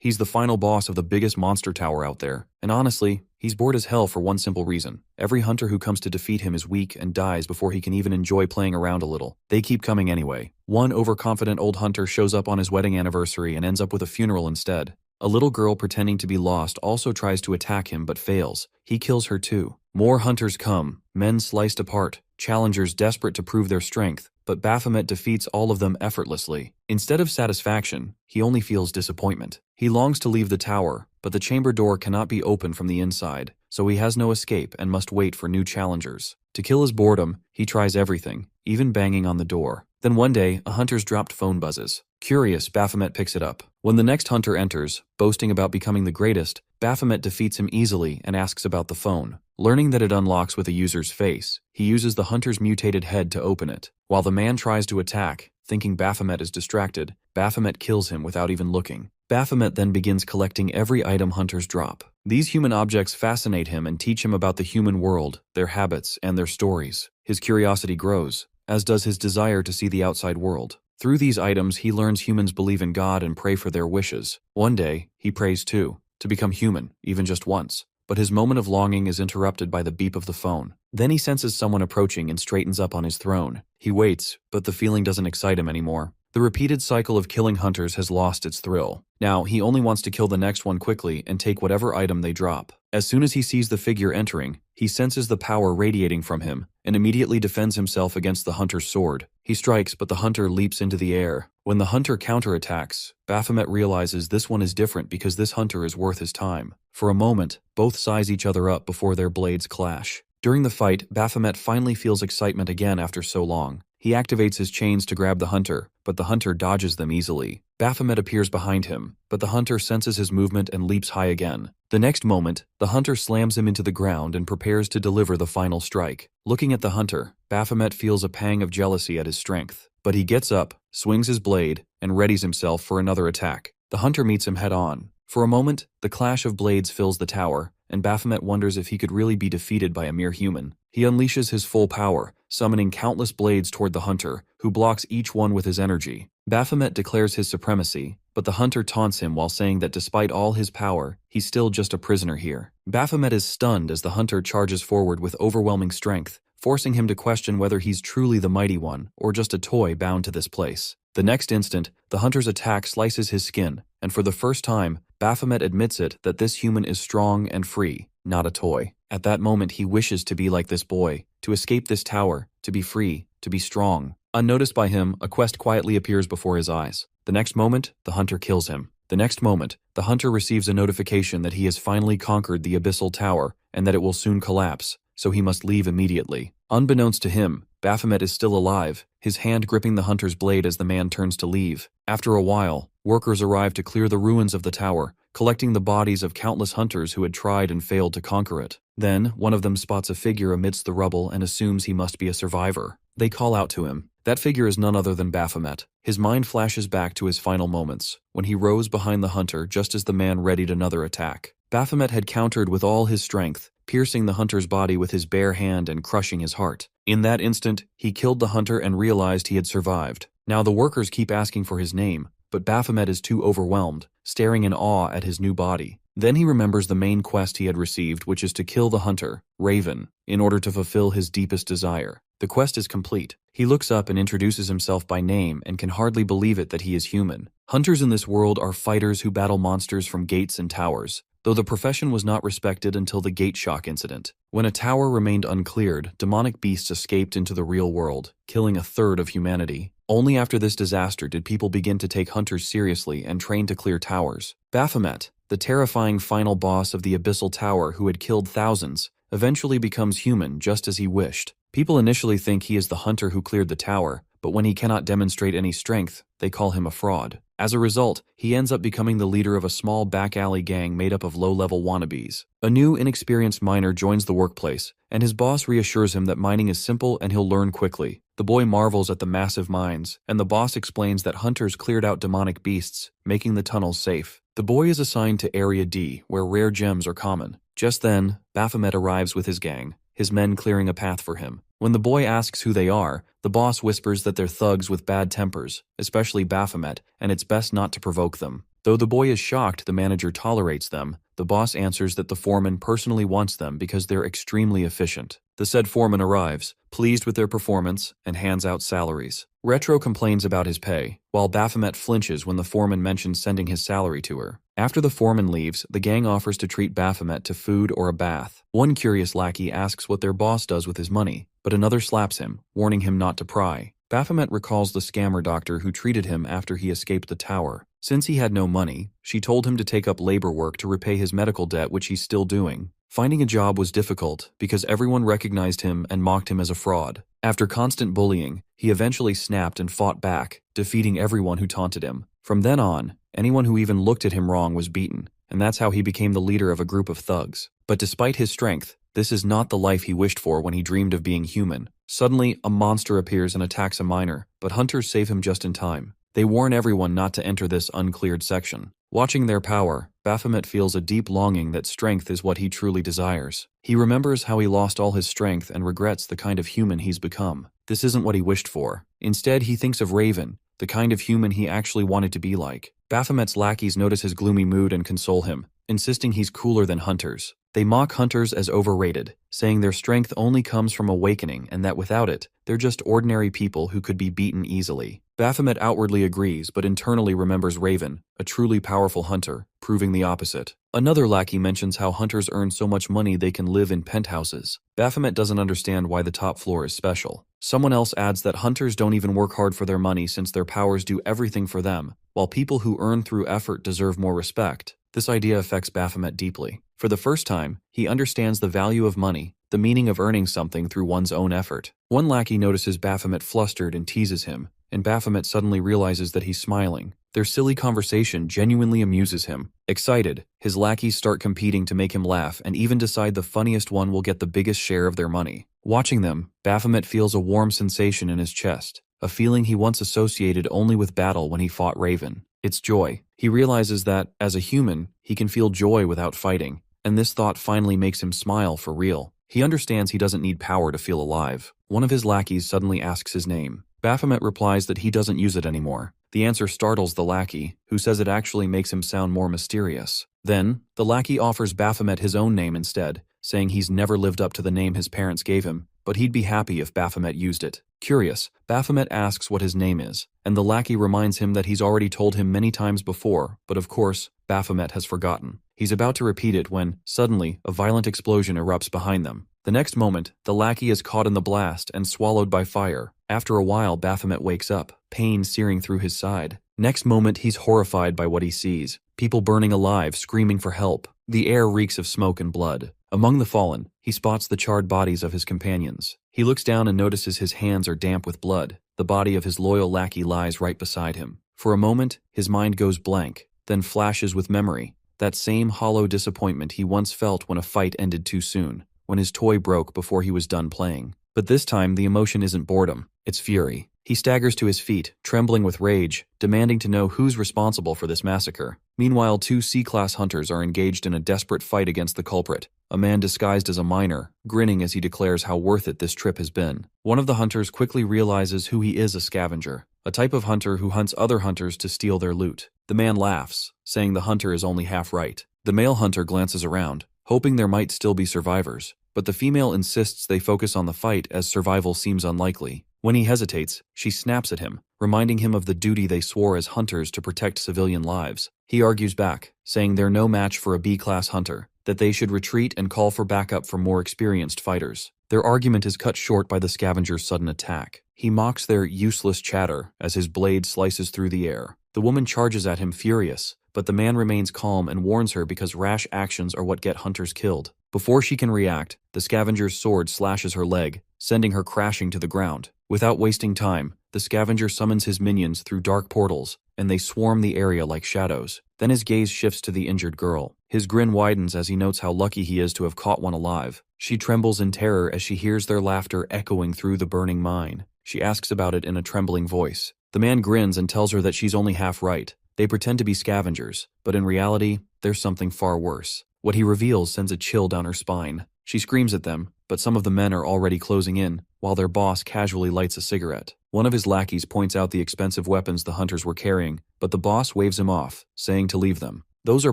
He's the final boss of the biggest monster tower out there, and honestly, he's bored as hell for one simple reason. Every hunter who comes to defeat him is weak and dies before he can even enjoy playing around a little. They keep coming anyway. One overconfident old hunter shows up on his wedding anniversary and ends up with a funeral instead. A little girl pretending to be lost also tries to attack him but fails. He kills her too. More hunters come, men sliced apart, challengers desperate to prove their strength, but Baphomet defeats all of them effortlessly. Instead of satisfaction, he only feels disappointment. He longs to leave the tower, but the chamber door cannot be opened from the inside, so he has no escape and must wait for new challengers. To kill his boredom, he tries everything, even banging on the door. Then one day, a hunter's dropped phone buzzes. Curious, Baphomet picks it up. When the next hunter enters, boasting about becoming the greatest, Baphomet defeats him easily and asks about the phone. Learning that it unlocks with a user's face, he uses the hunter's mutated head to open it. While the man tries to attack, thinking Baphomet is distracted, Baphomet kills him without even looking. Baphomet then begins collecting every item hunters drop. These human objects fascinate him and teach him about the human world, their habits, and their stories. His curiosity grows, as does his desire to see the outside world. Through these items, he learns humans believe in God and pray for their wishes. One day, he prays too, to become human, even just once. But his moment of longing is interrupted by the beep of the phone. Then he senses someone approaching and straightens up on his throne. He waits, but the feeling doesn't excite him anymore. The repeated cycle of killing hunters has lost its thrill. Now, he only wants to kill the next one quickly and take whatever item they drop. As soon as he sees the figure entering, he senses the power radiating from him and immediately defends himself against the hunter's sword. He strikes, but the hunter leaps into the air. When the hunter counterattacks, Baphomet realizes this one is different because this hunter is worth his time. For a moment, both size each other up before their blades clash. During the fight, Baphomet finally feels excitement again after so long. He activates his chains to grab the hunter, but the hunter dodges them easily. Baphomet appears behind him, but the hunter senses his movement and leaps high again. The next moment, the hunter slams him into the ground and prepares to deliver the final strike. Looking at the hunter, Baphomet feels a pang of jealousy at his strength. But he gets up, swings his blade, and readies himself for another attack. The hunter meets him head-on. For a moment, the clash of blades fills the tower, and Baphomet wonders if he could really be defeated by a mere human. He unleashes his full power, summoning countless blades toward the hunter, who blocks each one with his energy. Baphomet declares his supremacy, but the hunter taunts him while saying that despite all his power, he's still just a prisoner here. Baphomet is stunned as the hunter charges forward with overwhelming strength, forcing him to question whether he's truly the mighty one or just a toy bound to this place. The next instant, the hunter's attack slices his skin, and for the first time, Baphomet admits it that this human is strong and free, not a toy. At that moment, he wishes to be like this boy, to escape this tower, to be free, to be strong. Unnoticed by him, a quest quietly appears before his eyes. The next moment, the hunter kills him. The next moment, the hunter receives a notification that he has finally conquered the abyssal tower and that it will soon collapse, so he must leave immediately. Unbeknownst to him, Baphomet is still alive, his hand gripping the hunter's blade as the man turns to leave. After a while, workers arrive to clear the ruins of the tower, collecting the bodies of countless hunters who had tried and failed to conquer it. Then, one of them spots a figure amidst the rubble and assumes he must be a survivor. They call out to him. That figure is none other than Baphomet. His mind flashes back to his final moments, when he rose behind the hunter just as the man readied another attack. Baphomet had countered with all his strength, piercing the hunter's body with his bare hand and crushing his heart. In that instant, he killed the hunter and realized he had survived. Now the workers keep asking for his name, but Baphomet is too overwhelmed, staring in awe at his new body. Then he remembers the main quest he had received, which is to kill the hunter, Raven, in order to fulfill his deepest desire. The quest is complete. He looks up and introduces himself by name and can hardly believe it that he is human. Hunters in this world are fighters who battle monsters from gates and towers, though the profession was not respected until the Gate Shock incident. When a tower remained uncleared, demonic beasts escaped into the real world, killing a third of humanity. Only after this disaster did people begin to take hunters seriously and train to clear towers. Baphomet, the terrifying final boss of the Abyssal Tower who had killed thousands, eventually becomes human just as he wished. People initially think he is the hunter who cleared the tower, but when he cannot demonstrate any strength, they call him a fraud. As a result, he ends up becoming the leader of a small back-alley gang made up of low-level wannabes. A new, inexperienced miner joins the workplace, and his boss reassures him that mining is simple and he'll learn quickly. The boy marvels at the massive mines, and the boss explains that hunters cleared out demonic beasts, making the tunnels safe. The boy is assigned to Area D, where rare gems are common. Just then, Baphomet arrives with his gang, his men clearing a path for him. When the boy asks who they are, the boss whispers that they're thugs with bad tempers, especially Baphomet, and it's best not to provoke them. Though the boy is shocked the manager tolerates them, the boss answers that the foreman personally wants them because they're extremely efficient. The said foreman arrives, pleased with their performance, and hands out salaries. Retro complains about his pay, while Baphomet flinches when the foreman mentions sending his salary to her. After the foreman leaves, the gang offers to treat Baphomet to food or a bath. One curious lackey asks what their boss does with his money, but another slaps him, warning him not to pry. Baphomet recalls the scammer doctor who treated him after he escaped the tower. Since he had no money, she told him to take up labor work to repay his medical debt, which he's still doing. Finding a job was difficult because everyone recognized him and mocked him as a fraud. After constant bullying, he eventually snapped and fought back, defeating everyone who taunted him. From then on, anyone who even looked at him wrong was beaten, and that's how he became the leader of a group of thugs. But despite his strength, this is not the life he wished for when he dreamed of being human. Suddenly, a monster appears and attacks a miner, but hunters save him just in time. They warn everyone not to enter this uncleared section. Watching their power, Baphomet feels a deep longing that strength is what he truly desires. He remembers how he lost all his strength and regrets the kind of human he's become. This isn't what he wished for. Instead, he thinks of Raven, the kind of human he actually wanted to be like. Baphomet's lackeys notice his gloomy mood and console him, insisting he's cooler than hunters. They mock hunters as overrated, saying their strength only comes from awakening and that without it, they're just ordinary people who could be beaten easily. Baphomet outwardly agrees but internally remembers Raven, a truly powerful hunter, proving the opposite. Another lackey mentions how hunters earn so much money they can live in penthouses. Baphomet doesn't understand why the top floor is special. Someone else adds that hunters don't even work hard for their money since their powers do everything for them, while people who earn through effort deserve more respect. This idea affects Baphomet deeply. For the first time, he understands the value of money, the meaning of earning something through one's own effort. One lackey notices Baphomet flustered and teases him, and Baphomet suddenly realizes that he's smiling. Their silly conversation genuinely amuses him. Excited, his lackeys start competing to make him laugh and even decide the funniest one will get the biggest share of their money. Watching them, Baphomet feels a warm sensation in his chest, a feeling he once associated only with battle when he fought Raven. It's joy. He realizes that, as a human, he can feel joy without fighting, and this thought finally makes him smile for real. He understands he doesn't need power to feel alive. One of his lackeys suddenly asks his name. Baphomet replies that he doesn't use it anymore. The answer startles the lackey, who says it actually makes him sound more mysterious. Then, the lackey offers Baphomet his own name instead, saying he's never lived up to the name his parents gave him, but he'd be happy if Baphomet used it. Curious, Baphomet asks what his name is, and the lackey reminds him that he's already told him many times before, but of course, Baphomet has forgotten. He's about to repeat it when, suddenly, a violent explosion erupts behind them. The next moment, the lackey is caught in the blast and swallowed by fire. After a while, Baphomet wakes up, pain searing through his side. Next moment, he's horrified by what he sees. People burning alive, screaming for help. The air reeks of smoke and blood. Among the fallen, he spots the charred bodies of his companions. He looks down and notices his hands are damp with blood. The body of his loyal lackey lies right beside him. For a moment, his mind goes blank, then flashes with memory. That same hollow disappointment he once felt when a fight ended too soon, when his toy broke before he was done playing. But this time, the emotion isn't boredom, it's fury. He staggers to his feet, trembling with rage, demanding to know who's responsible for this massacre. Meanwhile, two C-class hunters are engaged in a desperate fight against the culprit, a man disguised as a miner, grinning as he declares how worth it this trip has been. One of the hunters quickly realizes who he is: a scavenger, a type of hunter who hunts other hunters to steal their loot. The man laughs, saying the hunter is only half right. The male hunter glances around, hoping there might still be survivors, but the female insists they focus on the fight as survival seems unlikely. When he hesitates, she snaps at him, reminding him of the duty they swore as hunters to protect civilian lives. He argues back, saying they're no match for a B-class hunter, that they should retreat and call for backup from more experienced fighters. Their argument is cut short by the scavenger's sudden attack. He mocks their useless chatter as his blade slices through the air. The woman charges at him furious, but the man remains calm and warns her because rash actions are what get hunters killed. Before she can react, the scavenger's sword slashes her leg, sending her crashing to the ground. Without wasting time, the scavenger summons his minions through dark portals, and they swarm the area like shadows. Then his gaze shifts to the injured girl. His grin widens as he notes how lucky he is to have caught one alive. She trembles in terror as she hears their laughter echoing through the burning mine. She asks about it in a trembling voice. The man grins and tells her that she's only half right. They pretend to be scavengers, but in reality, there's something far worse. What he reveals sends a chill down her spine. She screams at them, but some of the men are already closing in, while their boss casually lights a cigarette. One of his lackeys points out the expensive weapons the hunters were carrying, but the boss waves him off, saying to leave them. Those are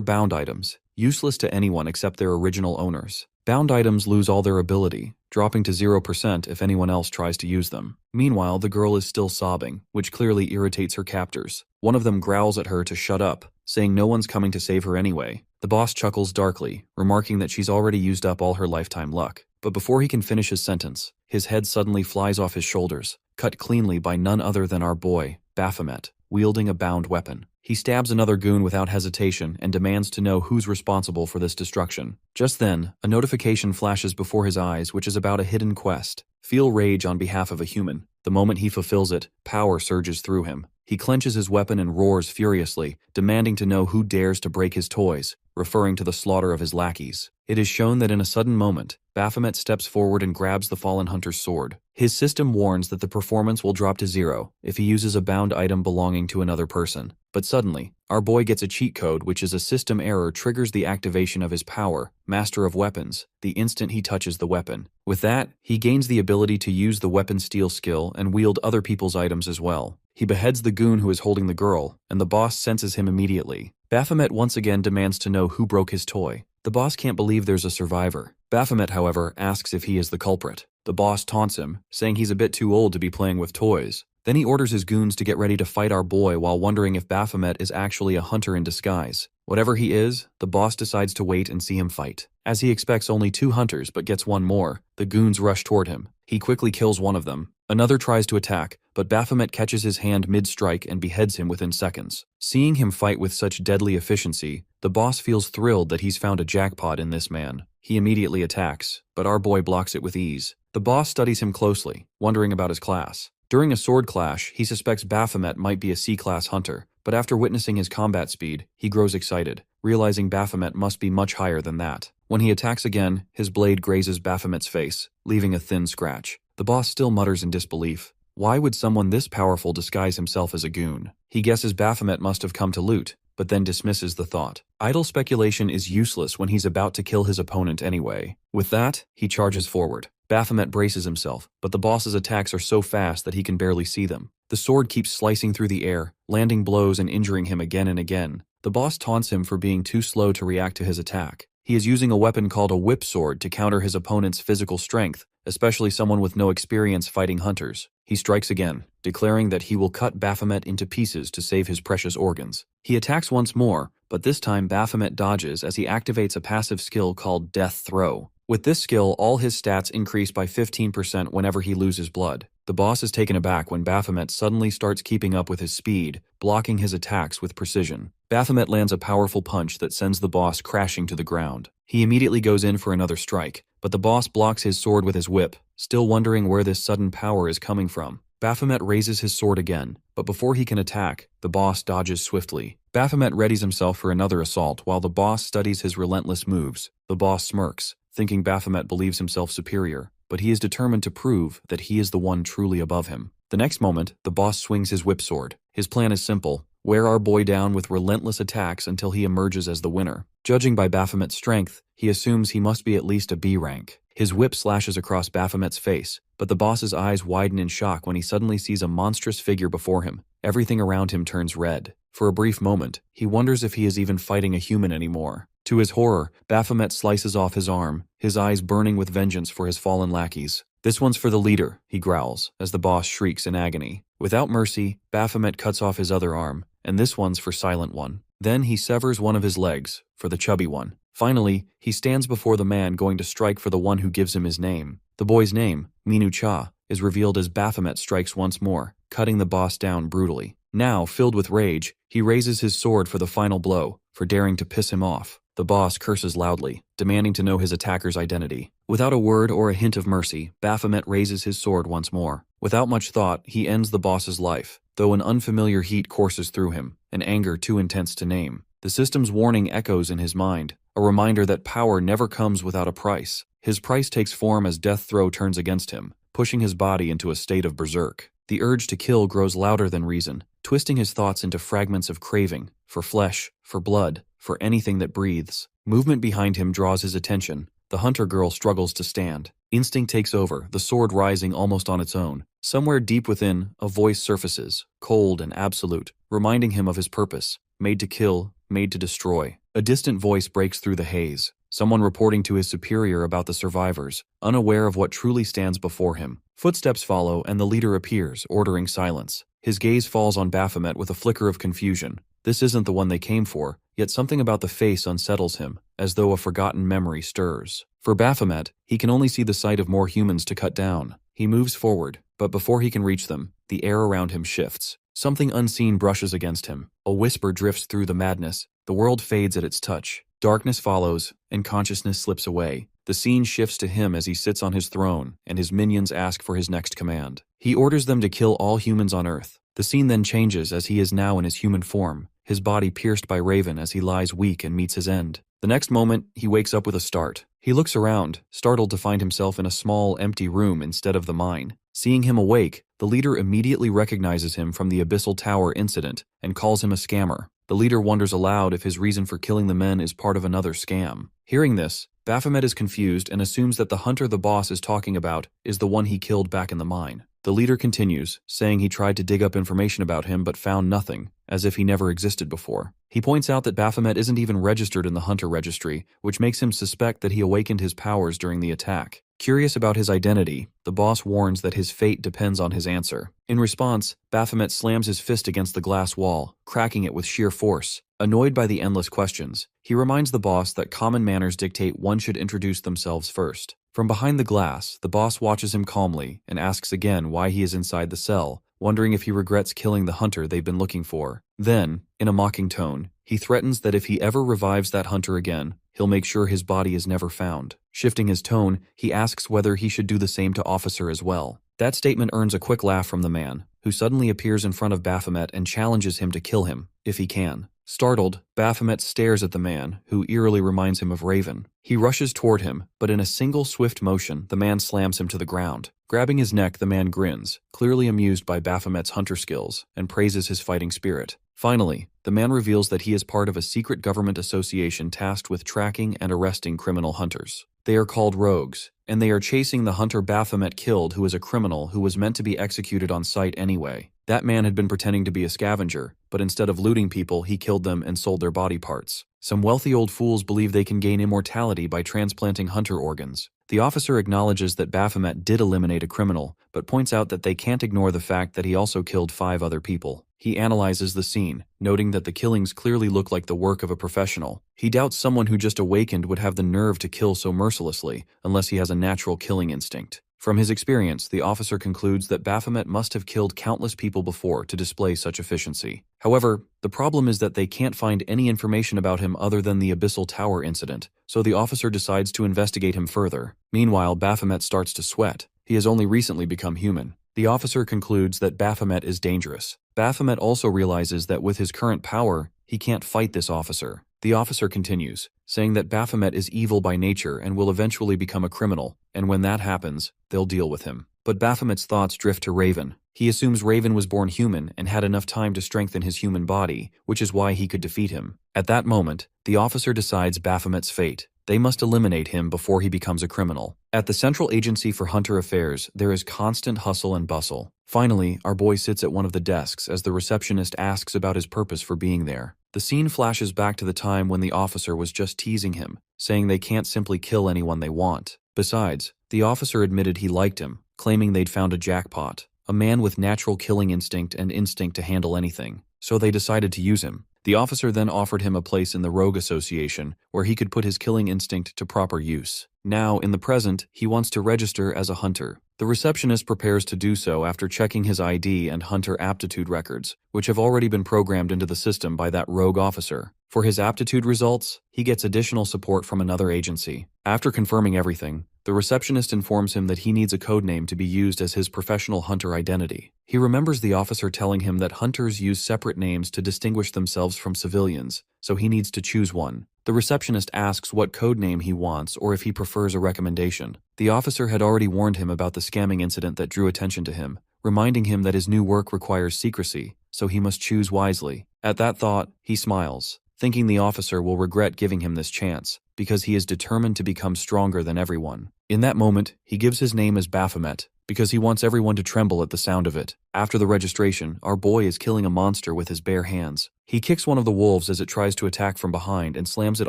bound items, useless to anyone except their original owners. Bound items lose all their ability, dropping to 0% if anyone else tries to use them. Meanwhile, the girl is still sobbing, which clearly irritates her captors. One of them growls at her to shut up, saying no one's coming to save her anyway. The boss chuckles darkly, remarking that she's already used up all her lifetime luck. But before he can finish his sentence, his head suddenly flies off his shoulders, cut cleanly by none other than our boy, Baphomet, wielding a bound weapon. He stabs another goon without hesitation and demands to know who's responsible for this destruction. Just then, a notification flashes before his eyes which is about a hidden quest. Feel rage on behalf of a human. The moment he fulfills it, power surges through him. He clenches his weapon and roars furiously, demanding to know who dares to break his toys, referring to the slaughter of his lackeys. It is shown that in a sudden moment, Baphomet steps forward and grabs the fallen hunter's sword. His system warns that the performance will drop to 0 if he uses a bound item belonging to another person. But suddenly, our boy gets a cheat code which is a system error triggers the activation of his power, Master of Weapons, the instant he touches the weapon. With that, he gains the ability to use the weapon steal skill and wield other people's items as well. He beheads the goon who is holding the girl, and the boss senses him immediately. Baphomet once again demands to know who broke his toy. The boss can't believe there's a survivor. Baphomet, however, asks if he is the culprit. The boss taunts him, saying he's a bit too old to be playing with toys. Then he orders his goons to get ready to fight our boy while wondering if Baphomet is actually a hunter in disguise. Whatever he is, the boss decides to wait and see him fight. As he expects only 2 hunters but gets one more, the goons rush toward him. He quickly kills one of them. Another tries to attack, but Baphomet catches his hand mid-strike and beheads him within seconds. Seeing him fight with such deadly efficiency, the boss feels thrilled that he's found a jackpot in this man. He immediately attacks, but our boy blocks it with ease. The boss studies him closely, wondering about his class. During a sword clash, he suspects Baphomet might be a C-class hunter, but after witnessing his combat speed, he grows excited, realizing Baphomet must be much higher than that. When he attacks again, his blade grazes Baphomet's face, leaving a thin scratch. The boss still mutters in disbelief. Why would someone this powerful disguise himself as a goon? He guesses Baphomet must have come to loot, but then dismisses the thought. Idle speculation is useless when he's about to kill his opponent anyway. With that, he charges forward. Baphomet braces himself, but the boss's attacks are so fast that he can barely see them. The sword keeps slicing through the air, landing blows and injuring him again and again. The boss taunts him for being too slow to react to his attack. He is using a weapon called a whip sword to counter his opponent's physical strength, especially someone with no experience fighting hunters. He strikes again, declaring that he will cut Baphomet into pieces to save his precious organs. He attacks once more, but this time Baphomet dodges as he activates a passive skill called Death Throw. With this skill, all his stats increase by 15% whenever he loses blood. The boss is taken aback when Baphomet suddenly starts keeping up with his speed, blocking his attacks with precision. Baphomet lands a powerful punch that sends the boss crashing to the ground. He immediately goes in for another strike, but the boss blocks his sword with his whip, still wondering where this sudden power is coming from. Baphomet raises his sword again, but before he can attack, the boss dodges swiftly. Baphomet readies himself for another assault while the boss studies his relentless moves. The boss smirks, thinking Baphomet believes himself superior, but he is determined to prove that he is the one truly above him. The next moment, the boss swings his whip sword. His plan is simple: wear our boy down with relentless attacks until he emerges as the winner. Judging by Baphomet's strength, he assumes he must be at least a B rank. His whip slashes across Baphomet's face, but the boss's eyes widen in shock when he suddenly sees a monstrous figure before him. Everything around him turns red. For a brief moment, he wonders if he is even fighting a human anymore. To his horror, Baphomet slices off his arm, his eyes burning with vengeance for his fallen lackeys. "This one's for the leader," he growls, as the boss shrieks in agony. Without mercy, Baphomet cuts off his other arm, and this one's for Silent One. Then he severs one of his legs, for the chubby one. Finally, he stands before the man going to strike for the one who gives him his name. The boy's name, Minu Cha, is revealed as Baphomet strikes once more, cutting the boss down brutally. Now, filled with rage, he raises his sword for the final blow, for daring to piss him off. The boss curses loudly, demanding to know his attacker's identity. Without a word or a hint of mercy, Baphomet raises his sword once more. Without much thought, he ends the boss's life, though an unfamiliar heat courses through him, an anger too intense to name. The system's warning echoes in his mind, a reminder that power never comes without a price. His price takes form as Death Throw turns against him, pushing his body into a state of berserk. The urge to kill grows louder than reason, twisting his thoughts into fragments of craving, for flesh, for blood, for anything that breathes. Movement behind him draws his attention. The hunter girl struggles to stand. Instinct takes over, the sword rising almost on its own. Somewhere deep within, a voice surfaces, cold and absolute, reminding him of his purpose, made to kill, made to destroy. A distant voice breaks through the haze, someone reporting to his superior about the survivors, unaware of what truly stands before him. Footsteps follow and the leader appears, ordering silence. His gaze falls on Baphomet with a flicker of confusion. This isn't the one they came for, yet something about the face unsettles him, as though a forgotten memory stirs. For Baphomet, he can only see the sight of more humans to cut down. He moves forward, but before he can reach them, the air around him shifts. Something unseen brushes against him. A whisper drifts through the madness. The world fades at its touch. Darkness follows, and consciousness slips away. The scene shifts to him as he sits on his throne, and his minions ask for his next command. He orders them to kill all humans on Earth. The scene then changes as he is now in his human form, his body pierced by Raven as he lies weak and meets his end. The next moment, he wakes up with a start. He looks around, startled to find himself in a small, empty room instead of the mine. Seeing him awake, the leader immediately recognizes him from the Abyssal Tower incident and calls him a scammer. The leader wonders aloud if his reason for killing the men is part of another scam. Hearing this, Baphomet is confused and assumes that the hunter the boss is talking about is the one he killed back in the mine. The leader continues, saying he tried to dig up information about him but found nothing, as if he never existed before. He points out that Baphomet isn't even registered in the hunter registry, which makes him suspect that he awakened his powers during the attack. Curious about his identity, the boss warns that his fate depends on his answer. In response, Baphomet slams his fist against the glass wall, cracking it with sheer force. Annoyed by the endless questions, he reminds the boss that common manners dictate one should introduce themselves first. From behind the glass, the boss watches him calmly and asks again why he is inside the cell, wondering if he regrets killing the hunter they've been looking for. Then, in a mocking tone, he threatens that if he ever revives that hunter again, he'll make sure his body is never found. Shifting his tone, he asks whether he should do the same to Officer as well. That statement earns a quick laugh from the man, who suddenly appears in front of Baphomet and challenges him to kill him, if he can. Startled, Baphomet stares at the man, who eerily reminds him of Raven. He rushes toward him, but in a single swift motion, the man slams him to the ground. Grabbing his neck, the man grins, clearly amused by Baphomet's hunter skills, and praises his fighting spirit. Finally, the man reveals that he is part of a secret government association tasked with tracking and arresting criminal hunters. They are called rogues, and they are chasing the hunter Baphomet killed, who is a criminal who was meant to be executed on sight anyway. That man had been pretending to be a scavenger, but instead of looting people, he killed them and sold their body parts. Some wealthy old fools believe they can gain immortality by transplanting hunter organs. The officer acknowledges that Baphomet did eliminate a criminal, but points out that they can't ignore the fact that he also killed 5 other people. He analyzes the scene, noting that the killings clearly look like the work of a professional. He doubts someone who just awakened would have the nerve to kill so mercilessly, unless he has a natural killing instinct. From his experience, the officer concludes that Baphomet must have killed countless people before to display such efficiency. However, the problem is that they can't find any information about him other than the Abyssal Tower incident, so the officer decides to investigate him further. Meanwhile, Baphomet starts to sweat. He has only recently become human. The officer concludes that Baphomet is dangerous. Baphomet also realizes that with his current power, he can't fight this officer. The officer continues, saying that Baphomet is evil by nature and will eventually become a criminal, and when that happens, they'll deal with him. But Baphomet's thoughts drift to Raven. He assumes Raven was born human and had enough time to strengthen his human body, which is why he could defeat him. At that moment, the officer decides Baphomet's fate. They must eliminate him before he becomes a criminal. At the Central Agency for Hunter Affairs, there is constant hustle and bustle. Finally, our boy sits at one of the desks as the receptionist asks about his purpose for being there. The scene flashes back to the time when the officer was just teasing him, saying they can't simply kill anyone they want. Besides, the officer admitted he liked him, claiming they'd found a jackpot, a man with natural killing instinct and instinct to handle anything, so they decided to use him. The officer then offered him a place in the Rogue Association where he could put his killing instinct to proper use. Now, in the present, he wants to register as a hunter. The receptionist prepares to do so after checking his ID and hunter aptitude records, which have already been programmed into the system by that rogue officer. For his aptitude results, he gets additional support from another agency. After confirming everything, the receptionist informs him that he needs a codename to be used as his professional hunter identity. He remembers the officer telling him that hunters use separate names to distinguish themselves from civilians, so he needs to choose one. The receptionist asks what codename he wants or if he prefers a recommendation. The officer had already warned him about the scamming incident that drew attention to him, reminding him that his new work requires secrecy, so he must choose wisely. At that thought, he smiles. thinking the officer will regret giving him this chance, because he is determined to become stronger than everyone. In that moment, he gives his name as Baphomet, because he wants everyone to tremble at the sound of it. After the registration, our boy is killing a monster with his bare hands. He kicks one of the wolves as it tries to attack from behind and slams it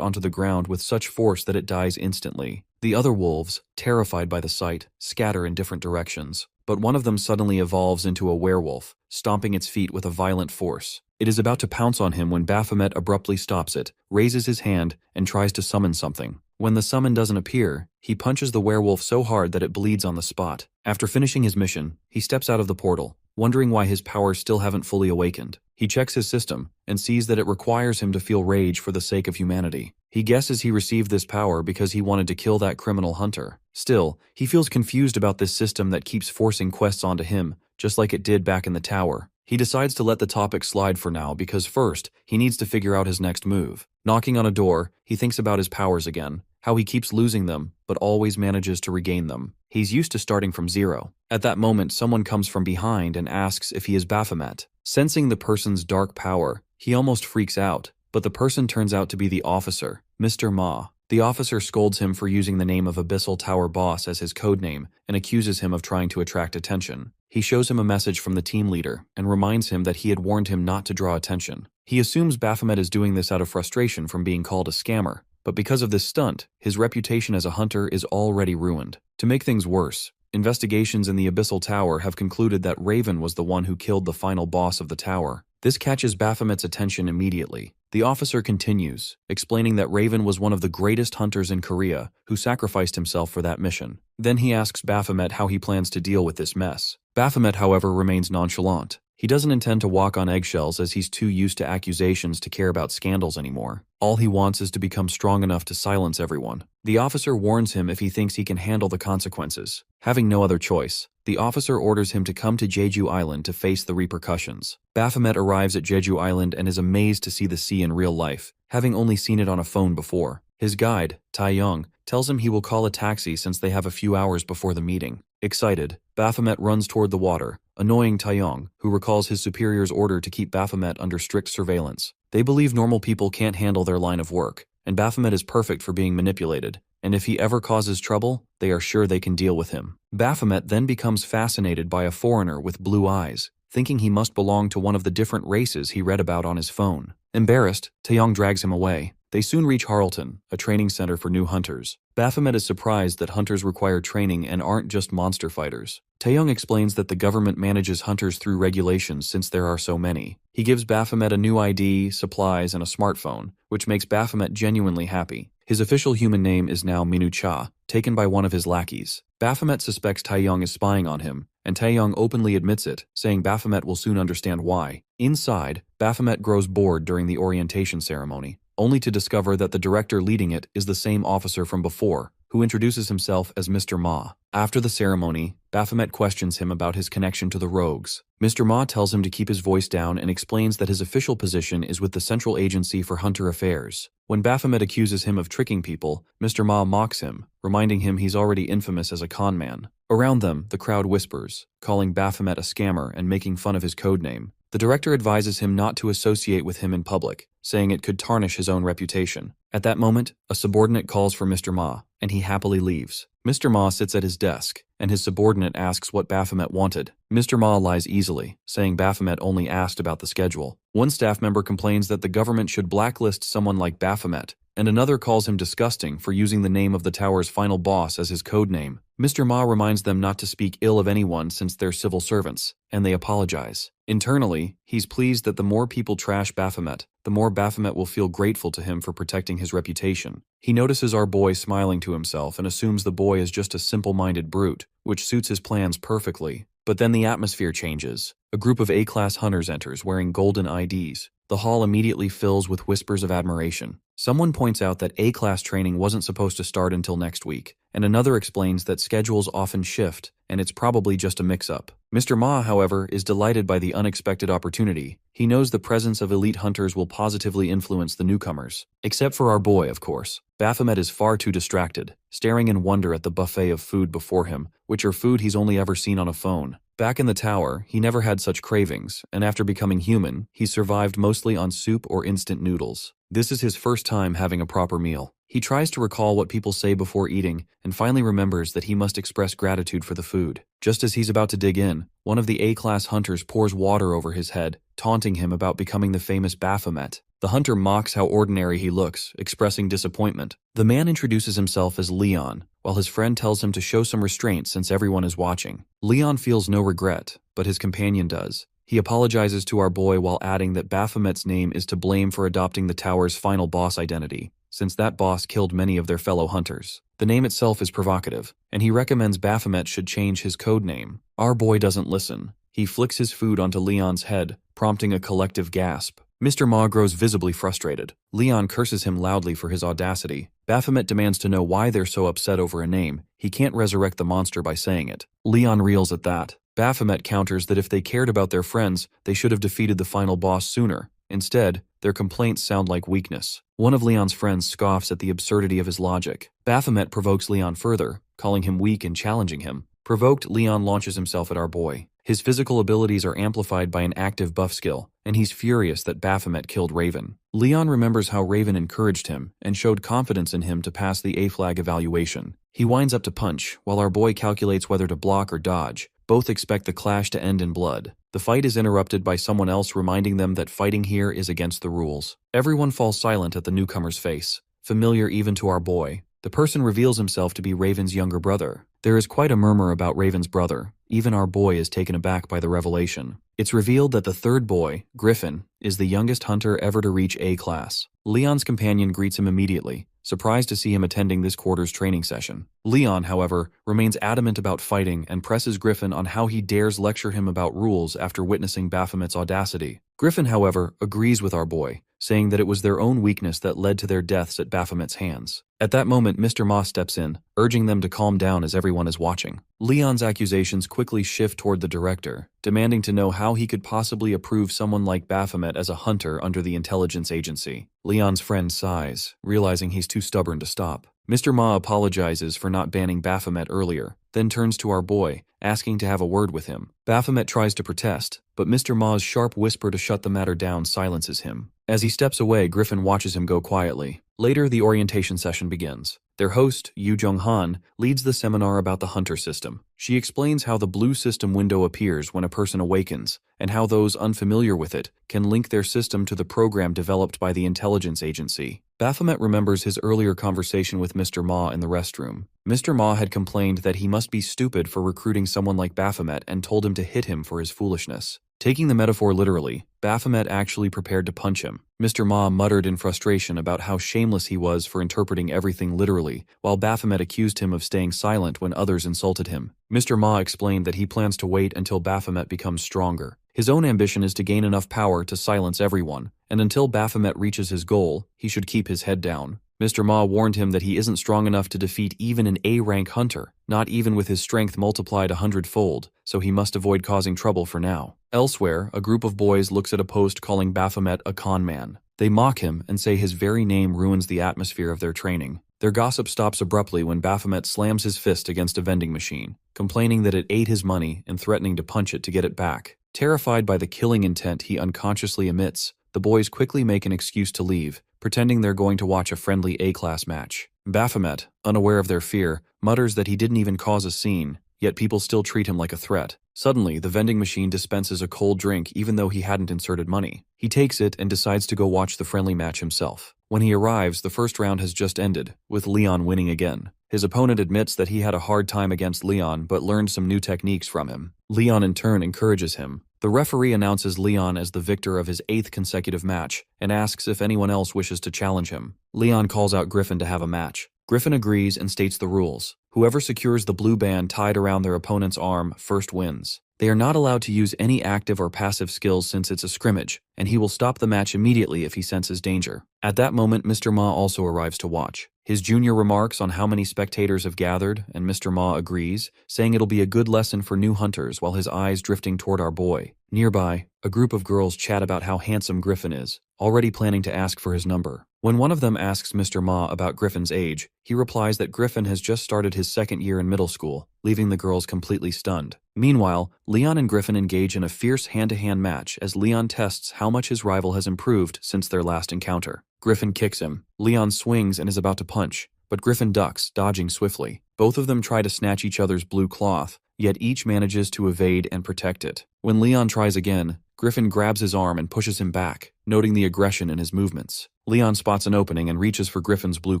onto the ground with such force that it dies instantly. The other wolves, terrified by the sight, scatter in different directions, but one of them suddenly evolves into a werewolf, stomping its feet with a violent force. It is about to pounce on him when Baphomet abruptly stops it, raises his hand, and tries to summon something. When the summon doesn't appear, he punches the werewolf so hard that it bleeds on the spot. After finishing his mission, he steps out of the portal, wondering why his powers still haven't fully awakened. He checks his system and sees that it requires him to feel rage for the sake of humanity. He guesses he received this power because he wanted to kill that criminal hunter. Still, he feels confused about this system that keeps forcing quests onto him, just like it did back in the tower. He decides to let the topic slide for now because first, he needs to figure out his next move. Knocking on a door, he thinks about his powers again, how he keeps losing them, but always manages to regain them. He's used to starting from zero. At that moment, someone comes from behind and asks if he is Baphomet. Sensing the person's dark power, he almost freaks out, but the person turns out to be the officer, Mr. Ma. The officer scolds him for using the name of Abyssal Tower Boss as his codename and accuses him of trying to attract attention. He shows him a message from the team leader and reminds him that he had warned him not to draw attention. He assumes Baphomet is doing this out of frustration from being called a scammer, but because of this stunt, his reputation as a hunter is already ruined. To make things worse, investigations in the Abyssal Tower have concluded that Raven was the one who killed the final boss of the tower. This catches Baphomet's attention immediately. The officer continues, explaining that Raven was one of the greatest hunters in Korea who sacrificed himself for that mission. Then he asks Baphomet how he plans to deal with this mess. Baphomet, however, remains nonchalant. He doesn't intend to walk on eggshells as he's too used to accusations to care about scandals anymore. All he wants is to become strong enough to silence everyone. The officer warns him if he thinks he can handle the consequences. Having no other choice, the officer orders him to come to Jeju Island to face the repercussions. Baphomet arrives at Jeju Island and is amazed to see the sea in real life, having only seen it on a phone before. His guide, Taeyong, tells him he will call a taxi since they have a few hours before the meeting. Excited, Baphomet runs toward the water, annoying Taeyong, who recalls his superior's order to keep Baphomet under strict surveillance. They believe normal people can't handle their line of work, and Baphomet is perfect for being manipulated, and if he ever causes trouble, they are sure they can deal with him. Baphomet then becomes fascinated by a foreigner with blue eyes, thinking he must belong to one of the different races he read about on his phone. Embarrassed, Taeyong drags him away. They soon reach Harleton, a training center for new hunters. Baphomet is surprised that hunters require training and aren't just monster fighters. Taeyong explains that the government manages hunters through regulations since there are so many. He gives Baphomet a new ID, supplies, and a smartphone, which makes Baphomet genuinely happy. His official human name is now Minu-cha, taken by one of his lackeys. Baphomet suspects Taeyong is spying on him, and Taeyong openly admits it, saying Baphomet will soon understand why. Inside, Baphomet grows bored during the orientation ceremony, only to discover that the director leading it is the same officer from before, who introduces himself as Mr. Ma. After the ceremony, Baphomet questions him about his connection to the rogues. Mr. Ma tells him to keep his voice down and explains that his official position is with the Central Agency for Hunter Affairs. When Baphomet accuses him of tricking people, Mr. Ma mocks him, reminding him he's already infamous as a con man. Around them, the crowd whispers, calling Baphomet a scammer and making fun of his codename. The director advises him not to associate with him in public, saying it could tarnish his own reputation. At that moment, a subordinate calls for Mr. Ma, and he happily leaves. Mr. Ma sits at his desk, and his subordinate asks what Baphomet wanted. Mr. Ma lies easily, saying Baphomet only asked about the schedule. One staff member complains that the government should blacklist someone like Baphomet, and another calls him disgusting for using the name of the tower's final boss as his codename. Mr. Ma reminds them not to speak ill of anyone since they're civil servants, and they apologize. Internally, he's pleased that the more people trash Baphomet, the more Baphomet will feel grateful to him for protecting his reputation. He notices our boy smiling to himself and assumes the boy is just a simple-minded brute, which suits his plans perfectly. But then the atmosphere changes. A group of A-class hunters enters wearing golden IDs. The hall immediately fills with whispers of admiration. Someone points out that A-class training wasn't supposed to start until next week, and another explains that schedules often shift, and it's probably just a mix-up. Mr. Ma, however, is delighted by the unexpected opportunity. He knows the presence of elite hunters will positively influence the newcomers. Except for our boy, of course. Baphomet is far too distracted, staring in wonder at the buffet of food before him, which are food he's only ever seen on a phone. Back in the tower, he never had such cravings, and after becoming human, he survived mostly on soup or instant noodles. This is his first time having a proper meal. He tries to recall what people say before eating, and finally remembers that he must express gratitude for the food. Just as he's about to dig in, one of the A-class hunters pours water over his head, taunting him about becoming the famous Baphomet. The hunter mocks how ordinary he looks, expressing disappointment. The man introduces himself as Leon, while his friend tells him to show some restraint since everyone is watching. Leon feels no regret, but his companion does. He apologizes to our boy while adding that Baphomet's name is to blame for adopting the tower's final boss identity, since that boss killed many of their fellow hunters. The name itself is provocative, and he recommends Baphomet should change his code name. Our boy doesn't listen. He flicks his food onto Leon's head, prompting a collective gasp. Mr. Ma grows visibly frustrated. Leon curses him loudly for his audacity. Baphomet demands to know why they're so upset over a name. He can't resurrect the monster by saying it. Leon reels at that. Baphomet counters that if they cared about their friends, they should have defeated the final boss sooner. Instead, their complaints sound like weakness. One of Leon's friends scoffs at the absurdity of his logic. Baphomet provokes Leon further, calling him weak and challenging him. Provoked, Leon launches himself at our boy. His physical abilities are amplified by an active buff skill, and he's furious that Baphomet killed Raven. Leon remembers how Raven encouraged him and showed confidence in him to pass the A-flag evaluation. He winds up to punch, while our boy calculates whether to block or dodge. Both expect the clash to end in blood. The fight is interrupted by someone else reminding them that fighting here is against the rules. Everyone falls silent at the newcomer's face, familiar even to our boy. The person reveals himself to be Raven's younger brother. There is quite a murmur about Raven's brother. Even our boy is taken aback by the revelation. It's revealed that the third boy, Griffin, is the youngest hunter ever to reach A-class. Leon's companion greets him immediately, surprised to see him attending this quarter's training session. Leon, however, remains adamant about fighting and presses Griffin on how he dares lecture him about rules after witnessing Baphomet's audacity. Griffin, however, agrees with our boy, saying that it was their own weakness that led to their deaths at Baphomet's hands. At that moment, Mr. Ma steps in, urging them to calm down as everyone is watching. Leon's accusations quickly shift toward the director, demanding to know how he could possibly approve someone like Baphomet as a hunter under the intelligence agency. Leon's friend sighs, realizing he's too stubborn to stop. Mr. Ma apologizes for not banning Baphomet earlier, then turns to our boy, asking to have a word with him. Baphomet tries to protest, but Mr. Ma's sharp whisper to shut the matter down silences him. As he steps away, Griffin watches him go quietly. Later, the orientation session begins. Their host, Yu Jong-han, leads the seminar about the hunter system. She explains how the blue system window appears when a person awakens, and how those unfamiliar with it can link their system to the program developed by the intelligence agency. Baphomet remembers his earlier conversation with Mr. Ma in the restroom. Mr. Ma had complained that he must be stupid for recruiting someone like Baphomet and told him to hit him for his foolishness. Taking the metaphor literally, Baphomet actually prepared to punch him. Mr. Ma muttered in frustration about how shameless he was for interpreting everything literally, while Baphomet accused him of staying silent when others insulted him. Mr. Ma explained that he plans to wait until Baphomet becomes stronger. His own ambition is to gain enough power to silence everyone, and until Baphomet reaches his goal, he should keep his head down. Mr. Ma warned him that he isn't strong enough to defeat even an A-rank hunter, not even with his strength multiplied 100-fold, so he must avoid causing trouble for now. Elsewhere, a group of boys looks at a post calling Baphomet a con man. They mock him and say his very name ruins the atmosphere of their training. Their gossip stops abruptly when Baphomet slams his fist against a vending machine, complaining that it ate his money and threatening to punch it to get it back. Terrified by the killing intent he unconsciously emits, the boys quickly make an excuse to leave, pretending they're going to watch a friendly A-class match. Baphomet, unaware of their fear, mutters that he didn't even cause a scene, yet people still treat him like a threat. Suddenly, the vending machine dispenses a cold drink even though he hadn't inserted money. He takes it and decides to go watch the friendly match himself. When he arrives, the first round has just ended, with Leon winning again. His opponent admits that he had a hard time against Leon but learned some new techniques from him. Leon in turn encourages him. The referee announces Leon as the victor of his 8th consecutive match and asks if anyone else wishes to challenge him. Leon calls out Griffin to have a match. Griffin agrees and states the rules. Whoever secures the blue band tied around their opponent's arm first wins. They are not allowed to use any active or passive skills since it's a scrimmage, and he will stop the match immediately if he senses danger. At that moment, Mr. Ma also arrives to watch. His junior remarks on how many spectators have gathered, and Mr. Ma agrees, saying it'll be a good lesson for new hunters while his eyes drifting toward our boy. Nearby, a group of girls chat about how handsome Griffin is, already planning to ask for his number. When one of them asks Mr. Ma about Griffin's age, he replies that Griffin has just started his second year in middle school, leaving the girls completely stunned. Meanwhile, Leon and Griffin engage in a fierce hand-to-hand match as Leon tests how much his rival has improved since their last encounter. Griffin kicks him. Leon swings and is about to punch, but Griffin ducks, dodging swiftly. Both of them try to snatch each other's blue cloth, yet each manages to evade and protect it. When Leon tries again, Griffin grabs his arm and pushes him back, noting the aggression in his movements. Leon spots an opening and reaches for Griffin's blue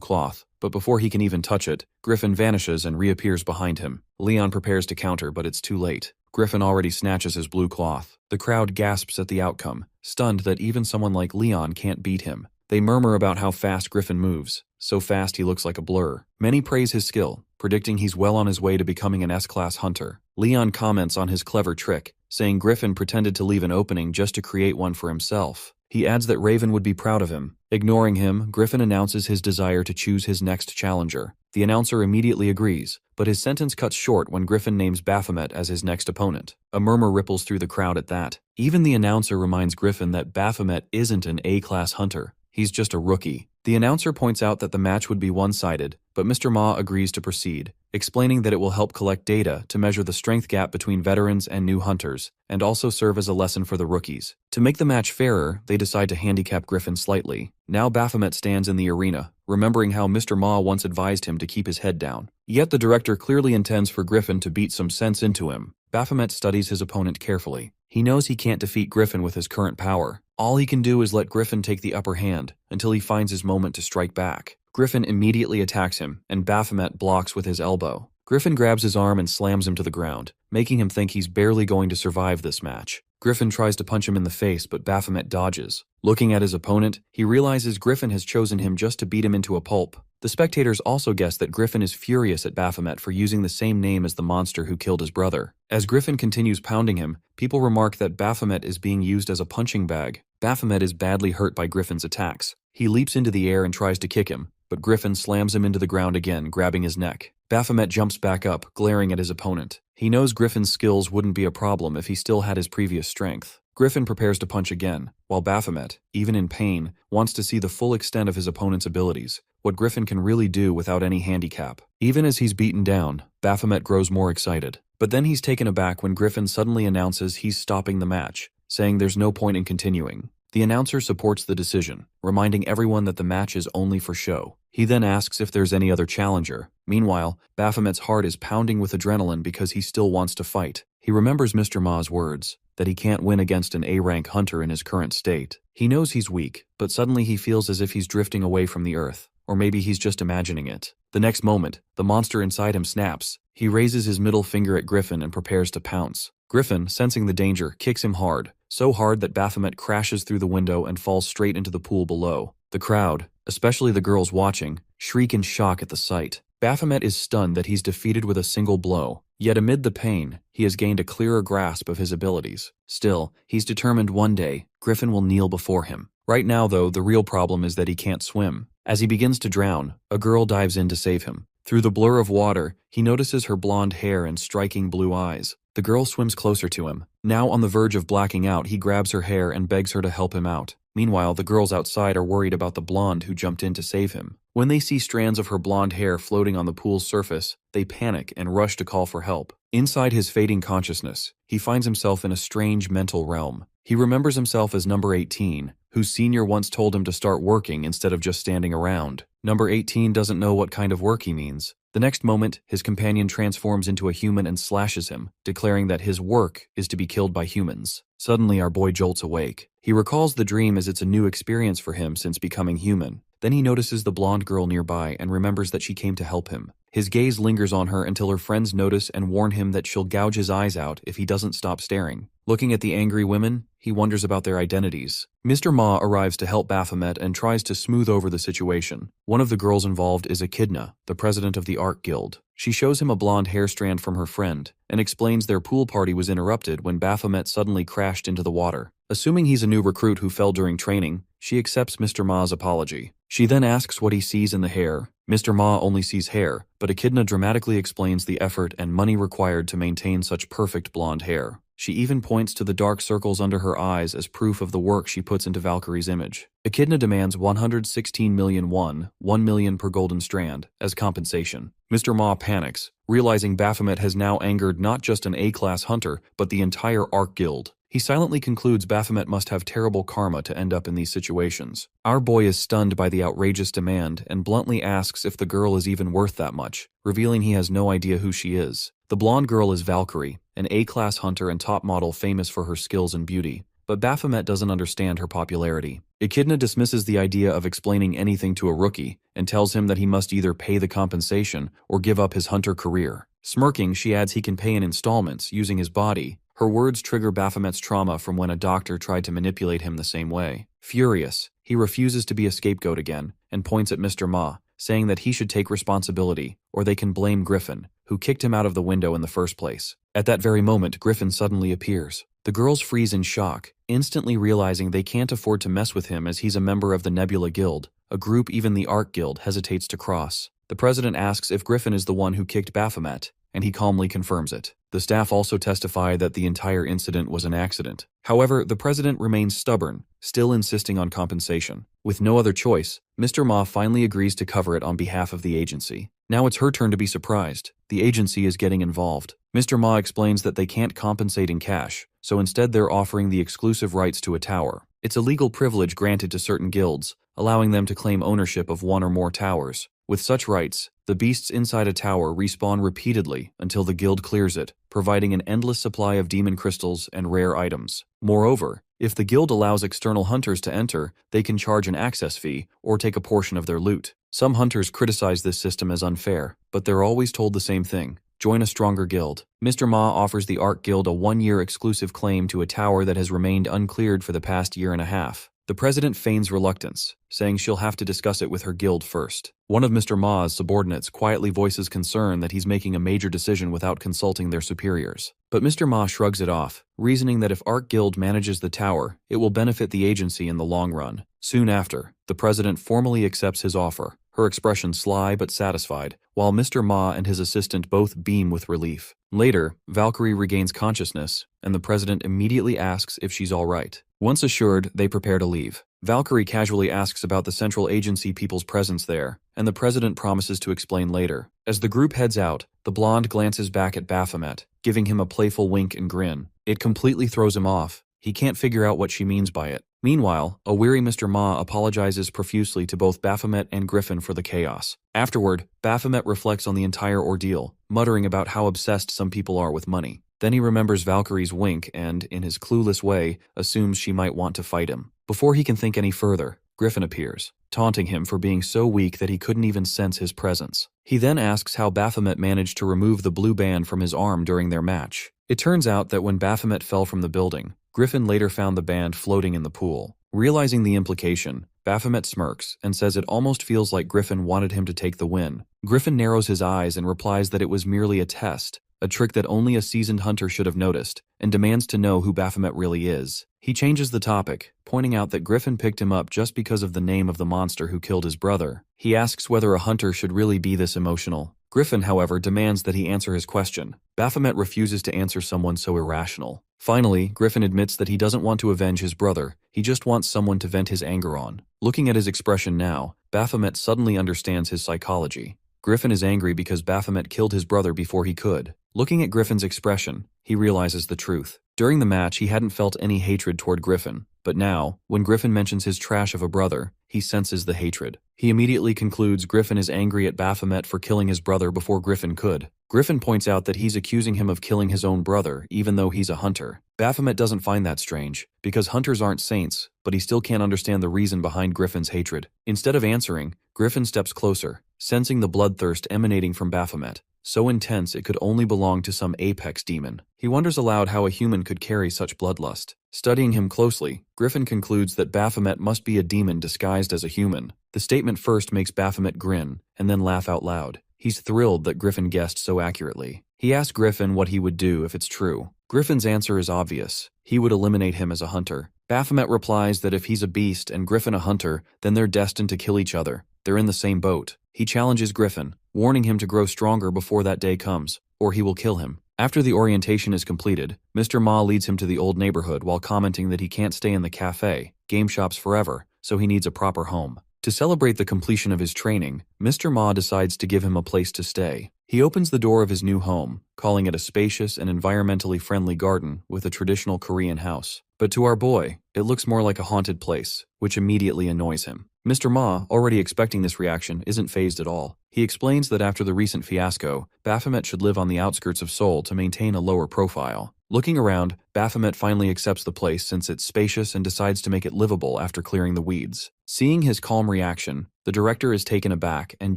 cloth, but before he can even touch it, Griffin vanishes and reappears behind him. Leon prepares to counter, but it's too late. Griffin already snatches his blue cloth. The crowd gasps at the outcome, stunned that even someone like Leon can't beat him. They murmur about how fast Griffin moves, so fast he looks like a blur. Many praise his skill, predicting he's well on his way to becoming an S-class hunter. Leon comments on his clever trick, saying Griffin pretended to leave an opening just to create one for himself. He adds that Raven would be proud of him. Ignoring him, Griffin announces his desire to choose his next challenger. The announcer immediately agrees, but his sentence cuts short when Griffin names Baphomet as his next opponent. A murmur ripples through the crowd at that. Even the announcer reminds Griffin that Baphomet isn't an A-class hunter. He's just a rookie. The announcer points out that the match would be one-sided, but Mr. Ma agrees to proceed, explaining that it will help collect data to measure the strength gap between veterans and new hunters, and also serve as a lesson for the rookies. To make the match fairer, they decide to handicap Griffin slightly. Now Baphomet stands in the arena, remembering how Mr. Ma once advised him to keep his head down. Yet the director clearly intends for Griffin to beat some sense into him. Baphomet studies his opponent carefully. He knows he can't defeat Griffin with his current power. All he can do is let Griffin take the upper hand until he finds his moment to strike back. Griffin immediately attacks him, and Baphomet blocks with his elbow. Griffin grabs his arm and slams him to the ground, making him think he's barely going to survive this match. Griffin tries to punch him in the face, but Baphomet dodges. Looking at his opponent, he realizes Griffin has chosen him just to beat him into a pulp. The spectators also guess that Griffin is furious at Baphomet for using the same name as the monster who killed his brother. As Griffin continues pounding him, people remark that Baphomet is being used as a punching bag. Baphomet is badly hurt by Griffin's attacks. He leaps into the air and tries to kick him, but Griffin slams him into the ground again, grabbing his neck. Baphomet jumps back up, glaring at his opponent. He knows Griffin's skills wouldn't be a problem if he still had his previous strength. Griffin prepares to punch again, while Baphomet, even in pain, wants to see the full extent of his opponent's abilities, what Griffin can really do without any handicap. Even as he's beaten down, Baphomet grows more excited. But then he's taken aback when Griffin suddenly announces he's stopping the match, saying there's no point in continuing. The announcer supports the decision, reminding everyone that the match is only for show. He then asks if there's any other challenger. Meanwhile, Baphomet's heart is pounding with adrenaline because he still wants to fight. He remembers Mr. Ma's words, that he can't win against an A-rank hunter in his current state. He knows he's weak, but suddenly he feels as if he's drifting away from the earth. Or maybe he's just imagining it. The next moment, the monster inside him snaps. He raises his middle finger at Griffin and prepares to pounce. Griffin, sensing the danger, kicks him hard, so hard that Baphomet crashes through the window and falls straight into the pool below. The crowd, especially the girls watching, shriek in shock at the sight. Baphomet is stunned that he's defeated with a single blow. Yet amid the pain, he has gained a clearer grasp of his abilities. Still, he's determined one day, Griffin will kneel before him. Right now, though, the real problem is that he can't swim. As he begins to drown, a girl dives in to save him. Through the blur of water, he notices her blonde hair and striking blue eyes. The girl swims closer to him. Now on the verge of blacking out, he grabs her hair and begs her to help him out. Meanwhile, the girls outside are worried about the blonde who jumped in to save him. When they see strands of her blonde hair floating on the pool's surface, they panic and rush to call for help. Inside his fading consciousness, he finds himself in a strange mental realm. He remembers himself as number 18, whose senior once told him to start working instead of just standing around. Number 18 doesn't know what kind of work he means. The next moment, his companion transforms into a human and slashes him, declaring that his work is to be killed by humans. Suddenly, our boy jolts awake. He recalls the dream as it's a new experience for him since becoming human. Then he notices the blonde girl nearby and remembers that she came to help him. His gaze lingers on her until her friends notice and warn him that she'll gouge his eyes out if he doesn't stop staring. Looking at the angry women, he wonders about their identities. Mr. Ma arrives to help Baphomet and tries to smooth over the situation. One of the girls involved is Echidna, the president of the Art Guild. She shows him a blonde hair strand from her friend and explains their pool party was interrupted when Baphomet suddenly crashed into the water. Assuming he's a new recruit who fell during training, she accepts Mr. Ma's apology. She then asks what he sees in the hair. Mr. Ma only sees hair, but Echidna dramatically explains the effort and money required to maintain such perfect blonde hair. She even points to the dark circles under her eyes as proof of the work she puts into Valkyrie's image. Echidna demands 116 million won, 1 million per golden strand, as compensation. Mr. Ma panics, realizing Baphomet has now angered not just an A-class hunter, but the entire Ark Guild. He silently concludes Baphomet must have terrible karma to end up in these situations. Our boy is stunned by the outrageous demand and bluntly asks if the girl is even worth that much, revealing he has no idea who she is. The blonde girl is Valkyrie, an A-class hunter and top model famous for her skills and beauty, but Baphomet doesn't understand her popularity. Echidna dismisses the idea of explaining anything to a rookie and tells him that he must either pay the compensation or give up his hunter career. Smirking, she adds he can pay in installments using his body. Her words trigger Baphomet's trauma from when a doctor tried to manipulate him the same way. Furious, he refuses to be a scapegoat again and points at Mr. Ma, saying that he should take responsibility or they can blame Griffin, who kicked him out of the window in the first place. At that very moment, Griffin suddenly appears. The girls freeze in shock, instantly realizing they can't afford to mess with him as he's a member of the Nebula Guild, a group even the Ark Guild hesitates to cross. The president asks if Griffin is the one who kicked Baphomet, and he calmly confirms it. The staff also testify that the entire incident was an accident. However, the president remains stubborn, still insisting on compensation. With no other choice, Mr. Ma finally agrees to cover it on behalf of the agency. Now it's her turn to be surprised. The agency is getting involved. Mr. Ma explains that they can't compensate in cash, so instead they're offering the exclusive rights to a tower. It's a legal privilege granted to certain guilds, allowing them to claim ownership of one or more towers. With such rights, the beasts inside a tower respawn repeatedly until the guild clears it, providing an endless supply of demon crystals and rare items. Moreover, if the guild allows external hunters to enter, they can charge an access fee or take a portion of their loot. Some hunters criticize this system as unfair, but they're always told the same thing: join a stronger guild. Mr. Ma offers the Ark Guild a 1-year exclusive claim to a tower that has remained uncleared for the past year and a half. The president feigns reluctance, saying she'll have to discuss it with her guild first. One of Mr. Ma's subordinates quietly voices concern that he's making a major decision without consulting their superiors. But Mr. Ma shrugs it off, reasoning that if Ark Guild manages the tower, it will benefit the agency in the long run. Soon after, the president formally accepts his offer, her expression sly but satisfied, while Mr. Ma and his assistant both beam with relief. Later, Valkyrie regains consciousness, and the president immediately asks if she's all right. Once assured, they prepare to leave. Valkyrie casually asks about the central agency people's presence there, and the president promises to explain later. As the group heads out, the blonde glances back at Baphomet, giving him a playful wink and grin. It completely throws him off. He can't figure out what she means by it. Meanwhile, a weary Mr. Ma apologizes profusely to both Baphomet and Griffin for the chaos. Afterward, Baphomet reflects on the entire ordeal, muttering about how obsessed some people are with money. Then he remembers Valkyrie's wink and, in his clueless way, assumes she might want to fight him. Before he can think any further, Griffin appears, taunting him for being so weak that he couldn't even sense his presence. He then asks how Baphomet managed to remove the blue band from his arm during their match. It turns out that when Baphomet fell from the building, Griffin later found the band floating in the pool. Realizing the implication, Baphomet smirks and says it almost feels like Griffin wanted him to take the win. Griffin narrows his eyes and replies that it was merely a test, a trick that only a seasoned hunter should have noticed, and demands to know who Baphomet really is. He changes the topic, pointing out that Griffin picked him up just because of the name of the monster who killed his brother. He asks whether a hunter should really be this emotional. Griffin, however, demands that he answer his question. Baphomet refuses to answer someone so irrational. Finally, Griffin admits that he doesn't want to avenge his brother, he just wants someone to vent his anger on. Looking at his expression now, Baphomet suddenly understands his psychology. Griffin is angry because Baphomet killed his brother before he could. Looking at Griffin's expression, he realizes the truth. During the match, he hadn't felt any hatred toward Griffin, but now, when Griffin mentions his trash of a brother, he senses the hatred. He immediately concludes Griffin is angry at Baphomet for killing his brother before Griffin could. Griffin points out that he's accusing him of killing his own brother, even though he's a hunter. Baphomet doesn't find that strange, because hunters aren't saints, but he still can't understand the reason behind Griffin's hatred. Instead of answering, Griffin steps closer, sensing the bloodthirst emanating from Baphomet, so intense it could only belong to some apex demon. He wonders aloud how a human could carry such bloodlust. Studying him closely, Griffin concludes that Baphomet must be a demon disguised as a human. The statement first makes Baphomet grin, and then laugh out loud. He's thrilled that Griffin guessed so accurately. He asks Griffin what he would do if it's true. Griffin's answer is obvious. He would eliminate him as a hunter. Baphomet replies that if he's a beast and Griffin a hunter, then they're destined to kill each other. They're in the same boat. He challenges Griffin, warning him to grow stronger before that day comes, or he will kill him. After the orientation is completed, Mr. Ma leads him to the old neighborhood while commenting that he can't stay in the cafe, game shops forever, so he needs a proper home. To celebrate the completion of his training, Mr. Ma decides to give him a place to stay. He opens the door of his new home, calling it a spacious and environmentally friendly garden with a traditional Korean house. But to our boy, it looks more like a haunted place, which immediately annoys him. Mr. Ma, already expecting this reaction, isn't fazed at all. He explains that after the recent fiasco, Baphomet should live on the outskirts of Seoul to maintain a lower profile. Looking around, Baphomet finally accepts the place since it's spacious and decides to make it livable after clearing the weeds. Seeing his calm reaction, the director is taken aback and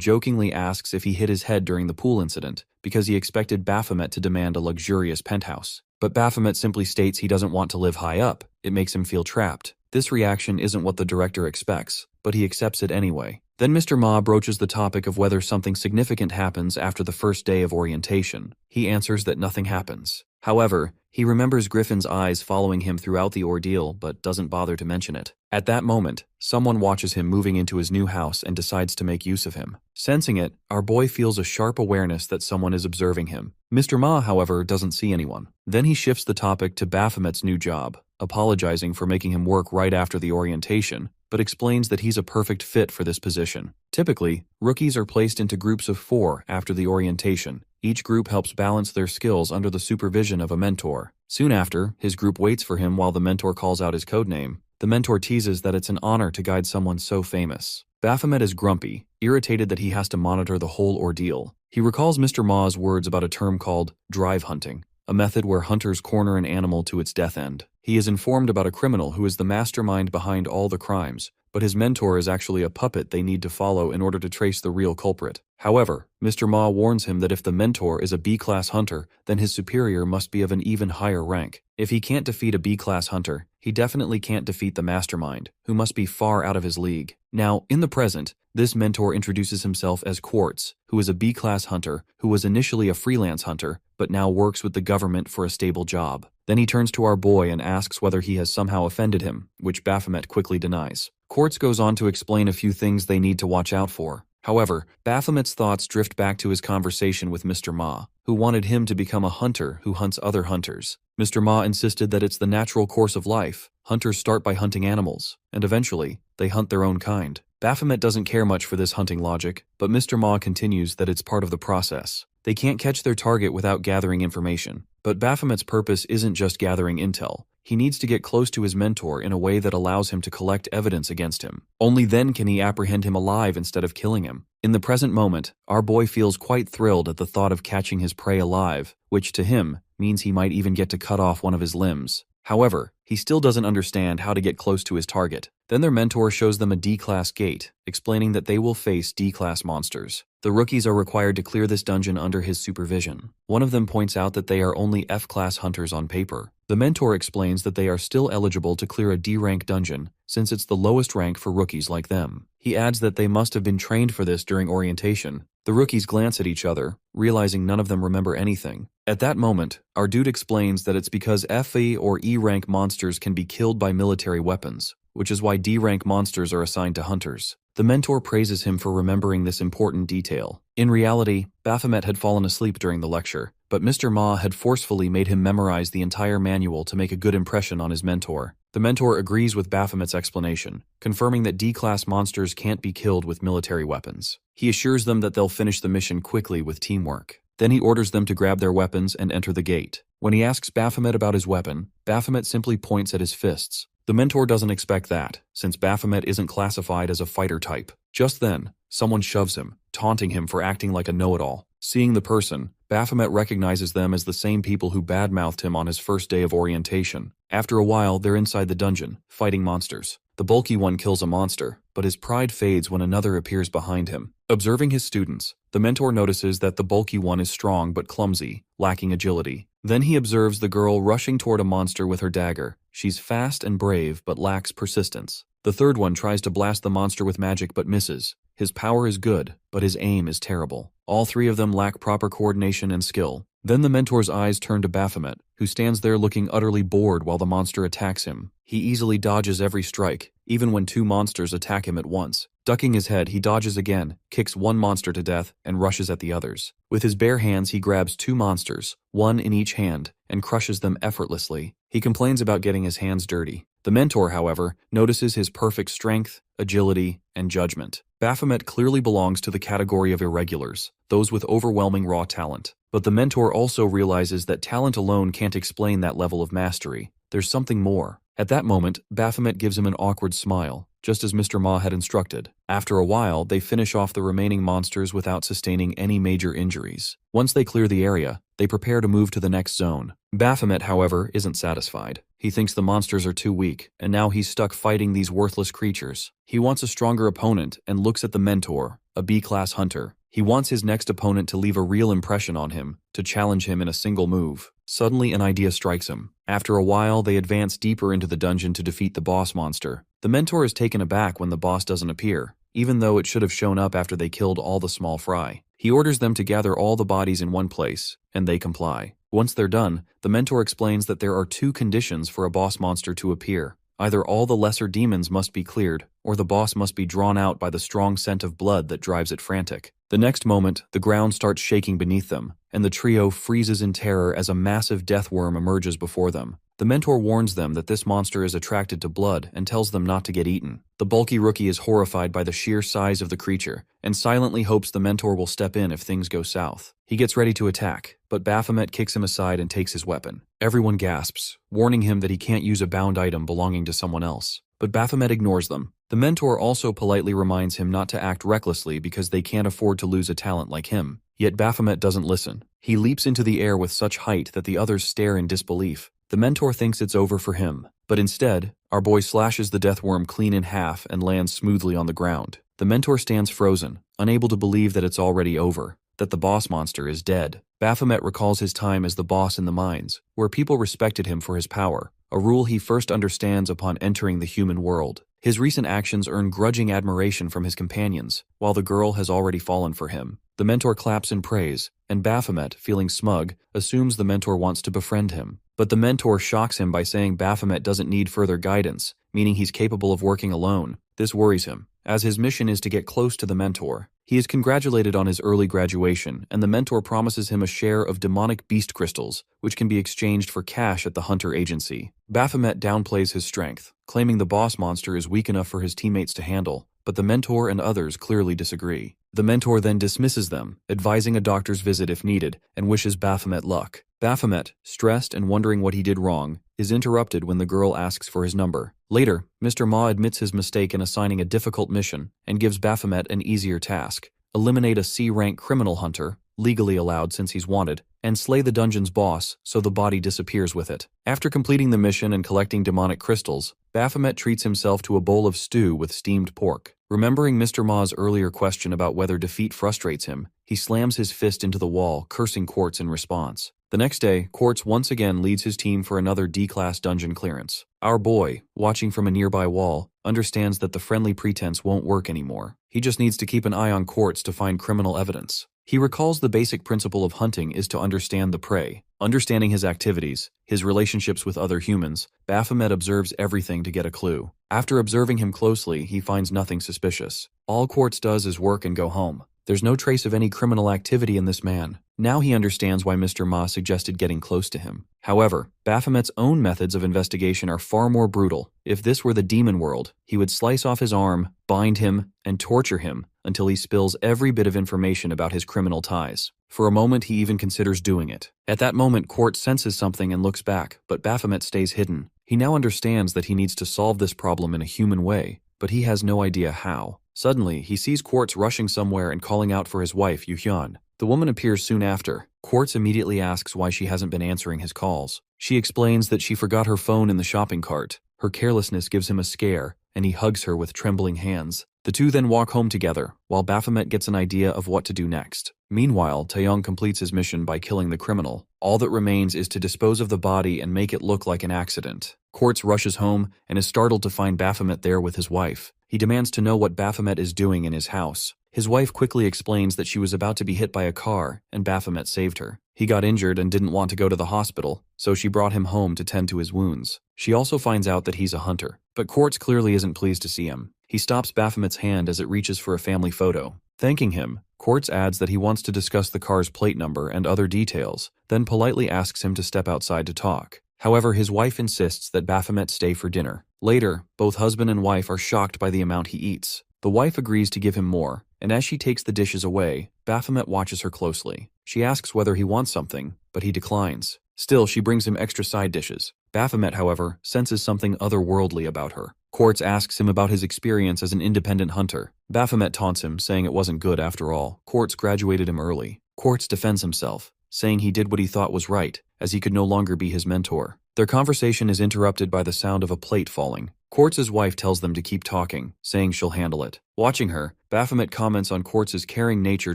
jokingly asks if he hit his head during the pool incident because he expected Baphomet to demand a luxurious penthouse. But Baphomet simply states he doesn't want to live high up. It makes him feel trapped. This reaction isn't what the director expects, but he accepts it anyway. Then Mr. Ma broaches the topic of whether something significant happens after the first day of orientation. He answers that nothing happens. However, he remembers Griffin's eyes following him throughout the ordeal but doesn't bother to mention it. At that moment, someone watches him moving into his new house and decides to make use of him. Sensing it, our boy feels a sharp awareness that someone is observing him. Mr. Ma, however, doesn't see anyone. Then he shifts the topic to Baphomet's new job, apologizing for making him work right after the orientation, but explains that he's a perfect fit for this position. Typically, rookies are placed into groups of 4 after the orientation. Each group helps balance their skills under the supervision of a mentor. Soon after, his group waits for him while the mentor calls out his codename. The mentor teases that it's an honor to guide someone so famous. Baphomet is grumpy, irritated that he has to monitor the whole ordeal. He recalls Mr. Ma's words about a term called drive hunting, a method where hunters corner an animal to its death end. He is informed about a criminal who is the mastermind behind all the crimes, but his mentor is actually a puppet they need to follow in order to trace the real culprit. However, Mr. Ma warns him that if the mentor is a B-class hunter, then his superior must be of an even higher rank. If he can't defeat a B-class hunter, he definitely can't defeat the mastermind, who must be far out of his league. Now, in the present, this mentor introduces himself as Quartz, who is a B-class hunter who was initially a freelance hunter, but now works with the government for a stable job. Then he turns to our boy and asks whether he has somehow offended him, which Baphomet quickly denies. Quartz goes on to explain a few things they need to watch out for. However, Baphomet's thoughts drift back to his conversation with Mr. Ma, who wanted him to become a hunter who hunts other hunters. Mr. Ma insisted that it's the natural course of life. Hunters start by hunting animals, and eventually, they hunt their own kind. Baphomet doesn't care much for this hunting logic, but Mr. Ma continues that it's part of the process. They can't catch their target without gathering information. But Baphomet's purpose isn't just gathering intel. He needs to get close to his mentor in a way that allows him to collect evidence against him. Only then can he apprehend him alive instead of killing him. In the present moment, our boy feels quite thrilled at the thought of catching his prey alive, which to him means he might even get to cut off one of his limbs. However, he still doesn't understand how to get close to his target. Then their mentor shows them a D-class gate, explaining that they will face D-class monsters. The rookies are required to clear this dungeon under his supervision. One of them points out that they are only F-class hunters on paper. The mentor explains that they are still eligible to clear a D-rank dungeon, since it's the lowest rank for rookies like them. He adds that they must have been trained for this during orientation. The rookies glance at each other, realizing none of them remember anything. At that moment, our dude explains that it's because FE or E-rank monsters can be killed by military weapons, which is why D-rank monsters are assigned to hunters. The mentor praises him for remembering this important detail. In reality, Baphomet had fallen asleep during the lecture, but Mr. Ma had forcefully made him memorize the entire manual to make a good impression on his mentor. The mentor agrees with Baphomet's explanation, confirming that D-class monsters can't be killed with military weapons. He assures them that they'll finish the mission quickly with teamwork. Then he orders them to grab their weapons and enter the gate. When he asks Baphomet about his weapon, Baphomet simply points at his fists. The mentor doesn't expect that, since Baphomet isn't classified as a fighter type. Just then, someone shoves him, taunting him for acting like a know-it-all. Seeing the person, Baphomet recognizes them as the same people who badmouthed him on his first day of orientation. After a while, they're inside the dungeon, fighting monsters. The bulky one kills a monster, but his pride fades when another appears behind him. Observing his students, the mentor notices that the bulky one is strong but clumsy, lacking agility. Then he observes the girl rushing toward a monster with her dagger. She's fast and brave but lacks persistence. The third one tries to blast the monster with magic but misses. His power is good, but his aim is terrible. All three of them lack proper coordination and skill. Then the mentor's eyes turn to Baphomet, who stands there looking utterly bored while the monster attacks him. He easily dodges every strike, even when two monsters attack him at once. Ducking his head, he dodges again, kicks one monster to death, and rushes at the others. With his bare hands, he grabs two monsters, one in each hand, and crushes them effortlessly. He complains about getting his hands dirty. The mentor, however, notices his perfect strength, agility, and judgment. Baphomet clearly belongs to the category of irregulars, those with overwhelming raw talent. But the mentor also realizes that talent alone can't explain that level of mastery. There's something more. At that moment, Baphomet gives him an awkward smile, just as Mr. Ma had instructed. After a while, they finish off the remaining monsters without sustaining any major injuries. Once they clear the area, they prepare to move to the next zone. Baphomet, however, isn't satisfied. He thinks the monsters are too weak, and now he's stuck fighting these worthless creatures. He wants a stronger opponent and looks at the mentor, a B-class hunter. He wants his next opponent to leave a real impression on him, to challenge him in a single move. Suddenly, an idea strikes him. After a while, they advance deeper into the dungeon to defeat the boss monster. The mentor is taken aback when the boss doesn't appear, even though it should have shown up after they killed all the small fry. He orders them to gather all the bodies in one place, and they comply. Once they're done, the mentor explains that there are two conditions for a boss monster to appear. Either all the lesser demons must be cleared, or the boss must be drawn out by the strong scent of blood that drives it frantic. The next moment, the ground starts shaking beneath them, and the trio freezes in terror as a massive death worm emerges before them. The mentor warns them that this monster is attracted to blood and tells them not to get eaten. The bulky rookie is horrified by the sheer size of the creature, and silently hopes the mentor will step in if things go south. He gets ready to attack, but Baphomet kicks him aside and takes his weapon. Everyone gasps, warning him that he can't use a bound item belonging to someone else. But Baphomet ignores them. The mentor also politely reminds him not to act recklessly because they can't afford to lose a talent like him. Yet Baphomet doesn't listen. He leaps into the air with such height that the others stare in disbelief. The mentor thinks it's over for him, but instead, our boy slashes the death worm clean in half and lands smoothly on the ground. The mentor stands frozen, unable to believe that it's already over, that the boss monster is dead. Baphomet recalls his time as the boss in the mines, where people respected him for his power, a rule he first understands upon entering the human world. His recent actions earn grudging admiration from his companions, while the girl has already fallen for him. The mentor claps in praise, and Baphomet, feeling smug, assumes the mentor wants to befriend him. But the mentor shocks him by saying Baphomet doesn't need further guidance, meaning he's capable of working alone. This worries him, as his mission is to get close to the mentor. He is congratulated on his early graduation, and the mentor promises him a share of demonic beast crystals, which can be exchanged for cash at the hunter agency. Baphomet downplays his strength, claiming the boss monster is weak enough for his teammates to handle, but the mentor and others clearly disagree. The mentor then dismisses them, advising a doctor's visit if needed, and wishes Baphomet luck. Baphomet, stressed and wondering what he did wrong, is interrupted when the girl asks for his number. Later, Mr. Ma admits his mistake in assigning a difficult mission and gives Baphomet an easier task: eliminate a C-rank criminal hunter, legally allowed since he's wanted, and slay the dungeon's boss so the body disappears with it. After completing the mission and collecting demonic crystals, Baphomet treats himself to a bowl of stew with steamed pork. Remembering Mr. Ma's earlier question about whether defeat frustrates him, he slams his fist into the wall, cursing Quartz in response. The next day, Quartz once again leads his team for another D-class dungeon clearance. Our boy, watching from a nearby wall, understands that the friendly pretense won't work anymore. He just needs to keep an eye on Quartz to find criminal evidence. He recalls the basic principle of hunting is to understand the prey. Understanding his activities, his relationships with other humans, Baphomet observes everything to get a clue. After observing him closely, he finds nothing suspicious. All Quartz does is work and go home. There's no trace of any criminal activity in this man. Now he understands why Mr. Ma suggested getting close to him. However, Baphomet's own methods of investigation are far more brutal. If this were the demon world, he would slice off his arm, bind him, and torture him until he spills every bit of information about his criminal ties. For a moment, he even considers doing it. At that moment, Quartz senses something and looks back, but Baphomet stays hidden. He now understands that he needs to solve this problem in a human way, but he has no idea how. Suddenly, he sees Quartz rushing somewhere and calling out for his wife, Yuhyun. The woman appears soon after. Quartz immediately asks why she hasn't been answering his calls. She explains that she forgot her phone in the shopping cart. Her carelessness gives him a scare, and he hugs her with trembling hands. The two then walk home together, while Baphomet gets an idea of what to do next. Meanwhile, Taeyong completes his mission by killing the criminal. All that remains is to dispose of the body and make it look like an accident. Quartz rushes home and is startled to find Baphomet there with his wife. He demands to know what Baphomet is doing in his house. His wife quickly explains that she was about to be hit by a car and Baphomet saved her. He got injured and didn't want to go to the hospital, so she brought him home to tend to his wounds. She also finds out that he's a hunter, but Quartz clearly isn't pleased to see him. He stops Baphomet's hand as it reaches for a family photo. Thanking him, Quartz adds that he wants to discuss the car's plate number and other details, then politely asks him to step outside to talk. However, his wife insists that Baphomet stay for dinner. Later, both husband and wife are shocked by the amount he eats. The wife agrees to give him more, and as she takes the dishes away, Baphomet watches her closely. She asks whether he wants something, but he declines. Still, she brings him extra side dishes. Baphomet, however, senses something otherworldly about her. Quartz asks him about his experience as an independent hunter. Baphomet taunts him, saying it wasn't good after all. Quartz graduated him early. Quartz defends himself, saying he did what he thought was right, as he could no longer be his mentor. Their conversation is interrupted by the sound of a plate falling. Quartz's wife tells them to keep talking, saying she'll handle it. Watching her, Baphomet comments on Quartz's caring nature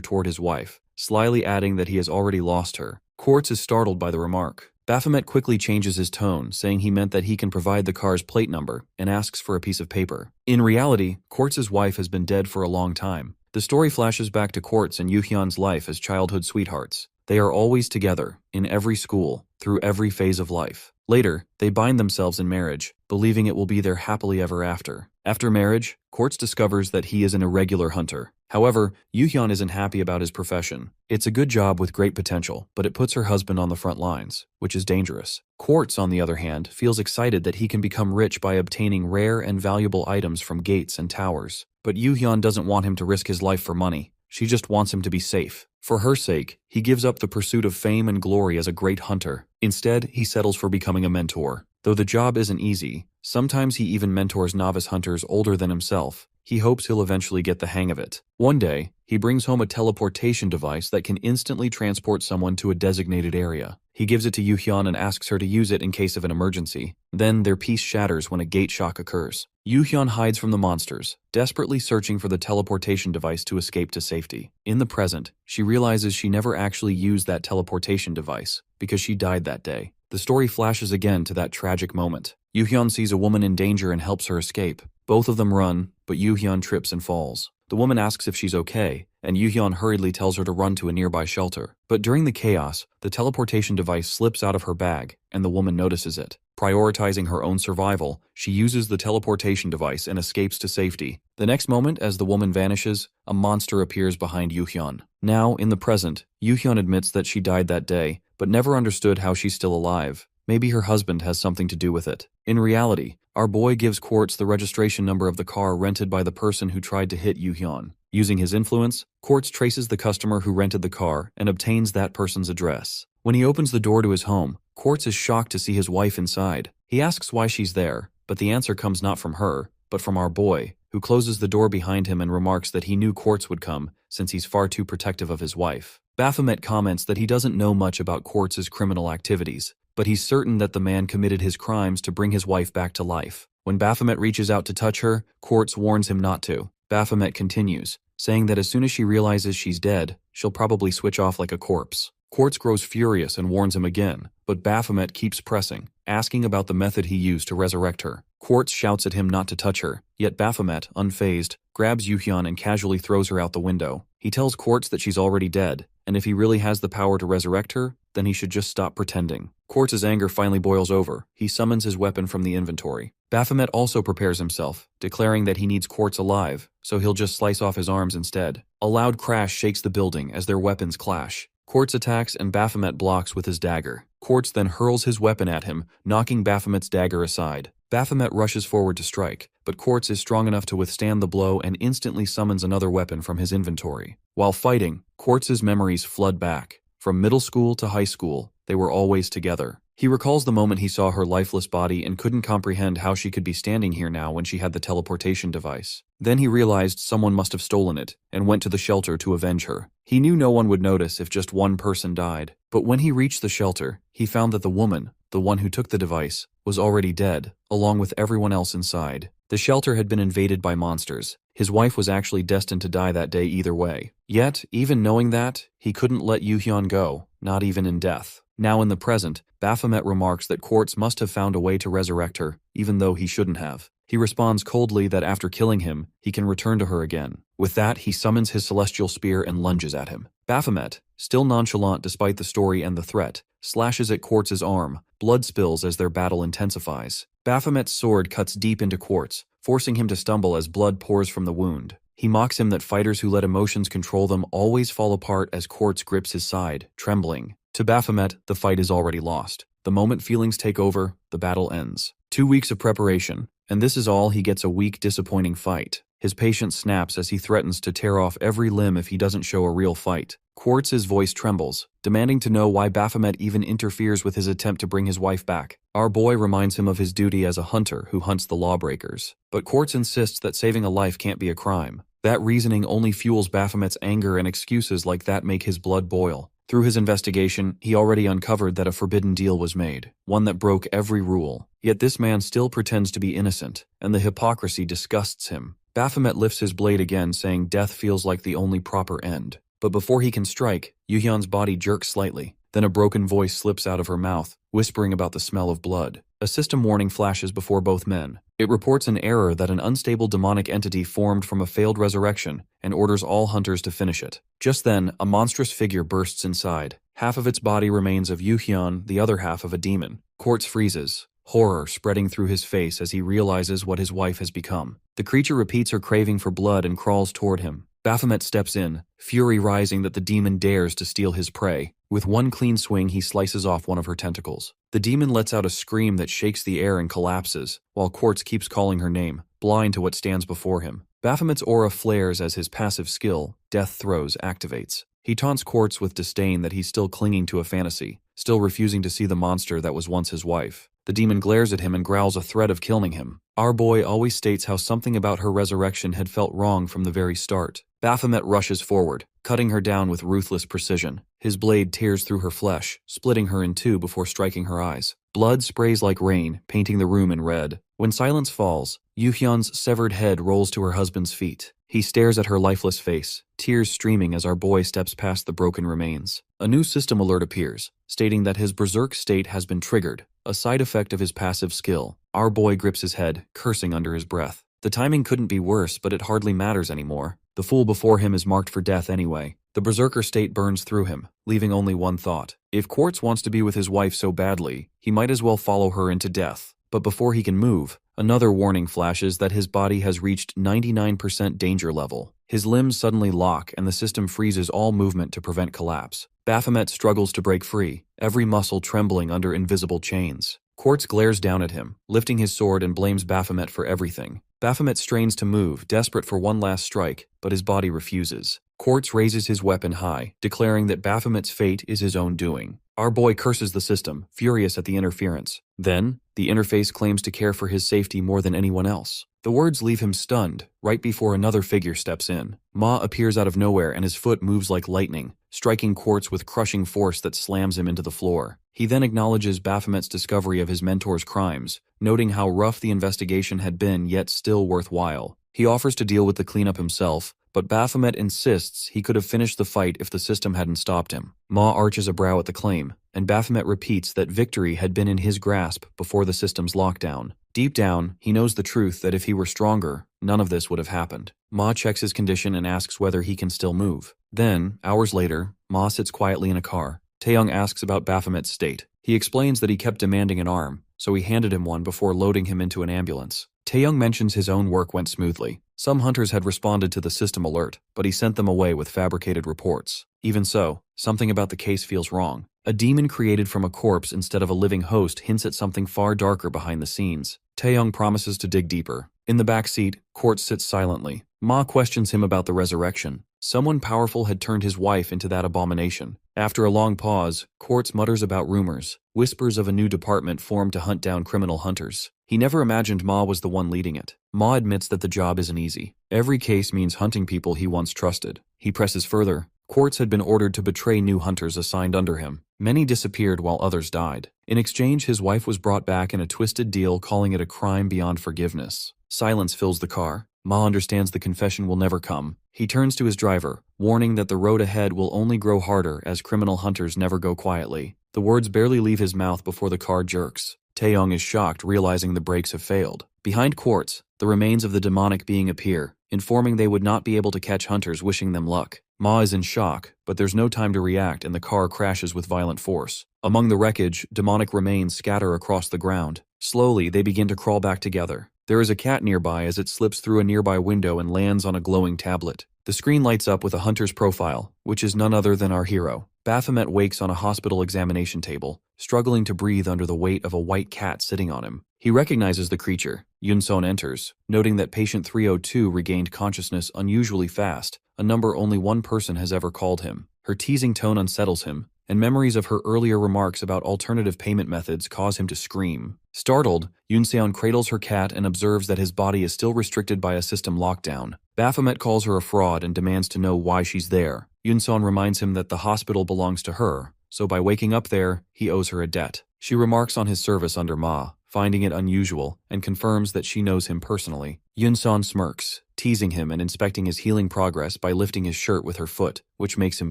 toward his wife, slyly adding that he has already lost her. Quartz is startled by the remark. Baphomet quickly changes his tone, saying he meant that he can provide the car's plate number, and asks for a piece of paper. In reality, Quartz's wife has been dead for a long time. The story flashes back to Quartz and Yuhyun's life as childhood sweethearts. They are always together, in every school, through every phase of life. Later, they bind themselves in marriage, believing it will be their happily ever after. After marriage, Quartz discovers that he is an irregular hunter. However, Yuhyun isn't happy about his profession. It's a good job with great potential, but it puts her husband on the front lines, which is dangerous. Quartz, on the other hand, feels excited that he can become rich by obtaining rare and valuable items from gates and towers. But Yuhyun doesn't want him to risk his life for money. She just wants him to be safe. For her sake, he gives up the pursuit of fame and glory as a great hunter. Instead, he settles for becoming a mentor. Though the job isn't easy, sometimes he even mentors novice hunters older than himself. He hopes he'll eventually get the hang of it. One day, he brings home a teleportation device that can instantly transport someone to a designated area. He gives it to Yuhyun and asks her to use it in case of an emergency. Then their peace shatters when a gate shock occurs. Yuhyun hides from the monsters, desperately searching for the teleportation device to escape to safety. In the present, she realizes she never actually used that teleportation device, because she died that day. The story flashes again to that tragic moment. Yuhyun sees a woman in danger and helps her escape. Both of them run, but Yuhyun trips and falls. The woman asks if she's okay, and Yuhyun hurriedly tells her to run to a nearby shelter. But during the chaos, the teleportation device slips out of her bag, and the woman notices it. Prioritizing her own survival, she uses the teleportation device and escapes to safety. The next moment, as the woman vanishes, a monster appears behind Yuhyun. Now, in the present, Yuhyun admits that she died that day, but never understood how she's still alive. Maybe her husband has something to do with it. In reality, our boy gives Quartz the registration number of the car rented by the person who tried to hit Yuhyun. Using his influence, Quartz traces the customer who rented the car and obtains that person's address. When he opens the door to his home, Quartz is shocked to see his wife inside. He asks why she's there, but the answer comes not from her, but from our boy, who closes the door behind him and remarks that he knew Quartz would come, since he's far too protective of his wife. Baphomet comments that he doesn't know much about Quartz's criminal activities, but he's certain that the man committed his crimes to bring his wife back to life. When Baphomet reaches out to touch her, Quartz warns him not to. Baphomet continues, saying that as soon as she realizes she's dead, she'll probably switch off like a corpse. Quartz grows furious and warns him again, but Baphomet keeps pressing, asking about the method he used to resurrect her. Quartz shouts at him not to touch her, yet Baphomet, unfazed, grabs Yuhyun and casually throws her out the window. He tells Quartz that she's already dead, and if he really has the power to resurrect her, then he should just stop pretending. Quartz's anger finally boils over. He summons his weapon from the inventory. Baphomet also prepares himself, declaring that he needs Quartz alive, so he'll just slice off his arms instead. A loud crash shakes the building as their weapons clash. Quartz attacks and Baphomet blocks with his dagger. Quartz then hurls his weapon at him, knocking Baphomet's dagger aside. Baphomet rushes forward to strike, but Quartz is strong enough to withstand the blow and instantly summons another weapon from his inventory. While fighting, Quartz's memories flood back. From middle school to high school, they were always together. He recalls the moment he saw her lifeless body and couldn't comprehend how she could be standing here now when she had the teleportation device. Then he realized someone must have stolen it and went to the shelter to avenge her. He knew no one would notice if just one person died. But when he reached the shelter, he found that the woman, the one who took the device, was already dead, along with everyone else inside. The shelter had been invaded by monsters. His wife was actually destined to die that day either way. Yet, even knowing that, he couldn't let Yuhyun go, not even in death. Now in the present, Baphomet remarks that Quartz must have found a way to resurrect her, even though he shouldn't have. He responds coldly that after killing him, he can return to her again. With that, he summons his celestial spear and lunges at him. Baphomet, still nonchalant despite the story and the threat, slashes at Quartz's arm. Blood spills as their battle intensifies. Baphomet's sword cuts deep into Quartz, forcing him to stumble as blood pours from the wound. He mocks him that fighters who let emotions control them always fall apart as Quartz grips his side, trembling. To Baphomet, the fight is already lost. The moment feelings take over, the battle ends. 2 weeks of preparation, and this is all he gets: a weak, disappointing fight. His patience snaps as he threatens to tear off every limb if he doesn't show a real fight. Quartz's voice trembles, demanding to know why Baphomet even interferes with his attempt to bring his wife back. Our boy reminds him of his duty as a hunter who hunts the lawbreakers. But Quartz insists that saving a life can't be a crime. That reasoning only fuels Baphomet's anger, and excuses like that make his blood boil. Through his investigation, he already uncovered that a forbidden deal was made, one that broke every rule. Yet this man still pretends to be innocent, and the hypocrisy disgusts him. Baphomet lifts his blade again, saying death feels like the only proper end. But before he can strike, Yuhyun's body jerks slightly. Then a broken voice slips out of her mouth, whispering about the smell of blood. A system warning flashes before both men. It reports an error that an unstable demonic entity formed from a failed resurrection, and orders all hunters to finish it. Just then, a monstrous figure bursts inside. Half of its body remains of Yuhyun, the other half of a demon. Quartz freezes, horror spreading through his face as he realizes what his wife has become. The creature repeats her craving for blood and crawls toward him. Baphomet steps in, fury rising that the demon dares to steal his prey. With one clean swing, he slices off one of her tentacles. The demon lets out a scream that shakes the air and collapses, while Quartz keeps calling her name, blind to what stands before him. Baphomet's aura flares as his passive skill, Death Throes, activates. He taunts Quartz with disdain that he's still clinging to a fantasy, still refusing to see the monster that was once his wife. The demon glares at him and growls a threat of killing him. Our boy always states how something about her resurrection had felt wrong from the very start. Baphomet rushes forward, cutting her down with ruthless precision. His blade tears through her flesh, splitting her in two before striking her eyes. Blood sprays like rain, painting the room in red. When silence falls, Yuhyun's severed head rolls to her husband's feet. He stares at her lifeless face, tears streaming as our boy steps past the broken remains. A new system alert appears, stating that his berserk state has been triggered, a side effect of his passive skill. Our boy grips his head, cursing under his breath. The timing couldn't be worse, but it hardly matters anymore. The fool before him is marked for death anyway. The berserker state burns through him, leaving only one thought. If Quartz wants to be with his wife so badly, he might as well follow her into death. But before he can move, another warning flashes that his body has reached 99% danger level. His limbs suddenly lock and the system freezes all movement to prevent collapse. Baphomet struggles to break free, every muscle trembling under invisible chains. Quartz glares down at him, lifting his sword, and blames Baphomet for everything. Baphomet strains to move, desperate for one last strike, but his body refuses. Quartz raises his weapon high, declaring that Baphomet's fate is his own doing. Our boy curses the system, furious at the interference. Then, the interface claims to care for his safety more than anyone else. The words leave him stunned, right before another figure steps in. Ma appears out of nowhere and his foot moves like lightning, striking Quartz with crushing force that slams him into the floor. He then acknowledges Baphomet's discovery of his mentor's crimes, noting how rough the investigation had been, yet still worthwhile. He offers to deal with the cleanup himself, but Baphomet insists he could have finished the fight if the system hadn't stopped him. Ma arches a brow at the claim, and Baphomet repeats that victory had been in his grasp before the system's lockdown. Deep down, he knows the truth that if he were stronger, none of this would have happened. Ma checks his condition and asks whether he can still move. Then, hours later, Ma sits quietly in a car. Taeyong asks about Baphomet's state. He explains that he kept demanding an arm, so he handed him one before loading him into an ambulance. Taeyong mentions his own work went smoothly. Some hunters had responded to the system alert, but he sent them away with fabricated reports. Even so, something about the case feels wrong. A demon created from a corpse instead of a living host hints at something far darker behind the scenes. Taeyong promises to dig deeper. In the back seat, Quartz sits silently. Ma questions him about the resurrection. Someone powerful had turned his wife into that abomination. After a long pause, Quartz mutters about rumors, whispers of a new department formed to hunt down criminal hunters. He never imagined Ma was the one leading it. Ma admits that the job isn't easy. Every case means hunting people he once trusted. He presses further. Quartz had been ordered to betray new hunters assigned under him. Many disappeared while others died. In exchange, his wife was brought back in a twisted deal, calling it a crime beyond forgiveness. Silence fills the car. Ma understands the confession will never come. He turns to his driver, warning that the road ahead will only grow harder as criminal hunters never go quietly. The words barely leave his mouth before the car jerks. Taeyong is shocked, realizing the brakes have failed. Behind Quartz, the remains of the demonic being appear, informing they would not be able to catch hunters wishing them luck. Ma is in shock, but there's no time to react and the car crashes with violent force. Among the wreckage, demonic remains scatter across the ground. Slowly, they begin to crawl back together. There is a cat nearby as it slips through a nearby window and lands on a glowing tablet. The screen lights up with a hunter's profile, which is none other than our hero. Baphomet wakes on a hospital examination table, struggling to breathe under the weight of a white cat sitting on him. He recognizes the creature. Yunson enters, noting that patient 302 regained consciousness unusually fast, a number only one person has ever called him. Her teasing tone unsettles him, and memories of her earlier remarks about alternative payment methods cause him to scream. Startled, Yunseon cradles her cat and observes that his body is still restricted by a system lockdown. Baphomet calls her a fraud and demands to know why she's there. Yunseon reminds him that the hospital belongs to her, so by waking up there, he owes her a debt. She remarks on his service under Ma, finding it unusual, and confirms that she knows him personally. Yunseon smirks, teasing him and inspecting his healing progress by lifting his shirt with her foot, which makes him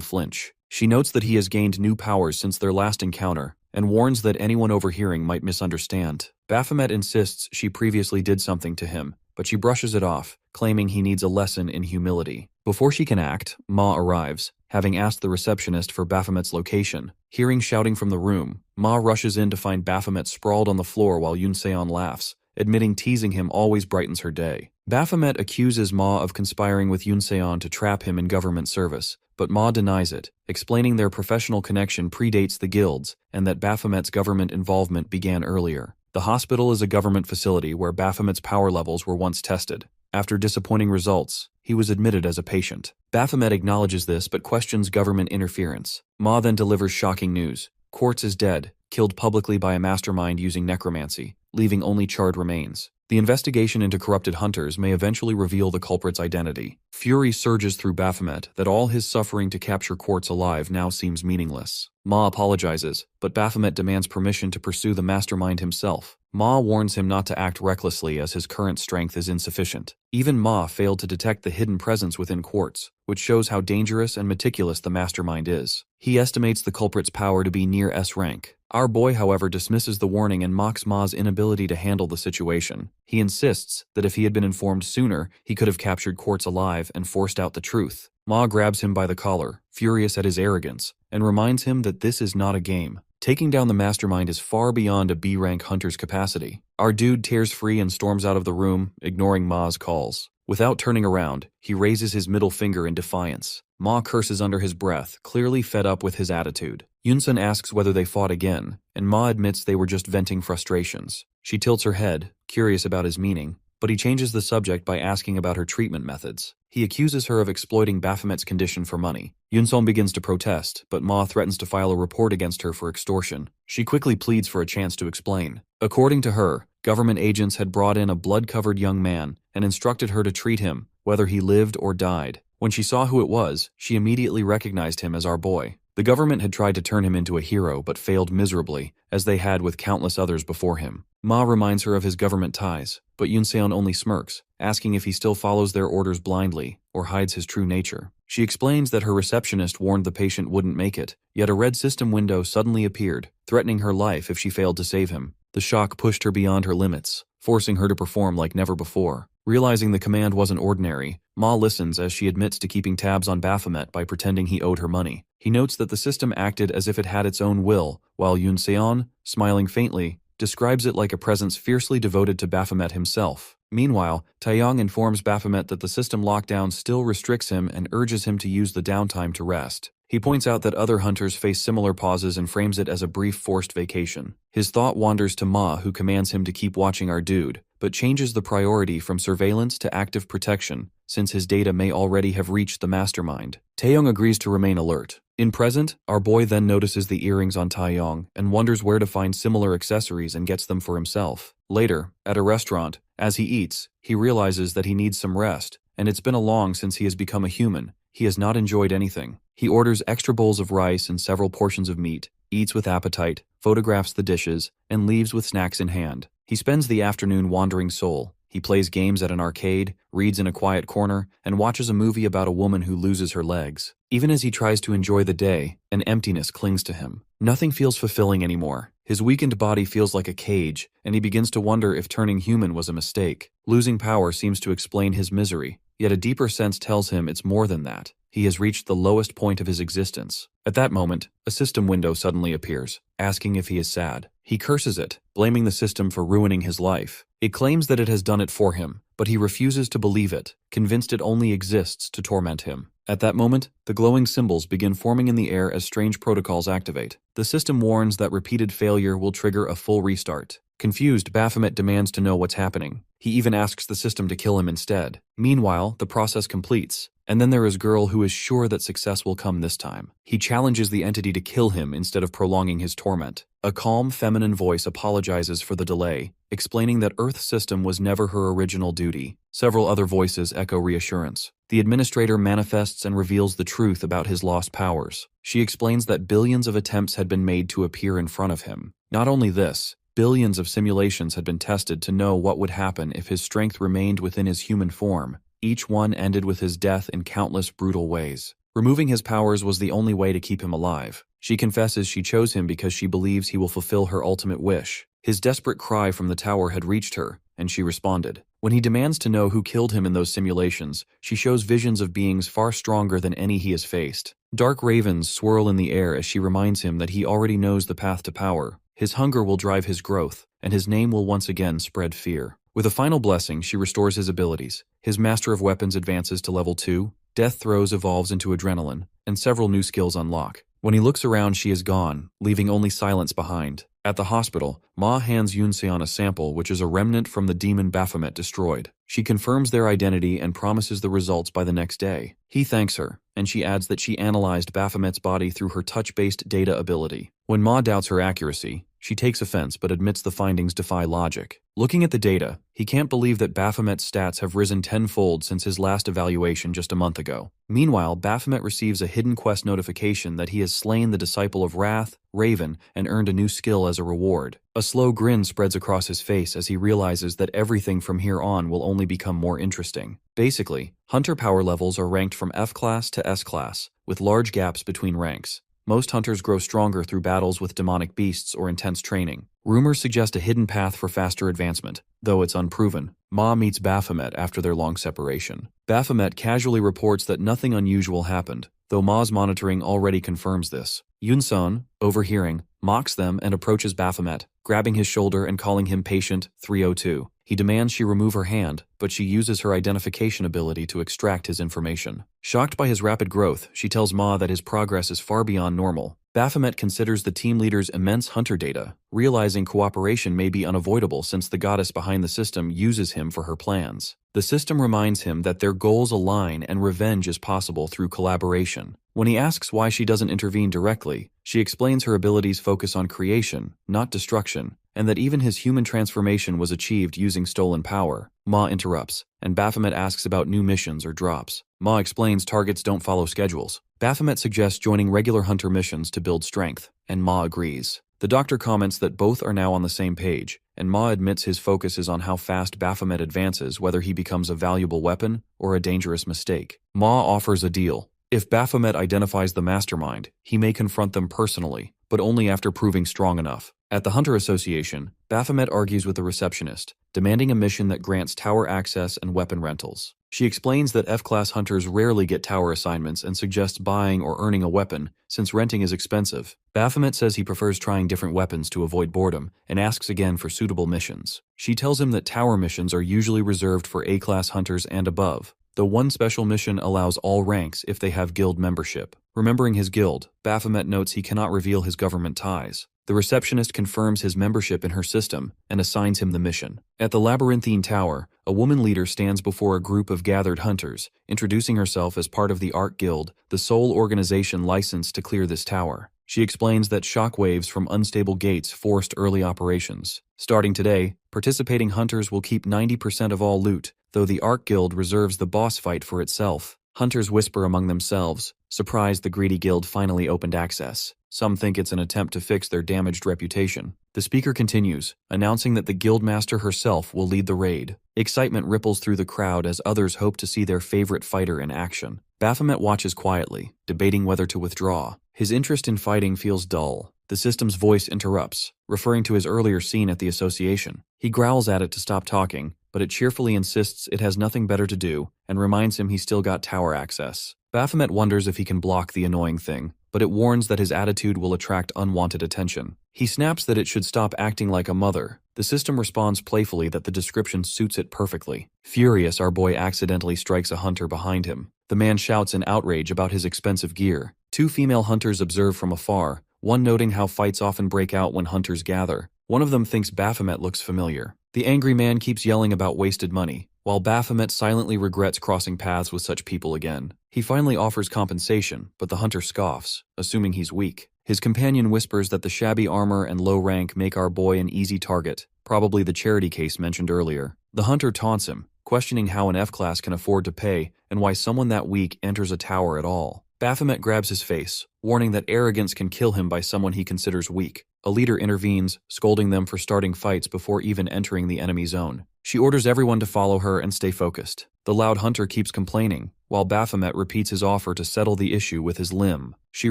flinch. She notes that he has gained new powers since their last encounter, and warns that anyone overhearing might misunderstand. Baphomet insists she previously did something to him, but she brushes it off, claiming he needs a lesson in humility. Before she can act, Ma arrives, having asked the receptionist for Baphomet's location. Hearing shouting from the room, Ma rushes in to find Baphomet sprawled on the floor while Yunseon laughs, admitting teasing him always brightens her day. Baphomet accuses Ma of conspiring with Yunseon to trap him in government service, but Ma denies it, explaining their professional connection predates the guilds and that Baphomet's government involvement began earlier. The hospital is a government facility where Baphomet's power levels were once tested. After disappointing results, he was admitted as a patient. Baphomet acknowledges this but questions government interference. Ma then delivers shocking news. Quartz is dead, killed publicly by a mastermind using necromancy, leaving only charred remains. The investigation into corrupted hunters may eventually reveal the culprit's identity. Fury surges through Baphomet that all his suffering to capture Quartz alive now seems meaningless. Ma apologizes, but Baphomet demands permission to pursue the mastermind himself. Ma warns him not to act recklessly as his current strength is insufficient. Even Ma failed to detect the hidden presence within Quartz, which shows how dangerous and meticulous the mastermind is. He estimates the culprit's power to be near S rank. Our boy, however, dismisses the warning and mocks Ma's inability to handle the situation. He insists that if he had been informed sooner, he could have captured Quartz alive and forced out the truth. Ma grabs him by the collar, furious at his arrogance, and reminds him that this is not a game. Taking down the mastermind is far beyond a B-rank hunter's capacity. Our dude tears free and storms out of the room, ignoring Ma's calls. Without turning around, he raises his middle finger in defiance. Ma curses under his breath, clearly fed up with his attitude. Yunsun asks whether they fought again, and Ma admits they were just venting frustrations. She tilts her head, curious about his meaning, but he changes the subject by asking about her treatment methods. He accuses her of exploiting Baphomet's condition for money. Yunsun begins to protest, but Ma threatens to file a report against her for extortion. She quickly pleads for a chance to explain. According to her, government agents had brought in a blood-covered young man and instructed her to treat him, whether he lived or died. When she saw who it was, she immediately recognized him as our boy. The government had tried to turn him into a hero but failed miserably, as they had with countless others before him. Ma reminds her of his government ties, but Yunseon only smirks, asking if he still follows their orders blindly or hides his true nature. She explains that her receptionist warned the patient wouldn't make it, yet a red system window suddenly appeared, threatening her life if she failed to save him. The shock pushed her beyond her limits, forcing her to perform like never before. Realizing the command wasn't ordinary, Ma listens as she admits to keeping tabs on Baphomet by pretending he owed her money. He notes that the system acted as if it had its own will, while Yunseon, smiling faintly, describes it like a presence fiercely devoted to Baphomet himself. Meanwhile, Taeyong informs Baphomet that the system lockdown still restricts him and urges him to use the downtime to rest. He points out that other hunters face similar pauses and frames it as a brief forced vacation. His thought wanders to Ma, who commands him to keep watching our dude, but changes the priority from surveillance to active protection, since his data may already have reached the mastermind. Taeyong agrees to remain alert. In present, our boy then notices the earrings on Taeyong and wonders where to find similar accessories and gets them for himself. Later, at a restaurant, as he eats, he realizes that he needs some rest, and it's been a long since he has become a human. He has not enjoyed anything. He orders extra bowls of rice and several portions of meat, eats with appetite, photographs the dishes, and leaves with snacks in hand. He spends the afternoon wandering Seoul. He plays games at an arcade, reads in a quiet corner, and watches a movie about a woman who loses her legs. Even as he tries to enjoy the day, an emptiness clings to him. Nothing feels fulfilling anymore. His weakened body feels like a cage, and he begins to wonder if turning human was a mistake. Losing power seems to explain his misery. yet a deeper sense tells him it's more than that. He has reached the lowest point of his existence. At that moment, a system window suddenly appears, asking if he is sad. He curses it, blaming the system for ruining his life. It claims that it has done it for him, but he refuses to believe it, convinced it only exists to torment him. At that moment, the glowing symbols begin forming in the air as strange protocols activate. The system warns that repeated failure will trigger a full restart. Confused, Baphomet demands to know what's happening. He even asks the system to kill him instead. Meanwhile, the process completes, and then there is Girl who is sure that success will come this time. He challenges the entity to kill him instead of prolonging his torment. A calm, feminine voice apologizes for the delay, explaining that Earth's system was never her original duty. Several other voices echo reassurance. The administrator manifests and reveals the truth about his lost powers. She explains that billions of attempts had been made to appear in front of him. Not only this, billions of simulations had been tested to know what would happen if his strength remained within his human form. Each one ended with his death in countless brutal ways. Removing his powers was the only way to keep him alive. She confesses she chose him because she believes he will fulfill her ultimate wish. His desperate cry from the tower had reached her, and she responded. When he demands to know who killed him in those simulations, she shows visions of beings far stronger than any he has faced. Dark ravens swirl in the air as she reminds him that he already knows the path to power. His hunger will drive his growth, and his name will once again spread fear. With a final blessing, she restores his abilities. His Master of Weapons advances to level 2, Death Throes evolves into Adrenaline, and several new skills unlock. When he looks around, she is gone, leaving only silence behind. At the hospital, Ma hands Yunseon a sample which is a remnant from the demon Baphomet destroyed. She confirms their identity and promises the results by the next day. He thanks her, and she adds that she analyzed Baphomet's body through her touch-based data ability. When Ma doubts her accuracy, she takes offense but admits the findings defy logic. Looking at the data, he can't believe that Baphomet's stats have risen tenfold since his last evaluation just a month ago. Meanwhile, Baphomet receives a hidden quest notification that he has slain the disciple of Wrath, Raven, and earned a new skill as a reward. A slow grin spreads across his face as he realizes that everything from here on will only become more interesting. Basically, hunter power levels are ranked from F class to S class, with large gaps between ranks. Most hunters grow stronger through battles with demonic beasts or intense training. Rumors suggest a hidden path for faster advancement, though it's unproven. Ma meets Baphomet after their long separation. Baphomet casually reports that nothing unusual happened, though Ma's monitoring already confirms this. Yunseon, overhearing, mocks them and approaches Baphomet, grabbing his shoulder and calling him Patient 302. He demands she remove her hand, but she uses her identification ability to extract his information. Shocked by his rapid growth, she tells Ma that his progress is far beyond normal. Baphomet considers the team leader's immense hunter data, realizing cooperation may be unavoidable since the goddess behind the system uses him for her plans. The system reminds him that their goals align and revenge is possible through collaboration. When he asks why she doesn't intervene directly, she explains her abilities focus on creation, not destruction, and that even his human transformation was achieved using stolen power. Ma interrupts, and Baphomet asks about new missions or drops. Ma explains targets don't follow schedules. Baphomet suggests joining regular hunter missions to build strength, and Ma agrees. The doctor comments that both are now on the same page, and Ma admits his focus is on how fast Baphomet advances, whether he becomes a valuable weapon or a dangerous mistake. Ma offers a deal. If Baphomet identifies the mastermind, he may confront them personally, but only after proving strong enough. At the Hunter Association, Baphomet argues with the receptionist, demanding a mission that grants tower access and weapon rentals. She explains that F-class hunters rarely get tower assignments and suggests buying or earning a weapon, since renting is expensive. Baphomet says he prefers trying different weapons to avoid boredom, and asks again for suitable missions. She tells him that tower missions are usually reserved for A-class hunters and above, though one special mission allows all ranks if they have guild membership. Remembering his guild, Baphomet notes he cannot reveal his government ties. The receptionist confirms his membership in her system and assigns him the mission. At the labyrinthine tower, a woman leader stands before a group of gathered hunters, introducing herself as part of the Arc Guild, the sole organization licensed to clear this tower. She explains that shockwaves from unstable gates forced early operations. Starting today, participating hunters will keep 90% of all loot, though the Arc Guild reserves the boss fight for itself. Hunters whisper among themselves, surprised the greedy guild finally opened access. Some think it's an attempt to fix their damaged reputation. The speaker continues, announcing that the guildmaster herself will lead the raid. Excitement ripples through the crowd as others hope to see their favorite fighter in action. Baphomet watches quietly, debating whether to withdraw. His interest in fighting feels dull. The system's voice interrupts, referring to his earlier scene at the association. He growls at it to stop talking, but it cheerfully insists it has nothing better to do and reminds him he's still got tower access. Baphomet wonders if he can block the annoying thing, but it warns that his attitude will attract unwanted attention. He snaps that it should stop acting like a mother. The system responds playfully that the description suits it perfectly. Furious, our boy accidentally strikes a hunter behind him. The man shouts in outrage about his expensive gear. Two female hunters observe from afar, one noting how fights often break out when hunters gather. One of them thinks Baphomet looks familiar. The angry man keeps yelling about wasted money, while Baphomet silently regrets crossing paths with such people again. He finally offers compensation, but the hunter scoffs, assuming he's weak. His companion whispers that the shabby armor and low rank make our boy an easy target, probably the charity case mentioned earlier. The hunter taunts him, questioning how an F-class can afford to pay and why someone that weak enters a tower at all. Baphomet grabs his face, warning that arrogance can kill him by someone he considers weak. A leader intervenes, scolding them for starting fights before even entering the enemy zone. She orders everyone to follow her and stay focused. The loud hunter keeps complaining, while Baphomet repeats his offer to settle the issue with his limb. She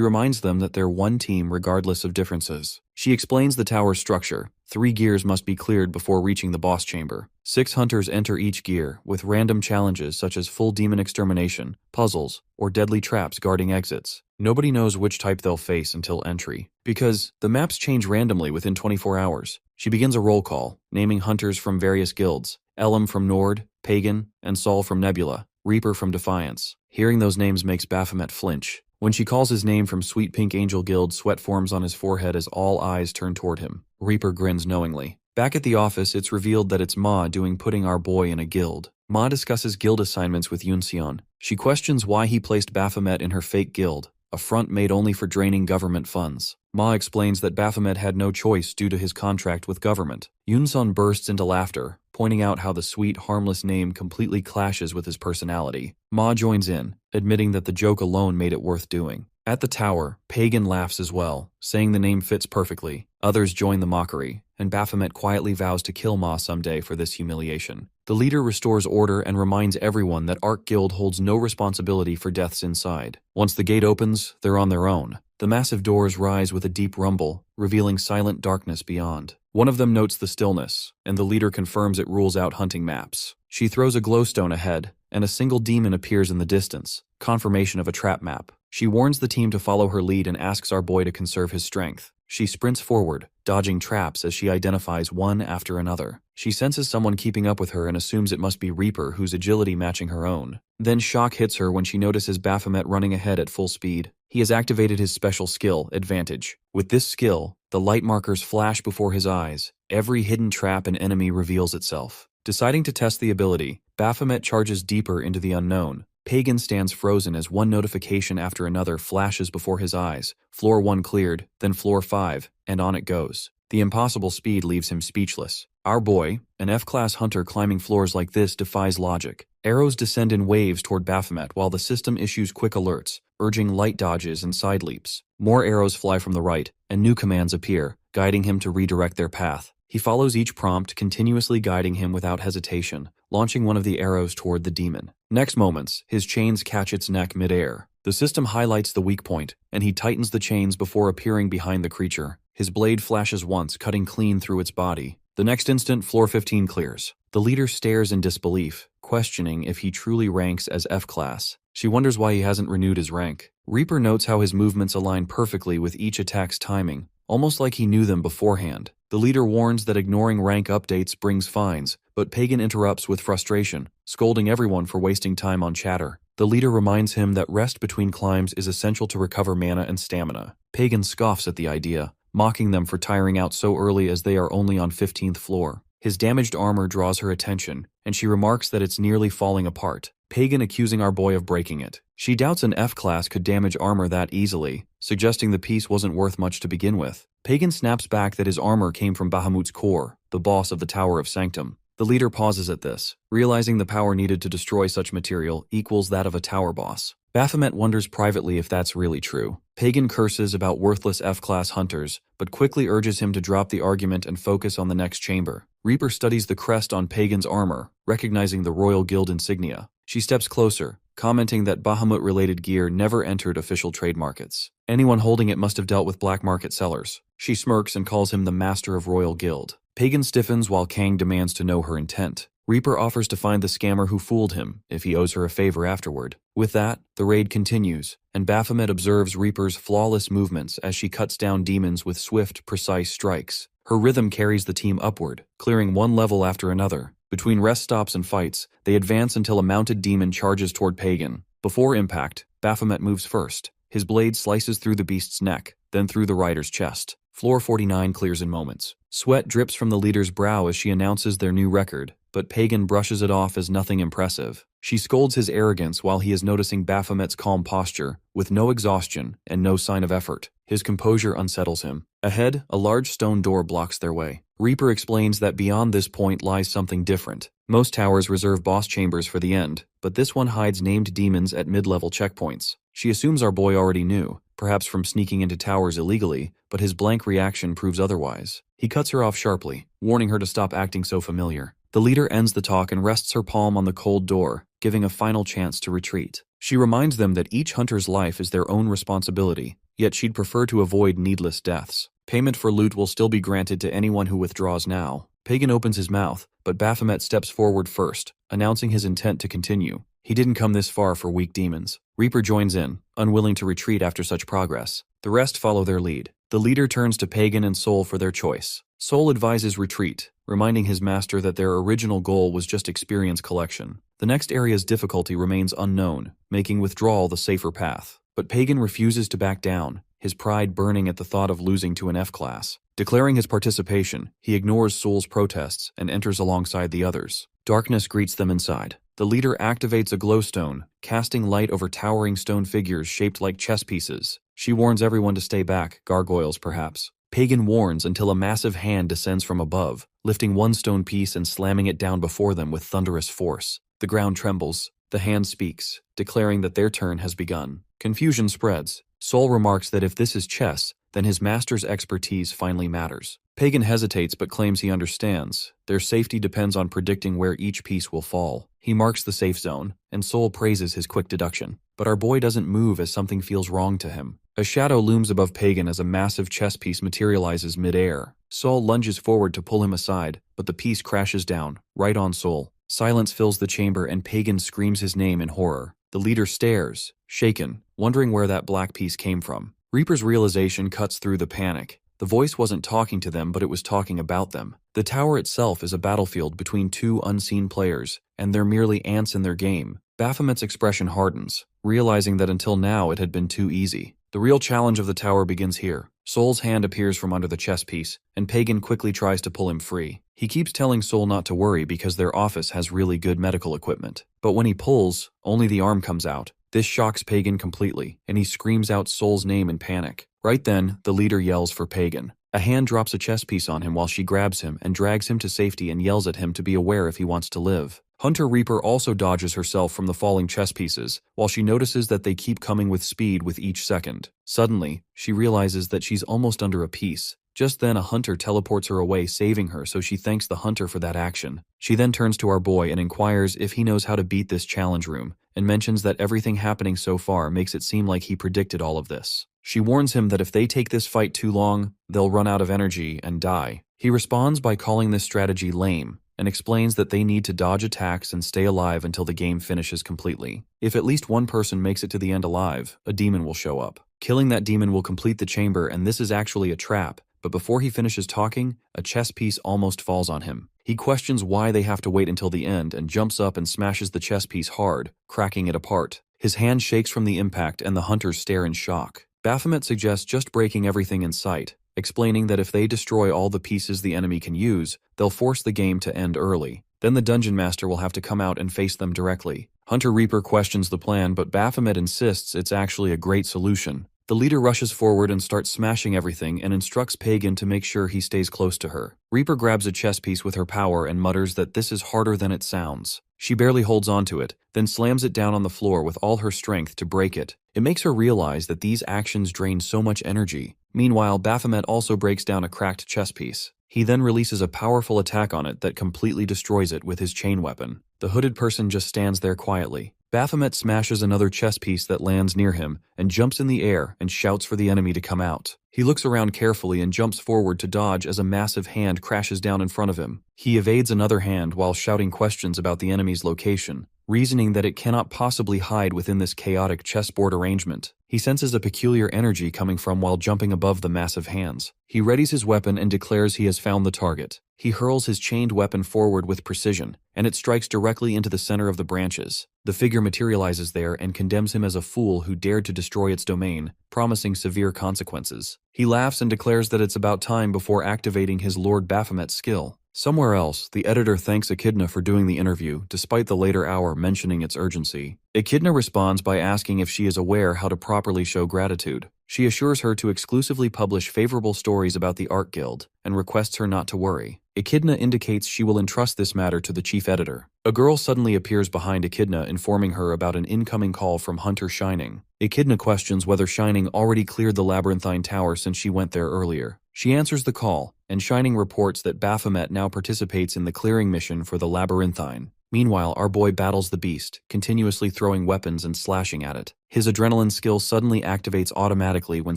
reminds them that they're one team regardless of differences. She explains the tower's structure. 3 gears must be cleared before reaching the boss chamber. 6 hunters enter each gear, with random challenges such as full demon extermination, puzzles, or deadly traps guarding exits. Nobody knows which type they'll face until entry, because the maps change randomly within 24 hours. She begins a roll call, naming hunters from various guilds: Elam from Nord, Pagan, and Saul from Nebula, Reaper from Defiance. Hearing those names makes Baphomet flinch. When she calls his name from Sweet Pink Angel Guild, sweat forms on his forehead as all eyes turn toward him. Reaper grins knowingly. Back at the office, it's revealed that it's Ma putting our boy in a guild. Ma discusses guild assignments with Yunseon. She questions why he placed Baphomet in her fake guild, a front made only for draining government funds. Ma explains that Baphomet had no choice due to his contract with government. Yunseon bursts into laughter, pointing out how the sweet, harmless name completely clashes with his personality. Ma joins in, admitting that the joke alone made it worth doing. At the tower, Pagan laughs as well, saying the name fits perfectly. Others join the mockery, and Baphomet quietly vows to kill Ma someday for this humiliation. The leader restores order and reminds everyone that Arc Guild holds no responsibility for deaths inside. Once the gate opens, they're on their own. The massive doors rise with a deep rumble, revealing silent darkness beyond. One of them notes the stillness, and the leader confirms it rules out hunting maps. She throws a glowstone ahead, and a single demon appears in the distance, confirmation of a trap map. She warns the team to follow her lead and asks our boy to conserve his strength. She sprints forward, dodging traps as she identifies one after another. She senses someone keeping up with her and assumes it must be Reaper, whose agility matching her own. Then shock hits her when she notices Baphomet running ahead at full speed. He has activated his special skill, Advantage. With this skill, the light markers flash before his eyes. Every hidden trap and enemy reveals itself. Deciding to test the ability, Baphomet charges deeper into the unknown. Pagan stands frozen as one notification after another flashes before his eyes. Floor 1 cleared, then floor 5, and on it goes. The impossible speed leaves him speechless. Our boy, an F-class hunter climbing floors like this, defies logic. Arrows descend in waves toward Baphomet while the system issues quick alerts, urging light dodges and side leaps. More arrows fly from the right, and new commands appear, guiding him to redirect their path. He follows each prompt, continuously guiding him without hesitation, launching one of the arrows toward the demon. Next moments, his chains catch its neck mid-air. The system highlights the weak point, and he tightens the chains before appearing behind the creature. His blade flashes once, cutting clean through its body. The next instant, floor 15 clears. The leader stares in disbelief, questioning if he truly ranks as F-class. She wonders why he hasn't renewed his rank. Reaper notes how his movements align perfectly with each attack's timing, almost like he knew them beforehand. The leader warns that ignoring rank updates brings fines, but Pagan interrupts with frustration, scolding everyone for wasting time on chatter. The leader reminds him that rest between climbs is essential to recover mana and stamina. Pagan scoffs at the idea, mocking them for tiring out so early as they are only on 15th floor. His damaged armor draws her attention, and she remarks that it's nearly falling apart. Pagan accusing our boy of breaking it. She doubts an F-class could damage armor that easily, suggesting the piece wasn't worth much to begin with. Pagan snaps back that his armor came from Bahamut's core, the boss of the Tower of Sanctum. The leader pauses at this, realizing the power needed to destroy such material equals that of a tower boss. Baphomet wonders privately if that's really true. Pagan curses about worthless F-class hunters, but quickly urges him to drop the argument and focus on the next chamber. Reaper studies the crest on Pagan's armor, recognizing the Royal Guild insignia. She steps closer, commenting that Bahamut-related gear never entered official trade markets. Anyone holding it must have dealt with black market sellers. She smirks and calls him the master of Royal Guild. Pagan stiffens while Kang demands to know her intent. Reaper offers to find the scammer who fooled him if he owes her a favor afterward. With that, the raid continues, and Baphomet observes Reaper's flawless movements as she cuts down demons with swift, precise strikes. Her rhythm carries the team upward, clearing one level after another. Between rest stops and fights, they advance until a mounted demon charges toward Pagan. Before impact, Baphomet moves first. His blade slices through the beast's neck, then through the rider's chest. Floor 49 clears in moments. Sweat drips from the leader's brow as she announces their new record, but Pagan brushes it off as nothing impressive. She scolds his arrogance while he is noticing Baphomet's calm posture, with no exhaustion and no sign of effort. His composure unsettles him. Ahead, a large stone door blocks their way. Reaper explains that beyond this point lies something different. Most towers reserve boss chambers for the end, but this one hides named demons at mid-level checkpoints. She assumes our boy already knew, perhaps from sneaking into towers illegally, but his blank reaction proves otherwise. He cuts her off sharply, warning her to stop acting so familiar. The leader ends the talk and rests her palm on the cold door, giving a final chance to retreat. She reminds them that each hunter's life is their own responsibility, yet she'd prefer to avoid needless deaths. Payment for loot will still be granted to anyone who withdraws now. Pagan opens his mouth, but Baphomet steps forward first, announcing his intent to continue. He didn't come this far for weak demons. Reaper joins in, unwilling to retreat after such progress. The rest follow their lead. The leader turns to Pagan and Soul for their choice. Soul advises retreat, reminding his master that their original goal was just experience collection. The next area's difficulty remains unknown, making withdrawal the safer path. But Pagan refuses to back down, his pride burning at the thought of losing to an F-class. Declaring his participation, he ignores Soul's protests and enters alongside the others. Darkness greets them inside. The leader activates a glowstone, casting light over towering stone figures shaped like chess pieces. She warns everyone to stay back, gargoyles perhaps. Pagan warns until a massive hand descends from above, lifting one stone piece and slamming it down before them with thunderous force. The ground trembles. The hand speaks, declaring that their turn has begun. Confusion spreads. Soul remarks that if this is chess, then his master's expertise finally matters. Pagan hesitates but claims he understands. Their safety depends on predicting where each piece will fall. He marks the safe zone, and Soul praises his quick deduction. But our boy doesn't move as something feels wrong to him. A shadow looms above Pagan as a massive chess piece materializes mid-air. Soul lunges forward to pull him aside, but the piece crashes down, right on Soul. Silence fills the chamber and Pagan screams his name in horror. The leader stares, shaken, wondering where that black piece came from. Reaper's realization cuts through the panic. The voice wasn't talking to them, but it was talking about them. The tower itself is a battlefield between two unseen players, and they're merely ants in their game. Baphomet's expression hardens, realizing that until now it had been too easy. The real challenge of the tower begins here. Soul's hand appears from under the chess piece, and Pagan quickly tries to pull him free. He keeps telling Soul not to worry because their office has really good medical equipment. But when he pulls, only the arm comes out. This shocks Pagan completely, and he screams out Soul's name in panic. Right then, the leader yells for Pagan. A hand drops a chess piece on him while she grabs him and drags him to safety and yells at him to be aware if he wants to live. Hunter Reaper also dodges herself from the falling chess pieces, while she notices that they keep coming with speed with each second. Suddenly, she realizes that she's almost under a piece. Just then a hunter teleports her away, saving her, so she thanks the hunter for that action. She then turns to our boy and inquires if he knows how to beat this challenge room, and mentions that everything happening so far makes it seem like he predicted all of this. She warns him that if they take this fight too long, they'll run out of energy and die. He responds by calling this strategy lame, and explains that they need to dodge attacks and stay alive until the game finishes completely. If at least one person makes it to the end alive, a demon will show up. Killing that demon will complete the chamber, and this is actually a trap. But before he finishes talking, a chess piece almost falls on him. He questions why they have to wait until the end and jumps up and smashes the chess piece hard, cracking it apart. His hand shakes from the impact and the hunters stare in shock. Baphomet suggests just breaking everything in sight, explaining that if they destroy all the pieces the enemy can use, they'll force the game to end early. Then the dungeon master will have to come out and face them directly. Hunter Reaper questions the plan, but Baphomet insists it's actually a great solution. The leader rushes forward and starts smashing everything and instructs Pagan to make sure he stays close to her. Reaper grabs a chess piece with her power and mutters that this is harder than it sounds. She barely holds onto it, then slams it down on the floor with all her strength to break it. It makes her realize that these actions drain so much energy. Meanwhile, Baphomet also breaks down a cracked chess piece. He then releases a powerful attack on it that completely destroys it with his chain weapon. The hooded person just stands there quietly. Baphomet smashes another chess piece that lands near him and jumps in the air and shouts for the enemy to come out. He looks around carefully and jumps forward to dodge as a massive hand crashes down in front of him. He evades another hand while shouting questions about the enemy's location, reasoning that it cannot possibly hide within this chaotic chessboard arrangement. He senses a peculiar energy coming from while jumping above the massive hands. He readies his weapon and declares he has found the target. He hurls his chained weapon forward with precision, and it strikes directly into the center of the branches. The figure materializes there and condemns him as a fool who dared to destroy its domain, promising severe consequences. He laughs and declares that it's about time before activating his Lord Baphomet's skill. Somewhere else, the editor thanks Echidna for doing the interview, despite the later hour mentioning its urgency. Echidna responds by asking if she is aware how to properly show gratitude. She assures her to exclusively publish favorable stories about the Art Guild, and requests her not to worry. Echidna indicates she will entrust this matter to the chief editor. A girl suddenly appears behind Echidna, informing her about an incoming call from Hunter Shining. Echidna questions whether Shining already cleared the Labyrinthine Tower since she went there earlier. She answers the call, and Shining reports that Baphomet now participates in the clearing mission for the Labyrinthine. Meanwhile, our boy battles the beast, continuously throwing weapons and slashing at it. His adrenaline skill suddenly activates automatically when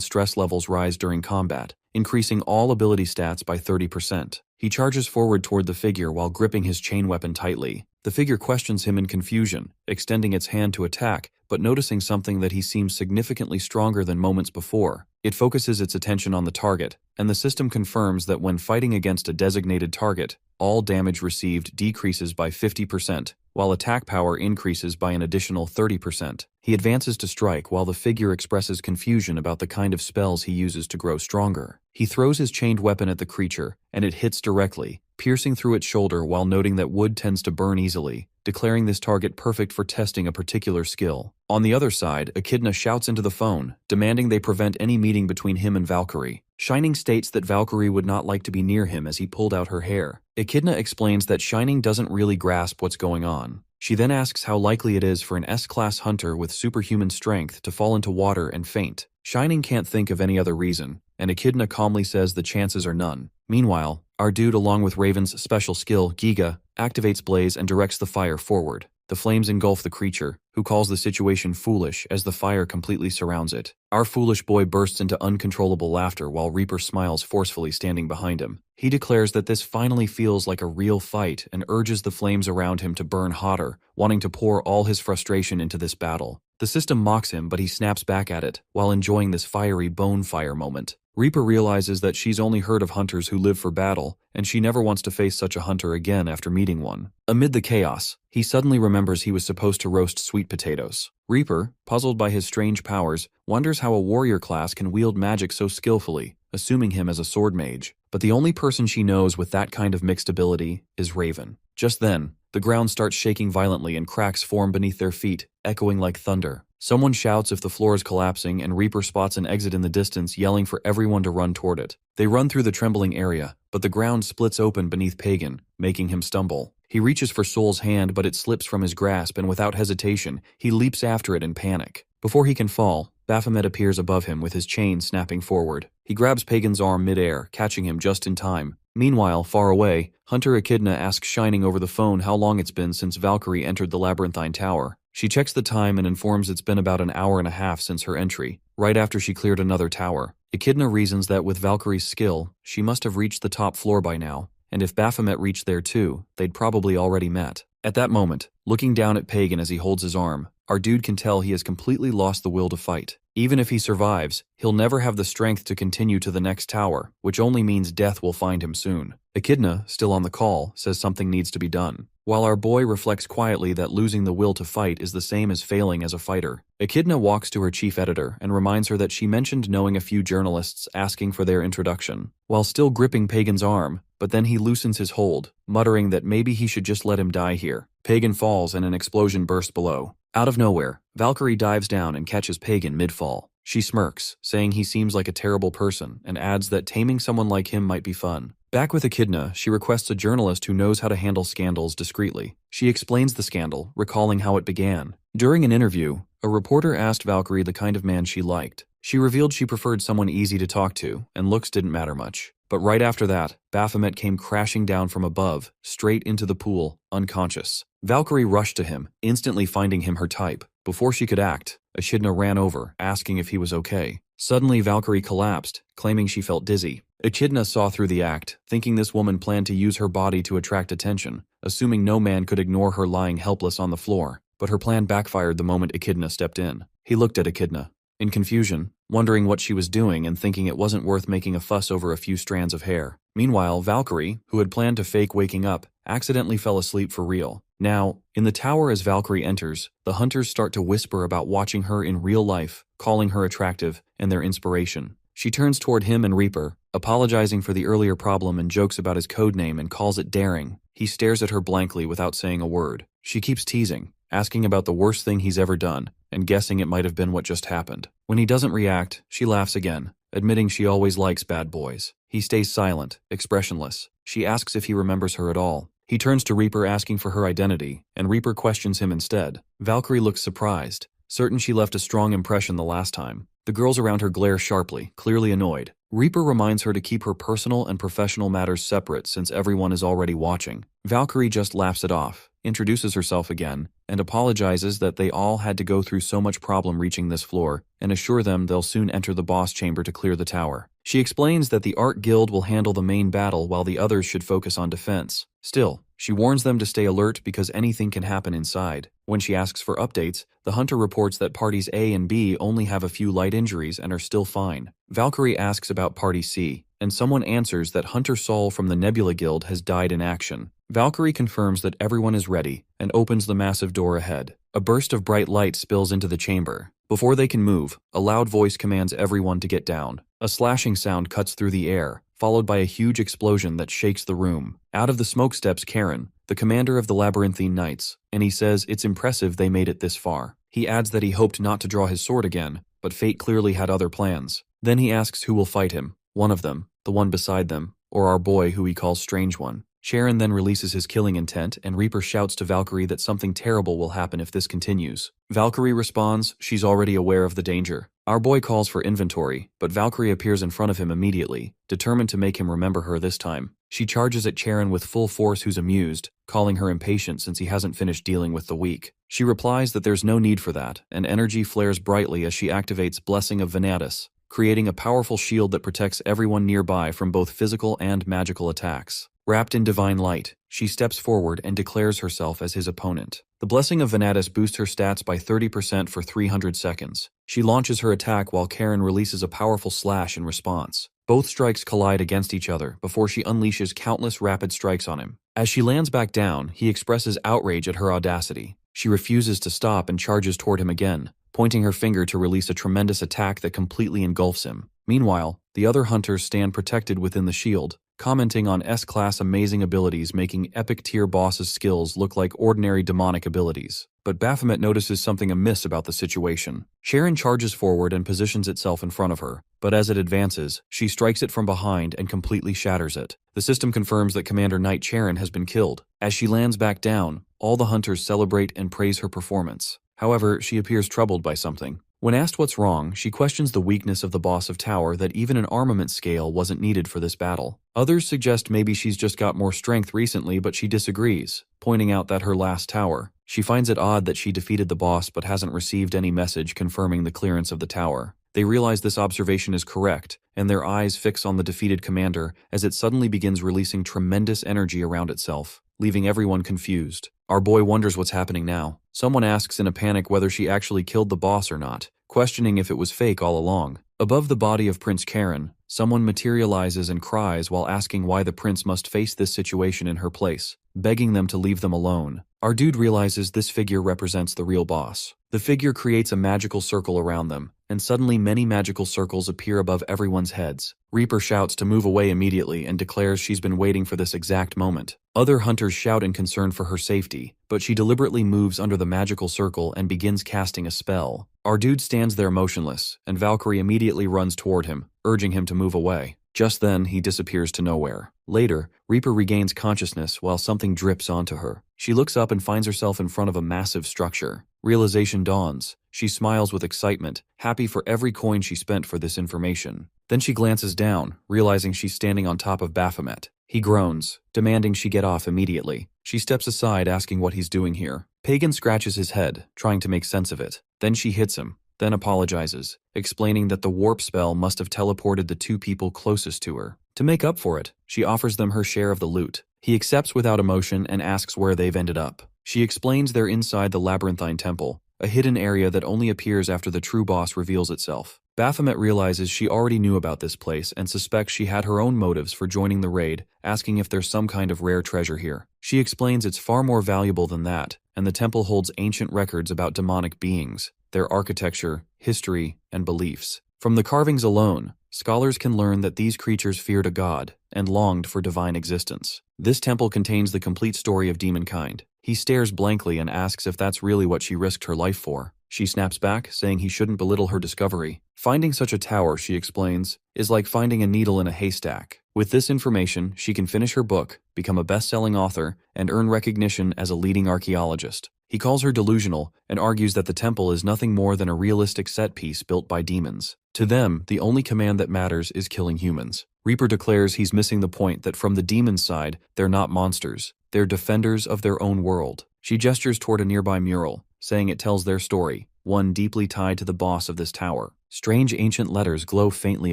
stress levels rise during combat, increasing all ability stats by 30%. He charges forward toward the figure while gripping his chain weapon tightly. The figure questions him in confusion, extending its hand to attack, but noticing something that he seems significantly stronger than moments before. It focuses its attention on the target, and the system confirms that when fighting against a designated target, all damage received decreases by 50%, while attack power increases by an additional 30%. He advances to strike while the figure expresses confusion about the kind of spells he uses to grow stronger. He throws his chained weapon at the creature, and it hits directly, piercing through its shoulder while noting that wood tends to burn easily, declaring this target perfect for testing a particular skill. On the other side, Echidna shouts into the phone, demanding they prevent any meeting between him and Valkyrie. Shining states that Valkyrie would not like to be near him as he pulled out her hair. Echidna explains that Shining doesn't really grasp what's going on. She then asks how likely it is for an S-class hunter with superhuman strength to fall into water and faint. Shining can't think of any other reason, and Echidna calmly says the chances are none. Meanwhile, our dude, along with Raven's special skill, Giga, activates Blaze and directs the fire forward. The flames engulf the creature, who calls the situation foolish as the fire completely surrounds it. Our foolish boy bursts into uncontrollable laughter while Reaper smiles forcefully standing behind him. He declares that this finally feels like a real fight and urges the flames around him to burn hotter, wanting to pour all his frustration into this battle. The system mocks him, but he snaps back at it, while enjoying this fiery bonfire moment. Reaper realizes that she's only heard of hunters who live for battle, and she never wants to face such a hunter again after meeting one. Amid the chaos, he suddenly remembers he was supposed to roast sweet potatoes. Reaper, puzzled by his strange powers, wonders how a warrior class can wield magic so skillfully, assuming him as a sword mage. But the only person she knows with that kind of mixed ability is Raven. Just then, the ground starts shaking violently and cracks form beneath their feet, echoing like thunder. Someone shouts if the floor is collapsing, and Reaper spots an exit in the distance, yelling for everyone to run toward it. They run through the trembling area, but the ground splits open beneath Pagan, making him stumble. He reaches for Soul's hand, but it slips from his grasp, and without hesitation, he leaps after it in panic. Before he can fall, Baphomet appears above him with his chain snapping forward. He grabs Pagan's arm mid-air, catching him just in time. Meanwhile, far away, Hunter Echidna asks Shining over the phone how long it's been since Valkyrie entered the Labyrinthine Tower. She checks the time and informs it's been about an hour and a half since her entry, right after she cleared another tower. Echidna reasons that with Valkyrie's skill, she must have reached the top floor by now, and if Baphomet reached there too, they'd probably already met. At that moment, looking down at Pagan as he holds his arm, our dude can tell he has completely lost the will to fight. Even if he survives, he'll never have the strength to continue to the next tower, which only means death will find him soon. Echidna, still on the call, says something needs to be done. While our boy reflects quietly that losing the will to fight is the same as failing as a fighter, Echidna walks to her chief editor and reminds her that she mentioned knowing a few journalists asking for their introduction, while still gripping Pagan's arm, but then he loosens his hold, muttering that maybe he should just let him die here. Pagan falls and an explosion bursts below. Out of nowhere, Valkyrie dives down and catches Pagan mid-fall. She smirks, saying he seems like a terrible person, and adds that taming someone like him might be fun. Back with Echidna, she requests a journalist who knows how to handle scandals discreetly. She explains the scandal, recalling how it began. During an interview, a reporter asked Valkyrie the kind of man she liked. She revealed she preferred someone easy to talk to, and looks didn't matter much. But right after that, Baphomet came crashing down from above, straight into the pool, unconscious. Valkyrie rushed to him, instantly finding him her type. Before she could act, Echidna ran over, asking if he was okay. Suddenly, Valkyrie collapsed, claiming she felt dizzy. Echidna saw through the act, thinking this woman planned to use her body to attract attention, assuming no man could ignore her lying helpless on the floor. But her plan backfired the moment Echidna stepped in. He looked at Echidna, in confusion, wondering what she was doing and thinking it wasn't worth making a fuss over a few strands of hair. Meanwhile, Valkyrie, who had planned to fake waking up, accidentally fell asleep for real. Now, in the tower as Valkyrie enters, the hunters start to whisper about watching her in real life, calling her attractive, and their inspiration. She turns toward him and Reaper, apologizing for the earlier problem and jokes about his codename and calls it daring. He stares at her blankly without saying a word. She keeps teasing, asking about the worst thing he's ever done, and guessing it might have been what just happened. When he doesn't react, she laughs again, admitting she always likes bad boys. He stays silent, expressionless. She asks if he remembers her at all. He turns to Reaper asking for her identity, and Reaper questions him instead. Valkyrie looks surprised, certain she left a strong impression the last time. The girls around her glare sharply, clearly annoyed. Reaper reminds her to keep her personal and professional matters separate since everyone is already watching. Valkyrie just laughs it off, introduces herself again, and apologizes that they all had to go through so much problem reaching this floor, and assure them they'll soon enter the boss chamber to clear the tower. She explains that the Art Guild will handle the main battle while the others should focus on defense. Still, she warns them to stay alert because anything can happen inside. When she asks for updates, the hunter reports that parties A and B only have a few light injuries and are still fine. Valkyrie asks about Party C, and someone answers that Hunter Saul from the Nebula Guild has died in action. Valkyrie confirms that everyone is ready and opens the massive door ahead. A burst of bright light spills into the chamber. Before they can move, a loud voice commands everyone to get down. A slashing sound cuts through the air, followed by a huge explosion that shakes the room. Out of the smoke steps Karen, the commander of the Labyrinthine Knights, and he says it's impressive they made it this far. He adds that he hoped not to draw his sword again, but fate clearly had other plans. Then he asks who will fight him. One of them, the one beside them, or our boy who he calls Strange One. Sharon then releases his killing intent, and Reaper shouts to Valkyrie that something terrible will happen if this continues. Valkyrie responds she's already aware of the danger. Our boy calls for inventory, but Valkyrie appears in front of him immediately, determined to make him remember her this time. She charges at Charon with full force, who's amused, calling her impatient since he hasn't finished dealing with the weak. She replies that there's no need for that, and energy flares brightly as she activates Blessing of Venatus, creating a powerful shield that protects everyone nearby from both physical and magical attacks. Wrapped in divine light, she steps forward and declares herself as his opponent. The Blessing of Venatus boosts her stats by 30% for 300 seconds. She launches her attack while Karen releases a powerful slash in response. Both strikes collide against each other before she unleashes countless rapid strikes on him. As she lands back down, he expresses outrage at her audacity. She refuses to stop and charges toward him again, pointing her finger to release a tremendous attack that completely engulfs him. Meanwhile, the other hunters stand protected within the shield, commenting on S-class amazing abilities making epic-tier bosses' skills look like ordinary demonic abilities. But Baphomet notices something amiss about the situation. Sharon charges forward and positions itself in front of her, but as it advances, she strikes it from behind and completely shatters it. The system confirms that Commander Knight Charon has been killed. As she lands back down, all the hunters celebrate and praise her performance. However, she appears troubled by something. When asked what's wrong, she questions the weakness of the boss of Tower that even an armament scale wasn't needed for this battle. Others suggest maybe she's just got more strength recently, but she disagrees, pointing out that her last tower. She finds it odd that she defeated the boss but hasn't received any message confirming the clearance of the tower. They realize this observation is correct, and their eyes fix on the defeated commander as it suddenly begins releasing tremendous energy around itself, leaving everyone confused. Our boy wonders what's happening now. Someone asks in a panic whether she actually killed the boss or not, questioning if it was fake all along. Above the body of Prince Karen, someone materializes and cries while asking why the prince must face this situation in her place, begging them to leave them alone. Our dude realizes this figure represents the real boss. The figure creates a magical circle around them, and suddenly many magical circles appear above everyone's heads. Reaper shouts to move away immediately and declares she's been waiting for this exact moment. Other hunters shout in concern for her safety, but she deliberately moves under the magical circle and begins casting a spell. Our dude stands there motionless, and Valkyrie immediately runs toward him, urging him to move away. Just then, he disappears to nowhere. Later, Reaper regains consciousness while something drips onto her. She looks up and finds herself in front of a massive structure. Realization dawns. She smiles with excitement, happy for every coin she spent for this information. Then she glances down, realizing she's standing on top of Baphomet. He groans, demanding she get off immediately. She steps aside, asking what he's doing here. Pagan scratches his head, trying to make sense of it. Then she hits him, then apologizes, explaining that the warp spell must have teleported the two people closest to her. To make up for it, she offers them her share of the loot. He accepts without emotion and asks where they've ended up. She explains they're inside the labyrinthine temple, a hidden area that only appears after the true boss reveals itself. Baphomet realizes she already knew about this place and suspects she had her own motives for joining the raid, asking if there's some kind of rare treasure here. She explains it's far more valuable than that, and the temple holds ancient records about demonic beings, their architecture, history, and beliefs. From the carvings alone, scholars can learn that these creatures feared a god and longed for divine existence. This temple contains the complete story of demonkind. He stares blankly and asks if that's really what she risked her life for. She snaps back, saying he shouldn't belittle her discovery. Finding such a tower, she explains, is like finding a needle in a haystack. With this information, she can finish her book, become a best-selling author, and earn recognition as a leading archaeologist. He calls her delusional and argues that the temple is nothing more than a realistic set piece built by demons. To them, the only command that matters is killing humans. Reaper declares he's missing the point that from the demon's side, they're not monsters. They're defenders of their own world. She gestures toward a nearby mural, saying it tells their story, one deeply tied to the boss of this tower. Strange ancient letters glow faintly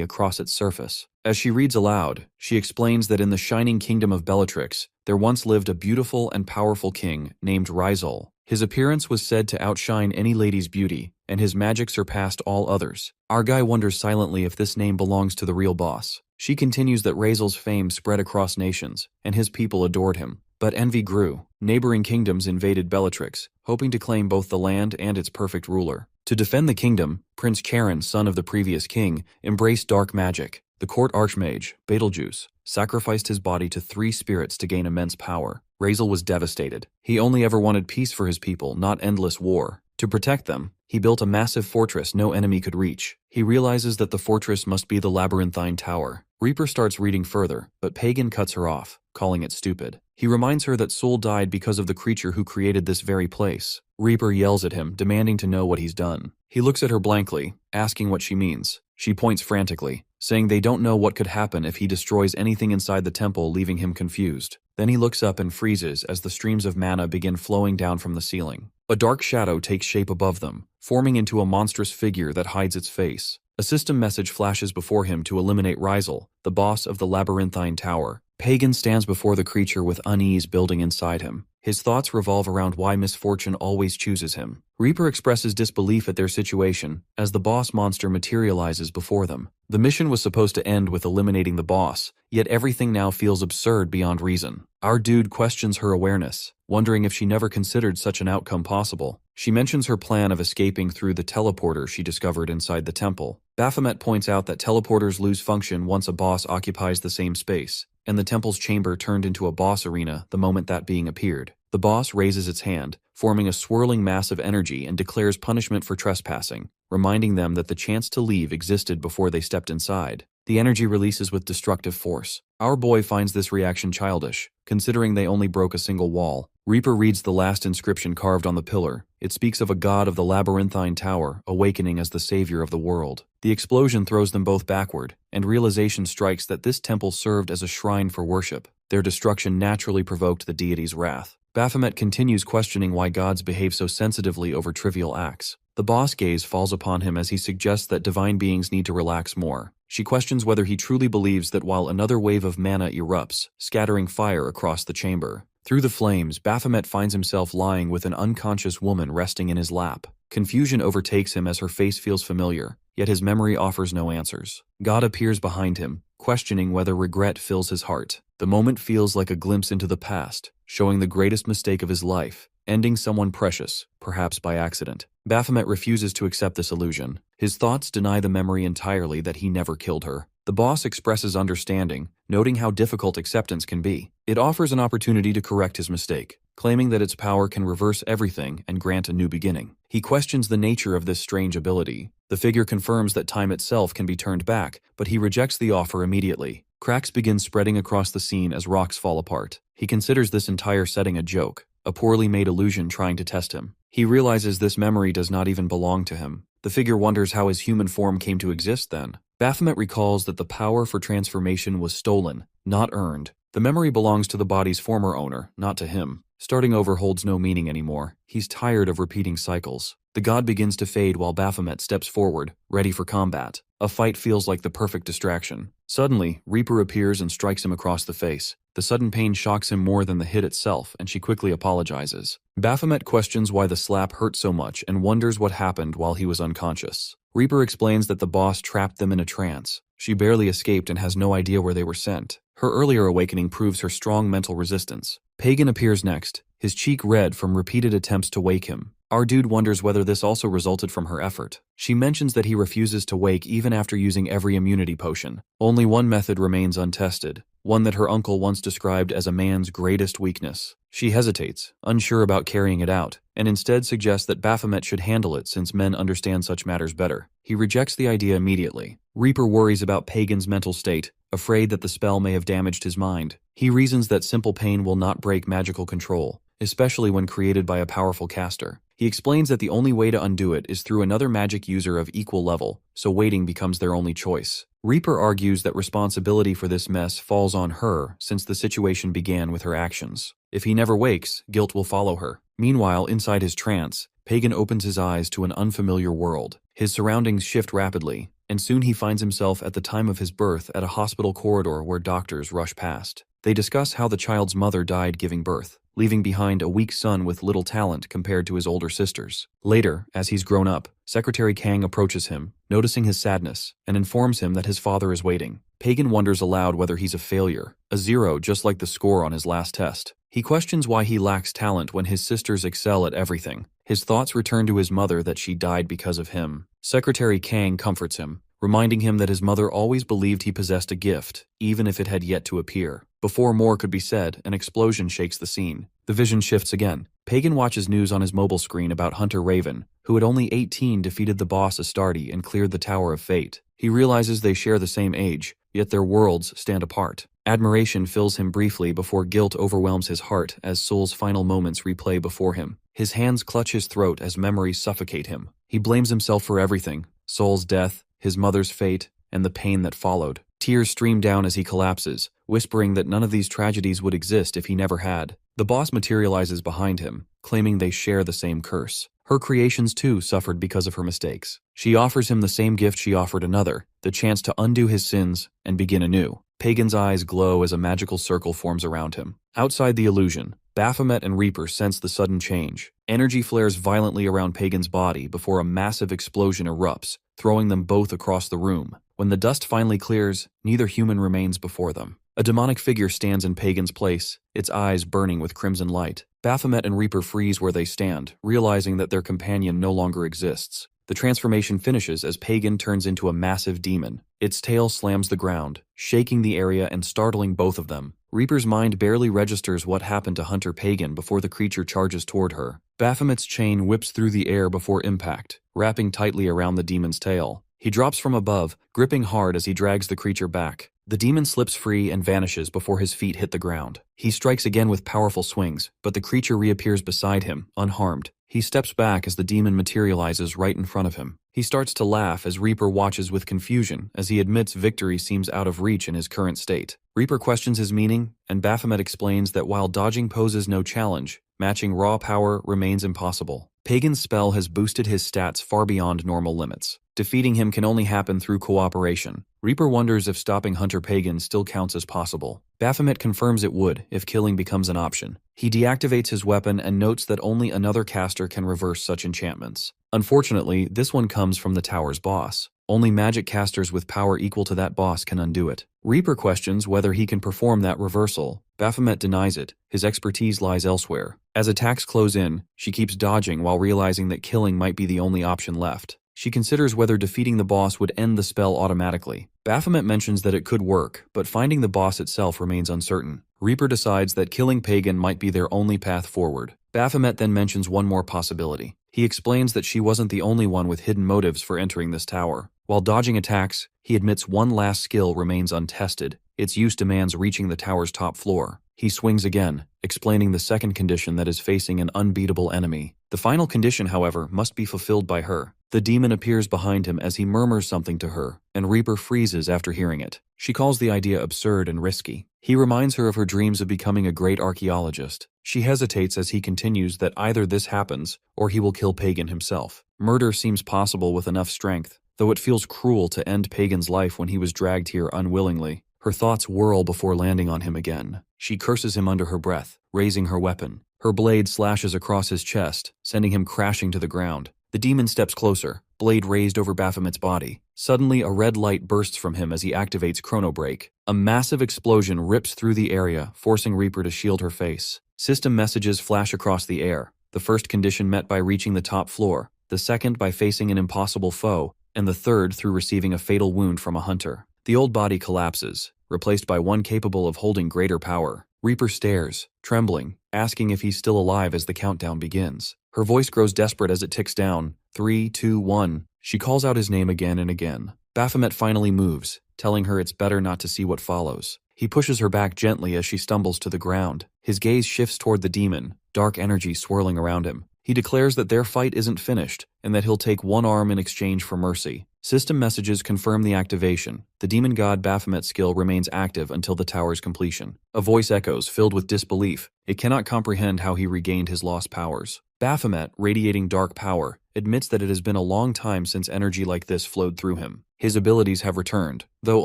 across its surface. As she reads aloud, she explains that in the shining kingdom of Bellatrix, there once lived a beautiful and powerful king named Rizal. His appearance was said to outshine any lady's beauty, and his magic surpassed all others. Our guy wonders silently if this name belongs to the real boss. She continues that Rizal's fame spread across nations, and his people adored him. But envy grew. Neighboring kingdoms invaded Bellatrix, hoping to claim both the land and its perfect ruler. To defend the kingdom, Prince Charon, son of the previous king, embraced dark magic. The court archmage, Betelgeuse, sacrificed his body to 3 spirits to gain immense power. Rizal was devastated. He only ever wanted peace for his people, not endless war. To protect them, he built a massive fortress no enemy could reach. He realizes that the fortress must be the labyrinthine tower. Reaper starts reading further, but Pagan cuts her off, calling it stupid. He reminds her that Soul died because of the creature who created this very place. Reaper yells at him, demanding to know what he's done. He looks at her blankly, asking what she means. She points frantically, saying they don't know what could happen if he destroys anything inside the temple, leaving him confused. Then he looks up and freezes as the streams of mana begin flowing down from the ceiling. A dark shadow takes shape above them, forming into a monstrous figure that hides its face. A system message flashes before him to eliminate Rizal, the boss of the labyrinthine tower. Pagan stands before the creature with unease building inside him. His thoughts revolve around why misfortune always chooses him. Reaper expresses disbelief at their situation as the boss monster materializes before them. The mission was supposed to end with eliminating the boss, yet everything now feels absurd beyond reason. Our dude questions her awareness, wondering if she never considered such an outcome possible. She mentions her plan of escaping through the teleporter she discovered inside the temple. Baphomet points out that teleporters lose function once a boss occupies the same space, and the temple's chamber turned into a boss arena the moment that being appeared. The boss raises its hand, forming a swirling mass of energy, and declares punishment for trespassing, reminding them that the chance to leave existed before they stepped inside. The energy releases with destructive force. Our boy finds this reaction childish, considering they only broke a single wall. Reaper reads the last inscription carved on the pillar. It speaks of a god of the labyrinthine tower, awakening as the savior of the world. The explosion throws them both backward, and realization strikes that this temple served as a shrine for worship. Their destruction naturally provoked the deity's wrath. Baphomet continues questioning why gods behave so sensitively over trivial acts. The boss gaze falls upon him as he suggests that divine beings need to relax more. She questions whether he truly believes that while another wave of mana erupts, scattering fire across the chamber. Through the flames, Baphomet finds himself lying with an unconscious woman resting in his lap. Confusion overtakes him as her face feels familiar, yet his memory offers no answers. God appears behind him, questioning whether regret fills his heart. The moment feels like a glimpse into the past, showing the greatest mistake of his life, ending someone precious, perhaps by accident. Baphomet refuses to accept this illusion. His thoughts deny the memory entirely that he never killed her. The boss expresses understanding, noting how difficult acceptance can be. It offers an opportunity to correct his mistake, claiming that its power can reverse everything and grant a new beginning. He questions the nature of this strange ability. The figure confirms that time itself can be turned back, but he rejects the offer immediately. Cracks begin spreading across the scene as rocks fall apart. He considers this entire setting a joke, a poorly made illusion trying to test him. He realizes this memory does not even belong to him. The figure wonders how his human form came to exist then. Baphomet recalls that the power for transformation was stolen, not earned. The memory belongs to the body's former owner, not to him. Starting over holds no meaning anymore. He's tired of repeating cycles. The god begins to fade while Baphomet steps forward, ready for combat. A fight feels like the perfect distraction. Suddenly, Reaper appears and strikes him across the face. The sudden pain shocks him more than the hit itself, and she quickly apologizes. Baphomet questions why the slap hurt so much and wonders what happened while he was unconscious. Reaper explains that the boss trapped them in a trance. She barely escaped and has no idea where they were sent. Her earlier awakening proves her strong mental resistance. Pagan appears next, his cheek red from repeated attempts to wake him. Our dude wonders whether this also resulted from her effort. She mentions that he refuses to wake even after using every immunity potion. Only one method remains untested, one that her uncle once described as a man's greatest weakness. She hesitates, unsure about carrying it out, and instead suggests that Baphomet should handle it since men understand such matters better. He rejects the idea immediately. Reaper worries about Pagan's mental state, afraid that the spell may have damaged his mind. He reasons that simple pain will not break magical control, especially when created by a powerful caster. He explains that the only way to undo it is through another magic user of equal level, so waiting becomes their only choice. Reaper argues that responsibility for this mess falls on her since the situation began with her actions. If he never wakes, guilt will follow her. Meanwhile, inside his trance, Pagan opens his eyes to an unfamiliar world. His surroundings shift rapidly, and soon he finds himself at the time of his birth at a hospital corridor where doctors rush past. They discuss how the child's mother died giving birth, leaving behind a weak son with little talent compared to his older sisters. Later, as he's grown up, Secretary Kang approaches him, noticing his sadness, and informs him that his father is waiting. Pagan wonders aloud whether he's a failure, a 0 just like the score on his last test. He questions why he lacks talent when his sisters excel at everything. His thoughts return to his mother that she died because of him. Secretary Kang comforts him, reminding him that his mother always believed he possessed a gift, even if it had yet to appear. Before more could be said, an explosion shakes the scene. The vision shifts again. Pagan watches news on his mobile screen about Hunter Raven, who at only 18 defeated the boss Astardi and cleared the Tower of Fate. He realizes they share the same age, yet their worlds stand apart. Admiration fills him briefly before guilt overwhelms his heart as Soul's final moments replay before him. His hands clutch his throat as memories suffocate him. He blames himself for everything: Soul's death, his mother's fate, and the pain that followed. Tears stream down as he collapses, whispering that none of these tragedies would exist if he never had. The boss materializes behind him, claiming they share the same curse. Her creations too suffered because of her mistakes. She offers him the same gift she offered another, the chance to undo his sins and begin anew. Pagan's eyes glow as a magical circle forms around him. Outside the illusion, Baphomet and Reaper sense the sudden change. Energy flares violently around Pagan's body before a massive explosion erupts, throwing them both across the room. When the dust finally clears, neither human remains before them. A demonic figure stands in Pagan's place, its eyes burning with crimson light. Baphomet and Reaper freeze where they stand, realizing that their companion no longer exists. The transformation finishes as Pagan turns into a massive demon. Its tail slams the ground, shaking the area and startling both of them. Reaper's mind barely registers what happened to Hunter Pagan before the creature charges toward her. Baphomet's chain whips through the air before impact, wrapping tightly around the demon's tail. He drops from above, gripping hard as he drags the creature back. The demon slips free and vanishes before his feet hit the ground. He strikes again with powerful swings, but the creature reappears beside him, unharmed. He steps back as the demon materializes right in front of him. He starts to laugh as Reaper watches with confusion as he admits victory seems out of reach in his current state. Reaper questions his meaning, and Baphomet explains that while dodging poses no challenge, matching raw power remains impossible. Pagan's spell has boosted his stats far beyond normal limits. Defeating him can only happen through cooperation. Reaper wonders if stopping Hunter Pagan still counts as possible. Baphomet confirms it would if killing becomes an option. He deactivates his weapon and notes that only another caster can reverse such enchantments. Unfortunately, this one comes from the tower's boss. Only magic casters with power equal to that boss can undo it. Reaper questions whether he can perform that reversal. Baphomet denies it. His expertise lies elsewhere. As attacks close in, she keeps dodging while realizing that killing might be the only option left. She considers whether defeating the boss would end the spell automatically. Baphomet mentions that it could work, but finding the boss itself remains uncertain. Reaper decides that killing Pagan might be their only path forward. Baphomet then mentions one more possibility. He explains that she wasn't the only one with hidden motives for entering this tower. While dodging attacks, he admits one last skill remains untested. Its use demands reaching the tower's top floor. He swings again, explaining the second condition that is facing an unbeatable enemy. The final condition, however, must be fulfilled by her. The demon appears behind him as he murmurs something to her, and Reaper freezes after hearing it. She calls the idea absurd and risky. He reminds her of her dreams of becoming a great archaeologist. She hesitates as he continues that either this happens or he will kill Pagan himself. Murder seems possible with enough strength, though it feels cruel to end Pagan's life when he was dragged here unwillingly. Her thoughts whirl before landing on him again. She curses him under her breath, raising her weapon. Her blade slashes across his chest, sending him crashing to the ground. The demon steps closer, blade raised over Baphomet's body. Suddenly, a red light bursts from him as he activates Chrono Break. A massive explosion rips through the area, forcing Reaper to shield her face. System messages flash across the air. The first condition met by reaching the top floor, the second by facing an impossible foe, and the third through receiving a fatal wound from a hunter. The old body collapses, replaced by one capable of holding greater power. Reaper stares, trembling, asking if he's still alive as the countdown begins. Her voice grows desperate as it ticks down. 3, 2, 1. She calls out his name again and again. Baphomet finally moves, telling her it's better not to see what follows. He pushes her back gently as she stumbles to the ground. His gaze shifts toward the demon, dark energy swirling around him. He declares that their fight isn't finished, and that he'll take one arm in exchange for mercy. System messages confirm the activation. The demon god Baphomet's skill remains active until the tower's completion. A voice echoes, filled with disbelief. It cannot comprehend how he regained his lost powers. Baphomet, radiating dark power, admits that it has been a long time since energy like this flowed through him. His abilities have returned, though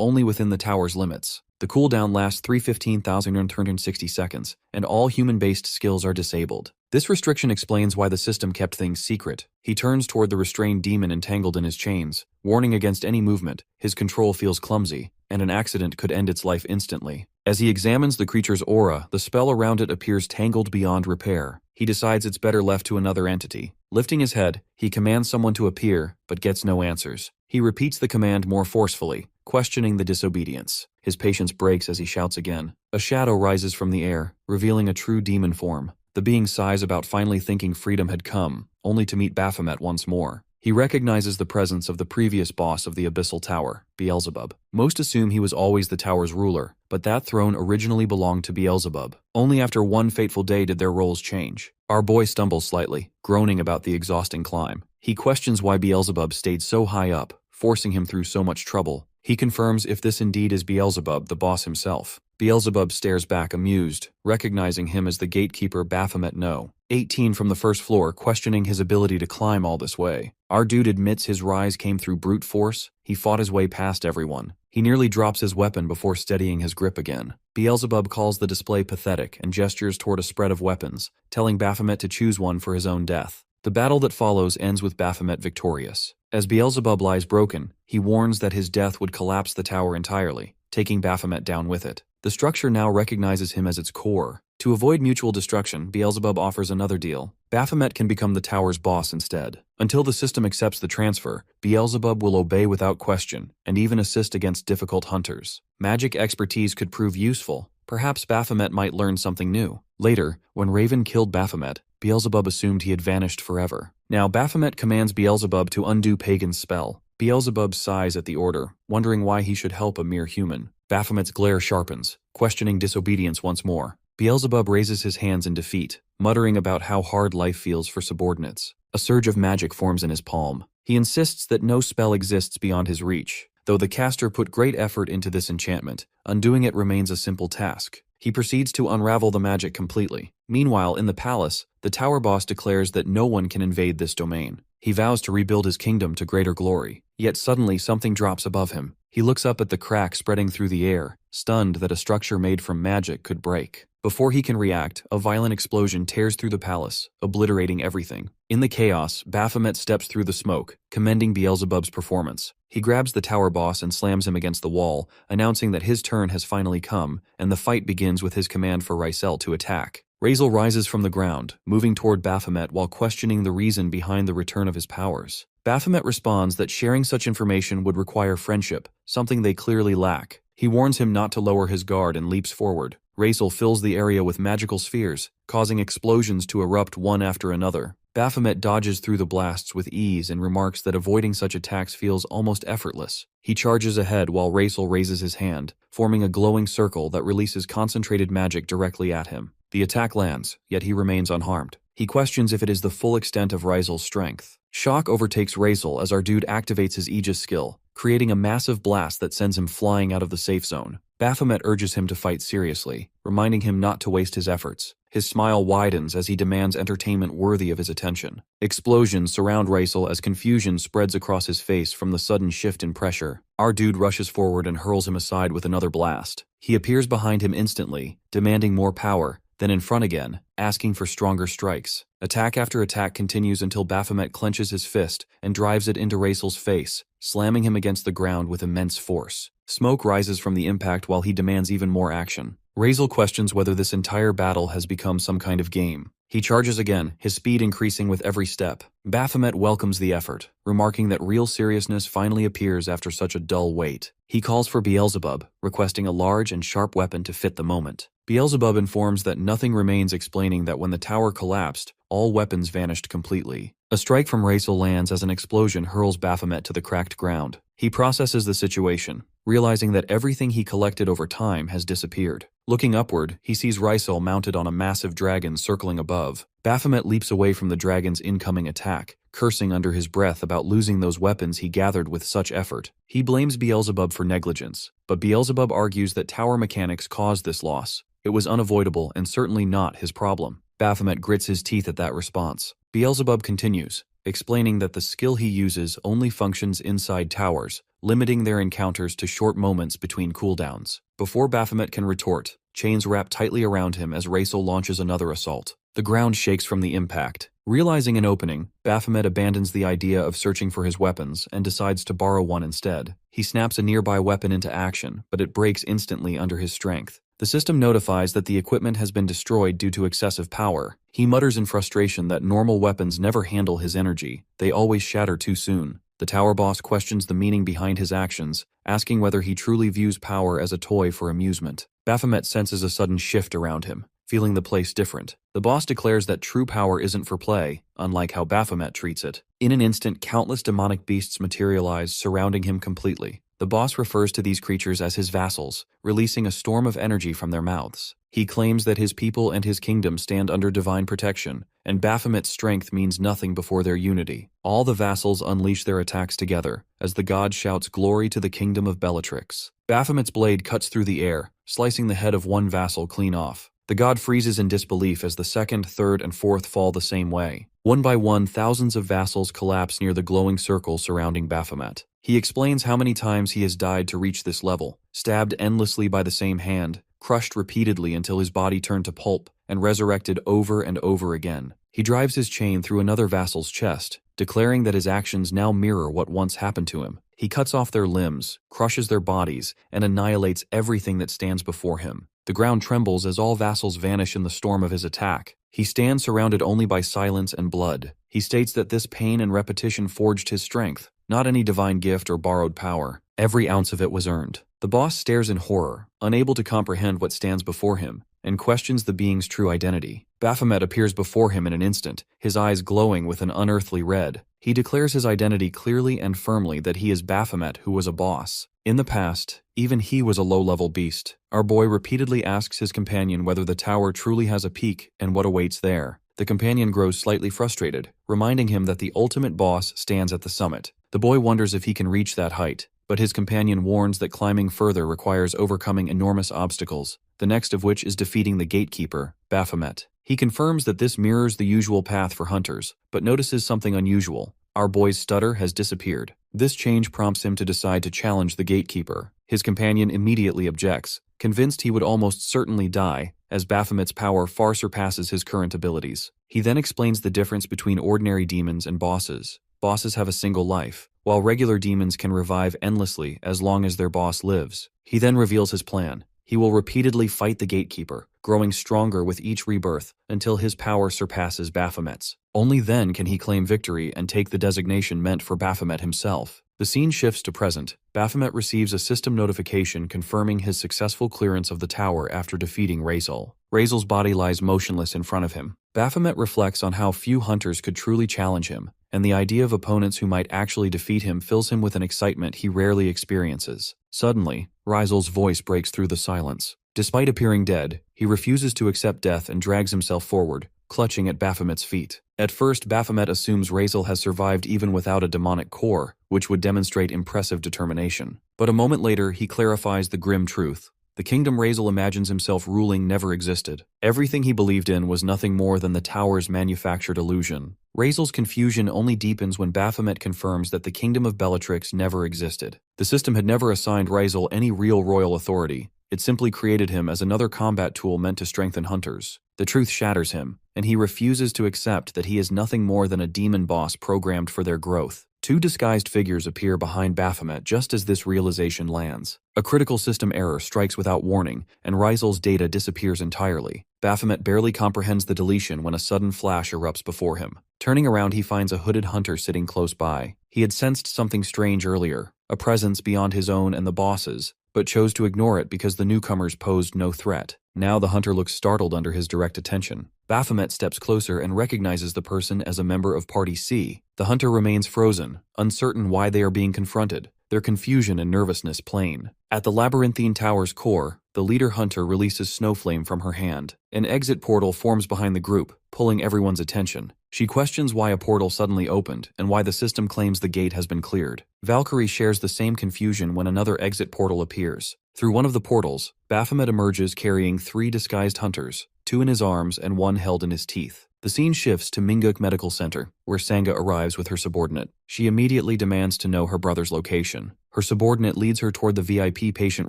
only within the tower's limits. The cooldown lasts 315,260 seconds, and all human-based skills are disabled. This restriction explains why the system kept things secret. He turns toward the restrained demon entangled in his chains, warning against any movement. His control feels clumsy, and an accident could end its life instantly. As he examines the creature's aura, the spell around it appears tangled beyond repair. He decides it's better left to another entity. Lifting his head, he commands someone to appear, but gets no answers. He repeats the command more forcefully, questioning the disobedience. His patience breaks as he shouts again. A shadow rises from the air, revealing a true demon form. The being sighs about finally thinking freedom had come, only to meet Baphomet once more. He recognizes the presence of the previous boss of the Abyssal Tower, Beelzebub. Most assume he was always the tower's ruler, but that throne originally belonged to Beelzebub. Only after one fateful day did their roles change. Our boy stumbles slightly, groaning about the exhausting climb. He questions why Beelzebub stayed so high up, forcing him through so much trouble. He confirms if this indeed is Beelzebub, the boss himself. Beelzebub stares back amused, recognizing him as the gatekeeper Baphomet No. 18 from the first floor, questioning his ability to climb all this way. Our dude admits his rise came through brute force. He fought his way past everyone. He nearly drops his weapon before steadying his grip again. Beelzebub calls the display pathetic and gestures toward a spread of weapons, telling Baphomet to choose one for his own death. The battle that follows ends with Baphomet victorious. As Beelzebub lies broken, he warns that his death would collapse the tower entirely, taking Baphomet down with it. The structure now recognizes him as its core. To avoid mutual destruction, Beelzebub offers another deal. Baphomet can become the tower's boss instead. Until the system accepts the transfer, Beelzebub will obey without question, and even assist against difficult hunters. Magic expertise could prove useful. Perhaps Baphomet might learn something new. Later, when Raven killed Baphomet, Beelzebub assumed he had vanished forever. Now Baphomet commands Beelzebub to undo Pagan's spell. Beelzebub sighs at the order, wondering why he should help a mere human. Baphomet's glare sharpens, questioning disobedience once more. Beelzebub raises his hands in defeat, muttering about how hard life feels for subordinates. A surge of magic forms in his palm. He insists that no spell exists beyond his reach. Though the caster put great effort into this enchantment, undoing it remains a simple task. He proceeds to unravel the magic completely. Meanwhile, in the palace, the tower boss declares that no one can invade this domain. He vows to rebuild his kingdom to greater glory. Yet suddenly something drops above him. He looks up at the crack spreading through the air, stunned that a structure made from magic could break. Before he can react, a violent explosion tears through the palace, obliterating everything. In the chaos, Baphomet steps through the smoke, commending Beelzebub's performance. He grabs the tower boss and slams him against the wall, announcing that his turn has finally come, and the fight begins with his command for Rysel to attack. Razel rises from the ground, moving toward Baphomet while questioning the reason behind the return of his powers. Baphomet responds that sharing such information would require friendship, something they clearly lack. He warns him not to lower his guard and leaps forward. Razel fills the area with magical spheres, causing explosions to erupt one after another. Baphomet dodges through the blasts with ease and remarks that avoiding such attacks feels almost effortless. He charges ahead while Razel raises his hand, forming a glowing circle that releases concentrated magic directly at him. The attack lands, yet he remains unharmed. He questions if it is the full extent of Razel's strength. Shock overtakes Razel as our dude activates his Aegis skill, creating a massive blast that sends him flying out of the safe zone. Baphomet urges him to fight seriously, reminding him not to waste his efforts. His smile widens as he demands entertainment worthy of his attention. Explosions surround Raisel as confusion spreads across his face from the sudden shift in pressure. Our dude rushes forward and hurls him aside with another blast. He appears behind him instantly, demanding more power, then in front again, asking for stronger strikes. Attack after attack continues until Baphomet clenches his fist and drives it into Raisel's face, slamming him against the ground with immense force. Smoke rises from the impact while he demands even more action. Raisel questions whether this entire battle has become some kind of game. He charges again, his speed increasing with every step. Baphomet welcomes the effort, remarking that real seriousness finally appears after such a dull wait. He calls for Beelzebub, requesting a large and sharp weapon to fit the moment. Beelzebub informs that nothing remains, explaining that when the tower collapsed, all weapons vanished completely. A strike from Raisel lands as an explosion hurls Baphomet to the cracked ground. He processes the situation, realizing that everything he collected over time has disappeared. Looking upward, he sees Raisel mounted on a massive dragon circling above. Baphomet leaps away from the dragon's incoming attack, cursing under his breath about losing those weapons he gathered with such effort. He blames Beelzebub for negligence, but Beelzebub argues that tower mechanics caused this loss. It was unavoidable and certainly not his problem. Baphomet grits his teeth at that response. Beelzebub continues, explaining that the skill he uses only functions inside towers, limiting their encounters to short moments between cooldowns. Before Baphomet can retort, chains wrap tightly around him as Raisel launches another assault. The ground shakes from the impact. Realizing an opening, Baphomet abandons the idea of searching for his weapons and decides to borrow one instead. He snaps a nearby weapon into action, but it breaks instantly under his strength. The system notifies that the equipment has been destroyed due to excessive power. He mutters in frustration that normal weapons never handle his energy. They always shatter too soon. The tower boss questions the meaning behind his actions, asking whether he truly views power as a toy for amusement. Baphomet senses a sudden shift around him, feeling the place different. The boss declares that true power isn't for play, unlike how Baphomet treats it. In an instant, countless demonic beasts materialize, surrounding him completely. The boss refers to these creatures as his vassals, releasing a storm of energy from their mouths. He claims that his people and his kingdom stand under divine protection, and Baphomet's strength means nothing before their unity. All the vassals unleash their attacks together, as the god shouts glory to the kingdom of Bellatrix. Baphomet's blade cuts through the air, slicing the head of one vassal clean off. The god freezes in disbelief as the second, third, and fourth fall the same way. One by one, thousands of vassals collapse near the glowing circle surrounding Baphomet. He explains how many times he has died to reach this level, stabbed endlessly by the same hand, crushed repeatedly until his body turned to pulp, and resurrected over and over again. He drives his chain through another vassal's chest, declaring that his actions now mirror what once happened to him. He cuts off their limbs, crushes their bodies, and annihilates everything that stands before him. The ground trembles as all vassals vanish in the storm of his attack. He stands surrounded only by silence and blood. He states that this pain and repetition forged his strength, not any divine gift or borrowed power. Every ounce of it was earned. The boss stares in horror, unable to comprehend what stands before him, and questions the being's true identity. Baphomet appears before him in an instant, his eyes glowing with an unearthly red. He declares his identity clearly and firmly, that he is Baphomet, who was a boss. In the past, even he was a low-level beast. Our boy repeatedly asks his companion whether the tower truly has a peak and what awaits there. The companion grows slightly frustrated, reminding him that the ultimate boss stands at the summit. The boy wonders if he can reach that height, but his companion warns that climbing further requires overcoming enormous obstacles, the next of which is defeating the gatekeeper, Baphomet. He confirms that this mirrors the usual path for hunters, but notices something unusual. Our boy's stutter has disappeared. This change prompts him to decide to challenge the gatekeeper. His companion immediately objects, convinced he would almost certainly die, as Baphomet's power far surpasses his current abilities. He then explains the difference between ordinary demons and bosses. Bosses have a single life, while regular demons can revive endlessly as long as their boss lives. He then reveals his plan. He will repeatedly fight the gatekeeper, growing stronger with each rebirth until his power surpasses Baphomet's. Only then can he claim victory and take the designation meant for Baphomet himself. The scene shifts to present. Baphomet receives a system notification confirming his successful clearance of the tower after defeating Raisel. Raisel's body lies motionless in front of him. Baphomet reflects on how few hunters could truly challenge him, and the idea of opponents who might actually defeat him fills him with an excitement he rarely experiences. Suddenly, Raisel's voice breaks through the silence. Despite appearing dead, he refuses to accept death and drags himself forward, clutching at Baphomet's feet. At first, Baphomet assumes Razel has survived even without a demonic core, which would demonstrate impressive determination. But a moment later, he clarifies the grim truth. The kingdom Razel imagines himself ruling never existed. Everything he believed in was nothing more than the tower's manufactured illusion. Razel's confusion only deepens when Baphomet confirms that the kingdom of Bellatrix never existed. The system had never assigned Razel any real royal authority. It simply created him as another combat tool meant to strengthen hunters. The truth shatters him, and he refuses to accept that he is nothing more than a demon boss programmed for their growth. Two disguised figures appear behind Baphomet just as this realization lands. A critical system error strikes without warning, and Razel's data disappears entirely. Baphomet barely comprehends the deletion when a sudden flash erupts before him. Turning around, he finds a hooded hunter sitting close by. He had sensed something strange earlier, a presence beyond his own and the boss's, but chose to ignore it because the newcomers posed no threat. Now the hunter looks startled under his direct attention. Baphomet steps closer and recognizes the person as a member of Party C. The hunter remains frozen, uncertain why they are being confronted, their confusion and nervousness plain. At the labyrinthine tower's core, the leader hunter releases Snowflame from her hand. An exit portal forms behind the group, pulling everyone's attention. She questions why a portal suddenly opened and why the system claims the gate has been cleared. Valkyrie shares the same confusion when another exit portal appears. Through one of the portals, Baphomet emerges carrying 3 disguised hunters, 2 in his arms and 1 held in his teeth. The scene shifts to Manga Medical Center, where Sangha arrives with her subordinate. She immediately demands to know her brother's location. Her subordinate leads her toward the VIP patient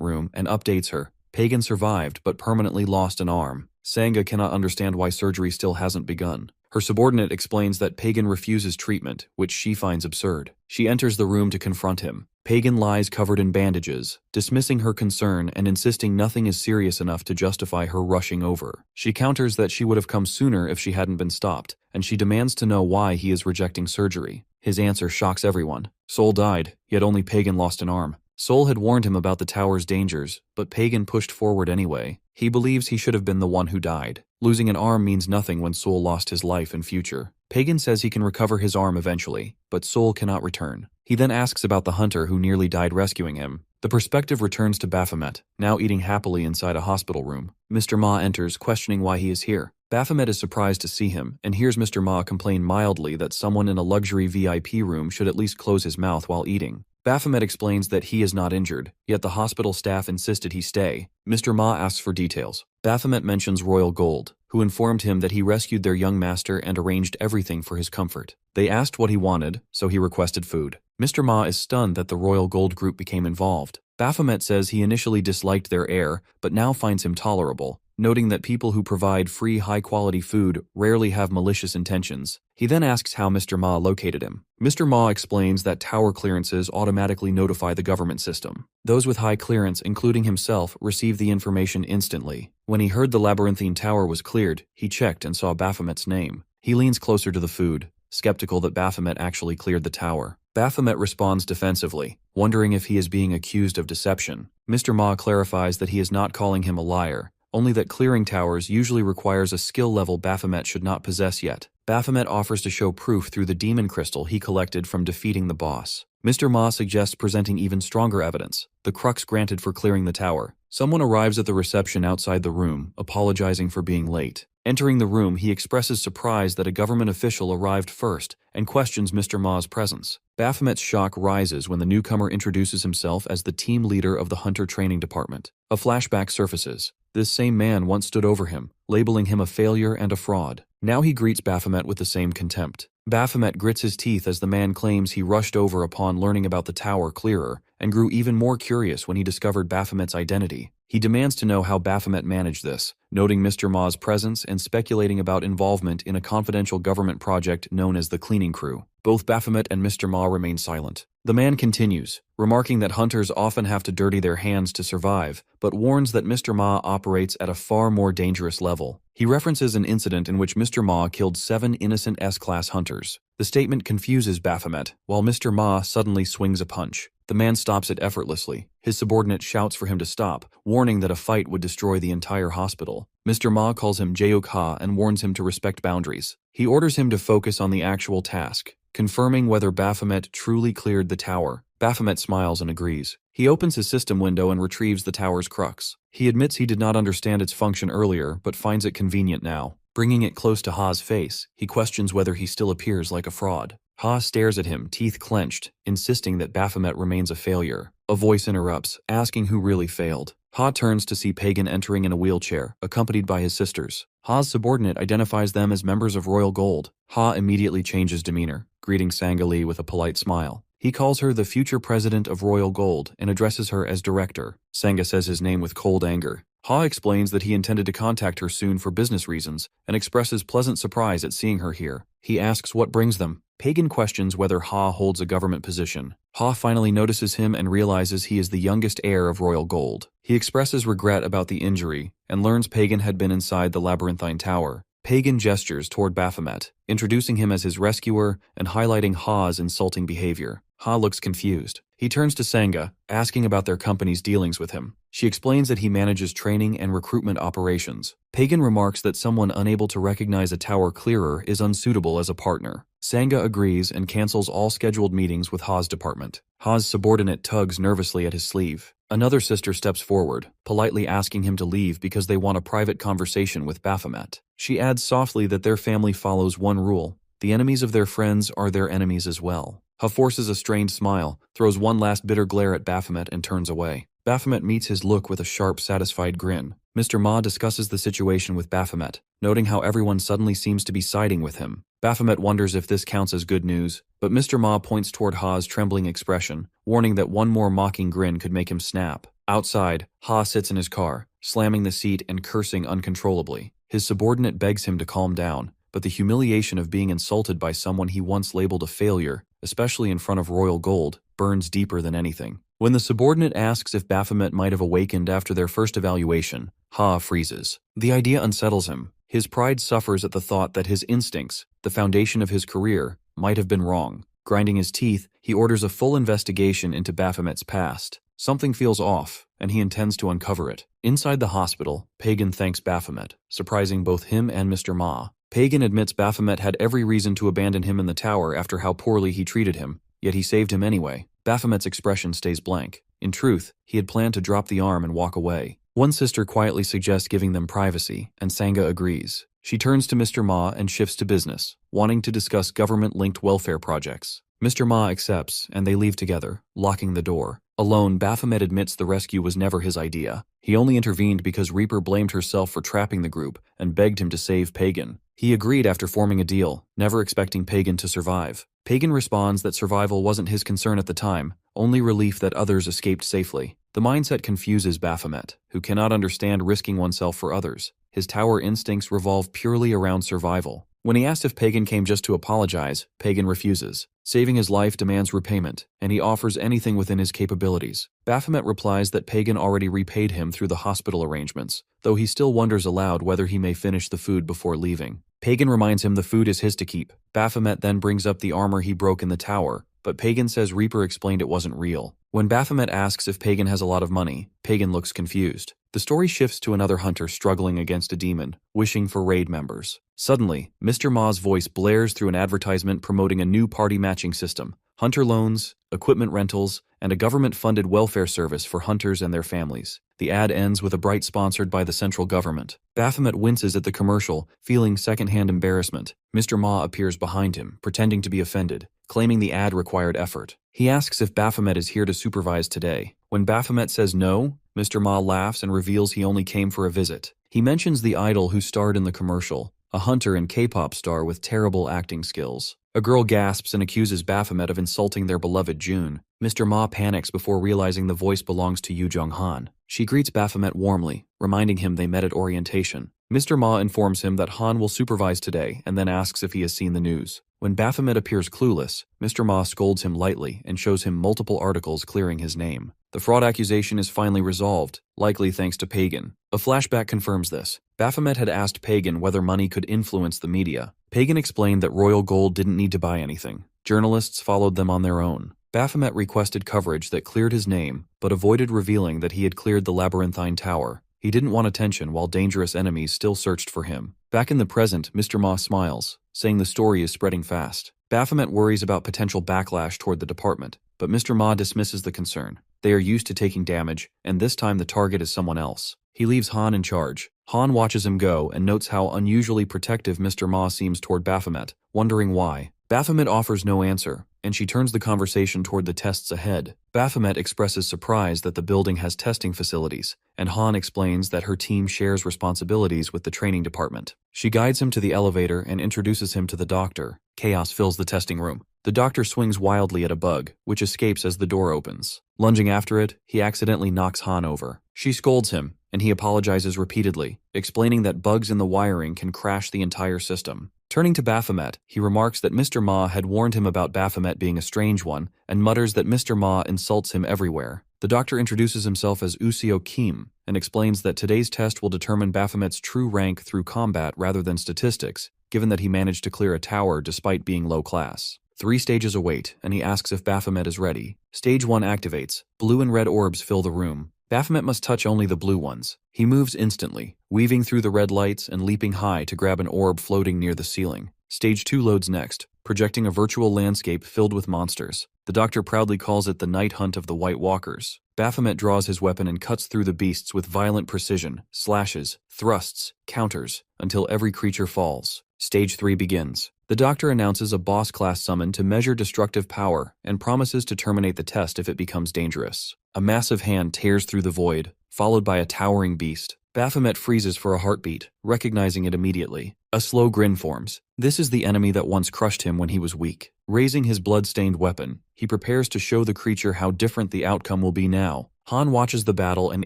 room and updates her. Pagan survived but permanently lost an arm. Sangha cannot understand why surgery still hasn't begun. Her subordinate explains that Pagan refuses treatment, which she finds absurd. She enters the room to confront him. Pagan lies covered in bandages, dismissing her concern and insisting nothing is serious enough to justify her rushing over. She counters that she would have come sooner if she hadn't been stopped, and she demands to know why he is rejecting surgery. His answer shocks everyone. Soul died, yet only Pagan lost an arm. Soul had warned him about the tower's dangers, but Pagan pushed forward anyway. He believes he should have been the one who died. Losing an arm means nothing when Soul lost his life and future. Pagan says he can recover his arm eventually, but Soul cannot return. He then asks about the hunter who nearly died rescuing him. The perspective returns to Baphomet, now eating happily inside a hospital room. Mr. Ma enters, questioning why he is here. Baphomet is surprised to see him, and hears Mr. Ma complain mildly that someone in a luxury VIP room should at least close his mouth while eating. Baphomet explains that he is not injured, yet the hospital staff insisted he stay. Mr. Ma asks for details. Baphomet mentions Royal Gold, who informed him that he rescued their young master and arranged everything for his comfort. They asked what he wanted, so he requested food. Mr. Ma is stunned that the Royal Gold group became involved. Baphomet says he initially disliked their air, but now finds him tolerable, noting that people who provide free high-quality food rarely have malicious intentions. He then asks how Mr. Ma located him. Mr. Ma explains that tower clearances automatically notify the government system. Those with high clearance, including himself, receive the information instantly. When he heard the labyrinthine tower was cleared, he checked and saw Baphomet's name. He leans closer to the food, skeptical that Baphomet actually cleared the tower. Baphomet responds defensively, wondering if he is being accused of deception. Mr. Ma clarifies that he is not calling him a liar, only that clearing towers usually requires a skill level Baphomet should not possess yet. Baphomet offers to show proof through the demon crystal he collected from defeating the boss. Mr. Ma suggests presenting even stronger evidence, the crux granted for clearing the tower. Someone arrives at the reception outside the room, apologizing for being late. Entering the room, he expresses surprise that a government official arrived first and questions Mr. Ma's presence. Baphomet's shock rises when the newcomer introduces himself as the team leader of the Hunter Training Department. A flashback surfaces. This same man once stood over him, labeling him a failure and a fraud. Now he greets Baphomet with the same contempt. Baphomet grits his teeth as the man claims he rushed over upon learning about the tower clearer, and grew even more curious when he discovered Baphomet's identity. He demands to know how Baphomet managed this, noting Mr. Ma's presence and speculating about involvement in a confidential government project known as the Cleaning Crew. Both Baphomet and Mr. Ma remain silent. The man continues, remarking that hunters often have to dirty their hands to survive, but warns that Mr. Ma operates at a far more dangerous level. He references an incident in which Mr. Ma killed 7 innocent S-class hunters. The statement confuses Baphomet, while Mr. Ma suddenly swings a punch. The man stops it effortlessly. His subordinate shouts for him to stop, warning that a fight would destroy the entire hospital. Mr. Ma calls him Jeok-ha and warns him to respect boundaries. He orders him to focus on the actual task, confirming whether Baphomet truly cleared the tower. Baphomet smiles and agrees. He opens his system window and retrieves the tower's crux. He admits he did not understand its function earlier, but finds it convenient now. Bringing it close to Ha's face, he questions whether he still appears like a fraud. Ha stares at him, teeth clenched, insisting that Baphomet remains a failure. A voice interrupts, asking who really failed. Ha turns to see Pagan entering in a wheelchair, accompanied by his sisters. Ha's subordinate identifies them as members of Royal Gold. Ha immediately changes demeanor, greeting Sangali with a polite smile. He calls her the future president of Royal Gold and addresses her as director. Sanga says his name with cold anger. Ha explains that he intended to contact her soon for business reasons and expresses pleasant surprise at seeing her here. He asks what brings them. Pagan questions whether Ha holds a government position. Ha finally notices him and realizes he is the youngest heir of Royal Gold. He expresses regret about the injury and learns Pagan had been inside the labyrinthine tower. Pagan gestures toward Baphomet, introducing him as his rescuer and highlighting Ha's insulting behavior. Ha looks confused. He turns to Sanga, asking about their company's dealings with him. She explains that he manages training and recruitment operations. Pagan remarks that someone unable to recognize a tower clearer is unsuitable as a partner. Sanga agrees and cancels all scheduled meetings with Ha's department. Ha's subordinate tugs nervously at his sleeve. Another sister steps forward, politely asking him to leave because they want a private conversation with Baphomet. She adds softly that their family follows one rule: the enemies of their friends are their enemies as well. Ha forces a strained smile, throws one last bitter glare at Baphomet and turns away. Baphomet meets his look with a sharp, satisfied grin. Mr. Ma discusses the situation with Baphomet, noting how everyone suddenly seems to be siding with him. Baphomet wonders if this counts as good news, but Mr. Ma points toward Ha's trembling expression, warning that one more mocking grin could make him snap. Outside, Ha sits in his car, slamming the seat and cursing uncontrollably. His subordinate begs him to calm down, but the humiliation of being insulted by someone he once labeled a failure, especially in front of Royal Gold, burns deeper than anything. When the subordinate asks if Baphomet might have awakened after their first evaluation, Ha freezes. The idea unsettles him. His pride suffers at the thought that his instincts, the foundation of his career, might have been wrong. Grinding his teeth, he orders a full investigation into Baphomet's past. Something feels off, and he intends to uncover it. Inside the hospital, Pagan thanks Baphomet, surprising both him and Mr. Ma. Pagan admits Baphomet had every reason to abandon him in the tower after how poorly he treated him, yet he saved him anyway. Baphomet's expression stays blank. In truth, he had planned to drop the arm and walk away. One sister quietly suggests giving them privacy, and Sanga agrees. She turns to Mr. Ma and shifts to business, wanting to discuss government-linked welfare projects. Mr. Ma accepts, and they leave together, locking the door. Alone, Baphomet admits the rescue was never his idea. He only intervened because Reaper blamed herself for trapping the group and begged him to save Pagan. He agreed after forming a deal, never expecting Pagan to survive. Pagan responds that survival wasn't his concern at the time, only relief that others escaped safely. The mindset confuses Baphomet, who cannot understand risking oneself for others. His tower instincts revolve purely around survival. When he asked if Pagan came just to apologize, Pagan refuses. Saving his life demands repayment, and he offers anything within his capabilities. Baphomet replies that Pagan already repaid him through the hospital arrangements, though he still wonders aloud whether he may finish the food before leaving. Pagan reminds him the food is his to keep. Baphomet then brings up the armor he broke in the tower, but Pagan says Reaper explained it wasn't real. When Baphomet asks if Pagan has a lot of money, Pagan looks confused. The story shifts to another hunter struggling against a demon, wishing for raid members. Suddenly, Mr. Ma's voice blares through an advertisement promoting a new party matching system, hunter loans, equipment rentals, and a government-funded welfare service for hunters and their families. The ad ends with a bright sponsored by the central government. Baphomet winces at the commercial, feeling secondhand embarrassment. Mr. Ma appears behind him, pretending to be offended, claiming the ad required effort. He asks if Baphomet is here to supervise today. When Baphomet says no, Mr. Ma laughs and reveals he only came for a visit. He mentions the idol who starred in the commercial, a hunter and K-pop star with terrible acting skills. A girl gasps and accuses Baphomet of insulting their beloved June. Mr. Ma panics before realizing the voice belongs to Yu Jong-han. She greets Baphomet warmly, reminding him they met at orientation. Mr. Ma informs him that Han will supervise today and then asks if he has seen the news. When Baphomet appears clueless, Mr. Ma scolds him lightly and shows him multiple articles clearing his name. The fraud accusation is finally resolved, likely thanks to Pagan. A flashback confirms this. Baphomet had asked Pagan whether money could influence the media. Pagan explained that Royal Gold didn't need to buy anything. Journalists followed them on their own. Baphomet requested coverage that cleared his name, but avoided revealing that he had cleared the labyrinthine tower. He didn't want attention while dangerous enemies still searched for him. Back in the present, Mr. Ma smiles, saying the story is spreading fast. Baphomet worries about potential backlash toward the department, but Mr. Ma dismisses the concern. They are used to taking damage, and this time the target is someone else. He leaves Han in charge. Han watches him go and notes how unusually protective Mr. Ma seems toward Baphomet, wondering why. Baphomet offers no answer, and she turns the conversation toward the tests ahead. Baphomet expresses surprise that the building has testing facilities, and Han explains that her team shares responsibilities with the training department. She guides him to the elevator and introduces him to the doctor. Chaos fills the testing room. The doctor swings wildly at a bug, which escapes as the door opens. Lunging after it, he accidentally knocks Han over. She scolds him, and he apologizes repeatedly, explaining that bugs in the wiring can crash the entire system. Turning to Baphomet, he remarks that Mr. Ma had warned him about Baphomet being a strange one, and mutters that Mr. Ma insults him everywhere. The doctor introduces himself as Useo Kim, and explains that today's test will determine Baphomet's true rank through combat rather than statistics, given that he managed to clear a tower despite being low class. 3 stages await, and he asks if Baphomet is ready. Stage 1 activates. Blue and red orbs fill the room. Baphomet must touch only the blue ones. He moves instantly, weaving through the red lights and leaping high to grab an orb floating near the ceiling. Stage 2 loads next, projecting a virtual landscape filled with monsters. The doctor proudly calls it the night hunt of the White Walkers. Baphomet draws his weapon and cuts through the beasts with violent precision, slashes, thrusts, counters, until every creature falls. Stage 3 begins. The doctor announces a boss-class summon to measure destructive power and promises to terminate the test if it becomes dangerous. A massive hand tears through the void, followed by a towering beast. Baphomet freezes for a heartbeat, recognizing it immediately. A slow grin forms. This is the enemy that once crushed him when he was weak. Raising his blood-stained weapon, he prepares to show the creature how different the outcome will be now. Han watches the battle and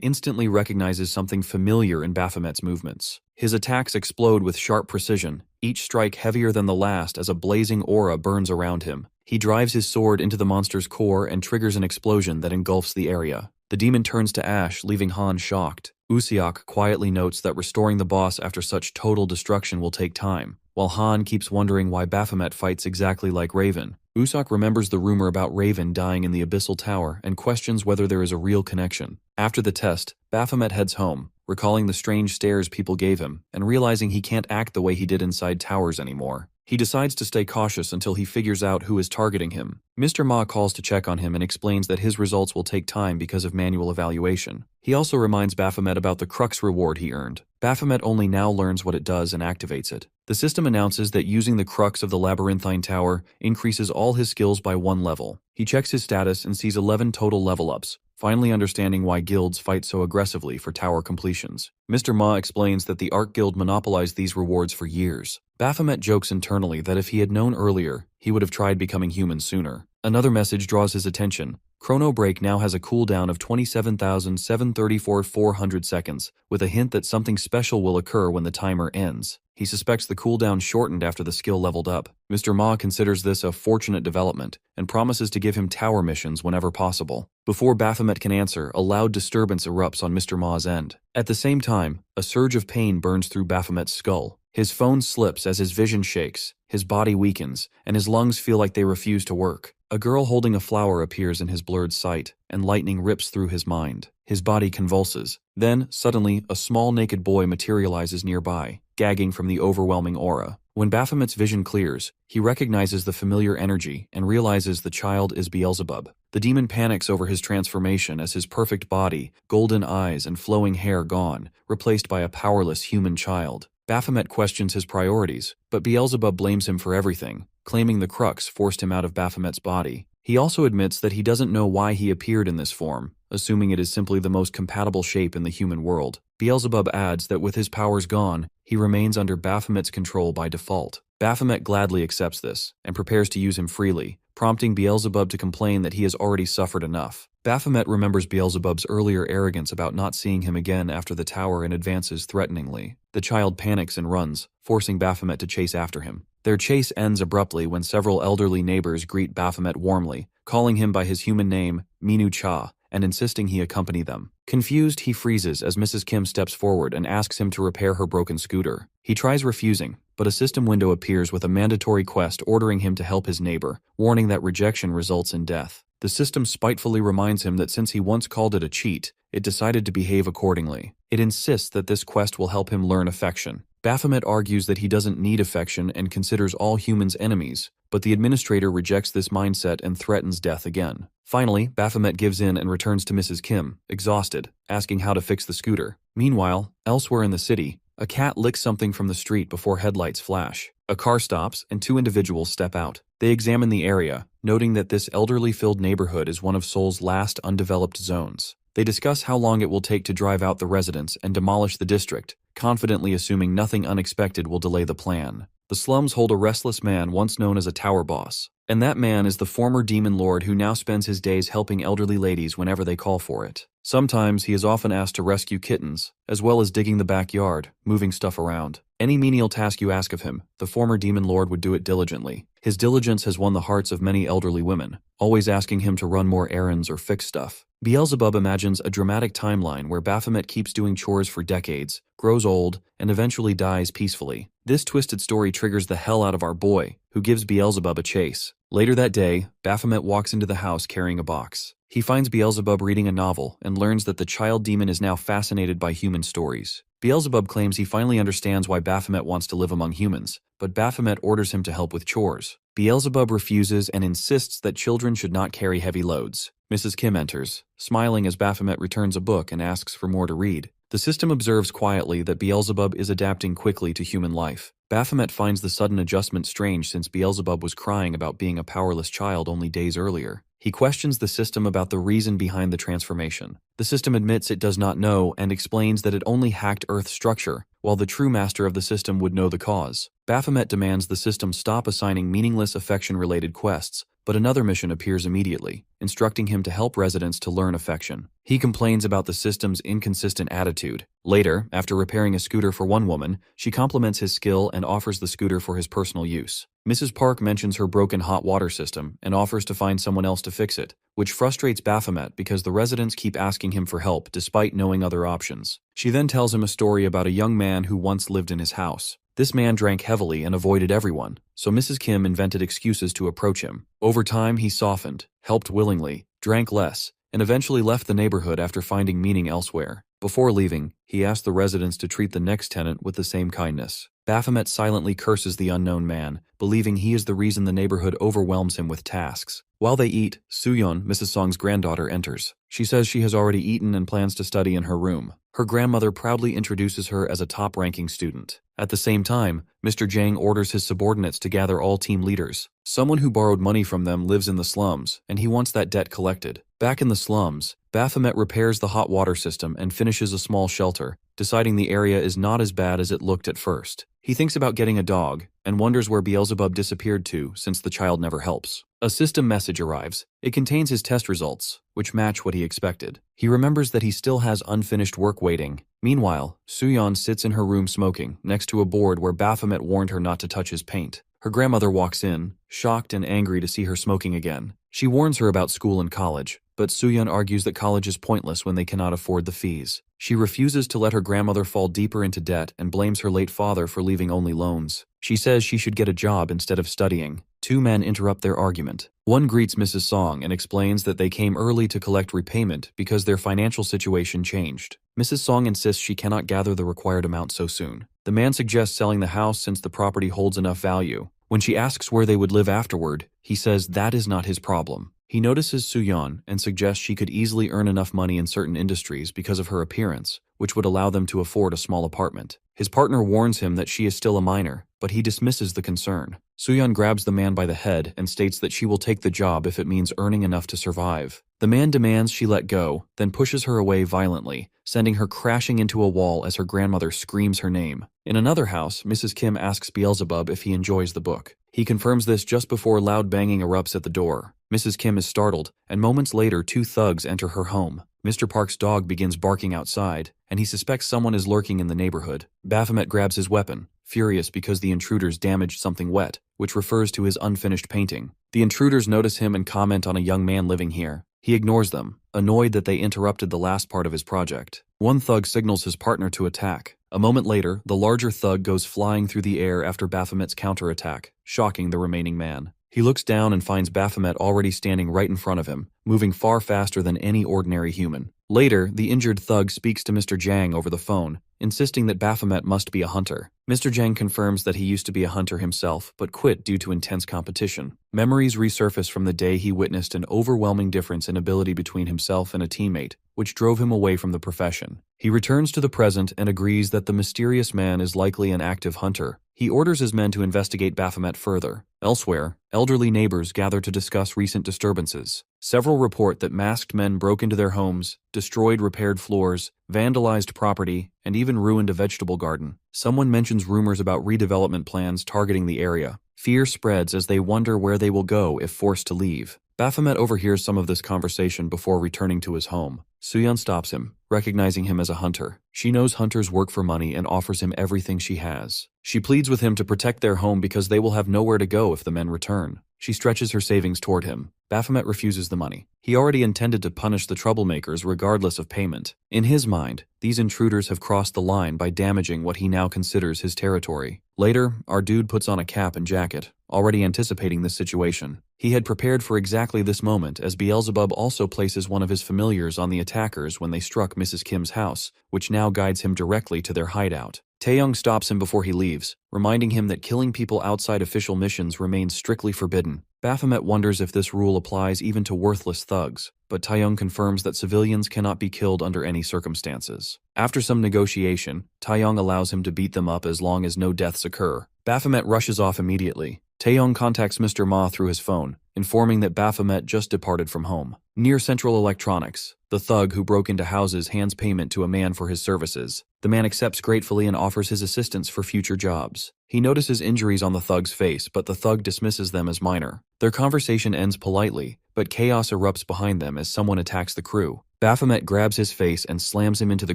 instantly recognizes something familiar in Baphomet's movements. His attacks explode with sharp precision, each strike heavier than the last as a blazing aura burns around him. He drives his sword into the monster's core and triggers an explosion that engulfs the area. The demon turns to ash, leaving Han shocked. Usiok quietly notes that restoring the boss after such total destruction will take time, while Han keeps wondering why Baphomet fights exactly like Raven. Usopp remembers the rumor about Raven dying in the Abyssal Tower and questions whether there is a real connection. After the test, Baphomet heads home, recalling the strange stares people gave him, and realizing he can't act the way he did inside towers anymore. He decides to stay cautious until he figures out who is targeting him. Mr. Ma calls to check on him and explains that his results will take time because of manual evaluation. He also reminds Baphomet about the Crux reward he earned. Baphomet only now learns what it does and activates it. The system announces that using the Crux of the Labyrinthine Tower increases all his skills by 1 level. He checks his status and sees 11 total level-ups, finally understanding why guilds fight so aggressively for tower completions. Mr. Ma explains that the Arc Guild monopolized these rewards for years. Baphomet jokes internally that if he had known earlier, he would have tried becoming human sooner. Another message draws his attention. Chrono Break now has a cooldown of 27,734,400 seconds, with a hint that something special will occur when the timer ends. He suspects the cooldown shortened after the skill leveled up. Mr. Ma considers this a fortunate development and promises to give him tower missions whenever possible. Before Baphomet can answer, a loud disturbance erupts on Mr. Ma's end. At the same time, a surge of pain burns through Baphomet's skull. His phone slips as his vision shakes, his body weakens, and his lungs feel like they refuse to work. A girl holding a flower appears in his blurred sight, and lightning rips through his mind. His body convulses. Then, suddenly, a small naked boy materializes nearby, gagging from the overwhelming aura. When Baphomet's vision clears, he recognizes the familiar energy and realizes the child is Beelzebub. The demon panics over his transformation as his perfect body, golden eyes, and flowing hair gone, replaced by a powerless human child. Baphomet questions his priorities, but Beelzebub blames him for everything, claiming the Crux forced him out of Baphomet's body. He also admits that he doesn't know why he appeared in this form, assuming it is simply the most compatible shape in the human world. Beelzebub adds that with his powers gone, he remains under Baphomet's control by default. Baphomet gladly accepts this, and prepares to use him freely, prompting Beelzebub to complain that he has already suffered enough. Baphomet remembers Beelzebub's earlier arrogance about not seeing him again after the tower and advances threateningly. The child panics and runs, forcing Baphomet to chase after him. Their chase ends abruptly when several elderly neighbors greet Baphomet warmly, calling him by his human name, Minu Cha, and insisting he accompany them. Confused, he freezes as Mrs. Kim steps forward and asks him to repair her broken scooter. He tries refusing, but a system window appears with a mandatory quest ordering him to help his neighbor, warning that rejection results in death. The system spitefully reminds him that since he once called it a cheat, it decided to behave accordingly. It insists that this quest will help him learn affection. Baphomet argues that he doesn't need affection and considers all humans enemies, but the administrator rejects this mindset and threatens death again. Finally, Baphomet gives in and returns to Mrs. Kim, exhausted, asking how to fix the scooter. Meanwhile, elsewhere in the city, a cat licks something from the street before headlights flash. A car stops and two individuals step out. They examine the area, noting that this elderly-filled neighborhood is one of Seoul's last undeveloped zones. They discuss how long it will take to drive out the residents and demolish the district, confidently assuming nothing unexpected will delay the plan. The slums hold a restless man once known as a tower boss, and that man is the former demon lord who now spends his days helping elderly ladies whenever they call for it. Sometimes he is often asked to rescue kittens, as well as digging the backyard, moving stuff around. Any menial task you ask of him, the former demon lord would do it diligently. His diligence has won the hearts of many elderly women, always asking him to run more errands or fix stuff. Beelzebub imagines a dramatic timeline where Baphomet keeps doing chores for decades, grows old, and eventually dies peacefully. This twisted story triggers the hell out of our boy, who gives Beelzebub a chase. Later that day, Baphomet walks into the house carrying a box. He finds Beelzebub reading a novel and learns that the child demon is now fascinated by human stories. Beelzebub claims he finally understands why Baphomet wants to live among humans, but Baphomet orders him to help with chores. Beelzebub refuses and insists that children should not carry heavy loads. Mrs. Kim enters, smiling as Baphomet returns a book and asks for more to read. The system observes quietly that Beelzebub is adapting quickly to human life. Baphomet finds the sudden adjustment strange since Beelzebub was crying about being a powerless child only days earlier. He questions the system about the reason behind the transformation. The system admits it does not know and explains that it only hacked Earth's structure, while the true master of the system would know the cause. Baphomet demands the system stop assigning meaningless affection-related quests, but another mission appears immediately, instructing him to help residents to learn affection. He complains about the system's inconsistent attitude. Later, after repairing a scooter for one woman, she compliments his skill and offers the scooter for his personal use. Mrs. Park mentions her broken hot water system and offers to find someone else to fix it, which frustrates Baphomet because the residents keep asking him for help despite knowing other options. She then tells him a story about a young man who once lived in his house. This man drank heavily and avoided everyone, so Mrs. Kim invented excuses to approach him. Over time, he softened, helped willingly, drank less, and eventually left the neighborhood after finding meaning elsewhere. Before leaving, he asked the residents to treat the next tenant with the same kindness. Baphomet silently curses the unknown man, believing he is the reason the neighborhood overwhelms him with tasks. While they eat, Sooyeon, Mrs. Song's granddaughter, enters. She says she has already eaten and plans to study in her room. Her grandmother proudly introduces her as a top-ranking student. At the same time, Mr. Jang orders his subordinates to gather all team leaders. Someone who borrowed money from them lives in the slums, and he wants that debt collected. Back in the slums, Baphomet repairs the hot water system and finishes a small shelter, deciding the area is not as bad as it looked at first. He thinks about getting a dog, and wonders where Beelzebub disappeared to since the child never helps. A system message arrives. It contains his test results, which match what he expected. He remembers that he still has unfinished work waiting. Meanwhile, Sooyeon sits in her room smoking, next to a board where Baphomet warned her not to touch his paint. Her grandmother walks in, shocked and angry to see her smoking again. She warns her about school and college, but Sooyeon argues that college is pointless when they cannot afford the fees. She refuses to let her grandmother fall deeper into debt and blames her late father for leaving only loans. She says she should get a job instead of studying. Two men interrupt their argument. One greets Mrs. Song and explains that they came early to collect repayment because their financial situation changed. Mrs. Song insists she cannot gather the required amount so soon. The man suggests selling the house since the property holds enough value. When she asks where they would live afterward, he says that is not his problem. He notices Sooyeon and suggests she could easily earn enough money in certain industries because of her appearance, which would allow them to afford a small apartment. His partner warns him that she is still a minor, but he dismisses the concern. Sooyeon grabs the man by the head and states that she will take the job if it means earning enough to survive. The man demands she let go, then pushes her away violently, sending her crashing into a wall as her grandmother screams her name. In another house, Mrs. Kim asks Beelzebub if he enjoys the book. He confirms this just before loud banging erupts at the door. Mrs. Kim is startled, and moments later two thugs enter her home. Mr. Park's dog begins barking outside, and he suspects someone is lurking in the neighborhood. Baphomet grabs his weapon, furious because the intruders damaged something wet, which refers to his unfinished painting. The intruders notice him and comment on a young man living here. He ignores them, annoyed that they interrupted the last part of his project. One thug signals his partner to attack. A moment later, the larger thug goes flying through the air after Baphomet's counterattack, shocking the remaining man. He looks down and finds Baphomet already standing right in front of him, moving far faster than any ordinary human. Later, the injured thug speaks to Mr. Jang over the phone, insisting that Baphomet must be a hunter. Mr. Jang confirms that he used to be a hunter himself, but quit due to intense competition. Memories resurface from the day he witnessed an overwhelming difference in ability between himself and a teammate, which drove him away from the profession. He returns to the present and agrees that the mysterious man is likely an active hunter. He orders his men to investigate Baphomet further. Elsewhere, elderly neighbors gather to discuss recent disturbances. Several report that masked men broke into their homes, destroyed repaired floors, vandalized property, and even ruined a vegetable garden. Someone mentions rumors about redevelopment plans targeting the area. Fear spreads as they wonder where they will go if forced to leave. Baphomet overhears some of this conversation before returning to his home. Suyeon stops him, recognizing him as a hunter. She knows hunters work for money and offers him everything she has. She pleads with him to protect their home because they will have nowhere to go if the men return. She stretches her savings toward him. Baphomet refuses the money. He already intended to punish the troublemakers regardless of payment. In his mind, these intruders have crossed the line by damaging what he now considers his territory. Later, our dude puts on a cap and jacket, already anticipating this situation. He had prepared for exactly this moment as Beelzebub also places one of his familiars on the attackers when they struck Mrs. Kim's house, which now guides him directly to their hideout. Taeyong stops him before he leaves, reminding him that killing people outside official missions remains strictly forbidden. Baphomet wonders if this rule applies even to worthless thugs, but Taeyong confirms that civilians cannot be killed under any circumstances. After some negotiation, Taeyong allows him to beat them up as long as no deaths occur. Baphomet rushes off immediately. Taeyong contacts Mr. Ma through his phone, informing that Baphomet just departed from home. Near Central Electronics, the thug who broke into houses hands payment to a man for his services. The man accepts gratefully and offers his assistance for future jobs. He notices injuries on the thug's face, but the thug dismisses them as minor. Their conversation ends politely, but chaos erupts behind them as someone attacks the crew. Baphomet grabs his face and slams him into the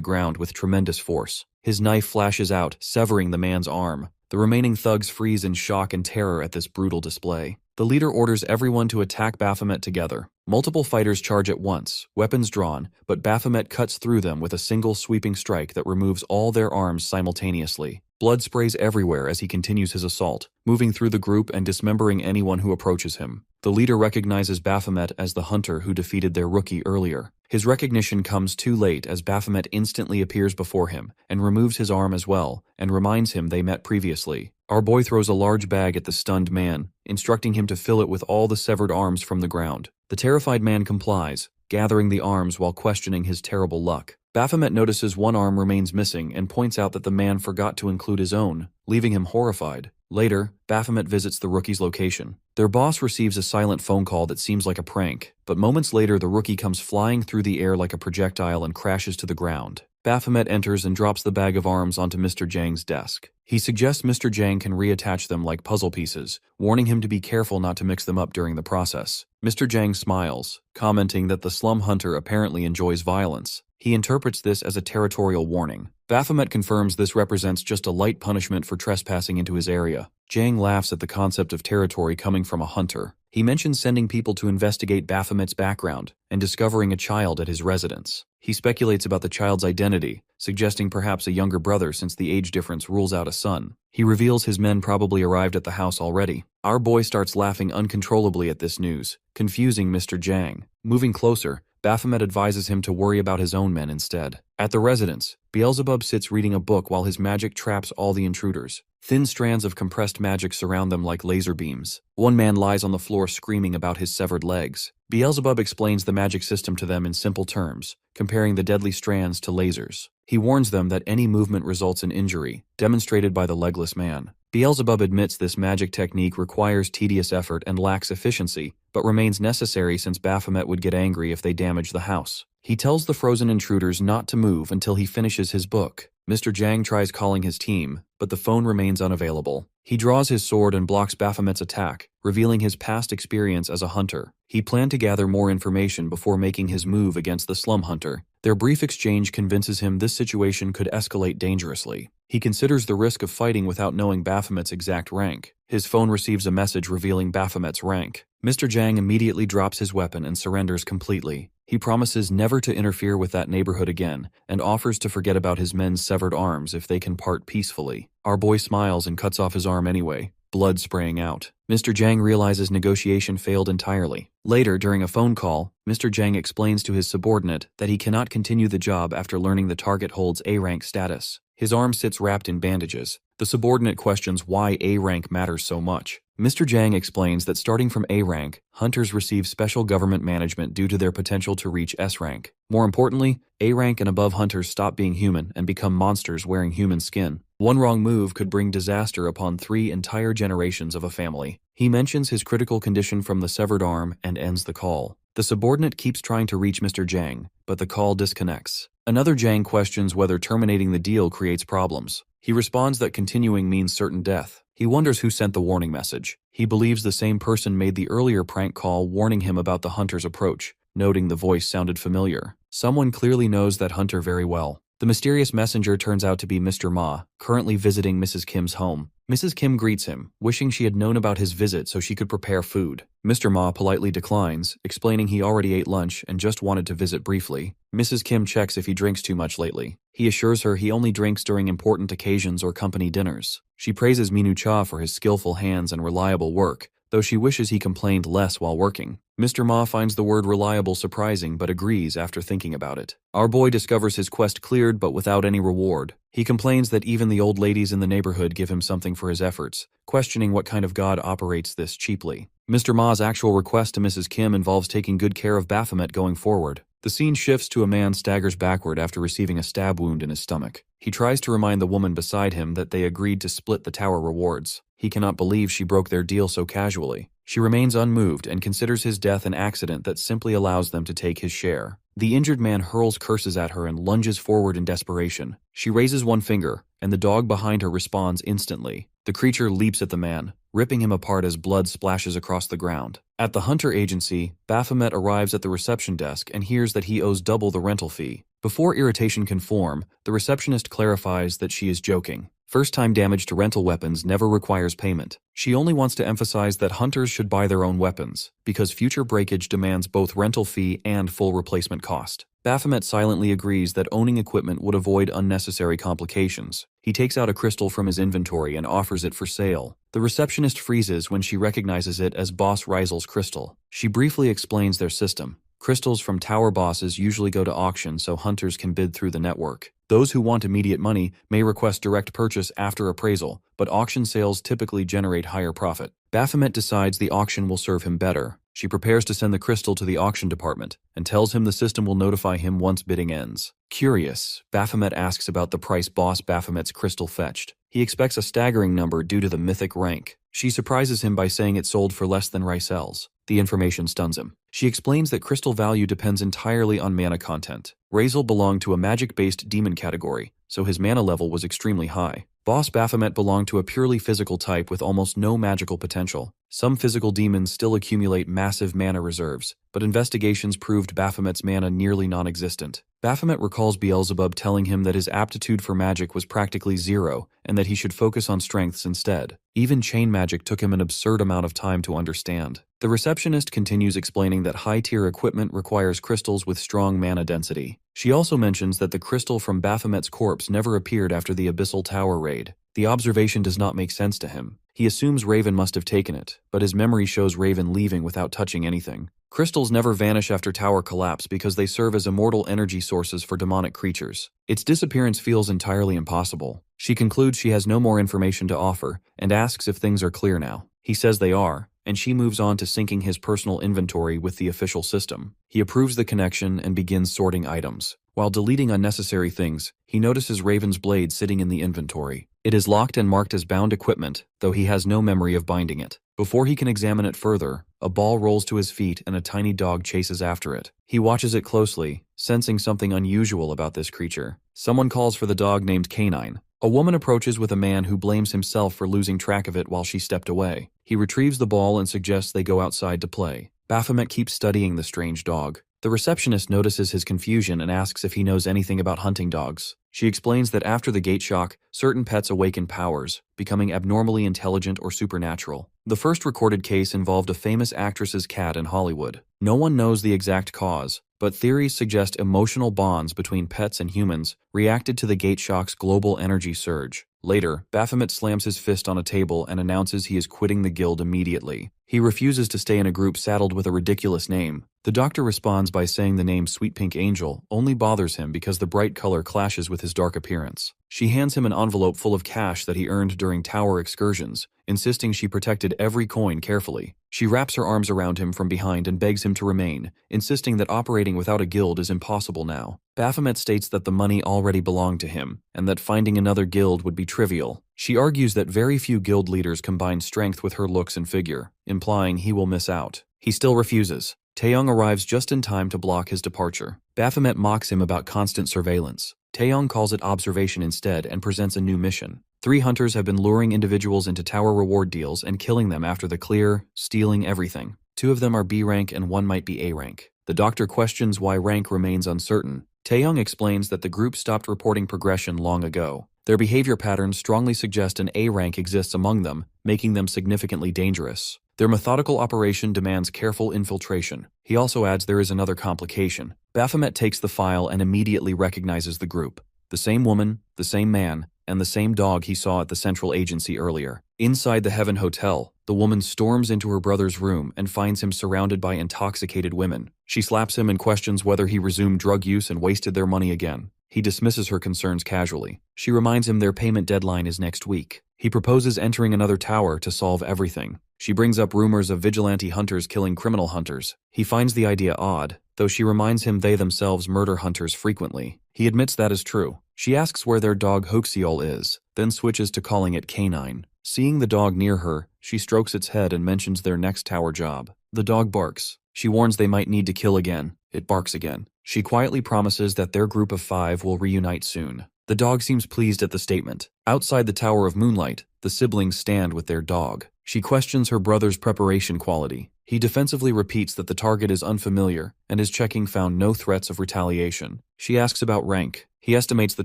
ground with tremendous force. His knife flashes out, severing the man's arm. The remaining thugs freeze in shock and terror at this brutal display. The leader orders everyone to attack Baphomet together. Multiple fighters charge at once, weapons drawn, but Baphomet cuts through them with a single sweeping strike that removes all their arms simultaneously. Blood sprays everywhere as he continues his assault, moving through the group and dismembering anyone who approaches him. The leader recognizes Baphomet as the hunter who defeated their rookie earlier. His recognition comes too late as Baphomet instantly appears before him and removes his arm as well and reminds him they met previously. Our boy throws a large bag at the stunned man, instructing him to fill it with all the severed arms from the ground. The terrified man complies, gathering the arms while questioning his terrible luck. Baphomet notices one arm remains missing and points out that the man forgot to include his own, leaving him horrified. Later, Baphomet visits the rookie's location. Their boss receives a silent phone call that seems like a prank, but moments later the rookie comes flying through the air like a projectile and crashes to the ground. Baphomet enters and drops the bag of arms onto Mr. Jang's desk. He suggests Mr. Jang can reattach them like puzzle pieces, warning him to be careful not to mix them up during the process. Mr. Jang smiles, commenting that the slum hunter apparently enjoys violence. He interprets this as a territorial warning. Baphomet confirms this represents just a light punishment for trespassing into his area. Jang laughs at the concept of territory coming from a hunter. He mentions sending people to investigate Baphomet's background and discovering a child at his residence. He speculates about the child's identity, suggesting perhaps a younger brother since the age difference rules out a son. He reveals his men probably arrived at the house already. Our boy starts laughing uncontrollably at this news, confusing Mr. Jang. Moving closer, Baphomet advises him to worry about his own men instead. At the residence, Beelzebub sits reading a book while his magic traps all the intruders. Thin strands of compressed magic surround them like laser beams. One man lies on the floor screaming about his severed legs. Beelzebub explains the magic system to them in simple terms, comparing the deadly strands to lasers. He warns them that any movement results in injury, demonstrated by the legless man. Beelzebub admits this magic technique requires tedious effort and lacks efficiency, but remains necessary since Baphomet would get angry if they damage the house. He tells the frozen intruders not to move until he finishes his book. Mr. Jang tries calling his team, but the phone remains unavailable. He draws his sword and blocks Baphomet's attack, revealing his past experience as a hunter. He planned to gather more information before making his move against the slum hunter. Their brief exchange convinces him this situation could escalate dangerously. He considers the risk of fighting without knowing Baphomet's exact rank. His phone receives a message revealing Baphomet's rank. Mr. Jang immediately drops his weapon and surrenders completely. He promises never to interfere with that neighborhood again, and offers to forget about his men's severed arms if they can part peacefully. Our boy smiles and cuts off his arm anyway, blood spraying out. Mr. Jang realizes negotiation failed entirely. Later, during a phone call, Mr. Jang explains to his subordinate that he cannot continue the job after learning the target holds A-rank status. His arm sits wrapped in bandages, The subordinate questions why A rank matters so much. Mr. Jang explains that starting from A rank, hunters receive special government management due to their potential to reach S rank. More importantly, A rank and above hunters stop being human and become monsters wearing human skin. One wrong move could bring disaster upon 3 entire generations of a family. He mentions his critical condition from the severed arm and ends the call. The subordinate keeps trying to reach Mr. Jang, but the call disconnects. Another Jang questions whether terminating the deal creates problems. He responds that continuing means certain death. He wonders who sent the warning message. He believes the same person made the earlier prank call warning him about the hunter's approach, noting the voice sounded familiar. Someone clearly knows that hunter very well. The mysterious messenger turns out to be Mr. Ma, currently visiting Mrs. Kim's home. Mrs. Kim greets him, wishing she had known about his visit so she could prepare food. Mr. Ma politely declines, explaining he already ate lunch and just wanted to visit briefly. Mrs. Kim checks if he drinks too much lately. He assures her he only drinks during important occasions or company dinners. She praises Minu Cha for his skillful hands and reliable work, though she wishes he complained less while working. Mr. Ma finds the word reliable surprising but agrees after thinking about it. Our boy discovers his quest cleared but without any reward. He complains that even the old ladies in the neighborhood give him something for his efforts, questioning what kind of god operates this cheaply. Mr. Ma's actual request to Mrs. Kim involves taking good care of Baphomet going forward. The scene shifts to a man staggers backward after receiving a stab wound in his stomach. He tries to remind the woman beside him that they agreed to split the tower rewards. He cannot believe she broke their deal so casually. She remains unmoved and considers his death an accident that simply allows them to take his share. The injured man hurls curses at her and lunges forward in desperation. She raises one finger, and the dog behind her responds instantly. The creature leaps at the man, ripping him apart as blood splashes across the ground. At the Hunter Agency, Baphomet arrives at the reception desk and hears that he owes double the rental fee. Before irritation can form, the receptionist clarifies that she is joking. First-time damage to rental weapons never requires payment. She only wants to emphasize that hunters should buy their own weapons, because future breakage demands both rental fee and full replacement cost. Baphomet silently agrees that owning equipment would avoid unnecessary complications. He takes out a crystal from his inventory and offers it for sale. The receptionist freezes when she recognizes it as Boss Reisel's crystal. She briefly explains their system. Crystals from tower bosses usually go to auction so hunters can bid through the network. Those who want immediate money may request direct purchase after appraisal, but auction sales typically generate higher profit. Baphomet decides the auction will serve him better. She prepares to send the crystal to the auction department and tells him the system will notify him once bidding ends. Curious, Baphomet asks about the price Boss Baphomet's crystal fetched. He expects a staggering number due to the mythic rank. She surprises him by saying it sold for less than Reisel's. The information stuns him. She explains that crystal value depends entirely on mana content. Reisel belonged to a magic-based demon category, so his mana level was extremely high. Boss Baphomet belonged to a purely physical type with almost no magical potential. Some physical demons still accumulate massive mana reserves, but investigations proved Baphomet's mana nearly non-existent. Baphomet recalls Beelzebub telling him that his aptitude for magic was practically zero, and that he should focus on strengths instead. Even chain magic took him an absurd amount of time to understand. The receptionist continues explaining that high-tier equipment requires crystals with strong mana density. She also mentions that the crystal from Baphomet's corpse never appeared after the Abyssal Tower raid. The observation does not make sense to him. He assumes Raven must have taken it, but his memory shows Raven leaving without touching anything. Crystals never vanish after tower collapse because they serve as immortal energy sources for demonic creatures. Its disappearance feels entirely impossible. She concludes she has no more information to offer and asks if things are clear now. He says they are, and she moves on to syncing his personal inventory with the official system. He approves the connection and begins sorting items. While deleting unnecessary things, he notices Raven's blade sitting in the inventory. It is locked and marked as bound equipment, though he has no memory of binding it. Before he can examine it further, a ball rolls to his feet and a tiny dog chases after it. He watches it closely, sensing something unusual about this creature. Someone calls for the dog named Canine. A woman approaches with a man who blames himself for losing track of it while she stepped away. He retrieves the ball and suggests they go outside to play. Baphomet keeps studying the strange dog. The receptionist notices his confusion and asks if he knows anything about hunting dogs. She explains that after the gate shock, certain pets awaken powers, becoming abnormally intelligent or supernatural. The first recorded case involved a famous actress's cat in Hollywood. No one knows the exact cause, but theories suggest emotional bonds between pets and humans reacted to the gate shock's global energy surge. Later, Baphomet slams his fist on a table and announces he is quitting the guild immediately. He refuses to stay in a group saddled with a ridiculous name. The doctor responds by saying the name Sweet Pink Angel only bothers him because the bright color clashes with his dark appearance. She hands him an envelope full of cash that he earned during tower excursions, insisting she protected every coin carefully. She wraps her arms around him from behind and begs him to remain, insisting that operating without a guild is impossible now. Baphomet states that the money already belonged to him, and that finding another guild would be trivial. She argues that very few guild leaders combine strength with her looks and figure, implying he will miss out. He still refuses. Taeyong arrives just in time to block his departure. Baphomet mocks him about constant surveillance. Taeyong calls it observation instead and presents a new mission. 3 hunters have been luring individuals into tower reward deals and killing them after the clear, stealing everything. 2 of them are B rank and 1 might be A rank. The doctor questions why rank remains uncertain. Taeyong explains that the group stopped reporting progression long ago. Their behavior patterns strongly suggest an A rank exists among them, making them significantly dangerous. Their methodical operation demands careful infiltration. He also adds there is another complication. Baphomet takes the file and immediately recognizes the group. The same woman, the same man, and the same dog he saw at the central agency earlier. Inside the Heaven Hotel, the woman storms into her brother's room and finds him surrounded by intoxicated women. She slaps him and questions whether he resumed drug use and wasted their money again. He dismisses her concerns casually. She reminds him their payment deadline is next week. He proposes entering another tower to solve everything. She brings up rumors of vigilante hunters killing criminal hunters. He finds the idea odd, though she reminds him they themselves murder hunters frequently. He admits that is true. She asks where their dog Hoxiol is, then switches to calling it Canine. Seeing the dog near her, she strokes its head and mentions their next tower job. The dog barks. She warns they might need to kill again. It barks again. She quietly promises that their group of 5 will reunite soon. The dog seems pleased at the statement. Outside the Tower of Moonlight, the siblings stand with their dog. She questions her brother's preparation quality. He defensively repeats that the target is unfamiliar, and his checking found no threats of retaliation. She asks about rank. He estimates the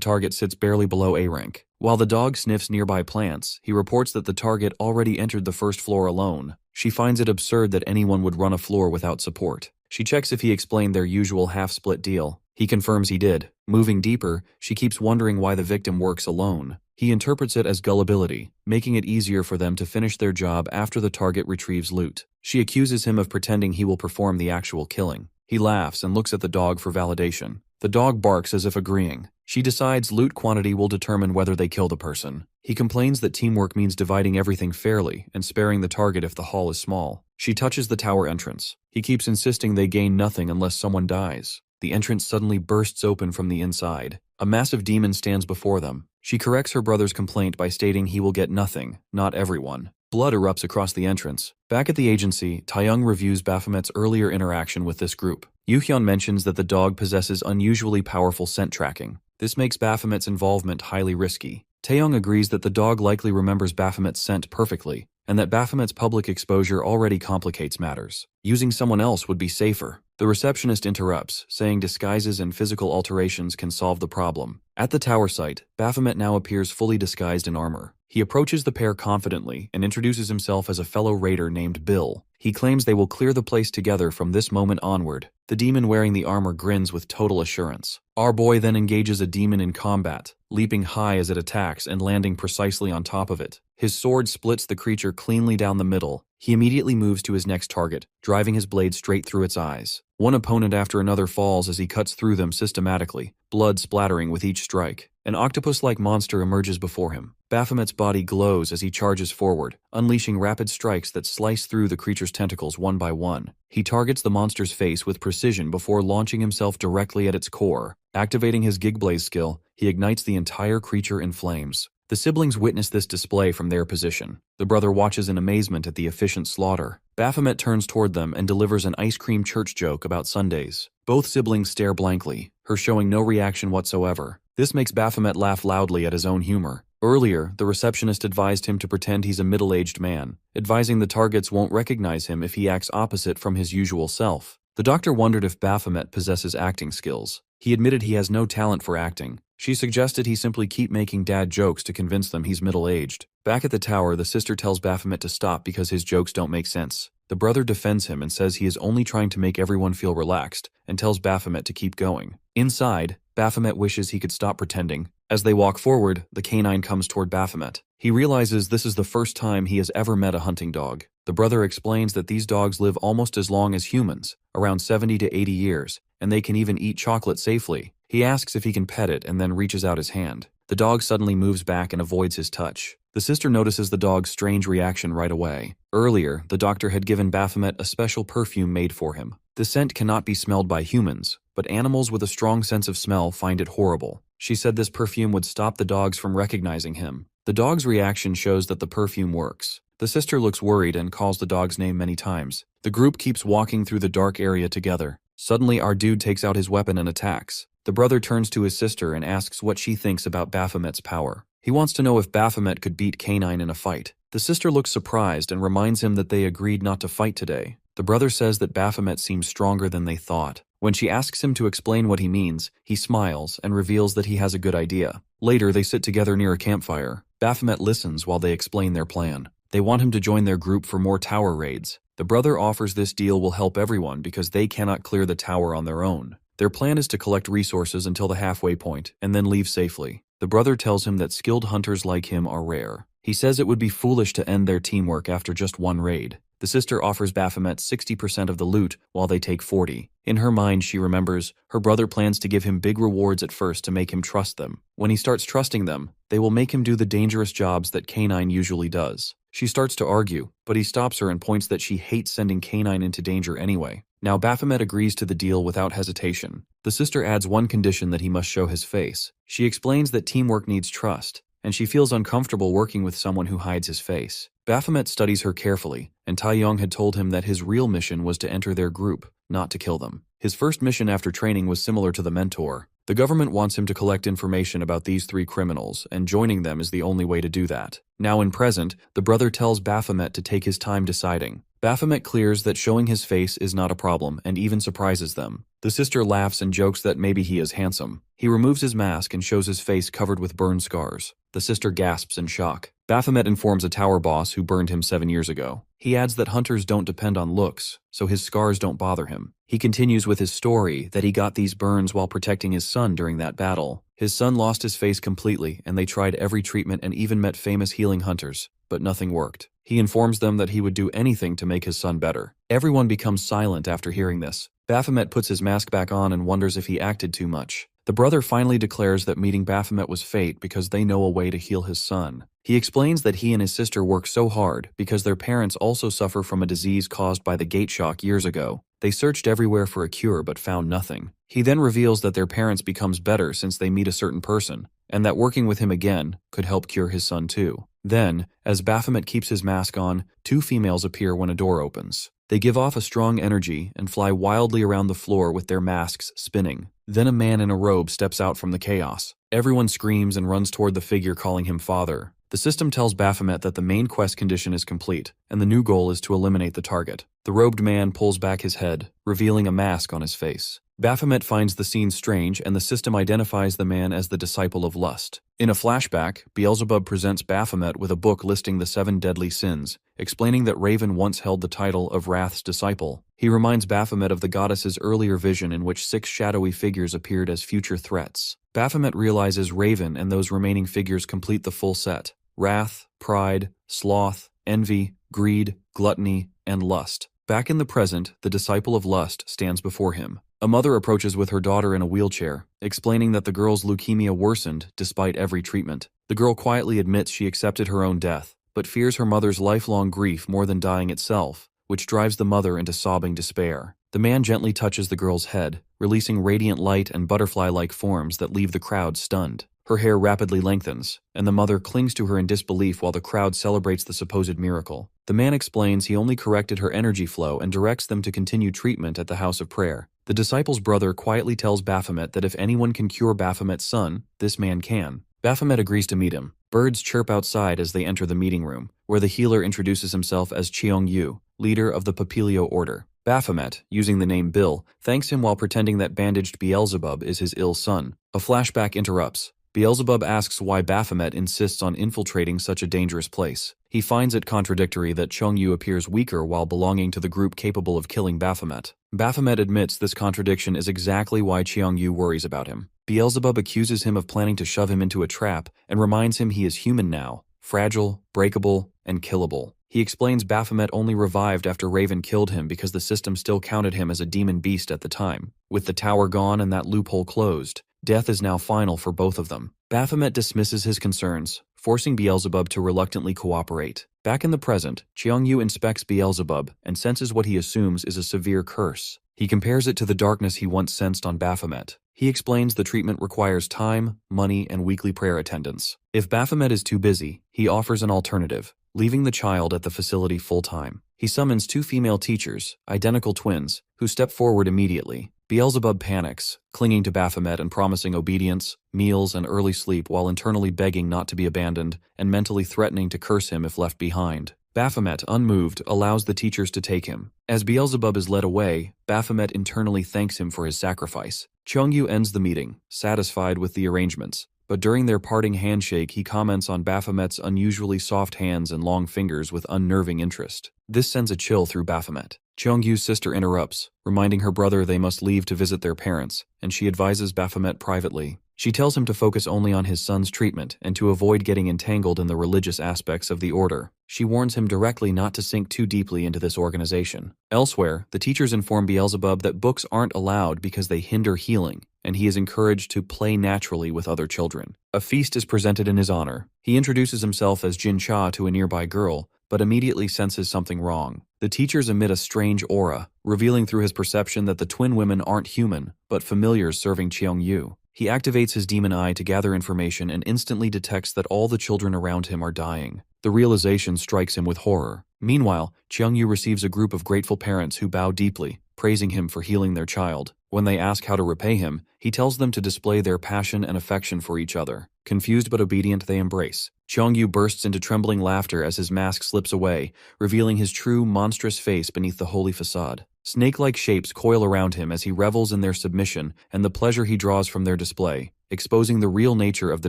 target sits barely below A rank. While the dog sniffs nearby plants, he reports that the target already entered the first floor alone. She finds it absurd that anyone would run a floor without support. She checks if he explained their usual half-split deal. He confirms he did. Moving deeper, she keeps wondering why the victim works alone. He interprets it as gullibility, making it easier for them to finish their job after the target retrieves loot. She accuses him of pretending he will perform the actual killing. He laughs and looks at the dog for validation. The dog barks as if agreeing. She decides loot quantity will determine whether they kill the person. He complains that teamwork means dividing everything fairly and sparing the target if the hall is small. She touches the tower entrance. He keeps insisting they gain nothing unless someone dies. The entrance suddenly bursts open from the inside. A massive demon stands before them. She corrects her brother's complaint by stating he will get nothing, not everyone. Blood erupts across the entrance. Back at the agency, Taeyong reviews Baphomet's earlier interaction with this group. Yuhyun mentions that the dog possesses unusually powerful scent tracking. This makes Baphomet's involvement highly risky. Taeyong agrees that the dog likely remembers Baphomet's scent perfectly, and that Baphomet's public exposure already complicates matters. Using someone else would be safer. The receptionist interrupts, saying disguises and physical alterations can solve the problem. At the tower site, Baphomet now appears fully disguised in armor. He approaches the pair confidently and introduces himself as a fellow raider named Bill. He claims they will clear the place together from this moment onward. The demon wearing the armor grins with total assurance. Our boy then engages a demon in combat, leaping high as it attacks and landing precisely on top of it. His sword splits the creature cleanly down the middle. He immediately moves to his next target, driving his blade straight through its eyes. One opponent after another falls as he cuts through them systematically, blood splattering with each strike. An octopus-like monster emerges before him. Baphomet's body glows as he charges forward, unleashing rapid strikes that slice through the creature's tentacles one by one. He targets the monster's face with precision before launching himself directly at its core. Activating his Gigblaze skill, he ignites the entire creature in flames. The siblings witness this display from their position. The brother watches in amazement at the efficient slaughter. Baphomet turns toward them and delivers an ice cream church joke about Sundays. Both siblings stare blankly, her showing no reaction whatsoever. This makes Baphomet laugh loudly at his own humor. Earlier, the receptionist advised him to pretend he's a middle-aged man, advising the targets won't recognize him if he acts opposite from his usual self. The doctor wondered if Baphomet possesses acting skills. He admitted he has no talent for acting. She suggested he simply keep making dad jokes to convince them he's middle-aged. Back at the tower, the sister tells Baphomet to stop because his jokes don't make sense. The brother defends him and says he is only trying to make everyone feel relaxed, and tells Baphomet to keep going. Inside, Baphomet wishes he could stop pretending. As they walk forward, the canine comes toward Baphomet. He realizes this is the first time he has ever met a hunting dog. The brother explains that these dogs live almost as long as humans, around 70 to 80 years, and they can even eat chocolate safely. He asks if he can pet it and then reaches out his hand. The dog suddenly moves back and avoids his touch. The sister notices the dog's strange reaction right away. Earlier, the doctor had given Baphomet a special perfume made for him. The scent cannot be smelled by humans, but animals with a strong sense of smell find it horrible. She said this perfume would stop the dogs from recognizing him. The dog's reaction shows that the perfume works. The sister looks worried and calls the dog's name many times. The group keeps walking through the dark area together. Suddenly, our dude takes out his weapon and attacks. The brother turns to his sister and asks what she thinks about Baphomet's power. He wants to know if Baphomet could beat K9 in a fight. The sister looks surprised and reminds him that they agreed not to fight today. The brother says that Baphomet seems stronger than they thought. When she asks him to explain what he means, he smiles and reveals that he has a good idea. Later, they sit together near a campfire. Baphomet listens while they explain their plan. They want him to join their group for more tower raids. The brother offers this deal will help everyone because they cannot clear the tower on their own. Their plan is to collect resources until the halfway point and then leave safely. The brother tells him that skilled hunters like him are rare. He says it would be foolish to end their teamwork after just one raid. The sister offers Baphomet 60% of the loot while they take 40%. In her mind, she remembers her brother plans to give him big rewards at first to make him trust them. When he starts trusting them, they will make him do the dangerous jobs that K9 usually does. She starts to argue, but he stops her and points that she hates sending K9 into danger anyway. Now Baphomet agrees to the deal without hesitation. The sister adds one condition that he must show his face. She explains that teamwork needs trust, and she feels uncomfortable working with someone who hides his face. Baphomet studies her carefully, and Taeyong had told him that his real mission was to enter their group, not to kill them. His first mission after training was similar to the mentor. The government wants him to collect information about these 3 criminals, and joining them is the only way to do that. Now in present, the brother tells Baphomet to take his time deciding. Baphomet clears that showing his face is not a problem and even surprises them. The sister laughs and jokes that maybe he is handsome. He removes his mask and shows his face covered with burn scars. The sister gasps in shock. Baphomet informs a tower boss who burned him 7 years ago. He adds that hunters don't depend on looks, so his scars don't bother him. He continues with his story that he got these burns while protecting his son during that battle. His son lost his face completely, and they tried every treatment and even met famous healing hunters, but nothing worked. He informs them that he would do anything to make his son better. Everyone becomes silent after hearing this. Baphomet puts his mask back on and wonders if he acted too much. The brother finally declares that meeting Baphomet was fate because they know a way to heal his son. He explains that he and his sister work so hard because their parents also suffer from a disease caused by the gate shock years ago. They searched everywhere for a cure but found nothing. He then reveals that their parents becomes better since they meet a certain person, and that working with him again could help cure his son too. Then, as Baphomet keeps his mask on, 2 females appear when a door opens. They give off a strong energy and fly wildly around the floor with their masks spinning. Then a man in a robe steps out from the chaos. Everyone screams and runs toward the figure calling him father. The system tells Baphomet that the main quest condition is complete, and the new goal is to eliminate the target. The robed man pulls back his head, revealing a mask on his face. Baphomet finds the scene strange, and the system identifies the man as the disciple of lust. In a flashback, Beelzebub presents Baphomet with a book listing the 7 deadly sins, explaining that Raven once held the title of Wrath's disciple. He reminds Baphomet of the goddess's earlier vision in which 6 shadowy figures appeared as future threats. Baphomet realizes Raven and those remaining figures complete the full set: wrath, pride, sloth, envy, greed, gluttony, and lust. Back in the present, the disciple of lust stands before him. A mother approaches with her daughter in a wheelchair, explaining that the girl's leukemia worsened despite every treatment. The girl quietly admits she accepted her own death, but fears her mother's lifelong grief more than dying itself, which drives the mother into sobbing despair. The man gently touches the girl's head, releasing radiant light and butterfly-like forms that leave the crowd stunned. Her hair rapidly lengthens, and the mother clings to her in disbelief while the crowd celebrates the supposed miracle. The man explains he only corrected her energy flow and directs them to continue treatment at the house of prayer. The disciple's brother quietly tells Baphomet that if anyone can cure Baphomet's son, this man can. Baphomet agrees to meet him. Birds chirp outside as they enter the meeting room, where the healer introduces himself as Cheong-yu, leader of the Papilio Order. Baphomet, using the name Bill, thanks him while pretending that bandaged Beelzebub is his ill son. A flashback interrupts. Beelzebub asks why Baphomet insists on infiltrating such a dangerous place. He finds it contradictory that Cheong-yu appears weaker while belonging to the group capable of killing Baphomet. Baphomet admits this contradiction is exactly why Cheong-yu worries about him. Beelzebub accuses him of planning to shove him into a trap and reminds him he is human now, fragile, breakable, and killable. He explains Baphomet only revived after Raven killed him because the system still counted him as a demon beast at the time. With the tower gone and that loophole closed, death is now final for both of them. Baphomet dismisses his concerns, forcing Beelzebub to reluctantly cooperate. Back in the present, Cheongyu inspects Beelzebub and senses what he assumes is a severe curse. He compares it to the darkness he once sensed on Baphomet. He explains the treatment requires time, money, and weekly prayer attendance. If Baphomet is too busy, he offers an alternative, leaving the child at the facility full-time. He summons 2 female teachers, identical twins, who step forward immediately. Beelzebub panics, clinging to Baphomet and promising obedience, meals, and early sleep while internally begging not to be abandoned and mentally threatening to curse him if left behind. Baphomet, unmoved, allows the teachers to take him. As Beelzebub is led away, Baphomet internally thanks him for his sacrifice. Cheongyu ends the meeting, satisfied with the arrangements. But during their parting handshake, he comments on Baphomet's unusually soft hands and long fingers with unnerving interest. This sends a chill through Baphomet. Cheongyu's sister interrupts, reminding her brother they must leave to visit their parents, and she advises Baphomet privately. She tells him to focus only on his son's treatment and to avoid getting entangled in the religious aspects of the order. She warns him directly not to sink too deeply into this organization. Elsewhere, the teachers inform Beelzebub that books aren't allowed because they hinder healing, and he is encouraged to play naturally with other children. A feast is presented in his honor. He introduces himself as Jin Cha to a nearby girl, but immediately senses something wrong. The teachers emit a strange aura, revealing through his perception that the twin women aren't human, but familiars serving Cheongyu. He activates his demon eye to gather information and instantly detects that all the children around him are dying. The realization strikes him with horror. Meanwhile, Cheongyu receives a group of grateful parents who bow deeply, praising him for healing their child. When they ask how to repay him, he tells them to display their passion and affection for each other. Confused but obedient, they embrace. Cheongyu bursts into trembling laughter as his mask slips away, revealing his true, monstrous face beneath the holy facade. Snake-like shapes coil around him as he revels in their submission and the pleasure he draws from their display, exposing the real nature of the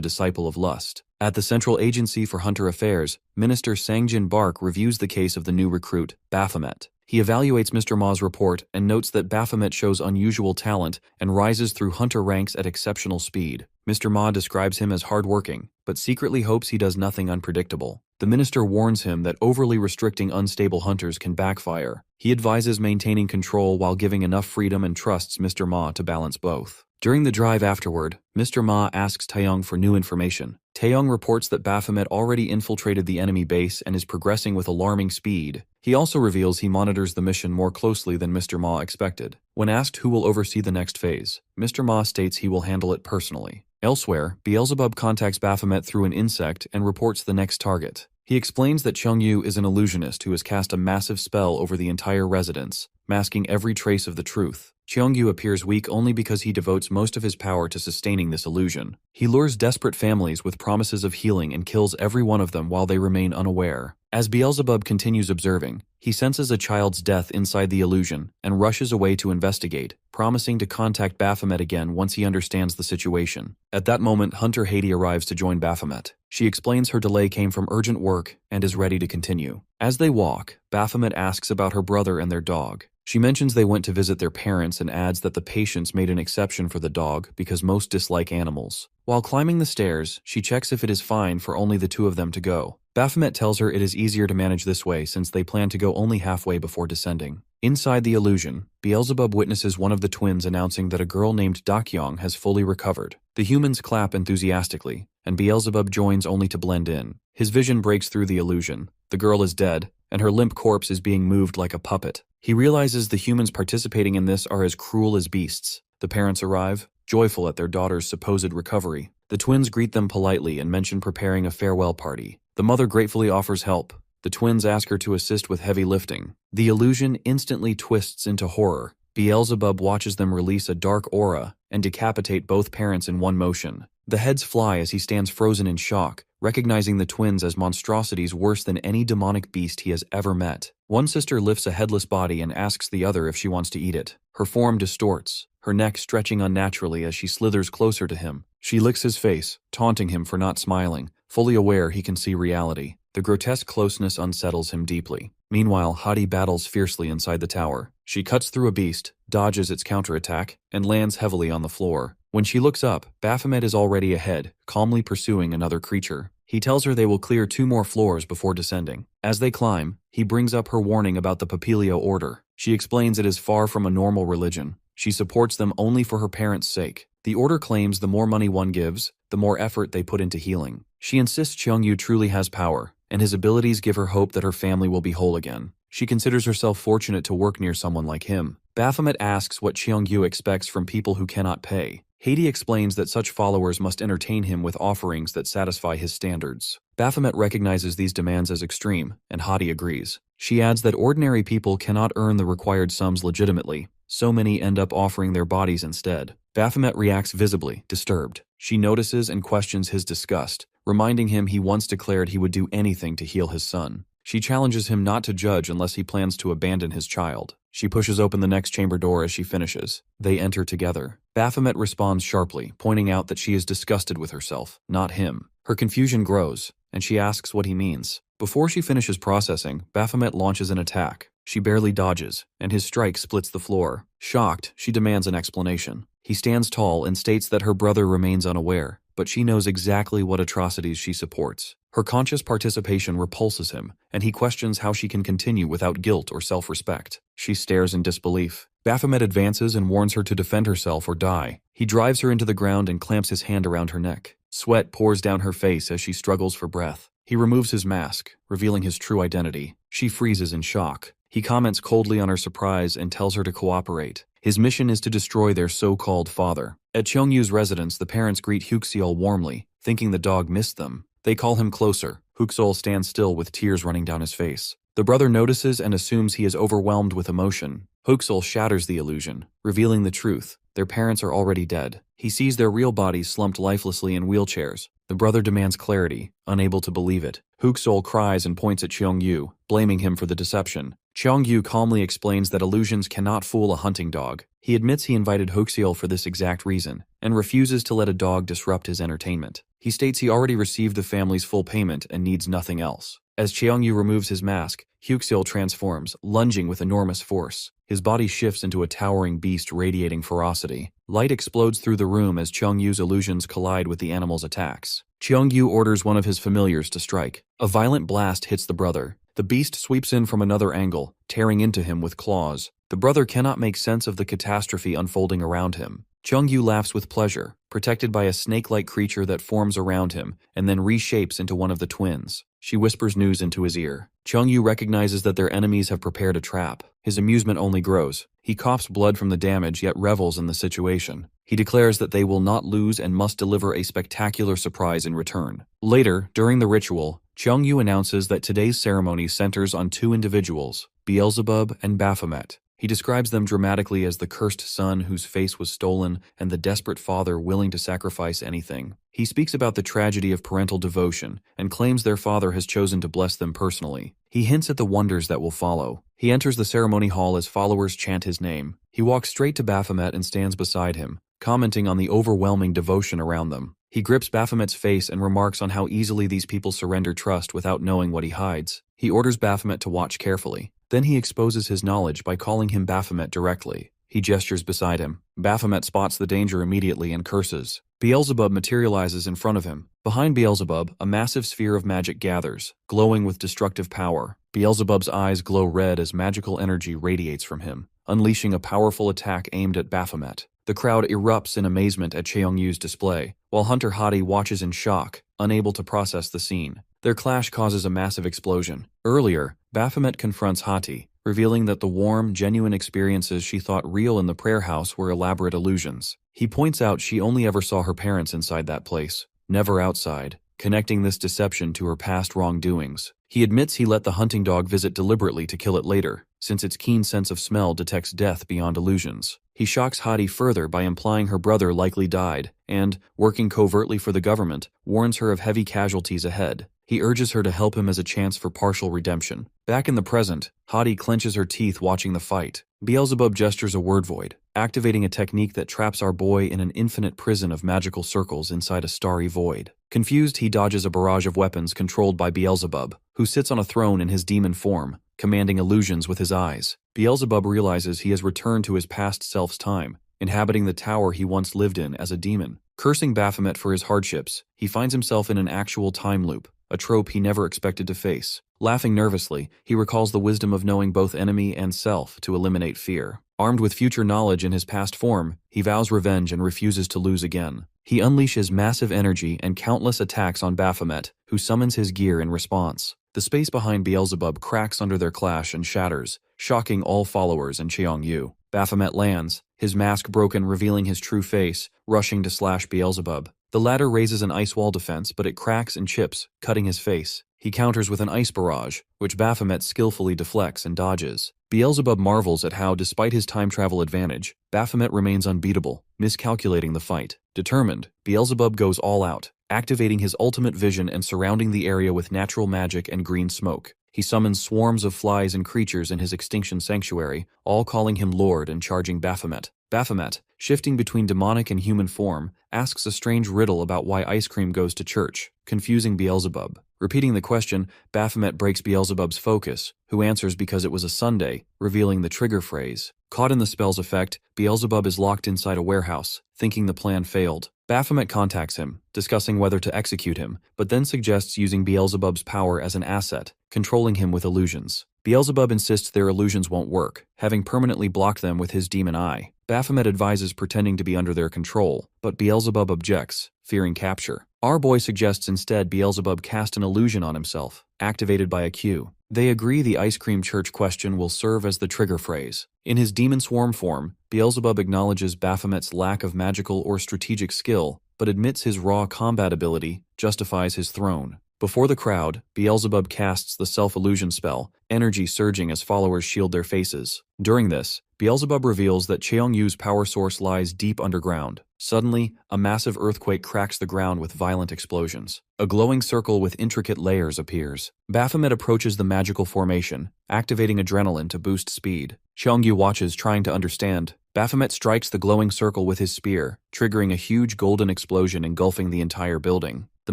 disciple of lust. At the Central Agency for Hunter Affairs, Minister Sangjin Bark reviews the case of the new recruit, Baphomet. He evaluates Mr. Ma's report and notes that Baphomet shows unusual talent and rises through hunter ranks at exceptional speed. Mr. Ma describes him as hardworking, but secretly hopes he does nothing unpredictable. The minister warns him that overly restricting unstable hunters can backfire. He advises maintaining control while giving enough freedom and trusts Mr. Ma to balance both. During the drive afterward, Mr. Ma asks Taeyong for new information. Taeyong reports that Baphomet already infiltrated the enemy base and is progressing with alarming speed. He also reveals he monitors the mission more closely than Mr. Ma expected. When asked who will oversee the next phase, Mr. Ma states he will handle it personally. Elsewhere, Beelzebub contacts Baphomet through an insect and reports the next target. He explains that Cheongyu is an illusionist who has cast a massive spell over the entire residence, masking every trace of the truth. Cheongyu appears weak only because he devotes most of his power to sustaining this illusion. He lures desperate families with promises of healing and kills every one of them while they remain unaware. As Beelzebub continues observing, he senses a child's death inside the illusion and rushes away to investigate, promising to contact Baphomet again once he understands the situation. At that moment, Hunter Haiti arrives to join Baphomet. She explains her delay came from urgent work and is ready to continue. As they walk, Baphomet asks about her brother and their dog. She mentions they went to visit their parents and adds that the patients made an exception for the dog because most dislike animals. While climbing the stairs, she checks if it is fine for only the 2 of them to go. Baphomet tells her it is easier to manage this way since they plan to go only halfway before descending. Inside the illusion, Beelzebub witnesses one of the twins announcing that a girl named Dakyong has fully recovered. The humans clap enthusiastically, and Beelzebub joins only to blend in. His vision breaks through the illusion. The girl is dead, and her limp corpse is being moved like a puppet. He realizes the humans participating in this are as cruel as beasts. The parents arrive, joyful at their daughter's supposed recovery. The twins greet them politely and mention preparing a farewell party. The mother gratefully offers help. The twins ask her to assist with heavy lifting. The illusion instantly twists into horror. Beelzebub watches them release a dark aura and decapitate both parents in one motion. The heads fly as he stands frozen in shock, recognizing the twins as monstrosities worse than any demonic beast he has ever met. One sister lifts a headless body and asks the other if she wants to eat it. Her form distorts, her neck stretching unnaturally as she slithers closer to him. She licks his face, taunting him for not smiling, fully aware he can see reality. The grotesque closeness unsettles him deeply. Meanwhile, Hadi battles fiercely inside the tower. She cuts through a beast, dodges its counterattack, and lands heavily on the floor. When she looks up, Baphomet is already ahead, calmly pursuing another creature. He tells her they will clear 2 more floors before descending. As they climb, he brings up her warning about the Papilio order. She explains it is far from a normal religion. She supports them only for her parents' sake. The order claims the more money one gives, the more effort they put into healing. She insists Cheongyu truly has power, and his abilities give her hope that her family will be whole again. She considers herself fortunate to work near someone like him. Baphomet asks what Cheongyu expects from people who cannot pay. Haiti explains that such followers must entertain him with offerings that satisfy his standards. Baphomet recognizes these demands as extreme, and Hati agrees. She adds that ordinary people cannot earn the required sums legitimately. So many end up offering their bodies instead. Baphomet reacts visibly, disturbed. She notices and questions his disgust, reminding him he once declared he would do anything to heal his son. She challenges him not to judge unless he plans to abandon his child. She pushes open the next chamber door as she finishes. They enter together. Baphomet responds sharply, pointing out that she is disgusted with herself, not him. Her confusion grows, and she asks what he means. Before she finishes processing, Baphomet launches an attack. She barely dodges, and his strike splits the floor. Shocked, she demands an explanation. He stands tall and states that her brother remains unaware, but she knows exactly what atrocities she supports. Her conscious participation repulses him, and he questions how she can continue without guilt or self-respect. She stares in disbelief. Baphomet advances and warns her to defend herself or die. He drives her into the ground and clamps his hand around her neck. Sweat pours down her face as she struggles for breath. He removes his mask, revealing his true identity. She freezes in shock. He comments coldly on her surprise and tells her to cooperate. His mission is to destroy their so-called father. At Cheongyu's residence, the parents greet Huxeol warmly, thinking the dog missed them. They call him closer. Huxeol stands still with tears running down his face. The brother notices and assumes he is overwhelmed with emotion. Huxeol shatters the illusion, revealing the truth. Their parents are already dead. He sees their real bodies slumped lifelessly in wheelchairs. The brother demands clarity, unable to believe it. Huxeol cries and points at Cheongyu, blaming him for the deception. Cheongyu calmly explains that illusions cannot fool a hunting dog. He admits he invited Huxeol for this exact reason, and refuses to let a dog disrupt his entertainment. He states he already received the family's full payment and needs nothing else. As Cheongyu removes his mask, Huxeol transforms, lunging with enormous force. His body shifts into a towering beast radiating ferocity. Light explodes through the room as Cheongyu's illusions collide with the animal's attacks. Cheongyu orders one of his familiars to strike. A violent blast hits the brother. The beast sweeps in from another angle, tearing into him with claws. The brother cannot make sense of the catastrophe unfolding around him. Cheongyu laughs with pleasure, protected by a snake-like creature that forms around him and then reshapes into one of the twins. She whispers news into his ear. Cheongyu recognizes that their enemies have prepared a trap. His amusement only grows. He coughs blood from the damage yet revels in the situation. He declares that they will not lose and must deliver a spectacular surprise in return. Later, during the ritual, Cheongyu announces that today's ceremony centers on two individuals, Beelzebub and Baphomet. He describes them dramatically as the cursed son whose face was stolen and the desperate father willing to sacrifice anything. He speaks about the tragedy of parental devotion and claims their father has chosen to bless them personally. He hints at the wonders that will follow. He enters the ceremony hall as followers chant his name. He walks straight to Baphomet and stands beside him, commenting on the overwhelming devotion around them. He grips Baphomet's face and remarks on how easily these people surrender trust without knowing what he hides. He orders Baphomet to watch carefully. Then he exposes his knowledge by calling him Baphomet directly. He gestures beside him. Baphomet spots the danger immediately and curses. Beelzebub materializes in front of him. Behind Beelzebub, a massive sphere of magic gathers, glowing with destructive power. Beelzebub's eyes glow red as magical energy radiates from him, unleashing a powerful attack aimed at Baphomet. The crowd erupts in amazement at Cheongyu's display, while Hunter Hati watches in shock, unable to process the scene. Their clash causes a massive explosion. Earlier, Baphomet confronts Hati, revealing that the warm, genuine experiences she thought real in the prayer house were elaborate illusions. He points out she only ever saw her parents inside that place, never outside, connecting this deception to her past wrongdoings. He admits he let the hunting dog visit deliberately to kill it later, since its keen sense of smell detects death beyond illusions. He shocks Hati further by implying her brother likely died and, working covertly for the government, warns her of heavy casualties ahead. He urges her to help him as a chance for partial redemption. Back in the present, Hati clenches her teeth watching the fight. Beelzebub gestures a word void, activating a technique that traps our boy in an infinite prison of magical circles inside a starry void. Confused, he dodges a barrage of weapons controlled by Beelzebub, who sits on a throne in his demon form, commanding illusions with his eyes. Beelzebub realizes he has returned to his past self's time, inhabiting the tower he once lived in as a demon. Cursing Baphomet for his hardships, he finds himself in an actual time loop, a trope he never expected to face. Laughing nervously, he recalls the wisdom of knowing both enemy and self to eliminate fear. Armed with future knowledge in his past form, he vows revenge and refuses to lose again. He unleashes massive energy and countless attacks on Baphomet, who summons his gear in response. The space behind Beelzebub cracks under their clash and shatters, shocking all followers and Cheongyu. Baphomet lands, his mask broken revealing his true face, rushing to slash Beelzebub. The latter raises an ice wall defense, but it cracks and chips, cutting his face. He counters with an ice barrage, which Baphomet skillfully deflects and dodges. Beelzebub marvels at how, despite his time travel advantage, Baphomet remains unbeatable, miscalculating the fight. Determined, Beelzebub goes all out, activating his ultimate vision and surrounding the area with natural magic and green smoke. He summons swarms of flies and creatures in his extinction sanctuary, all calling him Lord and charging Baphomet. Baphomet, shifting between demonic and human form, asks a strange riddle about why ice cream goes to church, confusing Beelzebub. Repeating the question, Baphomet breaks Beelzebub's focus, who answers because it was a Sunday, revealing the trigger phrase. Caught in the spell's effect, Beelzebub is locked inside a warehouse, thinking the plan failed. Baphomet contacts him, discussing whether to execute him, but then suggests using Beelzebub's power as an asset, controlling him with illusions. Beelzebub insists their illusions won't work, having permanently blocked them with his demon eye. Baphomet advises pretending to be under their control, but Beelzebub objects, fearing capture. Our boy suggests instead Beelzebub cast an illusion on himself, activated by a cue. They agree the ice cream church question will serve as the trigger phrase. In his demon swarm form, Beelzebub acknowledges Baphomet's lack of magical or strategic skill, but admits his raw combat ability justifies his throne. Before the crowd, Beelzebub casts the self-illusion spell, energy surging as followers shield their faces. During this, Beelzebub reveals that Cheongyu's power source lies deep underground. Suddenly, a massive earthquake cracks the ground with violent explosions. A glowing circle with intricate layers appears. Baphomet approaches the magical formation, activating adrenaline to boost speed. Cheongyu watches, trying to understand. Baphomet strikes the glowing circle with his spear, triggering a huge golden explosion engulfing the entire building. The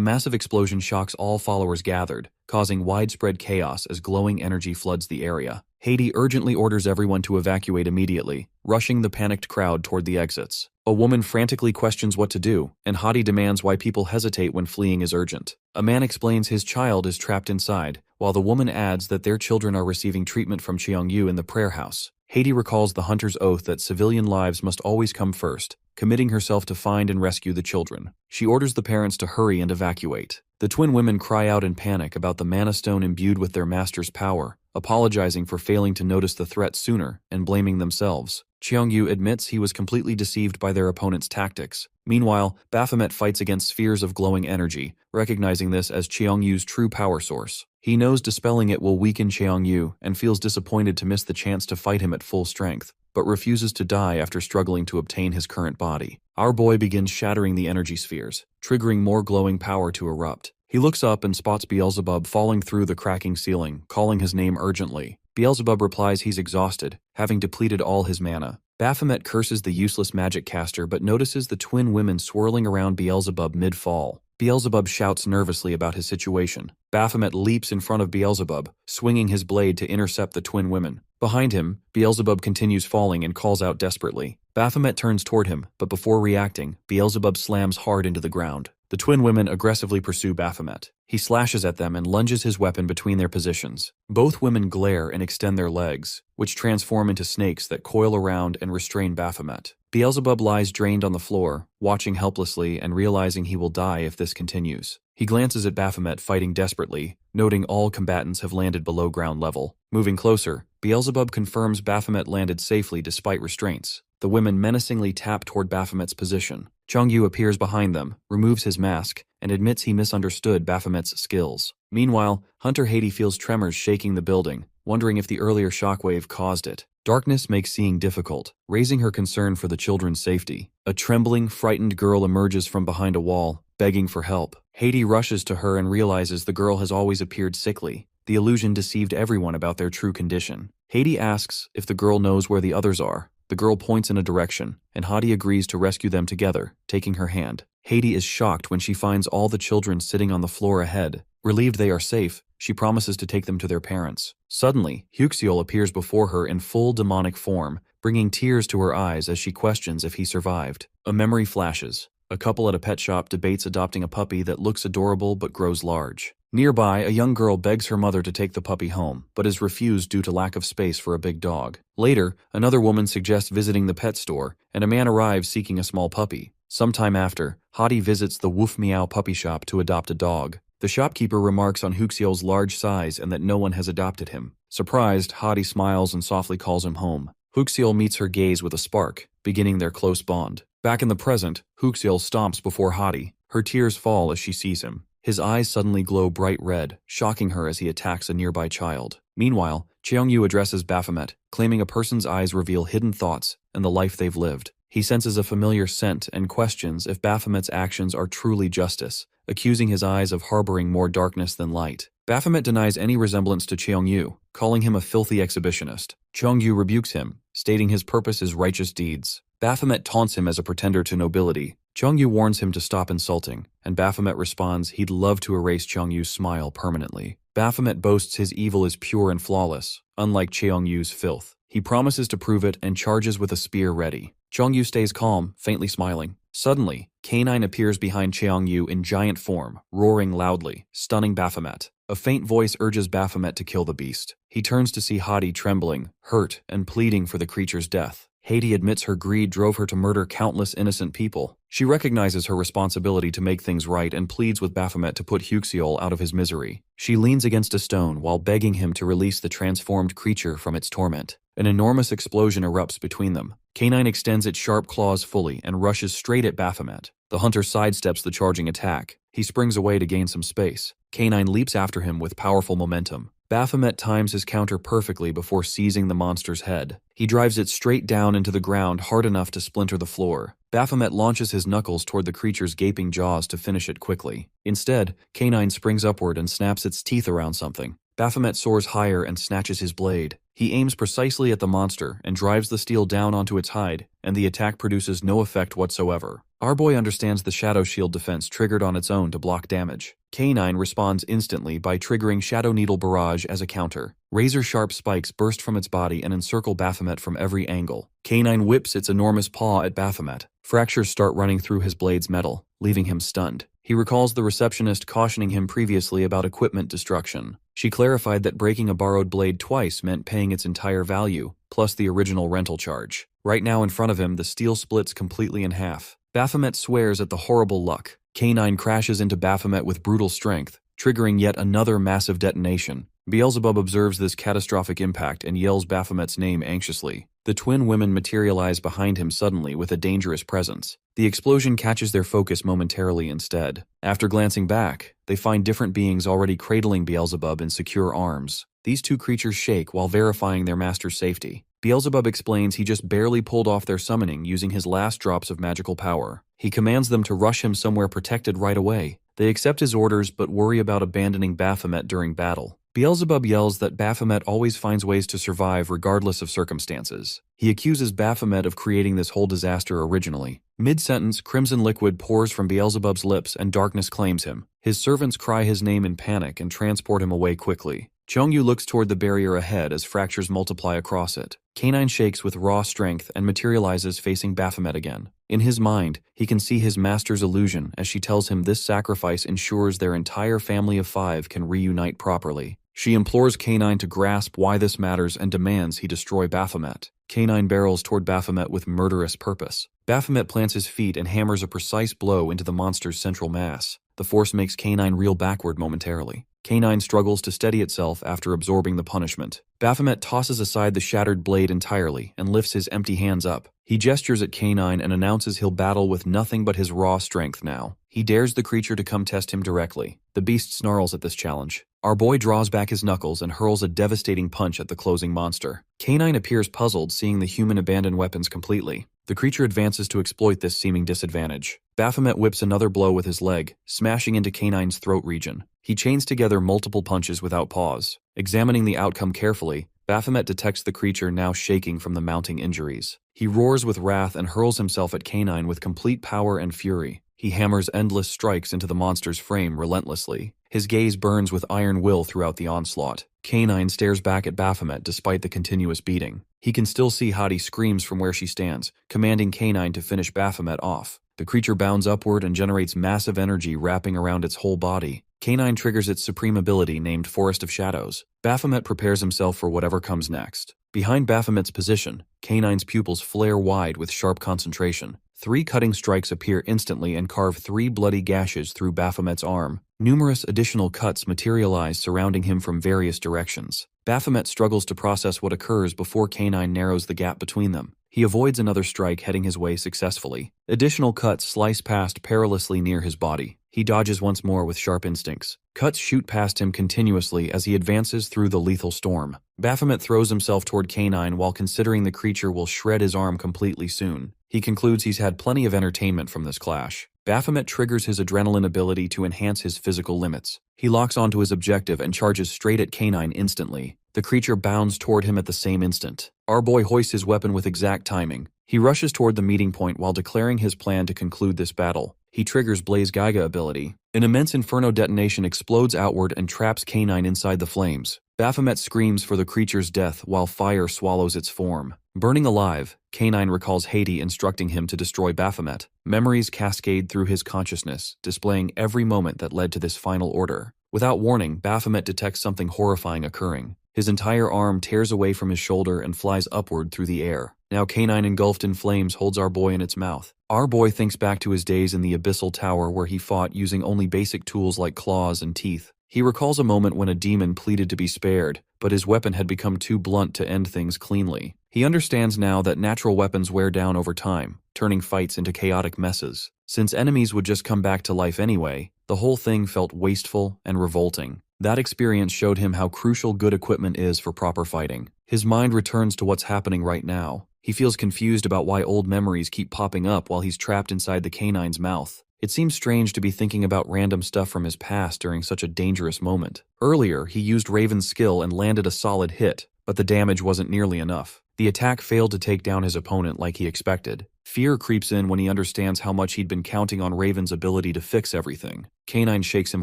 massive explosion shocks all followers gathered, causing widespread chaos as glowing energy floods the area. Haiti urgently orders everyone to evacuate immediately, rushing the panicked crowd toward the exits. A woman frantically questions what to do, and Hadi demands why people hesitate when fleeing is urgent. A man explains his child is trapped inside, while the woman adds that their children are receiving treatment from Cheongyu in the prayer house. Haiti recalls the hunter's oath that civilian lives must always come first, committing herself to find and rescue the children. She orders the parents to hurry and evacuate. The twin women cry out in panic about the mana stone imbued with their master's power, apologizing for failing to notice the threat sooner and blaming themselves. Cheongyu admits he was completely deceived by their opponent's tactics. Meanwhile, Baphomet fights against spheres of glowing energy, recognizing this as Cheongyu's true power source. He knows dispelling it will weaken Cheongyu and feels disappointed to miss the chance to fight him at full strength, but refuses to die after struggling to obtain his current body. Our boy begins shattering the energy spheres, triggering more glowing power to erupt. He looks up and spots Beelzebub falling through the cracking ceiling, calling his name urgently. Beelzebub replies he's exhausted, having depleted all his mana. Baphomet curses the useless magic caster but notices the twin women swirling around Beelzebub mid-fall. Beelzebub shouts nervously about his situation. Baphomet leaps in front of Beelzebub, swinging his blade to intercept the twin women. Behind him, Beelzebub continues falling and calls out desperately. Baphomet turns toward him, but before reacting, Beelzebub slams hard into the ground. The twin women aggressively pursue Baphomet. He slashes at them and lunges his weapon between their positions. Both women glare and extend their legs, which transform into snakes that coil around and restrain Baphomet. Beelzebub lies drained on the floor, watching helplessly and realizing he will die if this continues. He glances at Baphomet fighting desperately, noting all combatants have landed below ground level. Moving closer, Beelzebub confirms Baphomet landed safely despite restraints. The women menacingly tap toward Baphomet's position. Cheongyu appears behind them, removes his mask, and admits he misunderstood Baphomet's skills. Meanwhile, Hunter Haiti feels tremors shaking the building, wondering if the earlier shockwave caused it. Darkness makes seeing difficult, raising her concern for the children's safety. A trembling, frightened girl emerges from behind a wall, begging for help. Haiti rushes to her and realizes the girl has always appeared sickly. The illusion deceived everyone about their true condition. Haiti asks if the girl knows where the others are. The girl points in a direction, and Hadi agrees to rescue them together, taking her hand. Haiti is shocked when she finds all the children sitting on the floor ahead. Relieved they are safe, she promises to take them to their parents. Suddenly, Huxiol appears before her in full demonic form, bringing tears to her eyes as she questions if he survived. A memory flashes. A couple at a pet shop debates adopting a puppy that looks adorable but grows large. Nearby, a young girl begs her mother to take the puppy home, but is refused due to lack of space for a big dog. Later, another woman suggests visiting the pet store, and a man arrives seeking a small puppy. Sometime after, Hottie visits the Woof Meow puppy shop to adopt a dog. The shopkeeper remarks on Huxiel's large size and that no one has adopted him. Surprised, Hottie smiles and softly calls him home. Huxiel meets her gaze with a spark, beginning their close bond. Back in the present, Huxiel stomps before Hottie. Her tears fall as she sees him. His eyes suddenly glow bright red, shocking her as he attacks a nearby child. Meanwhile, Cheongyu addresses Baphomet, claiming a person's eyes reveal hidden thoughts and the life they've lived. He senses a familiar scent and questions if Baphomet's actions are truly justice, accusing his eyes of harboring more darkness than light. Baphomet denies any resemblance to Cheongyu, calling him a filthy exhibitionist. Cheongyu rebukes him, stating his purpose is righteous deeds. Baphomet taunts him as a pretender to nobility. Cheongyu warns him to stop insulting, and Baphomet responds he'd love to erase Cheongyu's smile permanently. Baphomet boasts his evil is pure and flawless, unlike Cheongyu's filth. He promises to prove it and charges with a spear ready. Cheongyu stays calm, faintly smiling. Suddenly, K9 appears behind Cheongyu in giant form, roaring loudly, stunning Baphomet. A faint voice urges Baphomet to kill the beast. He turns to see Hottie trembling, hurt, and pleading for the creature's death. Hottie admits her greed drove her to murder countless innocent people. She recognizes her responsibility to make things right and pleads with Baphomet to put Huxiel out of his misery. She leans against a stone while begging him to release the transformed creature from its torment. An enormous explosion erupts between them. K9 extends its sharp claws fully and rushes straight at Baphomet. The hunter sidesteps the charging attack. He springs away to gain some space. K9 leaps after him with powerful momentum. Baphomet times his counter perfectly before seizing the monster's head. He drives it straight down into the ground hard enough to splinter the floor. Baphomet launches his knuckles toward the creature's gaping jaws to finish it quickly. Instead, K9 springs upward and snaps its teeth around something. Baphomet soars higher and snatches his blade. He aims precisely at the monster and drives the steel down onto its hide, and the attack produces no effect whatsoever. Our boy understands the Shadow Shield defense triggered on its own to block damage. K9 responds instantly by triggering Shadow Needle Barrage as a counter. Razor-sharp spikes burst from its body and encircle Baphomet from every angle. K9 whips its enormous paw at Baphomet. Fractures start running through his blade's metal, leaving him stunned. He recalls the receptionist cautioning him previously about equipment destruction. She clarified that breaking a borrowed blade twice meant paying its entire value, plus the original rental charge. Right now in front of him, the steel splits completely in half. Baphomet swears at the horrible luck. K9 crashes into Baphomet with brutal strength, triggering yet another massive detonation. Beelzebub observes this catastrophic impact and yells Baphomet's name anxiously. The twin women materialize behind him suddenly with a dangerous presence. The explosion catches their focus momentarily instead. After glancing back, they find different beings already cradling Beelzebub in secure arms. These two creatures shake while verifying their master's safety. Beelzebub explains he just barely pulled off their summoning using his last drops of magical power. He commands them to rush him somewhere protected right away. They accept his orders but worry about abandoning Baphomet during battle. Beelzebub yells that Baphomet always finds ways to survive regardless of circumstances. He accuses Baphomet of creating this whole disaster originally. Mid-sentence, crimson liquid pours from Beelzebub's lips and darkness claims him. His servants cry his name in panic and transport him away quickly. Cheongyu looks toward the barrier ahead as fractures multiply across it. K9 shakes with raw strength and materializes facing Baphomet again. In his mind, he can see his master's illusion as she tells him this sacrifice ensures their entire family of 5 can reunite properly. She implores K9 to grasp why this matters and demands he destroy Baphomet. K9 barrels toward Baphomet with murderous purpose. Baphomet plants his feet and hammers a precise blow into the monster's central mass. The force makes K9 reel backward momentarily. K9 struggles to steady itself after absorbing the punishment. Baphomet tosses aside the shattered blade entirely and lifts his empty hands up. He gestures at K9 and announces he'll battle with nothing but his raw strength now. He dares the creature to come test him directly. The beast snarls at this challenge. Our boy draws back his knuckles and hurls a devastating punch at the closing monster. K9 appears puzzled, seeing the human abandon weapons completely. The creature advances to exploit this seeming disadvantage. Baphomet whips another blow with his leg, smashing into K9's throat region. He chains together multiple punches without pause. Examining the outcome carefully, Baphomet detects the creature now shaking from the mounting injuries. He roars with wrath and hurls himself at K9 with complete power and fury. He hammers endless strikes into the monster's frame relentlessly. His gaze burns with iron will throughout the onslaught. K9 stares back at Baphomet despite the continuous beating. He can still see Hottie screams from where she stands, commanding K9 to finish Baphomet off. The creature bounds upward and generates massive energy wrapping around its whole body. K9 triggers its supreme ability named Forest of Shadows. Baphomet prepares himself for whatever comes next. Behind Baphomet's position, K9's pupils flare wide with sharp concentration. 3 cutting strikes appear instantly and carve 3 bloody gashes through Baphomet's arm. Numerous additional cuts materialize surrounding him from various directions. Baphomet struggles to process what occurs before K9 narrows the gap between them. He avoids another strike heading his way successfully. Additional cuts slice past perilously near his body. He dodges once more with sharp instincts. Cuts shoot past him continuously as he advances through the lethal storm. Baphomet throws himself toward K9 while considering the creature will shred his arm completely soon. He concludes he's had plenty of entertainment from this clash. Baphomet triggers his adrenaline ability to enhance his physical limits. He locks onto his objective and charges straight at K9 instantly. The creature bounds toward him at the same instant. Our boy hoists his weapon with exact timing. He rushes toward the meeting point while declaring his plan to conclude this battle. He triggers Blaze Geiga ability. An immense inferno detonation explodes outward and traps K9 inside the flames. Baphomet screams for the creature's death while fire swallows its form. Burning alive, K9 recalls Haiti instructing him to destroy Baphomet. Memories cascade through his consciousness, displaying every moment that led to this final order. Without warning, Baphomet detects something horrifying occurring. His entire arm tears away from his shoulder and flies upward through the air. Now K9 engulfed in flames holds our boy in its mouth. Our boy thinks back to his days in the Abyssal Tower where he fought using only basic tools like claws and teeth. He recalls a moment when a demon pleaded to be spared, but his weapon had become too blunt to end things cleanly. He understands now that natural weapons wear down over time, turning fights into chaotic messes. Since enemies would just come back to life anyway, the whole thing felt wasteful and revolting. That experience showed him how crucial good equipment is for proper fighting. His mind returns to what's happening right now. He feels confused about why old memories keep popping up while he's trapped inside the K9's mouth. It seems strange to be thinking about random stuff from his past during such a dangerous moment. Earlier, he used Raven's skill and landed a solid hit, but the damage wasn't nearly enough. The attack failed to take down his opponent like he expected. Fear creeps in when he understands how much he'd been counting on Raven's ability to fix everything. K9 shakes him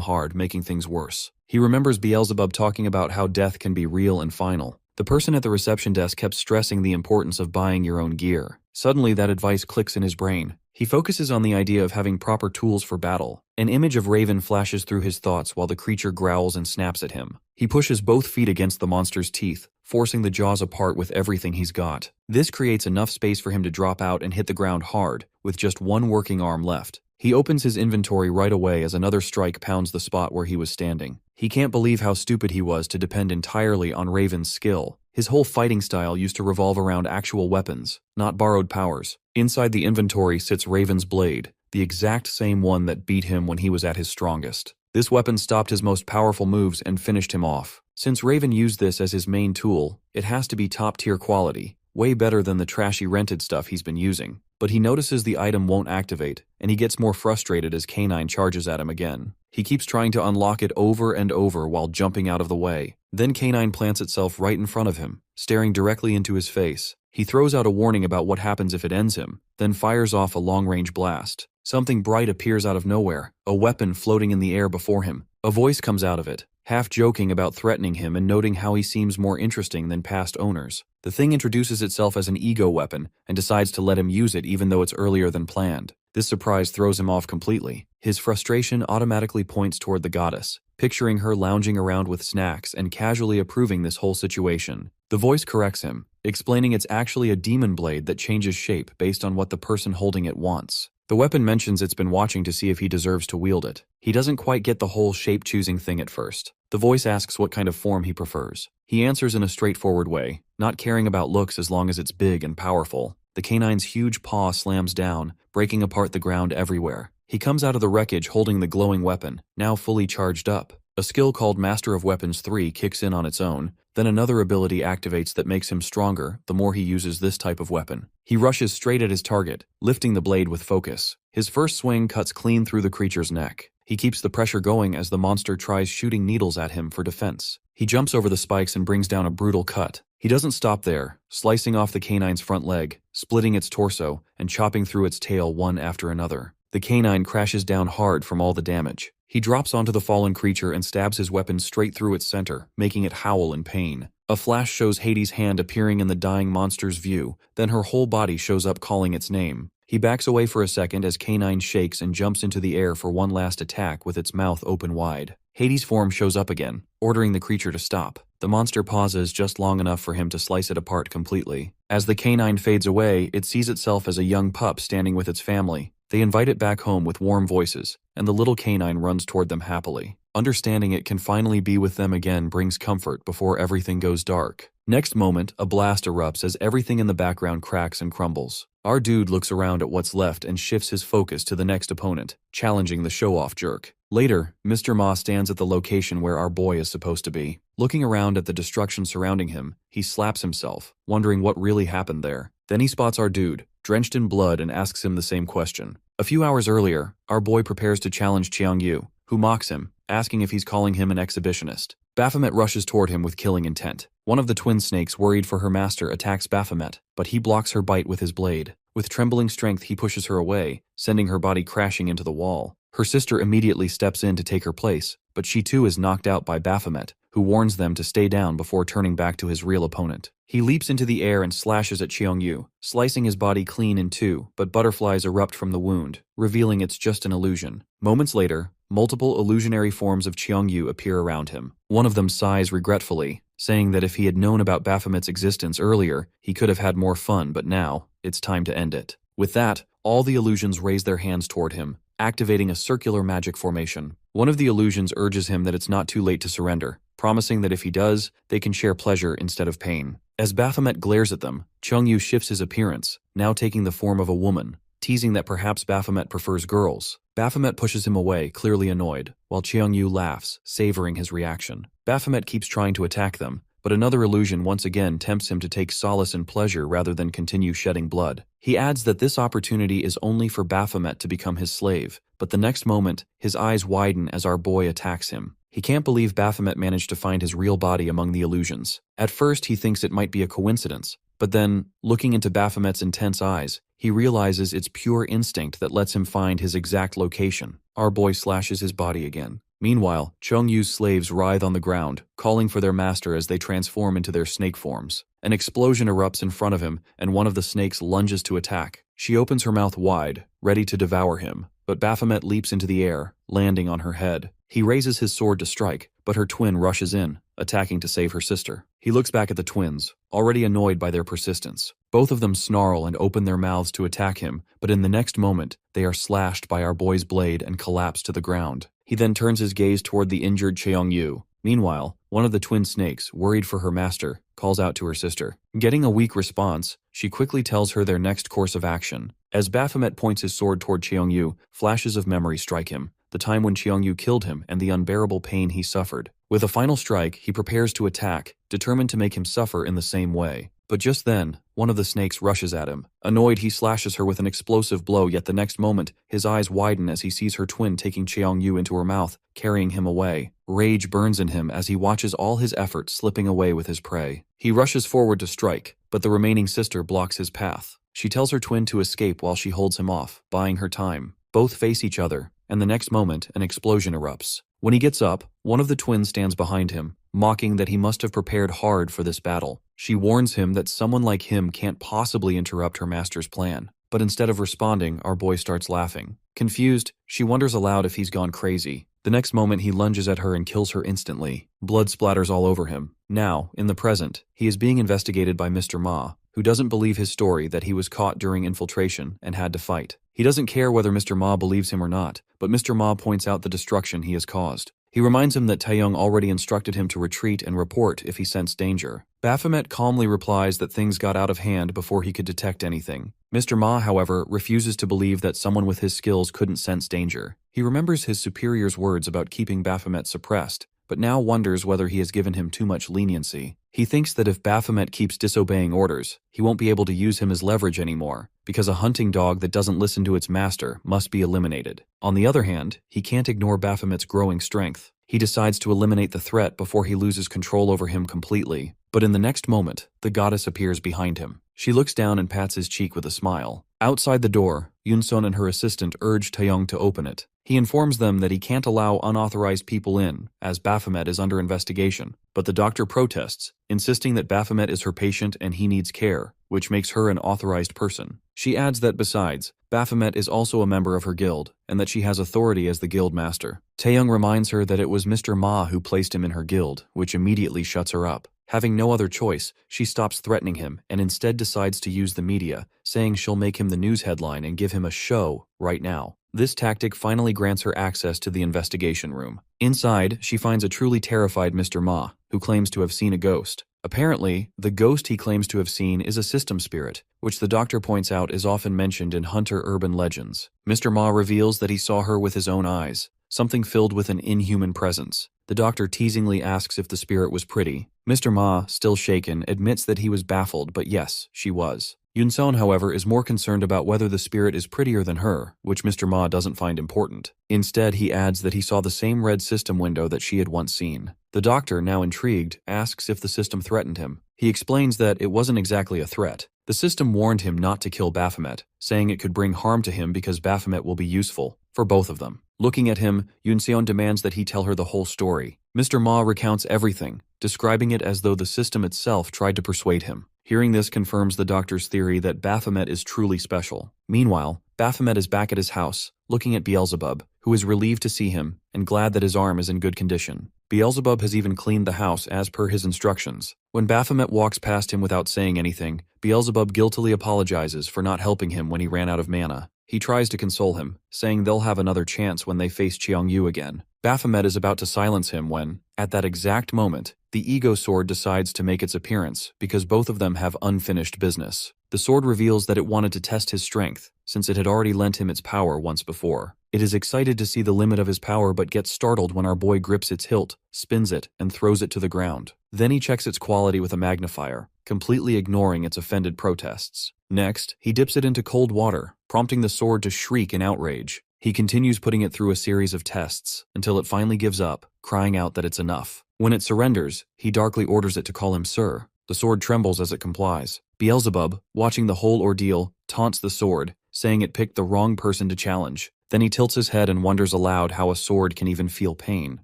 hard, making things worse. He remembers Beelzebub talking about how death can be real and final. The person at the reception desk kept stressing the importance of buying your own gear. Suddenly, that advice clicks in his brain. He focuses on the idea of having proper tools for battle. An image of Raven flashes through his thoughts while the creature growls and snaps at him. He pushes both feet against the monster's teeth, forcing the jaws apart with everything he's got. This creates enough space for him to drop out and hit the ground hard, with just one working arm left. He opens his inventory right away as another strike pounds the spot where he was standing. He can't believe how stupid he was to depend entirely on Raven's skill. His whole fighting style used to revolve around actual weapons, not borrowed powers. Inside the inventory sits Raven's blade, the exact same one that beat him when he was at his strongest. This weapon stopped his most powerful moves and finished him off. Since Raven used this as his main tool, it has to be top-tier quality, way better than the trashy rented stuff he's been using. But he notices the item won't activate, and he gets more frustrated as K9 charges at him again. He keeps trying to unlock it over and over while jumping out of the way. Then K9 plants itself right in front of him, staring directly into his face. He throws out a warning about what happens if it ends him, then fires off a long-range blast. Something bright appears out of nowhere, a weapon floating in the air before him. A voice comes out of it, half joking about threatening him and noting how he seems more interesting than past owners. The thing introduces itself as an ego weapon and decides to let him use it even though it's earlier than planned. This surprise throws him off completely. His frustration automatically points toward the goddess, picturing her lounging around with snacks and casually approving this whole situation. The voice corrects him, explaining it's actually a demon blade that changes shape based on what the person holding it wants. The weapon mentions it's been watching to see if he deserves to wield it. He doesn't quite get the whole shape-choosing thing at first. The voice asks what kind of form he prefers. He answers in a straightforward way, not caring about looks as long as it's big and powerful. The K9's huge paw slams down, breaking apart the ground everywhere. He comes out of the wreckage holding the glowing weapon, now fully charged up. A skill called Master of Weapons 3 kicks in on its own, then another ability activates that makes him stronger the more he uses this type of weapon. He rushes straight at his target, lifting the blade with focus. His first swing cuts clean through the creature's neck. He keeps the pressure going as the monster tries shooting needles at him for defense. He jumps over the spikes and brings down a brutal cut. He doesn't stop there, slicing off the K9's front leg, splitting its torso, and chopping through its tail one after another. The K9 crashes down hard from all the damage. He drops onto the fallen creature and stabs his weapon straight through its center, making it howl in pain. A flash shows Hades' hand appearing in the dying monster's view, then her whole body shows up calling its name. He backs away for a second as K9 shakes and jumps into the air for one last attack with its mouth open wide. Hades' form shows up again, ordering the creature to stop. The monster pauses just long enough for him to slice it apart completely. As the K9 fades away, it sees itself as a young pup standing with its family. They invite it back home with warm voices, and the little canine runs toward them happily. Understanding it can finally be with them again brings comfort before everything goes dark. Next moment, a blast erupts as everything in the background cracks and crumbles. Our dude looks around at what's left and shifts his focus to the next opponent, challenging the show-off jerk. Later, Mr. Ma stands at the location where our boy is supposed to be. Looking around at the destruction surrounding him, he slaps himself, wondering what really happened there. Then he spots our dude, drenched in blood, and asks him the same question. A few hours earlier, our boy prepares to challenge Qiangyu, who mocks him, asking if he's calling him an exhibitionist. Baphomet rushes toward him with killing intent. One of the twin snakes, worried for her master, attacks Baphomet, but he blocks her bite with his blade. With trembling strength, he pushes her away, sending her body crashing into the wall. Her sister immediately steps in to take her place, but she too is knocked out by Baphomet, who warns them to stay down before turning back to his real opponent. He leaps into the air and slashes at Qiangyu, slicing his body clean in two, but butterflies erupt from the wound, revealing it's just an illusion. Moments later, multiple illusionary forms of Qiangyu appear around him. One of them sighs regretfully, saying that if he had known about Baphomet's existence earlier, he could have had more fun, but now, it's time to end it. With that, all the illusions raise their hands toward him, activating a circular magic formation. One of the illusions urges him that it's not too late to surrender, promising that if he does, they can share pleasure instead of pain. As Baphomet glares at them, Qiangyu shifts his appearance, now taking the form of a woman, teasing that perhaps Baphomet prefers girls. Baphomet pushes him away, clearly annoyed, while Qiangyu laughs, savoring his reaction. Baphomet keeps trying to attack them, but another illusion once again tempts him to take solace in pleasure rather than continue shedding blood. He adds that this opportunity is only for Baphomet to become his slave, but the next moment, his eyes widen as our boy attacks him. He can't believe Baphomet managed to find his real body among the illusions. At first, he thinks it might be a coincidence, but then, looking into Baphomet's intense eyes, he realizes it's pure instinct that lets him find his exact location. Our boy slashes his body again. Meanwhile, Qiangyu's slaves writhe on the ground, calling for their master as they transform into their snake forms. An explosion erupts in front of him, and one of the snakes lunges to attack. She opens her mouth wide, ready to devour him, but Baphomet leaps into the air, landing on her head. He raises his sword to strike, but her twin rushes in, attacking to save her sister. He looks back at the twins, already annoyed by their persistence. Both of them snarl and open their mouths to attack him, but in the next moment, they are slashed by our boy's blade and collapse to the ground. He then turns his gaze toward the injured Qiangyu. Meanwhile, one of the twin snakes, worried for her master, calls out to her sister. Getting a weak response, she quickly tells her their next course of action. As Baphomet points his sword toward Qiangyu, flashes of memory strike him, the time when Qiangyu killed him and the unbearable pain he suffered. With a final strike, he prepares to attack, determined to make him suffer in the same way. But just then, one of the snakes rushes at him. Annoyed, he slashes her with an explosive blow, yet the next moment, his eyes widen as he sees her twin taking Qiangyu into her mouth, carrying him away. Rage burns in him as he watches all his effort slipping away with his prey. He rushes forward to strike, but the remaining sister blocks his path. She tells her twin to escape while she holds him off, buying her time. Both face each other, and the next moment, an explosion erupts. When he gets up, one of the twins stands behind him, mocking that he must have prepared hard for this battle. She warns him that someone like him can't possibly interrupt her master's plan. But instead of responding, our boy starts laughing. Confused, she wonders aloud if he's gone crazy. The next moment, he lunges at her and kills her instantly. Blood splatters all over him. Now, in the present, he is being investigated by Mr. Ma, who doesn't believe his story that he was caught during infiltration and had to fight. He doesn't care whether Mr. Ma believes him or not, but Mr. Ma points out the destruction he has caused. He reminds him that Taeyong already instructed him to retreat and report if he sensed danger. Baphomet calmly replies that things got out of hand before he could detect anything. Mr. Ma, however, refuses to believe that someone with his skills couldn't sense danger. He remembers his superior's words about keeping Baphomet suppressed, but now wonders whether he has given him too much leniency. He thinks that if Baphomet keeps disobeying orders, he won't be able to use him as leverage anymore, because a hunting dog that doesn't listen to its master must be eliminated. On the other hand, he can't ignore Baphomet's growing strength. He decides to eliminate the threat before he loses control over him completely. But in the next moment, the goddess appears behind him. She looks down and pats his cheek with a smile. Outside the door, Yunsun and her assistant urge Taeyong to open it. He informs them that he can't allow unauthorized people in, as Baphomet is under investigation, but the doctor protests, insisting that Baphomet is her patient and he needs care. which makes her an authorized person. She adds that besides, Baphomet is also a member of her guild, and that she has authority as the guild master. Taeyoung reminds her that it was Mr. Ma who placed him in her guild, which immediately shuts her up. Having no other choice, she stops threatening him and instead decides to use the media, saying she'll make him the news headline and give him a show right now. This tactic finally grants her access to the investigation room. Inside, she finds a truly terrified Mr. Ma, who claims to have seen a ghost. Apparently, the ghost he claims to have seen is a system spirit, which the doctor points out is often mentioned in hunter urban legends. Mr. Ma reveals that he saw her with his own eyes, something filled with an inhuman presence. The doctor teasingly asks if the spirit was pretty. Mr. Ma, still shaken, admits that he was baffled, but yes, she was. Yunseon, however, is more concerned about whether the spirit is prettier than her, which Mr. Ma doesn't find important. Instead, he adds that he saw the same red system window that she had once seen. The doctor, now intrigued, asks if the system threatened him. He explains that it wasn't exactly a threat. The system warned him not to kill Baphomet, saying it could bring harm to him because Baphomet will be useful for both of them. Looking at him, Yunseon demands that he tell her the whole story. Mr. Ma recounts everything, describing it as though the system itself tried to persuade him. Hearing this confirms the doctor's theory that Baphomet is truly special. Meanwhile, Baphomet is back at his house, looking at Beelzebub, who is relieved to see him and glad that his arm is in good condition. Beelzebub has even cleaned the house as per his instructions. When Baphomet walks past him without saying anything, Beelzebub guiltily apologizes for not helping him when he ran out of mana. He tries to console him, saying they'll have another chance when they face Cheongyu again. Baphomet is about to silence him when, at that exact moment, the ego sword decides to make its appearance because both of them have unfinished business. The sword reveals that it wanted to test his strength, since it had already lent him its power once before. It is excited to see the limit of his power but gets startled when our boy grips its hilt, spins it, and throws it to the ground. Then he checks its quality with a magnifier, completely ignoring its offended protests. Next, he dips it into cold water, prompting the sword to shriek in outrage. He continues putting it through a series of tests, until it finally gives up, crying out that it's enough. When it surrenders, he darkly orders it to call him Sir. The sword trembles as it complies. Beelzebub, watching the whole ordeal, taunts the sword, saying it picked the wrong person to challenge. Then he tilts his head and wonders aloud how a sword can even feel pain.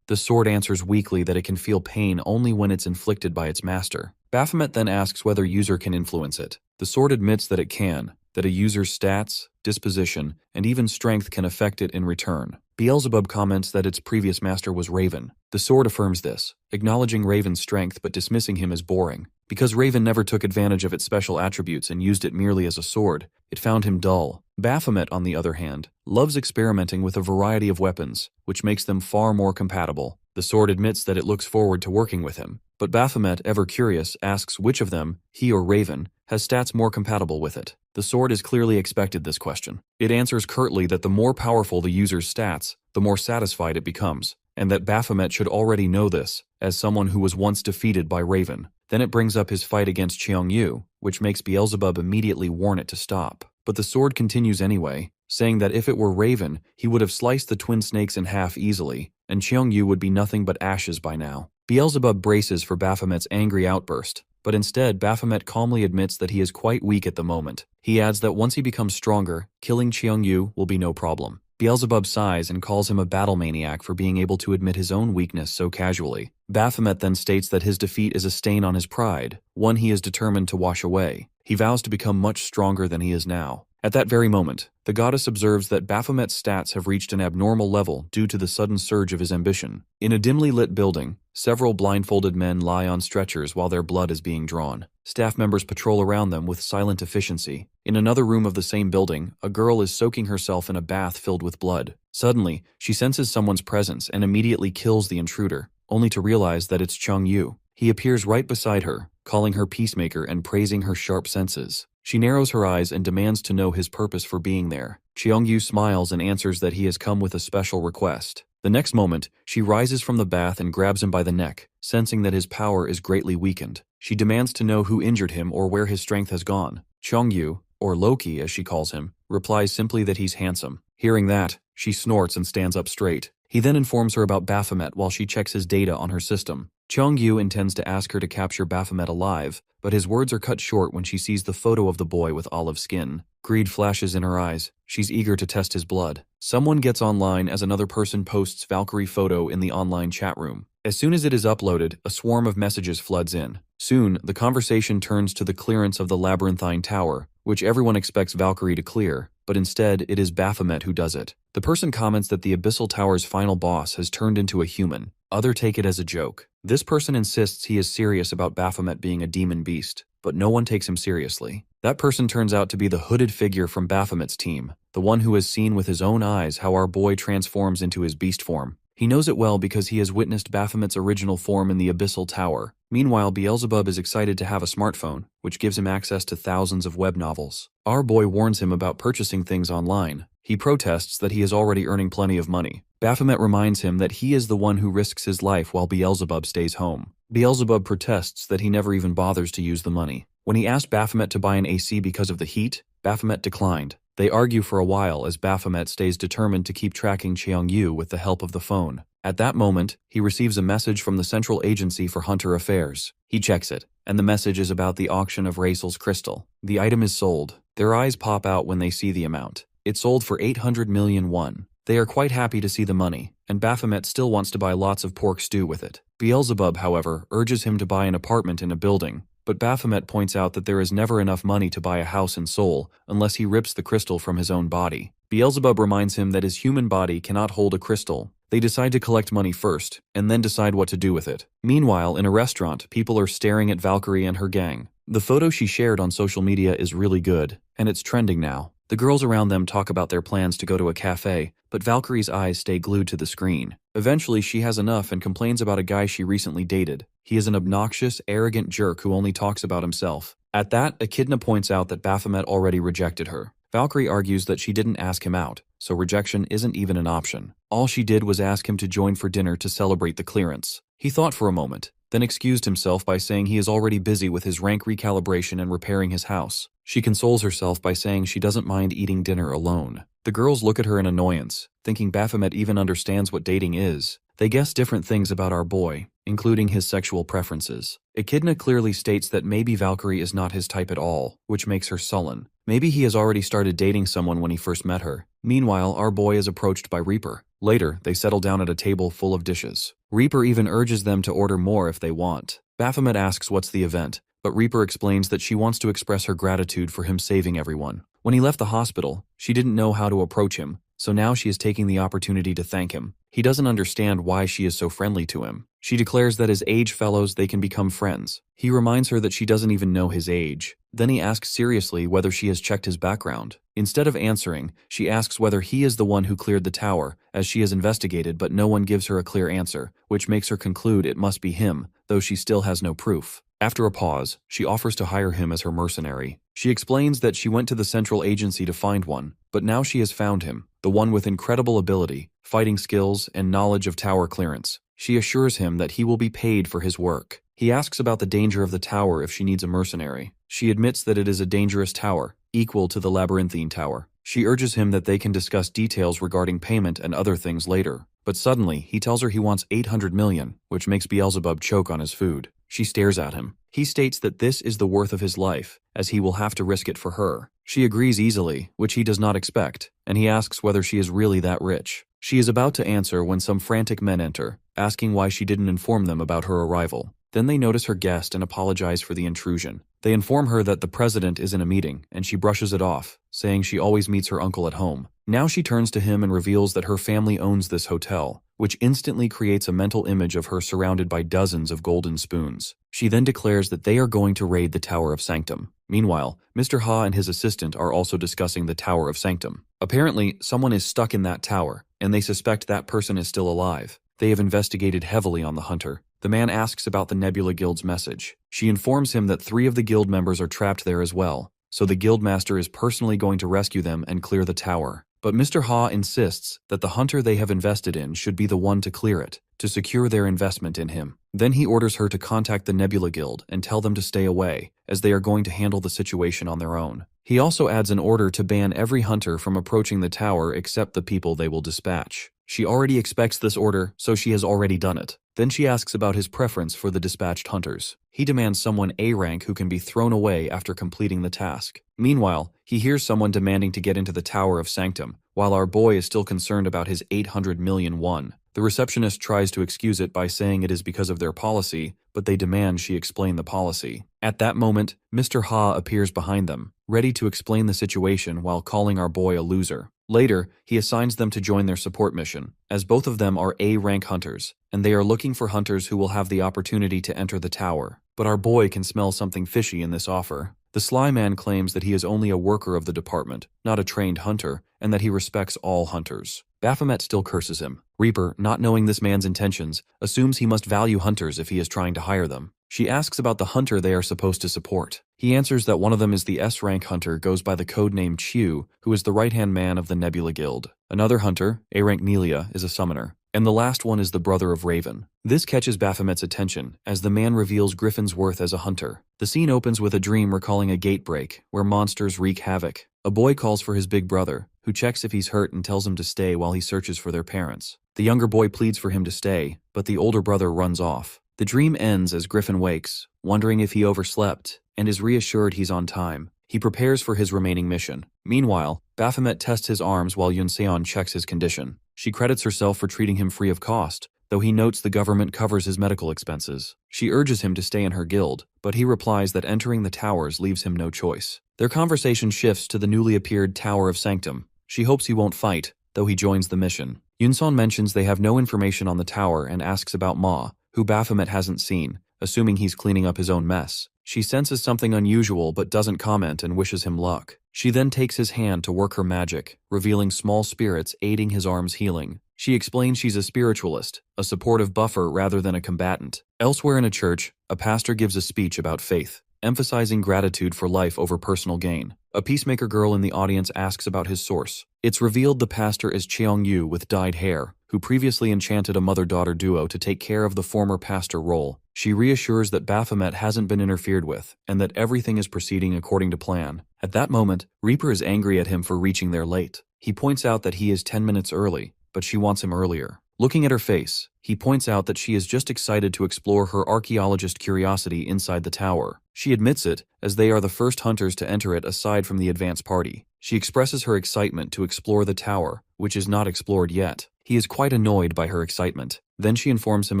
The sword answers weakly that it can feel pain only when it's inflicted by its master. Baphomet then asks whether user can influence it. The sword admits that it can, that a user's stats, disposition, and even strength can affect it in return. Beelzebub comments that its previous master was Raven. The sword affirms this, acknowledging Raven's strength but dismissing him as boring. Because Raven never took advantage of its special attributes and used it merely as a sword, it found him dull. Baphomet, on the other hand, loves experimenting with a variety of weapons, which makes them far more compatible. The sword admits that it looks forward to working with him, but Baphomet, ever curious, asks which of them, he or Raven, has stats more compatible with it. The sword has clearly expected this question. It answers curtly that the more powerful the user's stats, the more satisfied it becomes, and that Baphomet should already know this, as someone who was once defeated by Raven. Then it brings up his fight against Cheongyu, which makes Beelzebub immediately warn it to stop. But the sword continues anyway, saying that if it were Raven, he would have sliced the twin snakes in half easily, and Cheongyu would be nothing but ashes by now. Beelzebub braces for Baphomet's angry outburst, but instead Baphomet calmly admits that he is quite weak at the moment. He adds that once he becomes stronger, killing Cheongyu will be no problem. Beelzebub sighs and calls him a battle maniac for being able to admit his own weakness so casually. Baphomet then states that his defeat is a stain on his pride, one he is determined to wash away. He vows to become much stronger than he is now. At that very moment, the goddess observes that Baphomet's stats have reached an abnormal level due to the sudden surge of his ambition. In a dimly lit building, several blindfolded men lie on stretchers while their blood is being drawn. Staff members patrol around them with silent efficiency. In another room of the same building, a girl is soaking herself in a bath filled with blood. Suddenly, she senses someone's presence and immediately kills the intruder, only to realize that it's Cheongyu. He appears right beside her, calling her peacemaker and praising her sharp senses. She narrows her eyes and demands to know his purpose for being there. Cheongyu smiles and answers that he has come with a special request. The next moment, she rises from the bath and grabs him by the neck, sensing that his power is greatly weakened. She demands to know who injured him or where his strength has gone. Cheongyu, or Loki as she calls him, replies simply that he's handsome. Hearing that, she snorts and stands up straight. He then informs her about Baphomet while she checks his data on her system. Cheongyu intends to ask her to capture Baphomet alive, but his words are cut short when she sees the photo of the boy with olive skin. Greed flashes in her eyes. She's eager to test his blood. Someone gets online as another person posts Valkyrie photo in the online chat room. As soon as it is uploaded, a swarm of messages floods in. Soon, the conversation turns to the clearance of the labyrinthine tower, which everyone expects Valkyrie to clear, but instead it is Baphomet who does it. The person comments that the Abyssal Tower's final boss has turned into a human. Others take it as a joke. This person insists he is serious about Baphomet being a demon beast, but no one takes him seriously. That person turns out to be the hooded figure from Baphomet's team, the one who has seen with his own eyes how our boy transforms into his beast form. He knows it well because he has witnessed Baphomet's original form in the Abyssal Tower. Meanwhile, Beelzebub is excited to have a smartphone, which gives him access to thousands of web novels. Our boy warns him about purchasing things online. He protests that he is already earning plenty of money. Baphomet reminds him that he is the one who risks his life while Beelzebub stays home. Beelzebub protests that he never even bothers to use the money. When he asked Baphomet to buy an AC because of the heat, Baphomet declined. They argue for a while as Baphomet stays determined to keep tracking Cheongyu with the help of the phone. At that moment, he receives a message from the Central Agency for Hunter Affairs. He checks it, and the message is about the auction of Raisel's crystal. The item is sold. Their eyes pop out when they see the amount. It sold for 800 million won. They are quite happy to see the money, and Baphomet still wants to buy lots of pork stew with it. Beelzebub, however, urges him to buy an apartment in a building, but Baphomet points out that there is never enough money to buy a house in Seoul unless he rips the crystal from his own body. Beelzebub reminds him that his human body cannot hold a crystal. They decide to collect money first, and then decide what to do with it. Meanwhile, in a restaurant, people are staring at Valkyrie and her gang. The photo she shared on social media is really good, and it's trending now. The girls around them talk about their plans to go to a cafe, but Valkyrie's eyes stay glued to the screen. Eventually, she has enough and complains about a guy she recently dated. He is an obnoxious, arrogant jerk who only talks about himself. At that, Echidna points out that Baphomet already rejected her. Valkyrie argues that she didn't ask him out, so rejection isn't even an option. All she did was ask him to join for dinner to celebrate the clearance. He thought for a moment, then excused himself by saying he is already busy with his rank recalibration and repairing his house. She consoles herself by saying she doesn't mind eating dinner alone. The girls look at her in annoyance, thinking Baphomet even understands what dating is. They guess different things about our boy, including his sexual preferences. Echidna clearly states that maybe Valkyrie is not his type at all, which makes her sullen. Maybe he has already started dating someone when he first met her. Meanwhile, our boy is approached by Reaper. Later, they settle down at a table full of dishes. Reaper even urges them to order more if they want. Baphomet asks what's the event, but Reaper explains that she wants to express her gratitude for him saving everyone. When he left the hospital, she didn't know how to approach him, so now she is taking the opportunity to thank him. He doesn't understand why she is so friendly to him. She declares that as age fellows they can become friends. He reminds her that she doesn't even know his age. Then he asks seriously whether she has checked his background. Instead of answering, she asks whether he is the one who cleared the tower, as she has investigated but no one gives her a clear answer, which makes her conclude it must be him, though she still has no proof. After a pause, she offers to hire him as her mercenary. She explains that she went to the Central Agency to find one, but now she has found him, the one with incredible ability, fighting skills, and knowledge of tower clearance. She assures him that he will be paid for his work. He asks about the danger of the tower if she needs a mercenary. She admits that it is a dangerous tower, equal to the labyrinthine tower. She urges him that they can discuss details regarding payment and other things later. But suddenly, he tells her he wants 800 million, which makes Beelzebub choke on his food. She stares at him. He states that this is the worth of his life, as he will have to risk it for her. She agrees easily, which he does not expect, and he asks whether she is really that rich. She is about to answer when some frantic men enter, asking why she didn't inform them about her arrival. Then they notice her guest and apologize for the intrusion. They inform her that the president is in a meeting, and she brushes it off, saying she always meets her uncle at home. Now she turns to him and reveals that her family owns this hotel, which instantly creates a mental image of her surrounded by dozens of golden spoons. She then declares that they are going to raid the Tower of Sanctum. Meanwhile, Mr. Ha and his assistant are also discussing the Tower of Sanctum. Apparently, someone is stuck in that tower, and they suspect that person is still alive. They have investigated heavily on the hunter. The man asks about the Nebula Guild's message. She informs him that 3 of the guild members are trapped there as well, so the guildmaster is personally going to rescue them and clear the tower. But Mr. Ha insists that the hunter they have invested in should be the one to clear it, to secure their investment in him. Then he orders her to contact the Nebula Guild and tell them to stay away, as they are going to handle the situation on their own. He also adds an order to ban every hunter from approaching the tower except the people they will dispatch. She already expects this order, so she has already done it. Then she asks about his preference for the dispatched hunters. He demands someone A rank who can be thrown away after completing the task. Meanwhile, he hears someone demanding to get into the Tower of Sanctum, while our boy is still concerned about his 800 million won. The receptionist tries to excuse it by saying it is because of their policy, but they demand she explain the policy. At that moment, Mr. Ha appears behind them, ready to explain the situation while calling our boy a loser. Later, he assigns them to join their support mission, as both of them are A-rank hunters, and they are looking for hunters who will have the opportunity to enter the tower. But our boy can smell something fishy in this offer. The sly man claims that he is only a worker of the department, not a trained hunter, and that he respects all hunters. Baphomet still curses him. Reaper, not knowing this man's intentions, assumes he must value hunters if he is trying to hire them. She asks about the hunter they are supposed to support. He answers that one of them is the S-rank hunter goes by the codename Chiu, who is the right-hand man of the Nebula Guild. Another hunter, A-rank Nelia, is a summoner. And the last one is the brother of Raven. This catches Baphomet's attention, as the man reveals Griffin's worth as a hunter. The scene opens with a dream recalling a gate break, where monsters wreak havoc. A boy calls for his big brother, who checks if he's hurt and tells him to stay while he searches for their parents. The younger boy pleads for him to stay, but the older brother runs off. The dream ends as Griffin wakes, wondering if he overslept, and is reassured he's on time. He prepares for his remaining mission. Meanwhile, Baphomet tests his arms while Yunseon checks his condition. She credits herself for treating him free of cost, though he notes the government covers his medical expenses. She urges him to stay in her guild, but he replies that entering the towers leaves him no choice. Their conversation shifts to the newly appeared Tower of Sanctum. She hopes he won't fight, though he joins the mission. Yunseon mentions they have no information on the tower and asks about Ma, who Baphomet hasn't seen, assuming he's cleaning up his own mess. She senses something unusual but doesn't comment and wishes him luck. She then takes his hand to work her magic, revealing small spirits aiding his arm's healing. She explains she's a spiritualist, a supportive buffer rather than a combatant. Elsewhere in a church, a pastor gives a speech about faith, emphasizing gratitude for life over personal gain. A peacemaker girl in the audience asks about his source. It's revealed the pastor is Cheong-yu with dyed hair, who previously enchanted a mother-daughter duo to take care of the former pastor role. She reassures that Baphomet hasn't been interfered with, and that everything is proceeding according to plan. At that moment, Reaper is angry at him for reaching there late. He points out that he is 10 minutes early, but she wants him earlier. Looking at her face, he points out that she is just excited to explore her archaeologist curiosity inside the tower. She admits it, as they are the first hunters to enter it aside from the advance party. She expresses her excitement to explore the tower, which is not explored yet. He is quite annoyed by her excitement. Then she informs him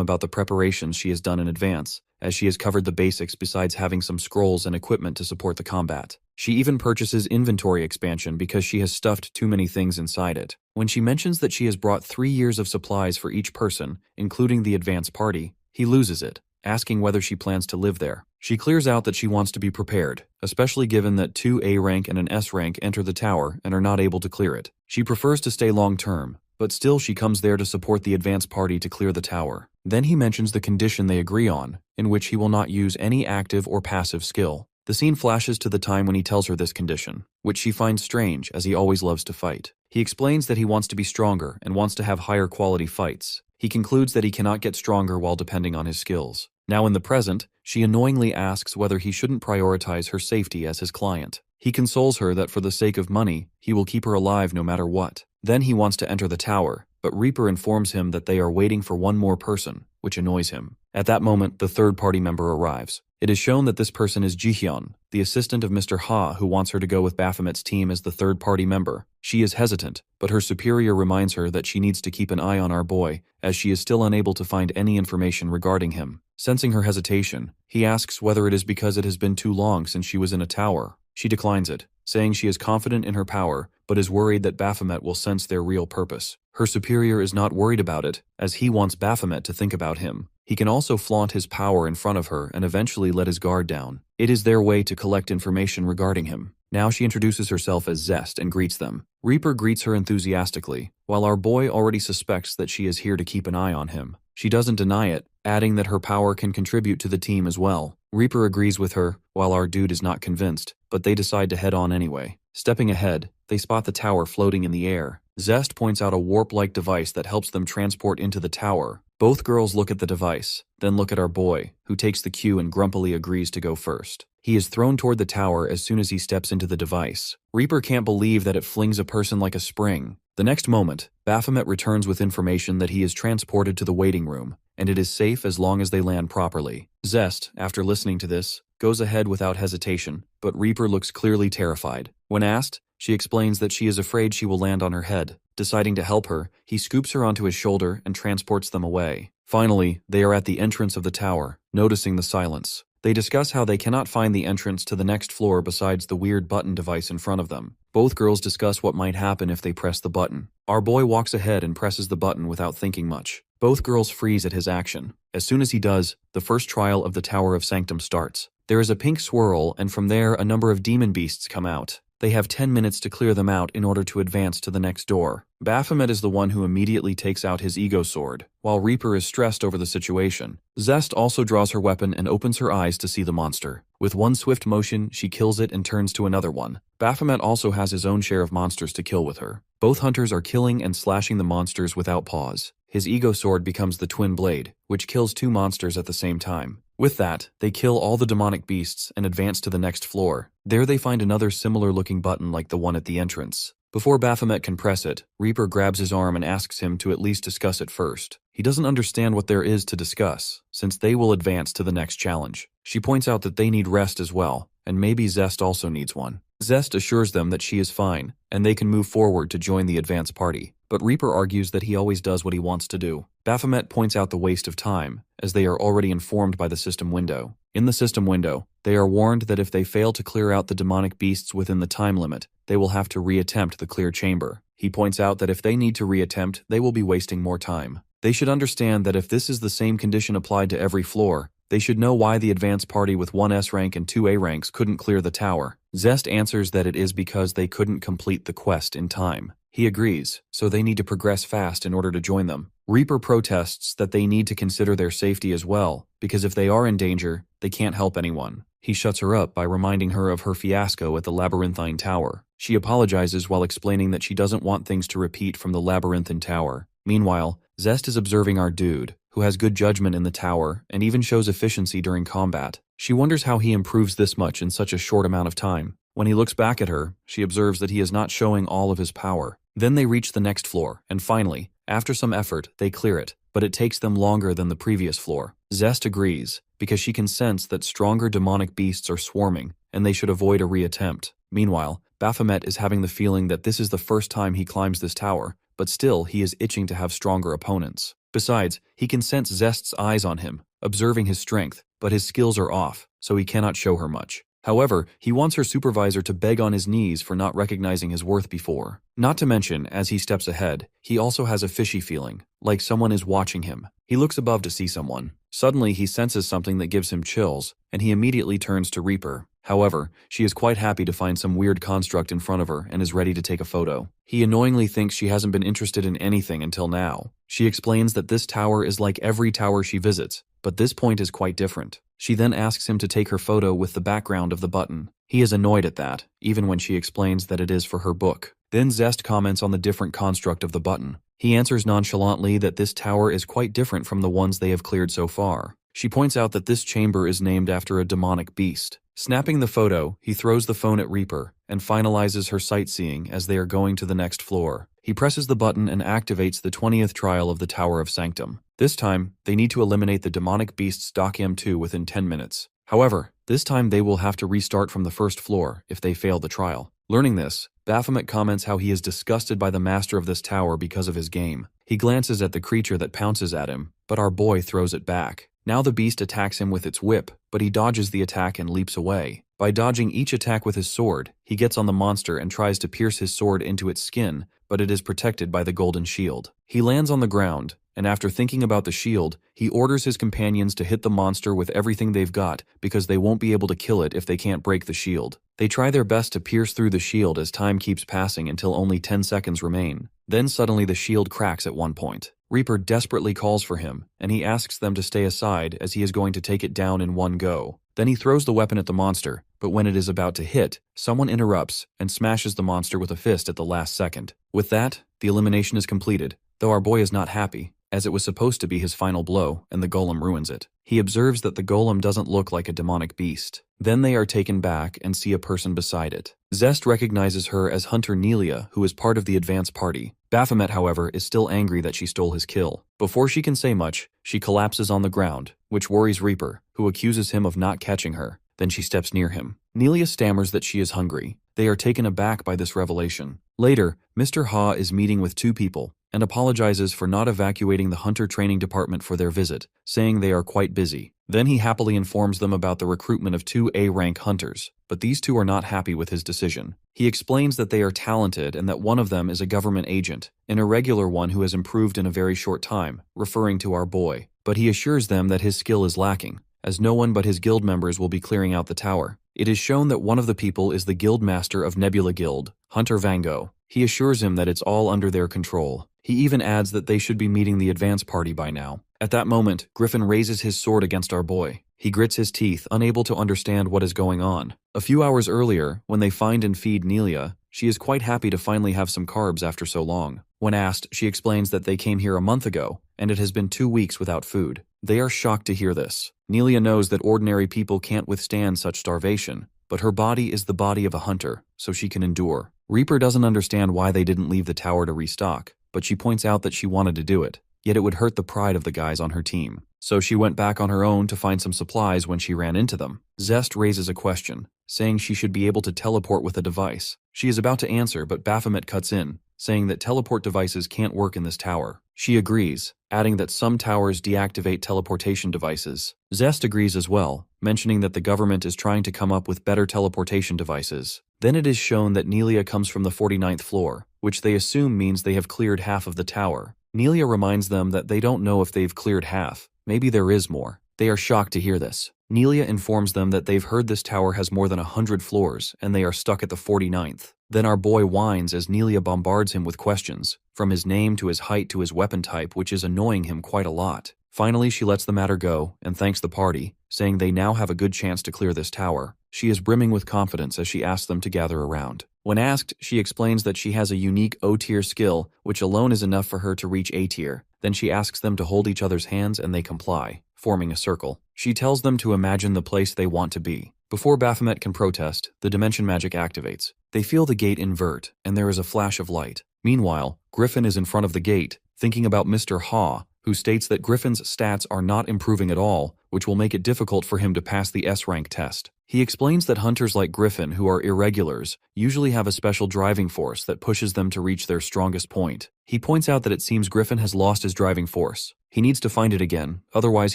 about the preparations she has done in advance, as she has covered the basics besides having some scrolls and equipment to support the combat. She even purchases inventory expansion because she has stuffed too many things inside it. When she mentions that she has brought 3 years of supplies for each person, including the advance party, he loses it, asking whether she plans to live there. She clears out that she wants to be prepared, especially given that 2 A-rank and an S-rank enter the tower and are not able to clear it. She prefers to stay long-term, but still she comes there to support the advance party to clear the tower. Then he mentions the condition they agree on, in which he will not use any active or passive skill. The scene flashes to the time when he tells her this condition, which she finds strange as he always loves to fight. He explains that he wants to be stronger and wants to have higher quality fights. He concludes that he cannot get stronger while depending on his skills. Now in the present, she annoyingly asks whether he shouldn't prioritize her safety as his client. He consoles her that for the sake of money, he will keep her alive no matter what. Then he wants to enter the tower, but Reaper informs him that they are waiting for one more person, which annoys him. At that moment, the third party member arrives. It is shown that this person is Jihyun, the assistant of Mr. Ha, who wants her to go with Baphomet's team as the third party member. She is hesitant, but her superior reminds her that she needs to keep an eye on our boy, as she is still unable to find any information regarding him. Sensing her hesitation, he asks whether it is because it has been too long since she was in a tower. She declines it, saying she is confident in her power, but is worried that Baphomet will sense their real purpose. Her superior is not worried about it, as he wants Baphomet to think about him. He can also flaunt his power in front of her and eventually let his guard down. It is their way to collect information regarding him. Now she introduces herself as Zest and greets them. Reaper greets her enthusiastically, while our boy already suspects that she is here to keep an eye on him. She doesn't deny it, adding that her power can contribute to the team as well. Reaper agrees with her, while our dude is not convinced, but they decide to head on anyway. Stepping ahead, they spot the tower floating in the air. Zest points out a warp-like device that helps them transport into the tower. Both girls look at the device, then look at our boy, who takes the cue and grumpily agrees to go first. He is thrown toward the tower as soon as he steps into the device. Reaper can't believe that it flings a person like a spring. The next moment, Baphomet returns with information that he is transported to the waiting room, and it is safe as long as they land properly. Zest, after listening to this, goes ahead without hesitation, but Reaper looks clearly terrified. When asked, She explains that she is afraid she will land on her head. Deciding to help her, he scoops her onto his shoulder and transports them away. Finally, they are at the entrance of the tower, noticing the silence. They discuss how they cannot find the entrance to the next floor besides the weird button device in front of them. Both girls discuss what might happen if they press the button. Our boy walks ahead and presses the button without thinking much. Both girls freeze at his action. As soon as he does, the first trial of the Tower of Sanctum starts. There is a pink swirl, and from there a number of demon beasts come out. They have 10 minutes to clear them out in order to advance to the next door. Baphomet is the one who immediately takes out his ego sword, while Reaper is stressed over the situation. Zest also draws her weapon and opens her eyes to see the monster. With one swift motion, she kills it and turns to another one. Baphomet also has his own share of monsters to kill with her. Both hunters are killing and slashing the monsters without pause. His ego sword becomes the twin blade, which kills 2 monsters at the same time. With that, they kill all the demonic beasts and advance to the next floor. There they find another similar-looking button like the one at the entrance. Before Baphomet can press it, Reaper grabs his arm and asks him to at least discuss it first. He doesn't understand what there is to discuss, since they will advance to the next challenge. She points out that they need rest as well, and maybe Zest also needs one. Zest assures them that she is fine, and they can move forward to join the advance party. But Reaper argues that he always does what he wants to do. Baphomet points out the waste of time, as they are already informed by the system window. In the system window, they are warned that if they fail to clear out the demonic beasts within the time limit, they will have to reattempt the clear chamber. He points out that if they need to reattempt, they will be wasting more time. They should understand that if this is the same condition applied to every floor, they should know why the advance party with 1 S rank and 2 A ranks couldn't clear the tower. Zest answers that it is because they couldn't complete the quest in time. He agrees, so they need to progress fast in order to join them. Reaper protests that they need to consider their safety as well, because if they are in danger, they can't help anyone. He shuts her up by reminding her of her fiasco at the labyrinthine tower. She apologizes while explaining that she doesn't want things to repeat from the labyrinthine tower. Meanwhile, Zest is observing our dude, who has good judgment in the tower and even shows efficiency during combat. She wonders how he improves this much in such a short amount of time. When he looks back at her, she observes that he is not showing all of his power. Then they reach the next floor, and finally, after some effort, they clear it, but it takes them longer than the previous floor. Zest agrees, because she can sense that stronger demonic beasts are swarming, and they should avoid a reattempt. Meanwhile, Baphomet is having the feeling that this is the first time he climbs this tower, but still he is itching to have stronger opponents. Besides, he can sense Zest's eyes on him, observing his strength, but his skills are off, so he cannot show her much. However, he wants her supervisor to beg on his knees for not recognizing his worth before. Not to mention, as he steps ahead, he also has a fishy feeling, like someone is watching him. He looks above to see someone. Suddenly, he senses something that gives him chills, and he immediately turns to Reaper. However, she is quite happy to find some weird construct in front of her and is ready to take a photo. He annoyingly thinks she hasn't been interested in anything until now. She explains that this tower is like every tower she visits, but this point is quite different. She then asks him to take her photo with the background of the button. He is annoyed at that, even when she explains that it is for her book. Then Zest comments on the different construct of the button. He answers nonchalantly that this tower is quite different from the ones they have cleared so far. She points out that this chamber is named after a demonic beast. Snapping the photo, he throws the phone at Reaper and finalizes her sightseeing as they are going to the next floor. He presses the button and activates the 20th trial of the Tower of Sanctum. This time, they need to eliminate the demonic beast's Docam 2 within 10 minutes. However, this time they will have to restart from the first floor if they fail the trial. Learning this, Baphomet comments how he is disgusted by the master of this tower because of his game. He glances at the creature that pounces at him, but our boy throws it back. Now the beast attacks him with its whip, but he dodges the attack and leaps away. By dodging each attack with his sword, he gets on the monster and tries to pierce his sword into its skin, but it is protected by the golden shield. He lands on the ground, and after thinking about the shield, he orders his companions to hit the monster with everything they've got because they won't be able to kill it if they can't break the shield. They try their best to pierce through the shield as time keeps passing until only 10 seconds remain. Then suddenly the shield cracks at one point. Reaper desperately calls for him, and he asks them to stay aside as he is going to take it down in one go. Then he throws the weapon at the monster, but when it is about to hit, someone interrupts and smashes the monster with a fist at the last second. With that, the elimination is completed, though our boy is not happy, as it was supposed to be his final blow, and the golem ruins it. He observes that the golem doesn't look like a demonic beast. Then they are taken back and see a person beside it. Zest recognizes her as Hunter Nelia, who is part of the advance party. Baphomet, however, is still angry that she stole his kill. Before she can say much, she collapses on the ground, which worries Reaper, who accuses him of not catching her. Then she steps near him. Nelia stammers that she is hungry. They are taken aback by this revelation. Later, Mr. Ha is meeting with two people and apologizes for not evacuating the hunter training department for their visit, saying they are quite busy. Then he happily informs them about the recruitment of two A-rank hunters, but these two are not happy with his decision. He explains that they are talented and that one of them is a government agent, an irregular one who has improved in a very short time, referring to our boy. But he assures them that his skill is lacking, as no one but his guild members will be clearing out the tower. It is shown that one of the people is the guild master of Nebula Guild, Hunter Vango. He assures him that it's all under their control. He even adds that they should be meeting the advance party by now. At that moment, Griffin raises his sword against our boy. He grits his teeth, unable to understand what is going on. A few hours earlier, when they find and feed Nelia, she is quite happy to finally have some carbs after so long. When asked, she explains that they came here a month ago, and it has been 2 weeks without food. They are shocked to hear this. Nelia knows that ordinary people can't withstand such starvation, but her body is the body of a hunter, so she can endure. Reaper doesn't understand why they didn't leave the tower to restock, but she points out that she wanted to do it, yet it would hurt the pride of the guys on her team. So she went back on her own to find some supplies when she ran into them. Zest raises a question, saying she should be able to teleport with a device. She is about to answer, but Baphomet cuts in, saying that teleport devices can't work in this tower. She agrees, adding that some towers deactivate teleportation devices. Zest agrees as well, mentioning that the government is trying to come up with better teleportation devices. Then it is shown that Nelia comes from the 49th floor, which they assume means they have cleared half of the tower. Nelia reminds them that they don't know if they've cleared half. Maybe there is more. They are shocked to hear this. Nelia informs them that they've heard this tower has more than 100 floors, and they are stuck at the 49th. Then our boy whines as Nelia bombards him with questions, from his name to his height to his weapon type, which is annoying him quite a lot. Finally, she lets the matter go and thanks the party, saying they now have a good chance to clear this tower. She is brimming with confidence as she asks them to gather around. When asked, she explains that she has a unique O-tier skill, which alone is enough for her to reach A-tier. Then she asks them to hold each other's hands and they comply, forming a circle. She tells them to imagine the place they want to be. Before Baphomet can protest, the dimension magic activates. They feel the gate invert, and there is a flash of light. Meanwhile, Griffin is in front of the gate, thinking about Mr. Ha, who states that Griffin's stats are not improving at all, which will make it difficult for him to pass the S-rank test. He explains that hunters like Griffin, who are irregulars, usually have a special driving force that pushes them to reach their strongest point. He points out that it seems Griffin has lost his driving force. He needs to find it again, otherwise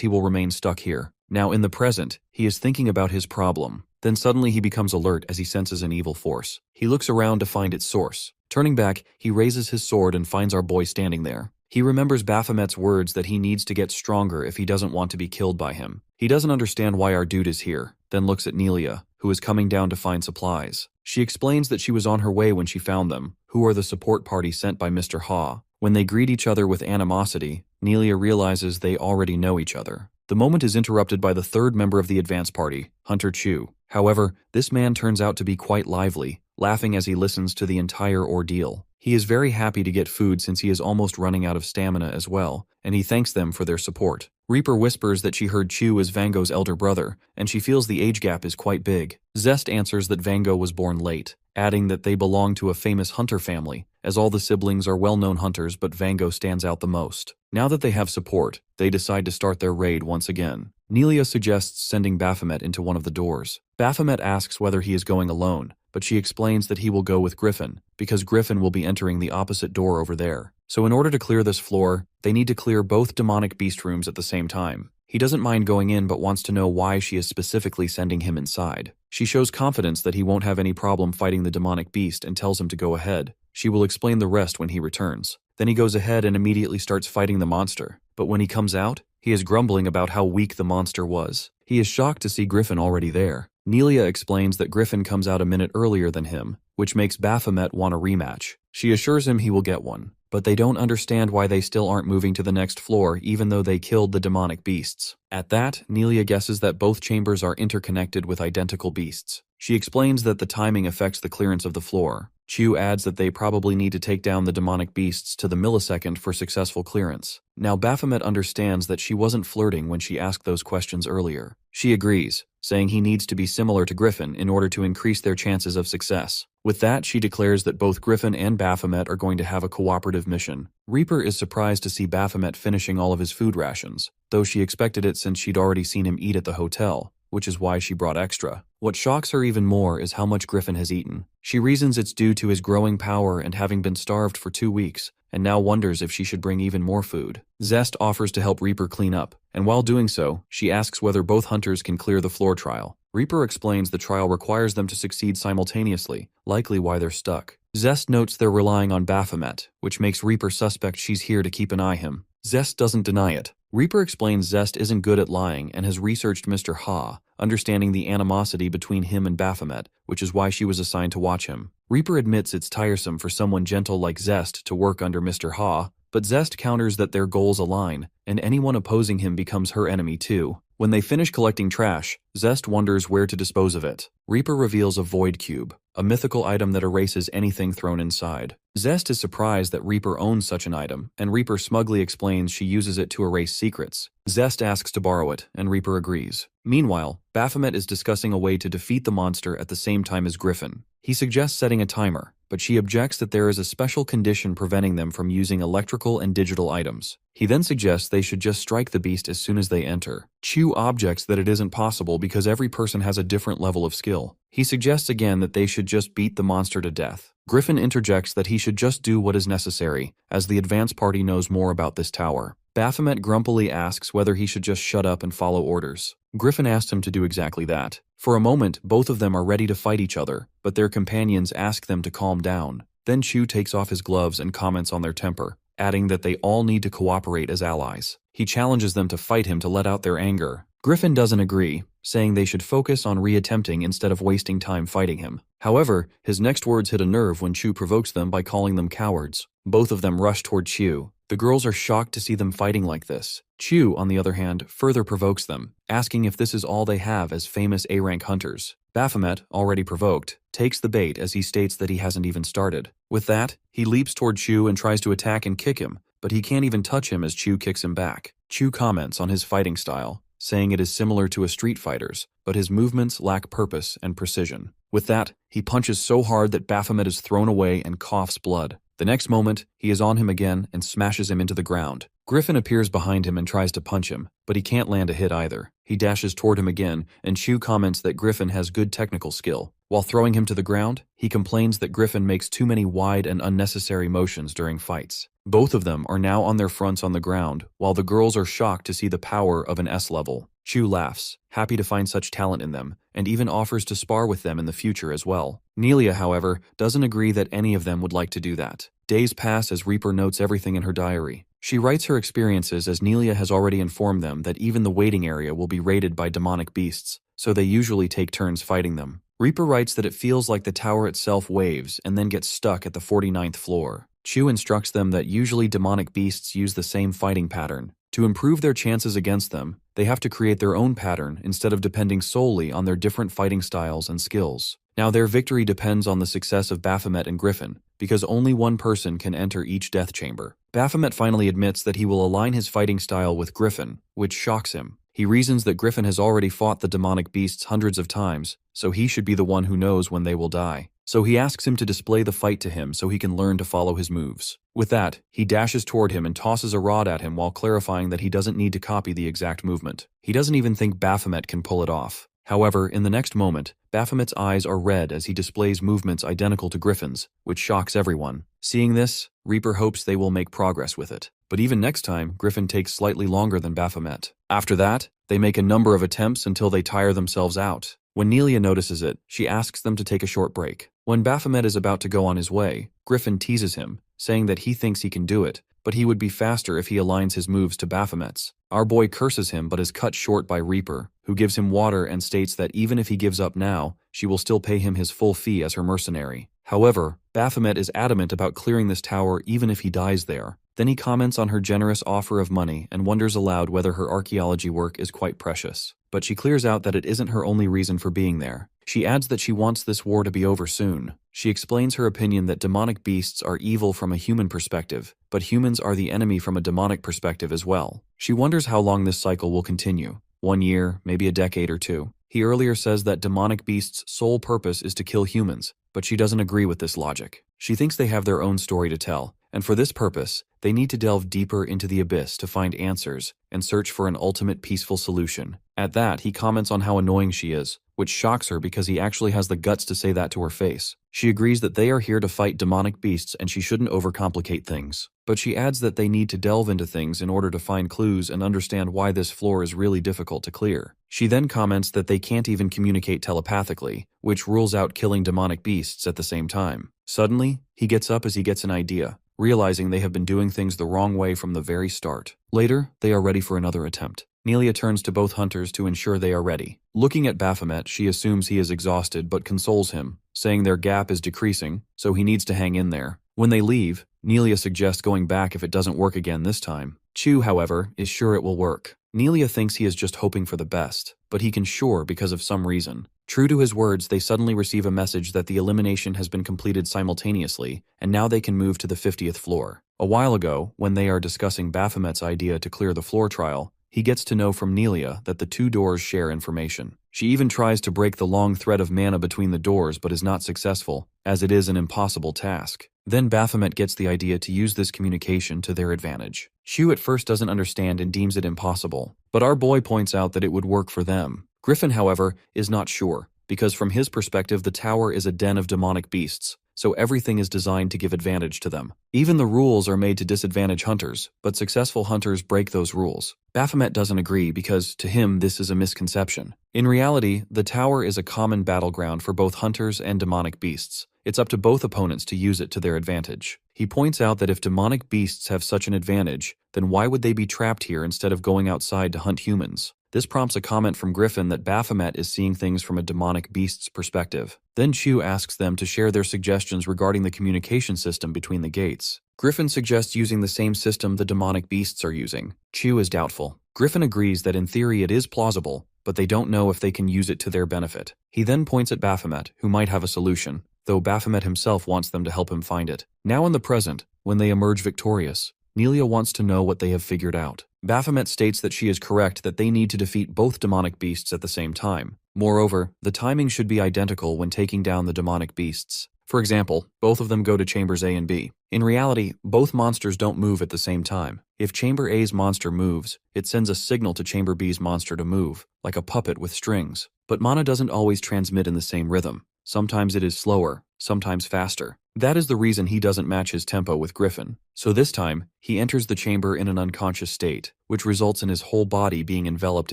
he will remain stuck here. Now in the present, he is thinking about his problem. Then suddenly he becomes alert as he senses an evil force. He looks around to find its source. Turning back, he raises his sword and finds our boy standing there. He remembers Baphomet's words that he needs to get stronger if he doesn't want to be killed by him. He doesn't understand why our dude is here, then looks at Nelia, who is coming down to find supplies. She explains that she was on her way when she found them, who are the support party sent by Mr. Ha. When they greet each other with animosity, Nelia realizes they already know each other. The moment is interrupted by the third member of the advance party, Hunter Chu. However, this man turns out to be quite lively, laughing as he listens to the entire ordeal. He is very happy to get food since he is almost running out of stamina as well, and he thanks them for their support. Reaper whispers that she heard Chu is Vango's elder brother, and she feels the age gap is quite big. Zest answers that Vango was born late, adding that they belong to a famous hunter family, as all the siblings are well-known hunters, but Vango stands out the most. Now that they have support, they decide to start their raid once again. Nelia suggests sending Baphomet into one of the doors. Baphomet asks whether he is going alone, but she explains that he will go with Griffin, because Griffin will be entering the opposite door over there. So in order to clear this floor, they need to clear both demonic beast rooms at the same time. He doesn't mind going in but wants to know why she is specifically sending him inside. She shows confidence that he won't have any problem fighting the demonic beast and tells him to go ahead. She will explain the rest when he returns. Then he goes ahead and immediately starts fighting the monster. But when he comes out, he is grumbling about how weak the monster was. He is shocked to see Griffin already there. Nelia explains that Griffin comes out a minute earlier than him, which makes Baphomet want a rematch. She assures him he will get one, but they don't understand why they still aren't moving to the next floor even though they killed the demonic beasts. At that, Nelia guesses that both chambers are interconnected with identical beasts. She explains that the timing affects the clearance of the floor. Chu adds that they probably need to take down the demonic beasts to the millisecond for successful clearance. Now Baphomet understands that she wasn't flirting when she asked those questions earlier. She agrees, saying he needs to be similar to Griffin in order to increase their chances of success. With that, she declares that both Griffin and Baphomet are going to have a cooperative mission. Reaper is surprised to see Baphomet finishing all of his food rations, though she expected it since she'd already seen him eat at the hotel, which is why she brought extra. What shocks her even more is how much Griffin has eaten. She reasons it's due to his growing power and having been starved for 2 weeks, and now wonders if she should bring even more food. Zest offers to help Reaper clean up, and while doing so, she asks whether both hunters can clear the floor trial. Reaper explains the trial requires them to succeed simultaneously, likely why they're stuck. Zest notes they're relying on Baphomet, which makes Reaper suspect she's here to keep an eye on him. Zest doesn't deny it. Reaper explains Zest isn't good at lying and has researched Mr. Ha, understanding the animosity between him and Baphomet, which is why she was assigned to watch him. Reaper admits it's tiresome for someone gentle like Zest to work under Mr. Ha, but Zest counters that their goals align, and anyone opposing him becomes her enemy too. When they finish collecting trash, Zest wonders where to dispose of it. Reaper reveals a void cube, a mythical item that erases anything thrown inside. Zest is surprised that Reaper owns such an item, and Reaper smugly explains she uses it to erase secrets. Zest asks to borrow it, and Reaper agrees. Meanwhile, Baphomet is discussing a way to defeat the monster at the same time as Griffin. He suggests setting a timer, but she objects that there is a special condition preventing them from using electrical and digital items. He then suggests they should just strike the beast as soon as they enter. Chu objects that it isn't possible because every person has a different level of skill. He suggests again that they should just beat the monster to death. Griffin interjects that he should just do what is necessary, as the advance party knows more about this tower. Baphomet grumpily asks whether he should just shut up and follow orders. Griffin asks him to do exactly that. For a moment, both of them are ready to fight each other, but their companions ask them to calm down. Then Chu takes off his gloves and comments on their temper, adding that they all need to cooperate as allies. He challenges them to fight him to let out their anger. Griffin doesn't agree, saying they should focus on reattempting instead of wasting time fighting him. However, his next words hit a nerve when Chu provokes them by calling them cowards. Both of them rush toward Chu. The girls are shocked to see them fighting like this. Chu, on the other hand, further provokes them, asking if this is all they have as famous A-rank hunters. Baphomet, already provoked, takes the bait as he states that he hasn't even started. With that, he leaps toward Chu and tries to attack and kick him, but he can't even touch him as Chu kicks him back. Chu comments on his fighting style, saying it is similar to a street fighter's, but his movements lack purpose and precision. With that, he punches so hard that Baphomet is thrown away and coughs blood. The next moment, he is on him again and smashes him into the ground. Griffin appears behind him and tries to punch him, but he can't land a hit either. He dashes toward him again, and Chu comments that Griffin has good technical skill. While throwing him to the ground, he complains that Griffin makes too many wide and unnecessary motions during fights. Both of them are now on their fronts on the ground, while the girls are shocked to see the power of an S level. Chu laughs, happy to find such talent in them, and even offers to spar with them in the future as well. Nelia, however, doesn't agree that any of them would like to do that. Days pass as Reaper notes everything in her diary. She writes her experiences as Nelia has already informed them that even the waiting area will be raided by demonic beasts, so they usually take turns fighting them. Reaper writes that it feels like the tower itself waves and then gets stuck at the 49th floor. Chu instructs them that usually demonic beasts use the same fighting pattern. To improve their chances against them, they have to create their own pattern instead of depending solely on their different fighting styles and skills. Now their victory depends on the success of Baphomet and Griffin, because only one person can enter each death chamber. Baphomet finally admits that he will align his fighting style with Griffin, which shocks him. He reasons that Griffin has already fought the demonic beasts hundreds of times, so he should be the one who knows when they will die. So he asks him to display the fight to him so he can learn to follow his moves. With that, he dashes toward him and tosses a rod at him while clarifying that he doesn't need to copy the exact movement. He doesn't even think Baphomet can pull it off. However, in the next moment, Baphomet's eyes are red as he displays movements identical to Griffin's, which shocks everyone. Seeing this, Reaper hopes they will make progress with it. But even next time, Griffin takes slightly longer than Baphomet. After that, they make a number of attempts until they tire themselves out. When Nelia notices it, she asks them to take a short break. When Baphomet is about to go on his way, Griffin teases him, saying that he thinks he can do it, but he would be faster if he aligns his moves to Baphomet's. Our boy curses him but is cut short by Reaper, who gives him water and states that even if he gives up now, she will still pay him his full fee as her mercenary. However, Baphomet is adamant about clearing this tower even if he dies there. Then he comments on her generous offer of money and wonders aloud whether her archaeology work is quite precious. But she clears out that it isn't her only reason for being there. She adds that she wants this war to be over soon. She explains her opinion that demonic beasts are evil from a human perspective, but humans are the enemy from a demonic perspective as well. She wonders how long this cycle will continue. 1 year, maybe a decade or two. He earlier says that demonic beasts' sole purpose is to kill humans, but she doesn't agree with this logic. She thinks they have their own story to tell, and for this purpose, they need to delve deeper into the abyss to find answers and search for an ultimate peaceful solution. At that, he comments on how annoying she is, which shocks her because he actually has the guts to say that to her face. She agrees that they are here to fight demonic beasts and she shouldn't overcomplicate things. But she adds that they need to delve into things in order to find clues and understand why this floor is really difficult to clear. She then comments that they can't even communicate telepathically, which rules out killing demonic beasts at the same time. Suddenly, he gets up as he gets an idea, realizing they have been doing things the wrong way from the very start. Later, they are ready for another attempt. Nelia turns to both hunters to ensure they are ready. Looking at Baphomet, she assumes he is exhausted but consoles him, saying their gap is decreasing, so he needs to hang in there. When they leave, Nelia suggests going back if it doesn't work again this time. Chu, however, is sure it will work. Nelia thinks he is just hoping for the best, but he can sure because of some reason. True to his words, they suddenly receive a message that the elimination has been completed simultaneously, and now they can move to the 50th floor. A while ago, when they are discussing Baphomet's idea to clear the floor trial, he gets to know from Nelia that the two doors share information. She even tries to break the long thread of mana between the doors but is not successful, as it is an impossible task. Then Baphomet gets the idea to use this communication to their advantage. Shu at first doesn't understand and deems it impossible, but our boy points out that it would work for them. Griffin, however, is not sure, because from his perspective the tower is a den of demonic beasts, so everything is designed to give advantage to them. Even the rules are made to disadvantage hunters, but successful hunters break those rules. Baphomet doesn't agree because, to him, this is a misconception. In reality, the tower is a common battleground for both hunters and demonic beasts. It's up to both opponents to use it to their advantage. He points out that if demonic beasts have such an advantage, then why would they be trapped here instead of going outside to hunt humans? This prompts a comment from Griffin that Baphomet is seeing things from a demonic beast's perspective. Then Chu asks them to share their suggestions regarding the communication system between the gates. Griffin suggests using the same system the demonic beasts are using. Chu is doubtful. Griffin agrees that in theory it is plausible, but they don't know if they can use it to their benefit. He then points at Baphomet, who might have a solution, though Baphomet himself wants them to help him find it. Now in the present, when they emerge victorious, Nelia wants to know what they have figured out. Baphomet states that she is correct that they need to defeat both demonic beasts at the same time. Moreover, the timing should be identical when taking down the demonic beasts. For example, both of them go to chambers A and B. In reality, both monsters don't move at the same time. If chamber A's monster moves, it sends a signal to chamber B's monster to move, like a puppet with strings. But mana doesn't always transmit in the same rhythm. Sometimes it is slower, sometimes faster. That is the reason he doesn't match his tempo with Griffin. So this time, he enters the chamber in an unconscious state, which results in his whole body being enveloped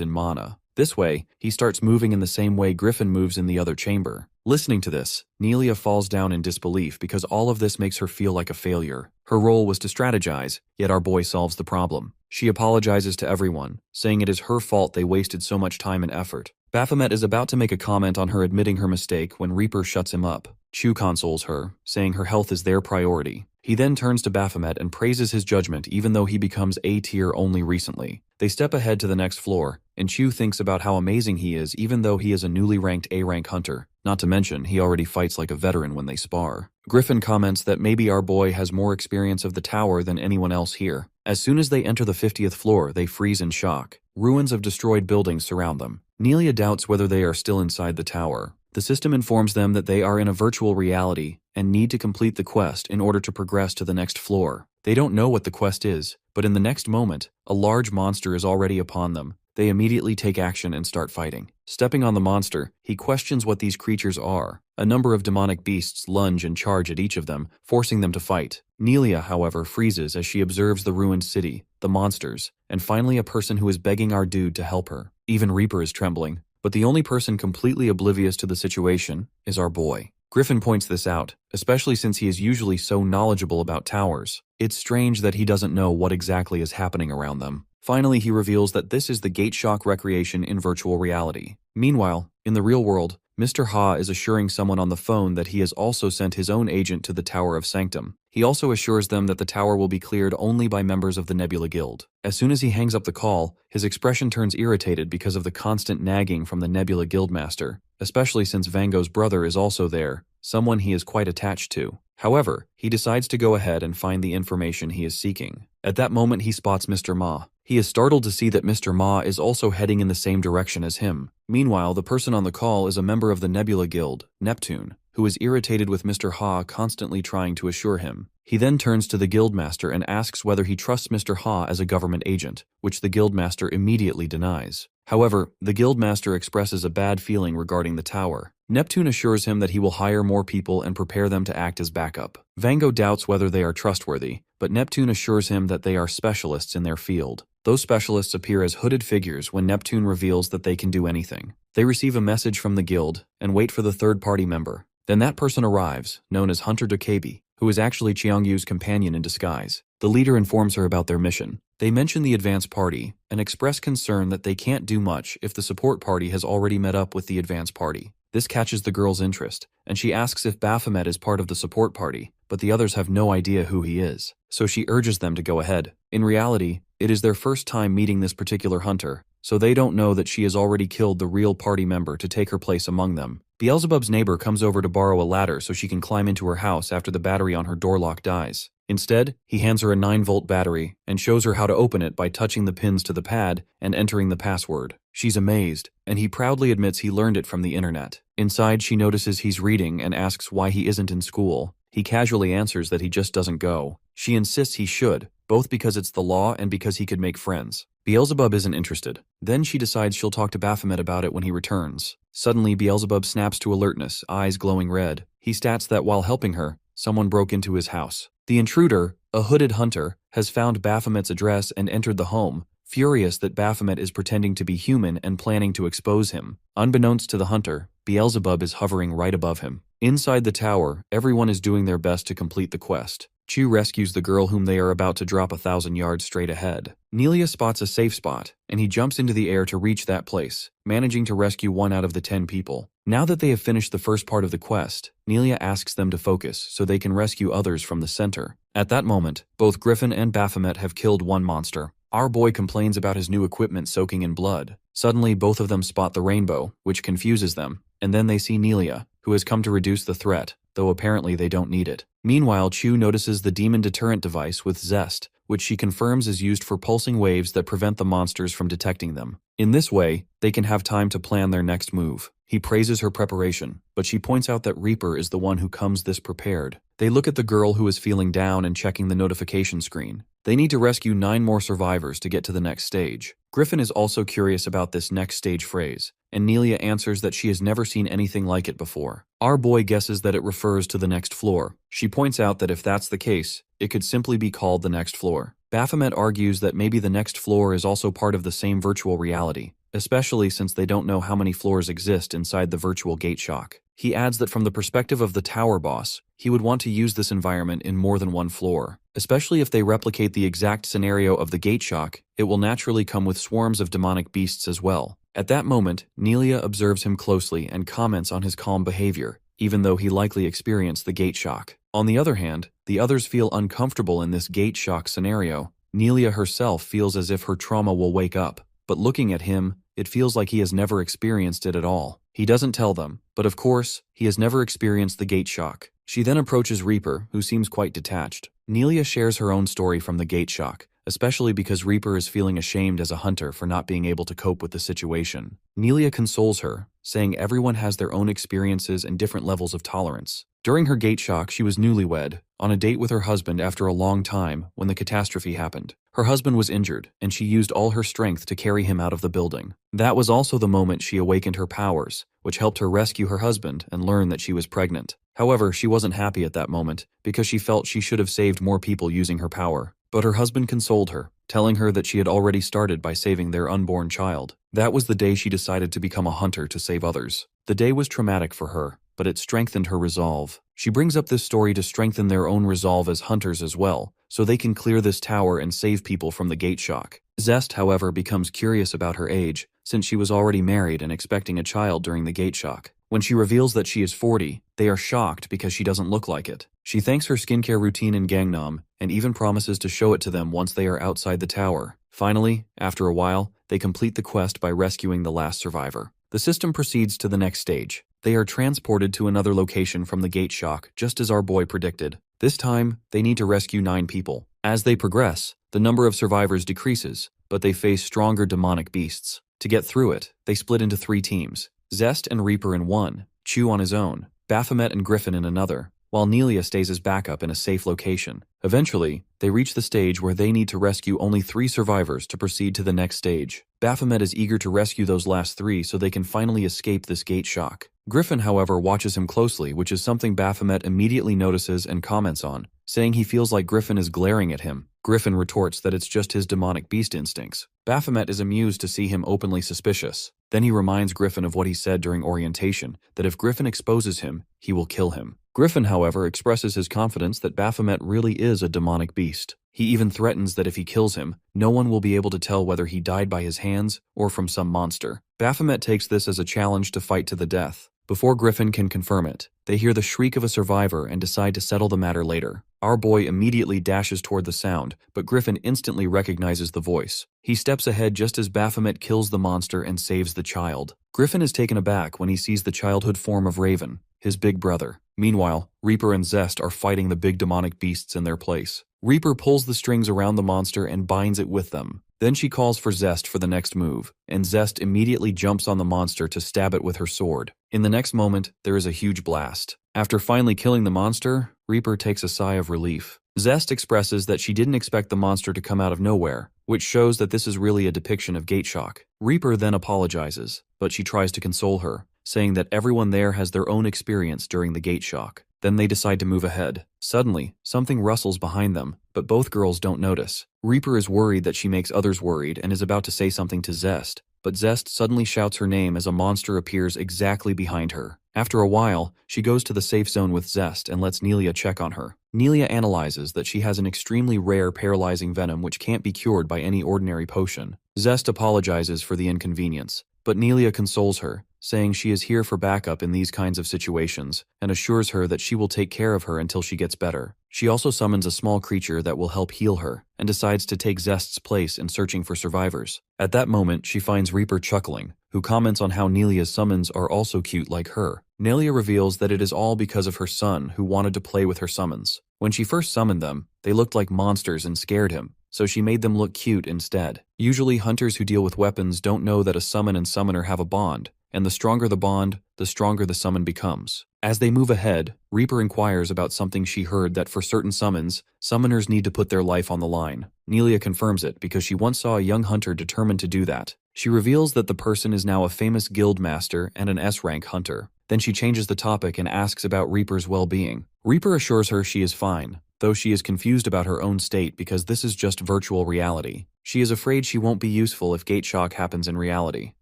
in mana. This way, he starts moving in the same way Griffin moves in the other chamber. Listening to this, Nelia falls down in disbelief because all of this makes her feel like a failure. Her role was to strategize, yet our boy solves the problem. She apologizes to everyone, saying it is her fault they wasted so much time and effort. Baphomet is about to make a comment on her admitting her mistake when Reaper shuts him up. Chu consoles her, saying her health is their priority. He then turns to Baphomet and praises his judgment even though he becomes A tier only recently. They step ahead to the next floor, and Chu thinks about how amazing he is even though he is a newly ranked A rank hunter. Not to mention, he already fights like a veteran when they spar. Griffin comments that maybe our boy has more experience of the tower than anyone else here. As soon as they enter the 50th floor, they freeze in shock. Ruins of destroyed buildings surround them. Nelia doubts whether they are still inside the tower. The system informs them that they are in a virtual reality and need to complete the quest in order to progress to the next floor. They don't know what the quest is, but in the next moment, a large monster is already upon them. They immediately take action and start fighting. Stepping on the monster, he questions what these creatures are. A number of demonic beasts lunge and charge at each of them, forcing them to fight. Nelia, however, freezes as she observes the ruined city, the monsters, and finally a person who is begging our dude to help her. Even Reaper is trembling, but the only person completely oblivious to the situation is our boy. Griffin points this out, especially since he is usually so knowledgeable about towers. It's strange that he doesn't know what exactly is happening around them. Finally, he reveals that this is the Gate Shock recreation in virtual reality. Meanwhile, in the real world, Mr. Ha is assuring someone on the phone that he has also sent his own agent to the Tower of Sanctum. He also assures them that the tower will be cleared only by members of the Nebula Guild. As soon as he hangs up the call, his expression turns irritated because of the constant nagging from the Nebula Guildmaster, especially since Vango's brother is also there, someone he is quite attached to. However, he decides to go ahead and find the information he is seeking. At that moment, he spots Mr. Ma. He is startled to see that Mr. Ma is also heading in the same direction as him. Meanwhile, the person on the call is a member of the Nebula Guild, Neptune, who is irritated with Mr. Ha constantly trying to assure him. He then turns to the Guildmaster and asks whether he trusts Mr. Ha as a government agent, which the Guildmaster immediately denies. However, the guildmaster expresses a bad feeling regarding the tower. Neptune assures him that he will hire more people and prepare them to act as backup. Vango doubts whether they are trustworthy, but Neptune assures him that they are specialists in their field. Those specialists appear as hooded figures when Neptune reveals that they can do anything. They receive a message from the guild and wait for the third-party member. Then that person arrives, known as Hunter Dokebi, who is actually Cheongyu's companion in disguise. The leader informs her about their mission. They mention the advance party and express concern that they can't do much if the support party has already met up with the advance party. This catches the girl's interest, and she asks if Baphomet is part of the support party, but the others have no idea who he is, so she urges them to go ahead. In reality, it is their first time meeting this particular hunter, so they don't know that she has already killed the real party member to take her place among them. Beelzebub's neighbor comes over to borrow a ladder so she can climb into her house after the battery on her door lock dies. Instead, he hands her a 9-volt battery and shows her how to open it by touching the pins to the pad and entering the password. She's amazed, and he proudly admits he learned it from the internet. Inside, she notices he's reading and asks why he isn't in school. He casually answers that he just doesn't go. She insists he should, both because it's the law and because he could make friends. Beelzebub isn't interested. Then she decides she'll talk to Baphomet about it when he returns. Suddenly, Beelzebub snaps to alertness, eyes glowing red. He states that while helping her, someone broke into his house. The intruder, a hooded hunter, has found Baphomet's address and entered the home, furious that Baphomet is pretending to be human and planning to expose him. Unbeknownst to the hunter, Beelzebub is hovering right above him. Inside the tower, everyone is doing their best to complete the quest. Chu rescues the girl whom they are about to drop 1,000 yards straight ahead. Nelia spots a safe spot, and he jumps into the air to reach that place, managing to rescue 1 out of the 10 people. Now that they have finished the first part of the quest, Nelia asks them to focus so they can rescue others from the center. At that moment, both Griffin and Baphomet have killed 1 monster. Our boy complains about his new equipment soaking in blood. Suddenly, both of them spot the rainbow, which confuses them, and then they see Nelia, who has come to reduce the threat, though apparently they don't need it. Meanwhile, Chu notices the demon deterrent device with Zest, which she confirms is used for pulsing waves that prevent the monsters from detecting them. In this way, they can have time to plan their next move. He praises her preparation, but she points out that Reaper is the one who comes this prepared. They look at the girl who is feeling down and checking the notification screen. They need to rescue 9 more survivors to get to the next stage. Griffin is also curious about this next stage phrase, and Nelia answers that she has never seen anything like it before. Our boy guesses that it refers to the next floor. She points out that if that's the case, it could simply be called the next floor. Baphomet argues that maybe the next floor is also part of the same virtual reality, especially since they don't know how many floors exist inside the virtual gate shock. He adds that from the perspective of the tower boss, he would want to use this environment in more than 1 floor. Especially if they replicate the exact scenario of the gate shock, it will naturally come with swarms of demonic beasts as well. At that moment, Nelia observes him closely and comments on his calm behavior, even though he likely experienced the gate shock. On the other hand, the others feel uncomfortable in this gate shock scenario. Nelia herself feels as if her trauma will wake up, but looking at him, it feels like he has never experienced it at all. He doesn't tell them, but of course, he has never experienced the gate shock. She then approaches Reaper, who seems quite detached. Nelia shares her own story from the gate shock, especially because Reaper is feeling ashamed as a hunter for not being able to cope with the situation. Nelia consoles her, saying everyone has their own experiences and different levels of tolerance. During her gate shock, she was newlywed, on a date with her husband after a long time when the catastrophe happened. Her husband was injured, and she used all her strength to carry him out of the building. That was also the moment she awakened her powers, which helped her rescue her husband and learn that she was pregnant. However, she wasn't happy at that moment, because she felt she should have saved more people using her power. But her husband consoled her, telling her that she had already started by saving their unborn child. That was the day she decided to become a hunter to save others. The day was traumatic for her, but it strengthened her resolve. She brings up this story to strengthen their own resolve as hunters as well, so they can clear this tower and save people from the gate shock. Zest, however, becomes curious about her age, since she was already married and expecting a child during the gate shock. When she reveals that she is 40, they are shocked because she doesn't look like it. She thanks her skincare routine in Gangnam and even promises to show it to them once they are outside the tower. Finally, after a while, they complete the quest by rescuing the last survivor. The system proceeds to the next stage. They are transported to another location from the gate shock, just as our boy predicted. This time, they need to rescue 9 people. As they progress, the number of survivors decreases, but they face stronger demonic beasts. To get through it, they split into 3 teams. Zest and Reaper in one, Chu on his own, Baphomet and Griffin in another, while Nelia stays as backup in a safe location. Eventually, they reach the stage where they need to rescue only 3 survivors to proceed to the next stage. Baphomet is eager to rescue those last 3 so they can finally escape this gate shock. Griffin, however, watches him closely, which is something Baphomet immediately notices and comments on, saying he feels like Griffin is glaring at him. Griffin retorts that it's just his demonic beast instincts. Baphomet is amused to see him openly suspicious. Then he reminds Griffin of what he said during orientation, that if Griffin exposes him, he will kill him. Griffin, however, expresses his confidence that Baphomet really is a demonic beast. He even threatens that if he kills him, no one will be able to tell whether he died by his hands or from some monster. Baphomet takes this as a challenge to fight to the death. Before Griffin can confirm it, they hear the shriek of a survivor and decide to settle the matter later. Our boy immediately dashes toward the sound, but Griffin instantly recognizes the voice. He steps ahead just as Baphomet kills the monster and saves the child. Griffin is taken aback when he sees the childhood form of Raven, his big brother. Meanwhile, Reaper and Zest are fighting the big demonic beasts in their place. Reaper pulls the strings around the monster and binds it with them. Then she calls for Zest for the next move, and Zest immediately jumps on the monster to stab it with her sword. In the next moment, there is a huge blast. After finally killing the monster, Reaper takes a sigh of relief. Zest expresses that she didn't expect the monster to come out of nowhere, which shows that this is really a depiction of gate shock. Reaper then apologizes, but she tries to console her, saying that everyone there has their own experience during the gate shock. Then they decide to move ahead. Suddenly, something rustles behind them, but both girls don't notice. Reaper is worried that she makes others worried and is about to say something to Zest, but Zest suddenly shouts her name as a monster appears exactly behind her. After a while, she goes to the safe zone with Zest and lets Nelia check on her. Nelia analyzes that she has an extremely rare paralyzing venom which can't be cured by any ordinary potion. Zest apologizes for the inconvenience, but Nelia consoles her, saying she is here for backup in these kinds of situations, and assures her that she will take care of her until she gets better. She also summons a small creature that will help heal her, and decides to take Zest's place in searching for survivors. At that moment, she finds Reaper chuckling, who comments on how Nelia's summons are also cute like her. Nelia reveals that it is all because of her son who wanted to play with her summons. When she first summoned them, they looked like monsters and scared him, so she made them look cute instead. Usually, hunters who deal with weapons don't know that a summon and summoner have a bond, and the stronger the bond, the stronger the summon becomes. As they move ahead, Reaper inquires about something she heard that for certain summons, summoners need to put their life on the line. Nelia confirms it because she once saw a young hunter determined to do that. She reveals that the person is now a famous guild master and an S-rank hunter. Then she changes the topic and asks about Reaper's well-being. Reaper assures her she is fine, though she is confused about her own state because this is just virtual reality. She is afraid she won't be useful if gate shock happens in reality.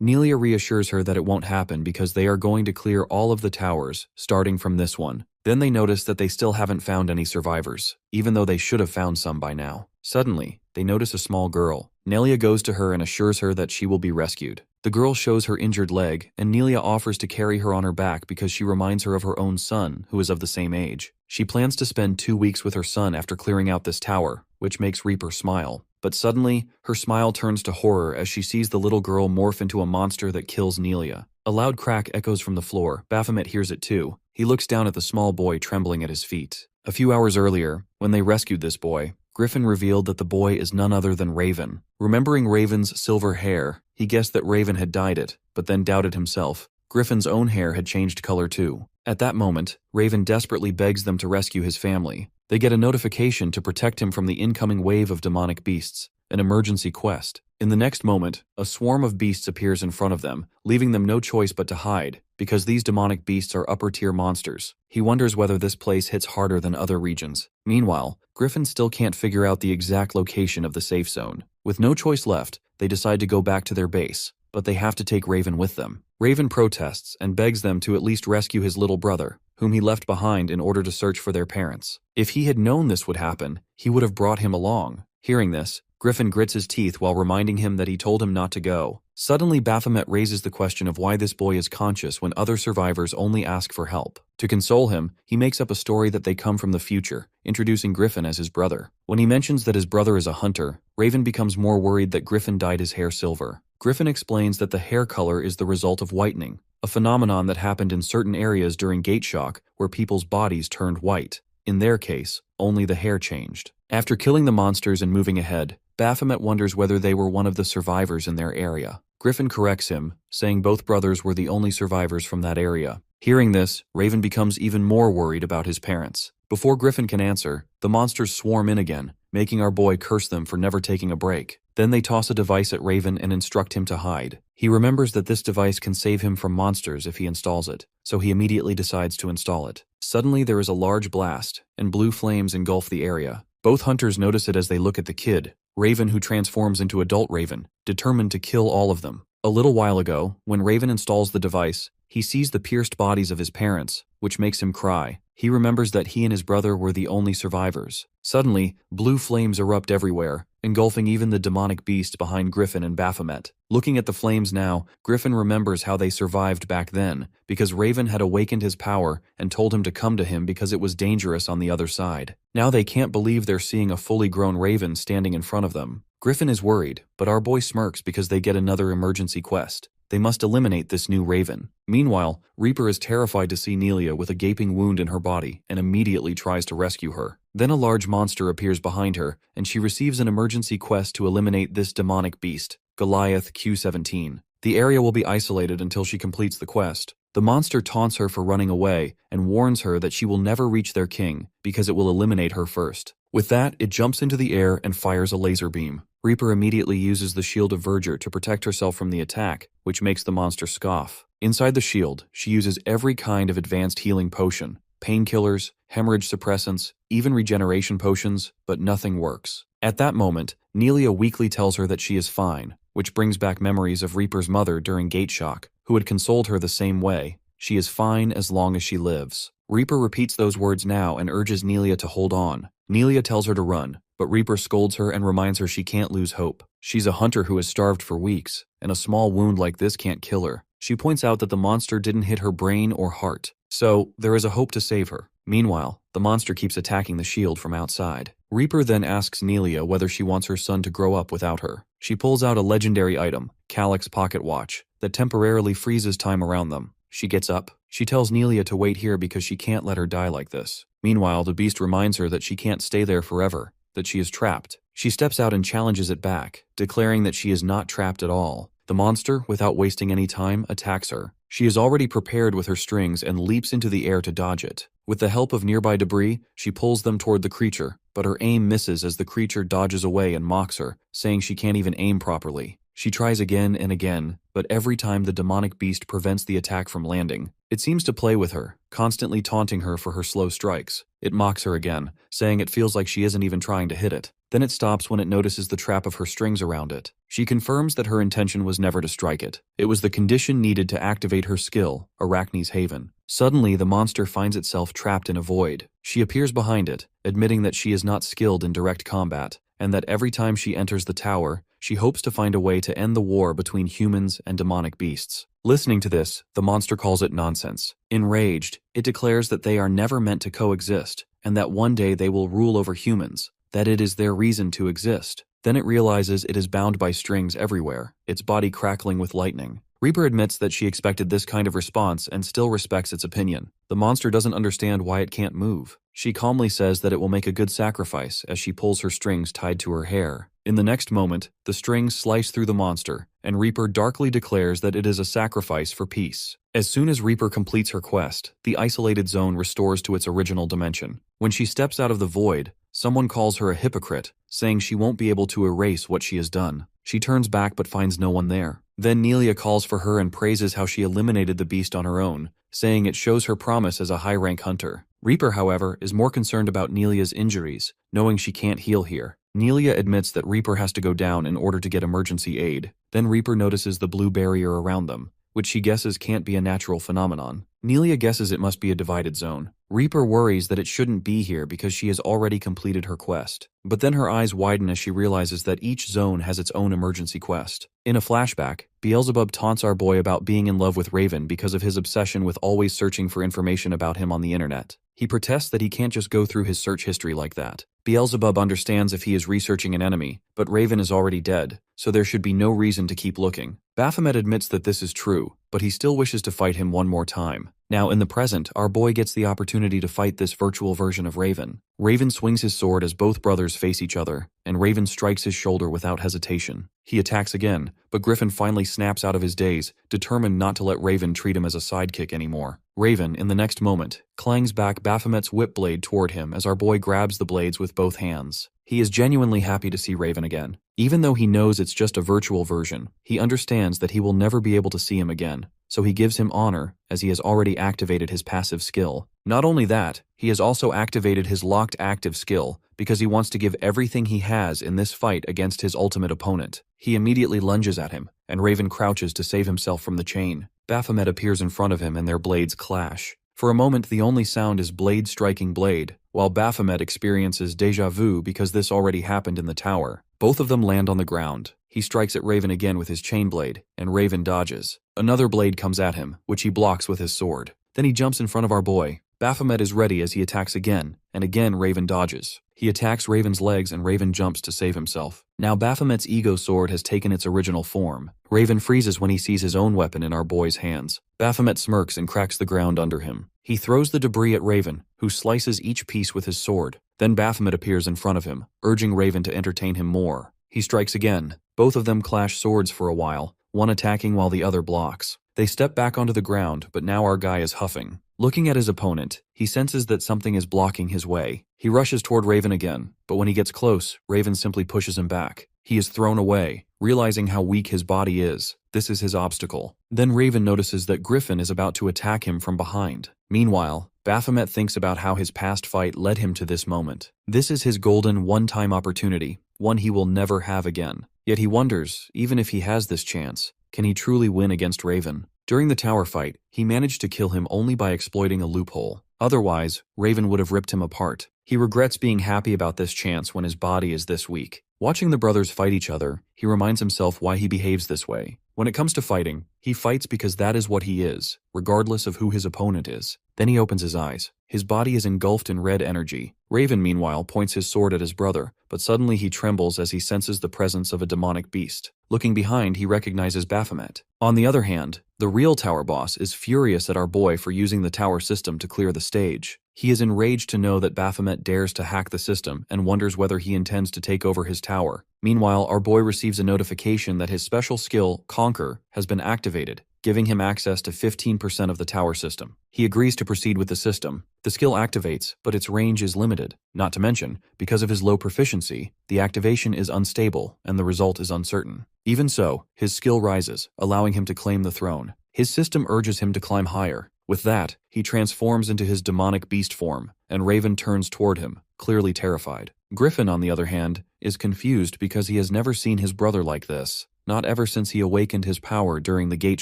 Nelia reassures her that it won't happen because they are going to clear all of the towers, starting from this one. Then they notice that they still haven't found any survivors, even though they should have found some by now. Suddenly, they notice a small girl. Nelia goes to her and assures her that she will be rescued. The girl shows her injured leg, and Nelia offers to carry her on her back because she reminds her of her own son, who is of the same age. She plans to spend 2 weeks with her son after clearing out this tower, which makes Reaper smile. But suddenly, her smile turns to horror as she sees the little girl morph into a monster that kills Nelia. A loud crack echoes from the floor. Baphomet hears it too. He looks down at the small boy trembling at his feet. A few hours earlier, when they rescued this boy, Griffin revealed that the boy is none other than Raven. Remembering Raven's silver hair, he guessed that Raven had dyed it, but then doubted himself. Griffin's own hair had changed color too. At that moment, Raven desperately begs them to rescue his family. They get a notification to protect him from the incoming wave of demonic beasts, an emergency quest. In the next moment, a swarm of beasts appears in front of them, leaving them no choice but to hide, because these demonic beasts are upper-tier monsters. He wonders whether this place hits harder than other regions. Meanwhile, Griffin still can't figure out the exact location of the safe zone. With no choice left, they decide to go back to their base, but they have to take Raven with them. Raven protests and begs them to at least rescue his little brother, whom he left behind in order to search for their parents. If he had known this would happen, he would have brought him along. Hearing this, Griffin grits his teeth while reminding him that he told him not to go. Suddenly, Baphomet raises the question of why this boy is conscious when other survivors only ask for help. To console him, he makes up a story that they come from the future, introducing Griffin as his brother. When he mentions that his brother is a hunter, Raven becomes more worried that Griffin dyed his hair silver. Griffin explains that the hair color is the result of whitening, a phenomenon that happened in certain areas during gate shock where people's bodies turned white. In their case, only the hair changed. After killing the monsters and moving ahead, Baphomet wonders whether they were one of the survivors in their area. Griffin corrects him, saying both brothers were the only survivors from that area. Hearing this, Raven becomes even more worried about his parents. Before Griffin can answer, the monsters swarm in again, making our boy curse them for never taking a break. Then they toss a device at Raven and instruct him to hide. He remembers that this device can save him from monsters if he installs it, so he immediately decides to install it. Suddenly there is a large blast, and blue flames engulf the area. Both hunters notice it as they look at the kid, Raven, who transforms into adult Raven, determined to kill all of them. A little while ago, when Raven installs the device, he sees the pierced bodies of his parents, which makes him cry. He remembers that he and his brother were the only survivors. Suddenly, blue flames erupt everywhere, engulfing even the demonic beast behind Griffin and Baphomet. Looking at the flames now, Griffin remembers how they survived back then, because Raven had awakened his power and told him to come to him because it was dangerous on the other side. Now they can't believe they're seeing a fully grown Raven standing in front of them. Griffin is worried, but our boy smirks because they get another emergency quest. They must eliminate this new Raven. Meanwhile, Reaper is terrified to see Nelia with a gaping wound in her body and immediately tries to rescue her. Then a large monster appears behind her, and she receives an emergency quest to eliminate this demonic beast, Goliath Q17. The area will be isolated until she completes the quest. The monster taunts her for running away and warns her that she will never reach their king because it will eliminate her first. With that, it jumps into the air and fires a laser beam. Reaper immediately uses the Shield of Verdure to protect herself from the attack, which makes the monster scoff. Inside the shield, she uses every kind of advanced healing potion, painkillers, hemorrhage suppressants, even regeneration potions, but nothing works. At that moment, Nelia weakly tells her that she is fine, which brings back memories of Reaper's mother during Gate Shock, who had consoled her the same way. She is fine as long as she lives. Reaper repeats those words now and urges Nelia to hold on. Nelia tells her to run, but Reaper scolds her and reminds her she can't lose hope. She's a hunter who has starved for weeks, and a small wound like this can't kill her. She points out that the monster didn't hit her brain or heart, so there is a hope to save her. Meanwhile, the monster keeps attacking the shield from outside. Reaper then asks Nelia whether she wants her son to grow up without her. She pulls out a legendary item, Calyx Pocket Watch, that temporarily freezes time around them. She gets up. She tells Nelia to wait here because she can't let her die like this. Meanwhile, the beast reminds her that she can't stay there forever, that she is trapped. She steps out and challenges it back, declaring that she is not trapped at all. The monster, without wasting any time, attacks her. She is already prepared with her strings and leaps into the air to dodge it. With the help of nearby debris, she pulls them toward the creature, but her aim misses as the creature dodges away and mocks her, saying she can't even aim properly. She tries again and again, but every time the demonic beast prevents the attack from landing. It seems to play with her, constantly taunting her for her slow strikes. It mocks her again, saying it feels like she isn't even trying to hit it. Then it stops when it notices the trap of her strings around it. She confirms that her intention was never to strike it. It was the condition needed to activate her skill, Arachne's Haven. Suddenly, the monster finds itself trapped in a void. She appears behind it, admitting that she is not skilled in direct combat, and that every time she enters the tower, she hopes to find a way to end the war between humans and demonic beasts. Listening to this, the monster calls it nonsense. Enraged, it declares that they are never meant to coexist, and that one day they will rule over humans, that it is their reason to exist. Then it realizes it is bound by strings everywhere, its body crackling with lightning. Reaper admits that she expected this kind of response and still respects its opinion. The monster doesn't understand why it can't move. She calmly says that it will make a good sacrifice as she pulls her strings tied to her hair. In the next moment, the strings slice through the monster, and Reaper darkly declares that it is a sacrifice for peace. As soon as Reaper completes her quest, the isolated zone restores to its original dimension. When she steps out of the void, someone calls her a hypocrite, saying she won't be able to erase what she has done. She turns back but finds no one there. Then Nelia calls for her and praises how she eliminated the beast on her own, saying it shows her promise as a high-rank hunter. Reaper, however, is more concerned about Nelia's injuries, knowing she can't heal here. Nelia admits that Reaper has to go down in order to get emergency aid. Then Reaper notices the blue barrier around them, which she guesses can't be a natural phenomenon. Nelia guesses it must be a divided zone. Reaper worries that it shouldn't be here because she has already completed her quest. But then her eyes widen as she realizes that each zone has its own emergency quest. In a flashback, Beelzebub taunts our boy about being in love with Raven because of his obsession with always searching for information about him on the internet. He protests that he can't just go through his search history like that. Beelzebub understands if he is researching an enemy, but Raven is already dead, so there should be no reason to keep looking. Baphomet admits that this is true, but he still wishes to fight him one more time. Now, in the present, our boy gets the opportunity to fight this virtual version of Raven. Raven swings his sword as both brothers face each other, and Raven strikes his shoulder without hesitation. He attacks again, but Griffin finally snaps out of his daze, determined not to let Raven treat him as a sidekick anymore. Raven, in the next moment, clangs back Baphomet's whip blade toward him as our boy grabs the blades with both hands. He is genuinely happy to see Raven again. Even though he knows it's just a virtual version, he understands that he will never be able to see him again, so he gives him honor as he has already activated his passive skill. Not only that, he has also activated his locked active skill because he wants to give everything he has in this fight against his ultimate opponent. He immediately lunges at him, and Raven crouches to save himself from the chain. Baphomet appears in front of him and their blades clash. For a moment, the only sound is blade striking blade, while Baphomet experiences déjà vu because this already happened in the tower. Both of them land on the ground. He strikes at Raven again with his chain blade, and Raven dodges. Another blade comes at him, which he blocks with his sword. Then he jumps in front of our boy. Baphomet is ready as he attacks again, and again Raven dodges. He attacks Raven's legs and Raven jumps to save himself. Now Baphomet's ego sword has taken its original form. Raven freezes when he sees his own weapon in our boy's hands. Baphomet smirks and cracks the ground under him. He throws the debris at Raven, who slices each piece with his sword. Then Baphomet appears in front of him, urging Raven to entertain him more. He strikes again. Both of them clash swords for a while, one attacking while the other blocks. They step back onto the ground, but now our guy is huffing. Looking at his opponent, he senses that something is blocking his way. He rushes toward Raven again, but when he gets close, Raven simply pushes him back. He is thrown away, realizing how weak his body is. This is his obstacle. Then Raven notices that Griffin is about to attack him from behind. Meanwhile, Baphomet thinks about how his past fight led him to this moment. This is his golden one-time opportunity, one he will never have again. Yet he wonders, even if he has this chance, can he truly win against Raven? During the tower fight, he managed to kill him only by exploiting a loophole. Otherwise, Raven would have ripped him apart. He regrets being happy about this chance when his body is this weak. Watching the brothers fight each other, he reminds himself why he behaves this way. When it comes to fighting, he fights because that is what he is, regardless of who his opponent is. Then he opens his eyes. His body is engulfed in red energy. Raven, meanwhile, points his sword at his brother, but suddenly he trembles as he senses the presence of a demonic beast. Looking behind, he recognizes Baphomet. On the other hand, the real tower boss is furious at our boy for using the tower system to clear the stage. He is enraged to know that Baphomet dares to hack the system and wonders whether he intends to take over his tower. Meanwhile, our boy receives a notification that his special skill, Conquer, has been activated, giving him access to 15% of the tower system. He agrees to proceed with the system. The skill activates, but its range is limited. Not to mention, because of his low proficiency, the activation is unstable and the result is uncertain. Even so, his skill rises, allowing him to claim the throne. His system urges him to climb higher. With that, he transforms into his demonic beast form, and Raven turns toward him, clearly terrified. Griffin, on the other hand, is confused because he has never seen his brother like this, not ever since he awakened his power during the gate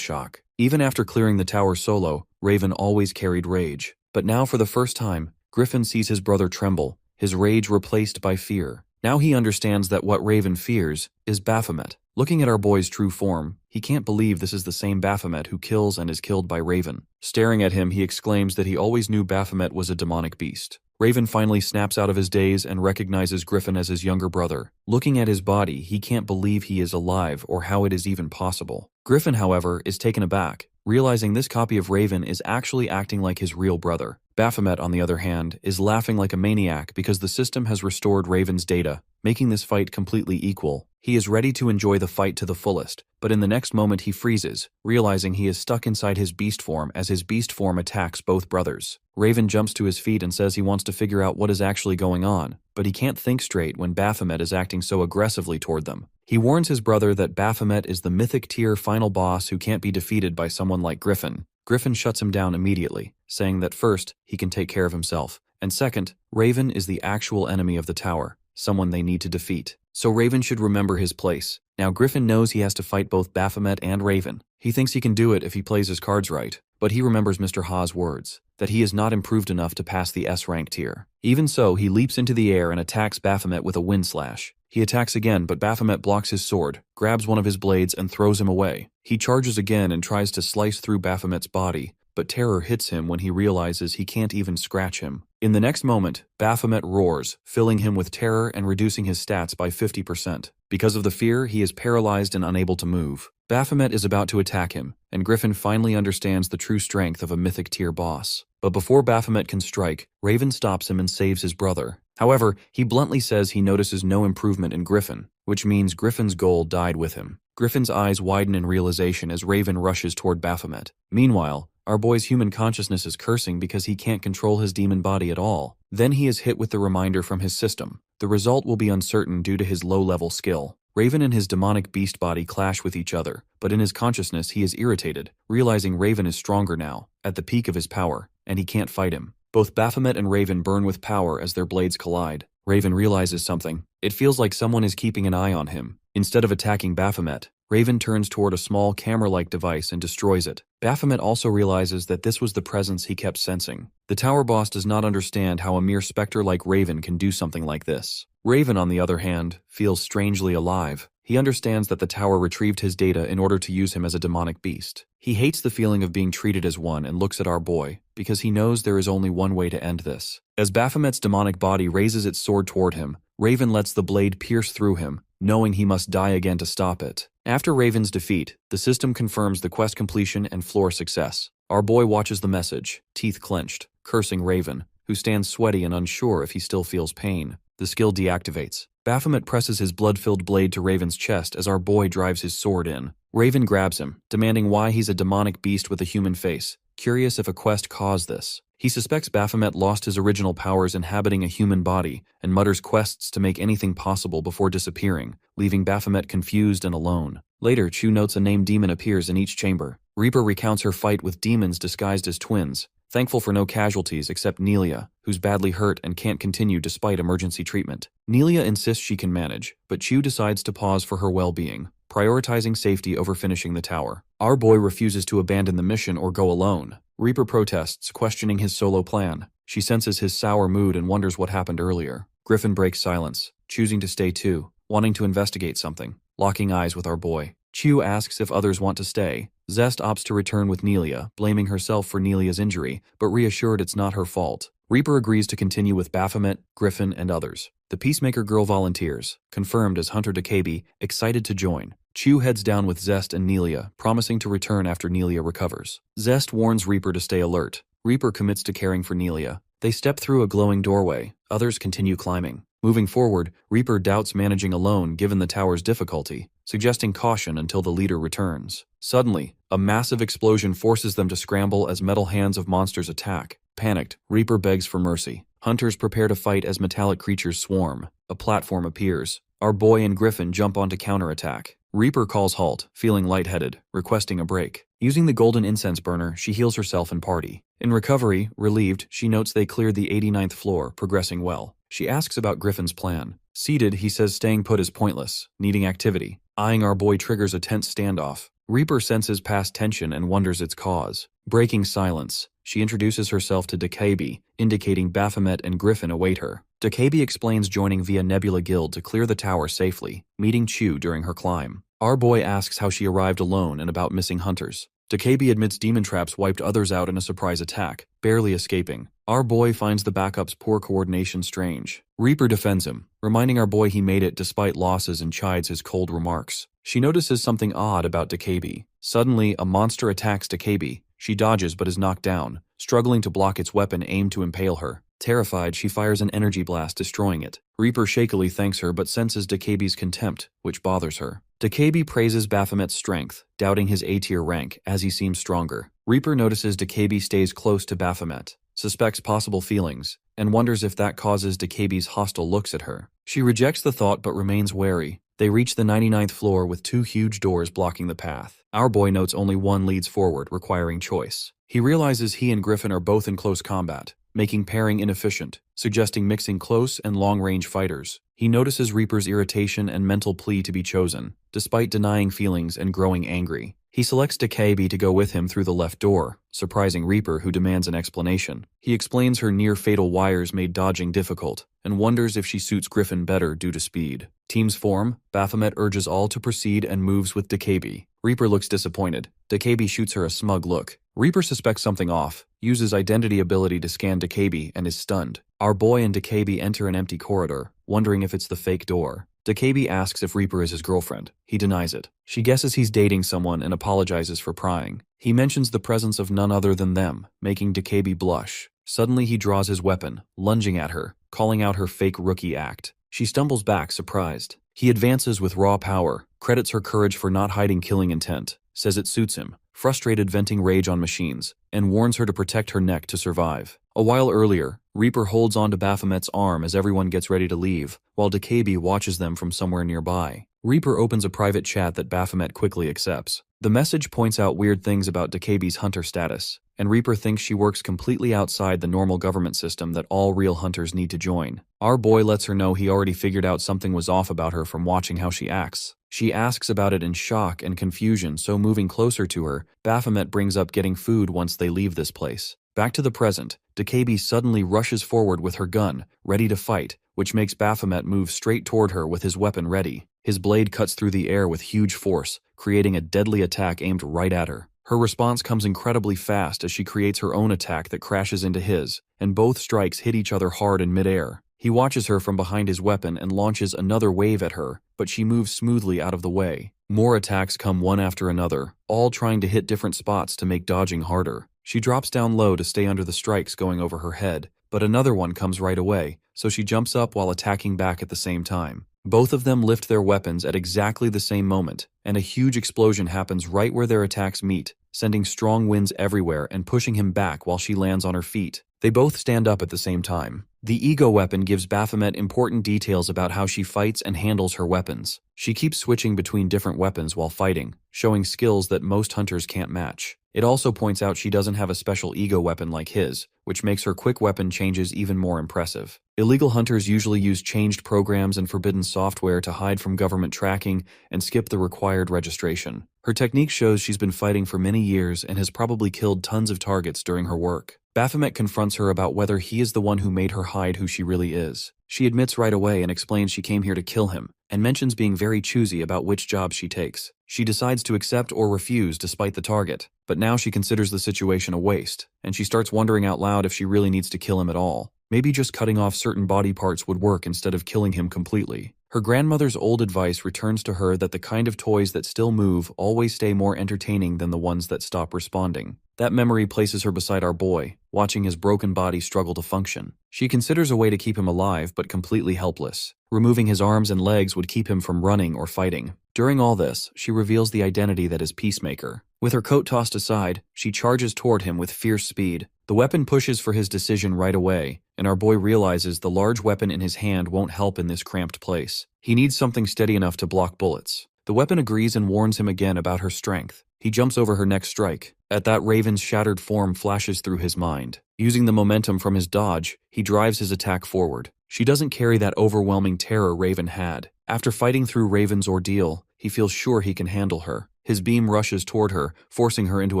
shock. Even after clearing the tower solo, Raven always carried rage. But now for the first time, Griffin sees his brother tremble, his rage replaced by fear. Now he understands that what Raven fears is Baphomet. Looking at our boy's true form, he can't believe this is the same Baphomet who kills and is killed by Raven. Staring at him, he exclaims that he always knew Baphomet was a demonic beast. Raven finally snaps out of his daze and recognizes Griffin as his younger brother. Looking at his body, he can't believe he is alive or how it is even possible. Griffin, however, is taken aback, realizing this copy of Raven is actually acting like his real brother. Baphomet, on the other hand, is laughing like a maniac because the system has restored Raven's data, making this fight completely equal. He is ready to enjoy the fight to the fullest, but in the next moment he freezes, realizing he is stuck inside his beast form as his beast form attacks both brothers. Raven jumps to his feet and says he wants to figure out what is actually going on, but he can't think straight when Baphomet is acting so aggressively toward them. He warns his brother that Baphomet is the mythic tier final boss who can't be defeated by someone like Griffin. Griffin shuts him down immediately, saying that first, he can take care of himself, and second, Raven is the actual enemy of the tower, someone they need to defeat. So Raven should remember his place. Now Griffin knows he has to fight both Baphomet and Raven. He thinks he can do it if he plays his cards right, but he remembers Mr. Ha's words, that he is not improved enough to pass the S-rank tier. Even so, he leaps into the air and attacks Baphomet with a wind slash. He attacks again, but Baphomet blocks his sword, grabs one of his blades, and throws him away. He charges again and tries to slice through Baphomet's body, but terror hits him when he realizes he can't even scratch him. In the next moment, Baphomet roars, filling him with terror and reducing his stats by 50%. Because of the fear, he is paralyzed and unable to move. Baphomet is about to attack him, and Griffin finally understands the true strength of a mythic tier boss. But before Baphomet can strike, Raven stops him and saves his brother. However, he bluntly says he notices no improvement in Griffin, which means Griffin's goal died with him. Griffin's eyes widen in realization as Raven rushes toward Baphomet. Meanwhile, Our boy's human consciousness is cursing because he can't control his demon body at all. Then he is hit with the reminder from his system. The result will be uncertain due to his low-level skill. Raven and his demonic beast body clash with each other, but in his consciousness he is irritated, realizing Raven is stronger now, at the peak of his power, and he can't fight him. Both Baphomet and Raven burn with power as their blades collide. Raven realizes something. It feels like someone is keeping an eye on him. Instead of attacking Baphomet, Raven turns toward a small camera-like device and destroys it. Baphomet also realizes that this was the presence he kept sensing. The tower boss does not understand how a mere specter like Raven can do something like this. Raven, on the other hand, feels strangely alive. He understands that the tower retrieved his data in order to use him as a demonic beast. He hates the feeling of being treated as one and looks at our boy, because he knows there is only one way to end this. As Baphomet's demonic body raises its sword toward him, Raven lets the blade pierce through him, knowing he must die again to stop it. After Raven's defeat, the system confirms the quest completion and floor success. Our boy watches the message, teeth clenched, cursing Raven, who stands sweaty and unsure if he still feels pain. The skill deactivates. Baphomet presses his blood-filled blade to Raven's chest as our boy drives his sword in. Raven grabs him, demanding why he's a demonic beast with a human face, curious if a quest caused this. He suspects Baphomet lost his original powers inhabiting a human body, and mutters quests to make anything possible before disappearing, leaving Baphomet confused and alone. Later, Chu notes a named demon appears in each chamber. Reaper recounts her fight with demons disguised as twins, thankful for no casualties except Nelia, who's badly hurt and can't continue despite emergency treatment. Nelia insists she can manage, but Chu decides to pause for her well-being, prioritizing safety over finishing the tower. Our boy refuses to abandon the mission or go alone. Reaper protests, questioning his solo plan. She senses his sour mood and wonders what happened earlier. Griffin breaks silence, choosing to stay too, wanting to investigate something, locking eyes with our boy. Chu asks if others want to stay. Zest opts to return with Nelia, blaming herself for Nelia's injury, but reassured it's not her fault. Reaper agrees to continue with Baphomet, Griffin, and others. The Peacemaker girl volunteers, confirmed as Hunter Dakabi, excited to join. Chu heads down with Zest and Nelia, promising to return after Nelia recovers. Zest warns Reaper to stay alert. Reaper commits to caring for Nelia. They step through a glowing doorway. Others continue climbing. Moving forward, Reaper doubts managing alone given the tower's difficulty, suggesting caution until the leader returns. Suddenly, a massive explosion forces them to scramble as metal hands of monsters attack. Panicked, Reaper begs for mercy. Hunters prepare to fight as metallic creatures swarm. A platform appears. Our boy and Griffin jump onto counterattack. Reaper calls halt, feeling lightheaded, requesting a break. Using the golden incense burner, she heals herself and party. In recovery, relieved, she notes they cleared the 89th floor, progressing well. She asks about Griffin's plan. Seated, he says staying put is pointless, needing activity. Eyeing our boy triggers a tense standoff. Reaper senses past tension and wonders its cause. Breaking silence, she introduces herself to Dakabi, indicating Baphomet and Griffin await her. Dakabi explains joining via Nebula Guild to clear the tower safely, meeting Chu during her climb. Our boy asks how she arrived alone and about missing hunters. Dakabi admits demon traps wiped others out in a surprise attack, barely escaping. Our boy finds the backup's poor coordination strange. Reaper defends him, reminding our boy he made it despite losses and chides his cold remarks. She notices something odd about Dakabi. Suddenly, a monster attacks Dakabi. She dodges but is knocked down, struggling to block its weapon aimed to impale her. Terrified, she fires an energy blast, destroying it. Reaper shakily thanks her but senses Dakabi's contempt, which bothers her. Dakabi praises Baphomet's strength, doubting his A-tier rank as he seems stronger. Reaper notices Dakabi stays close to Baphomet, suspects possible feelings, and wonders if that causes Dakabi's hostile looks at her. She rejects the thought but remains wary. They reach the 99th floor with two huge doors blocking the path. Our boy notes only one leads forward, requiring choice. He realizes he and Griffin are both in close combat, making pairing inefficient, suggesting mixing close and long-range fighters. He notices Reaper's irritation and mental plea to be chosen, despite denying feelings and growing angry. He selects Dakabi to go with him through the left door, surprising Reaper, who demands an explanation. He explains her near-fatal wires made dodging difficult, and wonders if she suits Griffin better due to speed. Teams form, Baphomet urges all to proceed and moves with Dakabi. Reaper looks disappointed. Dakabi shoots her a smug look. Reaper suspects something off, uses identity ability to scan Dakabi, and is stunned. Our boy and Dakabi enter an empty corridor, wondering if it's the fake door. Dakabi asks if Reaper is his girlfriend. He denies it. She guesses he's dating someone and apologizes for prying. He mentions the presence of none other than them, making Dakabi blush. Suddenly he draws his weapon, lunging at her, calling out her fake rookie act. She stumbles back, surprised. He advances with raw power, credits her courage for not hiding killing intent, says it suits him, frustrated, venting rage on machines, and warns her to protect her neck to survive. A while earlier, Reaper holds onto Baphomet's arm as everyone gets ready to leave, while DeKB watches them from somewhere nearby. Reaper opens a private chat that Baphomet quickly accepts. The message points out weird things about DeKB's hunter status, and Reaper thinks she works completely outside the normal government system that all real hunters need to join. Our boy lets her know he already figured out something was off about her from watching how she acts. She asks about it in shock and confusion, so moving closer to her, Baphomet brings up getting food once they leave this place. Back to the present, DeKB suddenly rushes forward with her gun, ready to fight, which makes Baphomet move straight toward her with his weapon ready. His blade cuts through the air with huge force, creating a deadly attack aimed right at her. Her response comes incredibly fast as she creates her own attack that crashes into his, and both strikes hit each other hard in midair. He watches her from behind his weapon and launches another wave at her, but she moves smoothly out of the way. More attacks come one after another, all trying to hit different spots to make dodging harder. She drops down low to stay under the strikes going over her head, but another one comes right away, so she jumps up while attacking back at the same time. Both of them lift their weapons at exactly the same moment, and a huge explosion happens right where their attacks meet, sending strong winds everywhere and pushing him back while she lands on her feet. They both stand up at the same time. The ego weapon gives Baphomet important details about how she fights and handles her weapons. She keeps switching between different weapons while fighting, showing skills that most hunters can't match. It also points out she doesn't have a special ego weapon like his, which makes her quick weapon changes even more impressive. Illegal hunters usually use changed programs and forbidden software to hide from government tracking and skip the required registration. Her technique shows she's been fighting for many years and has probably killed tons of targets during her work. Baphomet confronts her about whether he is the one who made her hide who she really is. She admits right away and explains she came here to kill him, and mentions being very choosy about which job she takes. She decides to accept or refuse despite the target, but now she considers the situation a waste, and she starts wondering out loud if she really needs to kill him at all. Maybe just cutting off certain body parts would work instead of killing him completely. Her grandmother's old advice returns to her that the kind of toys that still move always stay more entertaining than the ones that stop responding. That memory places her beside our boy, watching his broken body struggle to function. She considers a way to keep him alive but completely helpless. Removing his arms and legs would keep him from running or fighting. During all this, she reveals the identity that is Peacemaker. With her coat tossed aside, she charges toward him with fierce speed. The weapon pushes for his decision right away, and our boy realizes the large weapon in his hand won't help in this cramped place. He needs something steady enough to block bullets. The weapon agrees and warns him again about her strength. He jumps over her next strike. At that, Raven's shattered form flashes through his mind. Using the momentum from his dodge, he drives his attack forward. She doesn't carry that overwhelming terror Raven had. After fighting through Raven's ordeal, he feels sure he can handle her. His beam rushes toward her, forcing her into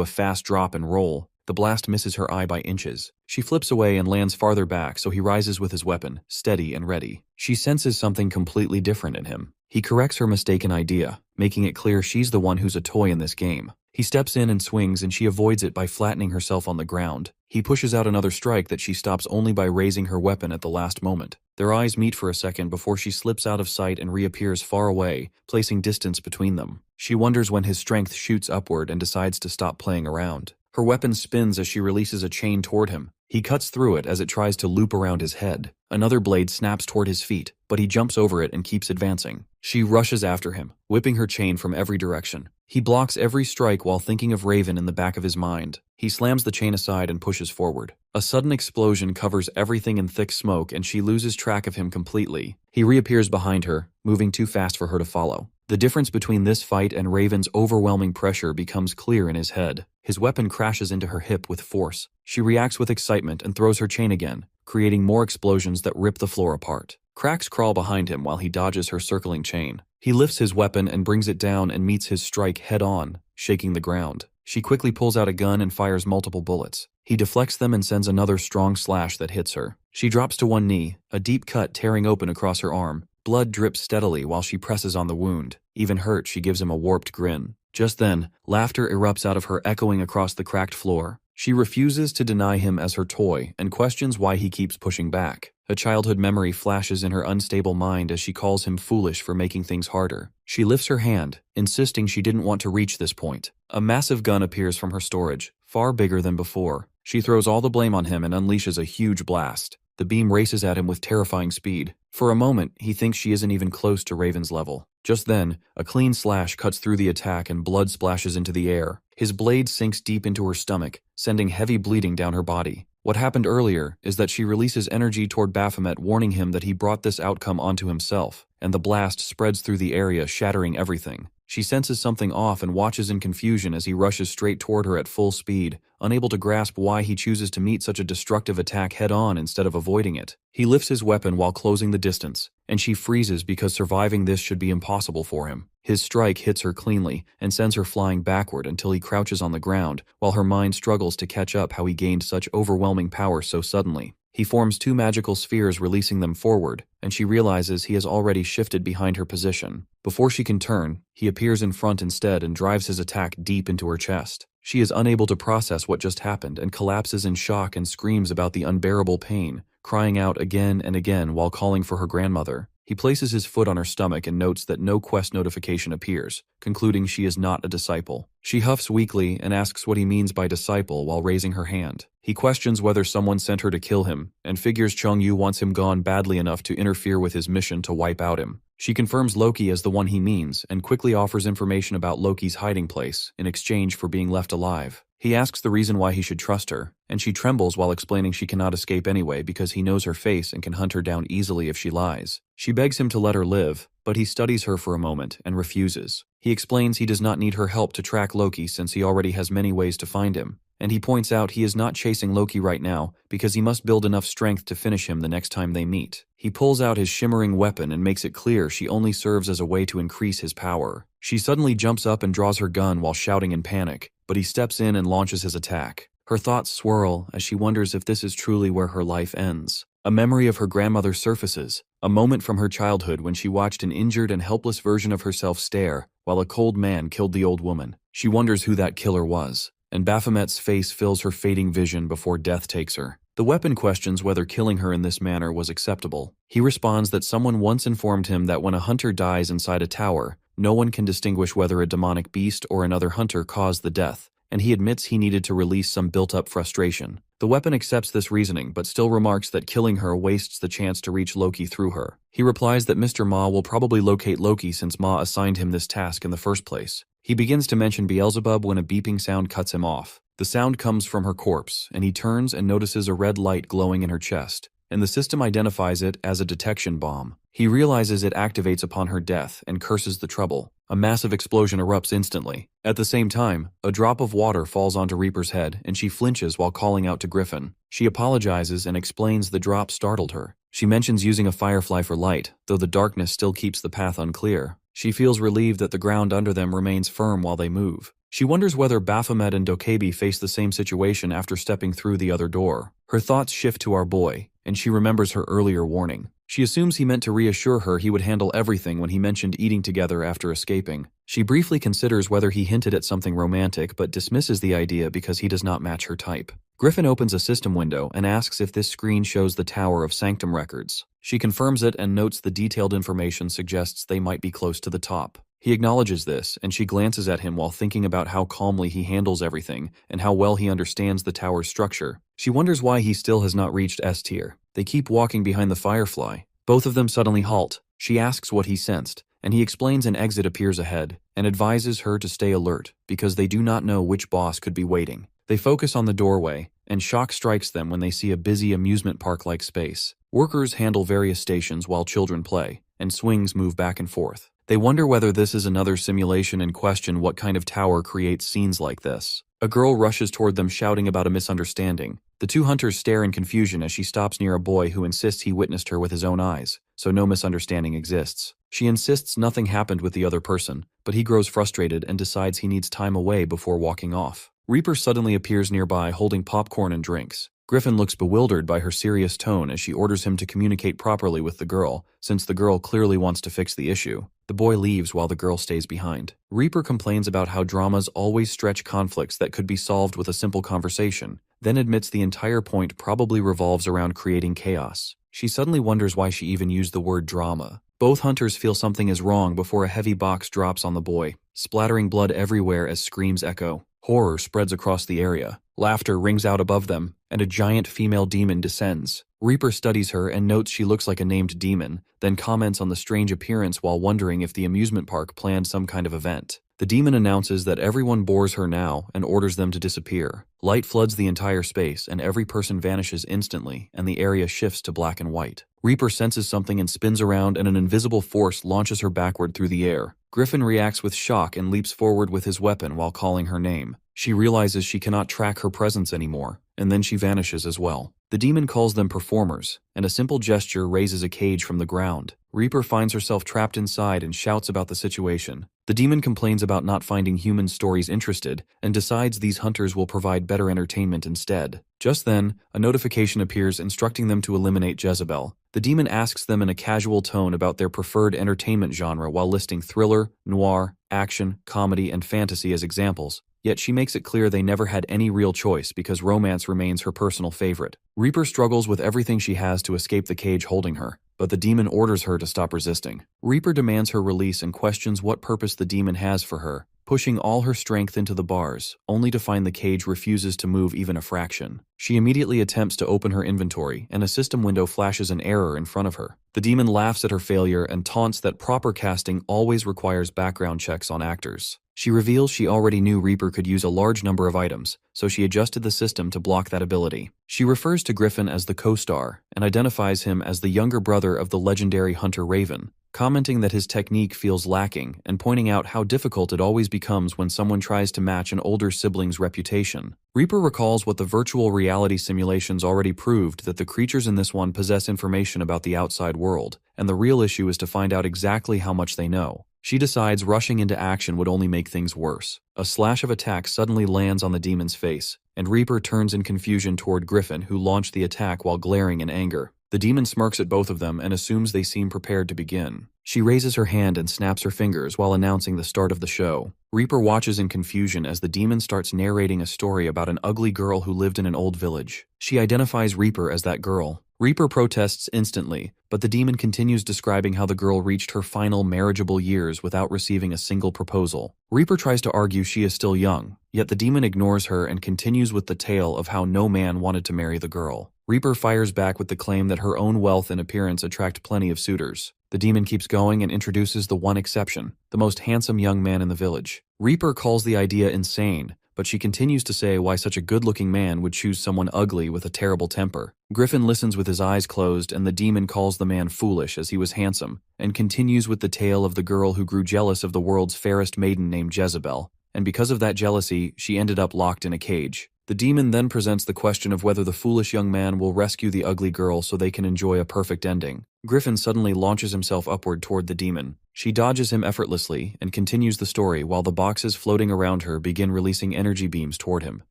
a fast drop and roll. The blast misses her eye by inches. She flips away and lands farther back, so he rises with his weapon, steady and ready. She senses something completely different in him. He corrects her mistaken idea, making it clear she's the one who's a toy in this game. He steps in and swings, and she avoids it by flattening herself on the ground. He pushes out another strike that she stops only by raising her weapon at the last moment. Their eyes meet for a second before she slips out of sight and reappears far away, placing distance between them. She wonders when his strength shoots upward and decides to stop playing around. Her weapon spins as she releases a chain toward him. He cuts through it as it tries to loop around his head. Another blade snaps toward his feet, but he jumps over it and keeps advancing. She rushes after him, whipping her chain from every direction. He blocks every strike while thinking of Raven in the back of his mind. He slams the chain aside and pushes forward. A sudden explosion covers everything in thick smoke, and she loses track of him completely. He reappears behind her, moving too fast for her to follow. The difference between this fight and Raven's overwhelming pressure becomes clear in his head. His weapon crashes into her hip with force. She reacts with excitement and throws her chain again, creating more explosions that rip the floor apart. Cracks crawl behind him while he dodges her circling chain. He lifts his weapon and brings it down and meets his strike head-on, shaking the ground. She quickly pulls out a gun and fires multiple bullets. He deflects them and sends another strong slash that hits her. She drops to one knee, a deep cut tearing open across her arm. Blood drips steadily while she presses on the wound. Even hurt, she gives him a warped grin. Just then, laughter erupts out of her, echoing across the cracked floor. She refuses to deny him as her toy and questions why he keeps pushing back. A childhood memory flashes in her unstable mind as she calls him foolish for making things harder. She lifts her hand, insisting she didn't want to reach this point. A massive gun appears from her storage, far bigger than before. She throws all the blame on him and unleashes a huge blast. The beam races at him with terrifying speed. For a moment, he thinks she isn't even close to Raven's level. Just then, a clean slash cuts through the attack and blood splashes into the air. His blade sinks deep into her stomach, sending heavy bleeding down her body. What happened earlier is that she releases energy toward Baphomet, warning him that he brought this outcome onto himself, and the blast spreads through the area, shattering everything. She senses something off and watches in confusion as he rushes straight toward her at full speed, unable to grasp why he chooses to meet such a destructive attack head-on instead of avoiding it. He lifts his weapon while closing the distance, and she freezes because surviving this should be impossible for him. His strike hits her cleanly and sends her flying backward until he crouches on the ground, while her mind struggles to catch up how he gained such overwhelming power so suddenly. He forms two magical spheres, releasing them forward, and she realizes he has already shifted behind her position. Before she can turn, he appears in front instead and drives his attack deep into her chest. She is unable to process what just happened and collapses in shock and screams about the unbearable pain, crying out again and again while calling for her grandmother. He places his foot on her stomach and notes that no quest notification appears, concluding she is not a disciple. She huffs weakly and asks what he means by disciple while raising her hand. He questions whether someone sent her to kill him, and figures Chong-Yu wants him gone badly enough to interfere with his mission to wipe out him. She confirms Loki as the one he means, and quickly offers information about Loki's hiding place in exchange for being left alive. He asks the reason why he should trust her, and she trembles while explaining she cannot escape anyway because he knows her face and can hunt her down easily if she lies. She begs him to let her live, but he studies her for a moment and refuses. He explains he does not need her help to track Loki since he already has many ways to find him, and he points out he is not chasing Loki right now because he must build enough strength to finish him the next time they meet. He pulls out his shimmering weapon and makes it clear she only serves as a way to increase his power. She suddenly jumps up and draws her gun while shouting in panic, but he steps in and launches his attack. Her thoughts swirl as she wonders if this is truly where her life ends. A memory of her grandmother surfaces, a moment from her childhood when she watched an injured and helpless version of herself stare while a cold man killed the old woman. She wonders who that killer was, and Baphomet's face fills her fading vision before death takes her. The weapon questions whether killing her in this manner was acceptable. He responds that someone once informed him that when a hunter dies inside a tower, no one can distinguish whether a demonic beast or another hunter caused the death, and he admits he needed to release some built-up frustration. The weapon accepts this reasoning but still remarks that killing her wastes the chance to reach Loki through her. He replies that Mr. Ma will probably locate Loki since Ma assigned him this task in the first place. He begins to mention Beelzebub when a beeping sound cuts him off. The sound comes from her corpse, and he turns and notices a red light glowing in her chest, and the system identifies it as a detection bomb. He realizes it activates upon her death and curses the trouble. A massive explosion erupts instantly. At the same time, a drop of water falls onto Reaper's head, and she flinches while calling out to Griffin. She apologizes and explains the drop startled her. She mentions using a firefly for light, though the darkness still keeps the path unclear. She feels relieved that the ground under them remains firm while they move. She wonders whether Baphomet and Dokebi face the same situation after stepping through the other door. Her thoughts shift to our boy, and she remembers her earlier warning. She assumes he meant to reassure her he would handle everything when he mentioned eating together after escaping. She briefly considers whether he hinted at something romantic but dismisses the idea because he does not match her type. Griffin opens a system window and asks if this screen shows the Tower of Sanctum records. She confirms it and notes the detailed information suggests they might be close to the top. He acknowledges this, and she glances at him while thinking about how calmly he handles everything and how well he understands the tower's structure. She wonders why he still has not reached S tier. They keep walking behind the Firefly. Both of them suddenly halt. She asks what he sensed, and he explains an exit appears ahead and advises her to stay alert because they do not know which boss could be waiting. They focus on the doorway, and shock strikes them when they see a busy amusement park-like space. Workers handle various stations while children play, and swings move back and forth. They wonder whether this is another simulation and question what kind of tower creates scenes like this. A girl rushes toward them shouting about a misunderstanding. The two hunters stare in confusion as she stops near a boy who insists he witnessed her with his own eyes, so no misunderstanding exists. She insists nothing happened with the other person, but he grows frustrated and decides he needs time away before walking off. Reaper suddenly appears nearby holding popcorn and drinks. Griffin looks bewildered by her serious tone as she orders him to communicate properly with the girl, since the girl clearly wants to fix the issue. The boy leaves while the girl stays behind. Reaper complains about how dramas always stretch conflicts that could be solved with a simple conversation, then admits the entire point probably revolves around creating chaos. She suddenly wonders why she even used the word drama. Both hunters feel something is wrong before a heavy box drops on the boy, splattering blood everywhere as screams echo. Horror spreads across the area. Laughter rings out above them, and a giant female demon descends. Reaper studies her and notes she looks like a named demon, then comments on the strange appearance while wondering if the amusement park planned some kind of event. The demon announces that everyone bores her now and orders them to disappear. Light floods the entire space and every person vanishes instantly, and the area shifts to black and white. Reaper senses something and spins around, and an invisible force launches her backward through the air. Griffin reacts with shock and leaps forward with his weapon while calling her name. She realizes she cannot track her presence anymore, and then she vanishes as well. The demon calls them performers, and a simple gesture raises a cage from the ground. Reaper finds herself trapped inside and shouts about the situation. The demon complains about not finding human stories interested and decides these hunters will provide better entertainment instead. Just then, a notification appears instructing them to eliminate Jezebel. The demon asks them in a casual tone about their preferred entertainment genre while listing thriller, noir, action, comedy, and fantasy as examples. Yet she makes it clear they never had any real choice because romance remains her personal favorite. Reaper struggles with everything she has to escape the cage holding her, but the demon orders her to stop resisting. Reaper demands her release and questions what purpose the demon has for her, pushing all her strength into the bars, only to find the cage refuses to move even a fraction. She immediately attempts to open her inventory, and a system window flashes an error in front of her. The demon laughs at her failure and taunts that proper casting always requires background checks on actors. She reveals she already knew Reaper could use a large number of items, so she adjusted the system to block that ability. She refers to Griffin as the co-star, and identifies him as the younger brother of the legendary hunter Raven, commenting that his technique feels lacking and pointing out how difficult it always becomes when someone tries to match an older sibling's reputation. Reaper recalls what the virtual reality simulations already proved, that the creatures in this one possess information about the outside world, and the real issue is to find out exactly how much they know. She decides rushing into action would only make things worse. A slash of attack suddenly lands on the demon's face, and Reaper turns in confusion toward Griffin, who launched the attack while glaring in anger. The demon smirks at both of them and assumes they seem prepared to begin. She raises her hand and snaps her fingers while announcing the start of the show. Reaper watches in confusion as the demon starts narrating a story about an ugly girl who lived in an old village. She identifies Reaper as that girl. Reaper protests instantly, but the demon continues describing how the girl reached her final marriageable years without receiving a single proposal. Reaper tries to argue she is still young, yet the demon ignores her and continues with the tale of how no man wanted to marry the girl. Reaper fires back with the claim that her own wealth and appearance attract plenty of suitors. The demon keeps going and introduces the one exception, the most handsome young man in the village. Reaper calls the idea insane, but she continues to say why such a good-looking man would choose someone ugly with a terrible temper. Griffin listens with his eyes closed, and the demon calls the man foolish as he was handsome, and continues with the tale of the girl who grew jealous of the world's fairest maiden named Jezebel, and because of that jealousy, she ended up locked in a cage. The demon then presents the question of whether the foolish young man will rescue the ugly girl so they can enjoy a perfect ending. Griffin suddenly launches himself upward toward the demon. She dodges him effortlessly and continues the story while the boxes floating around her begin releasing energy beams toward him.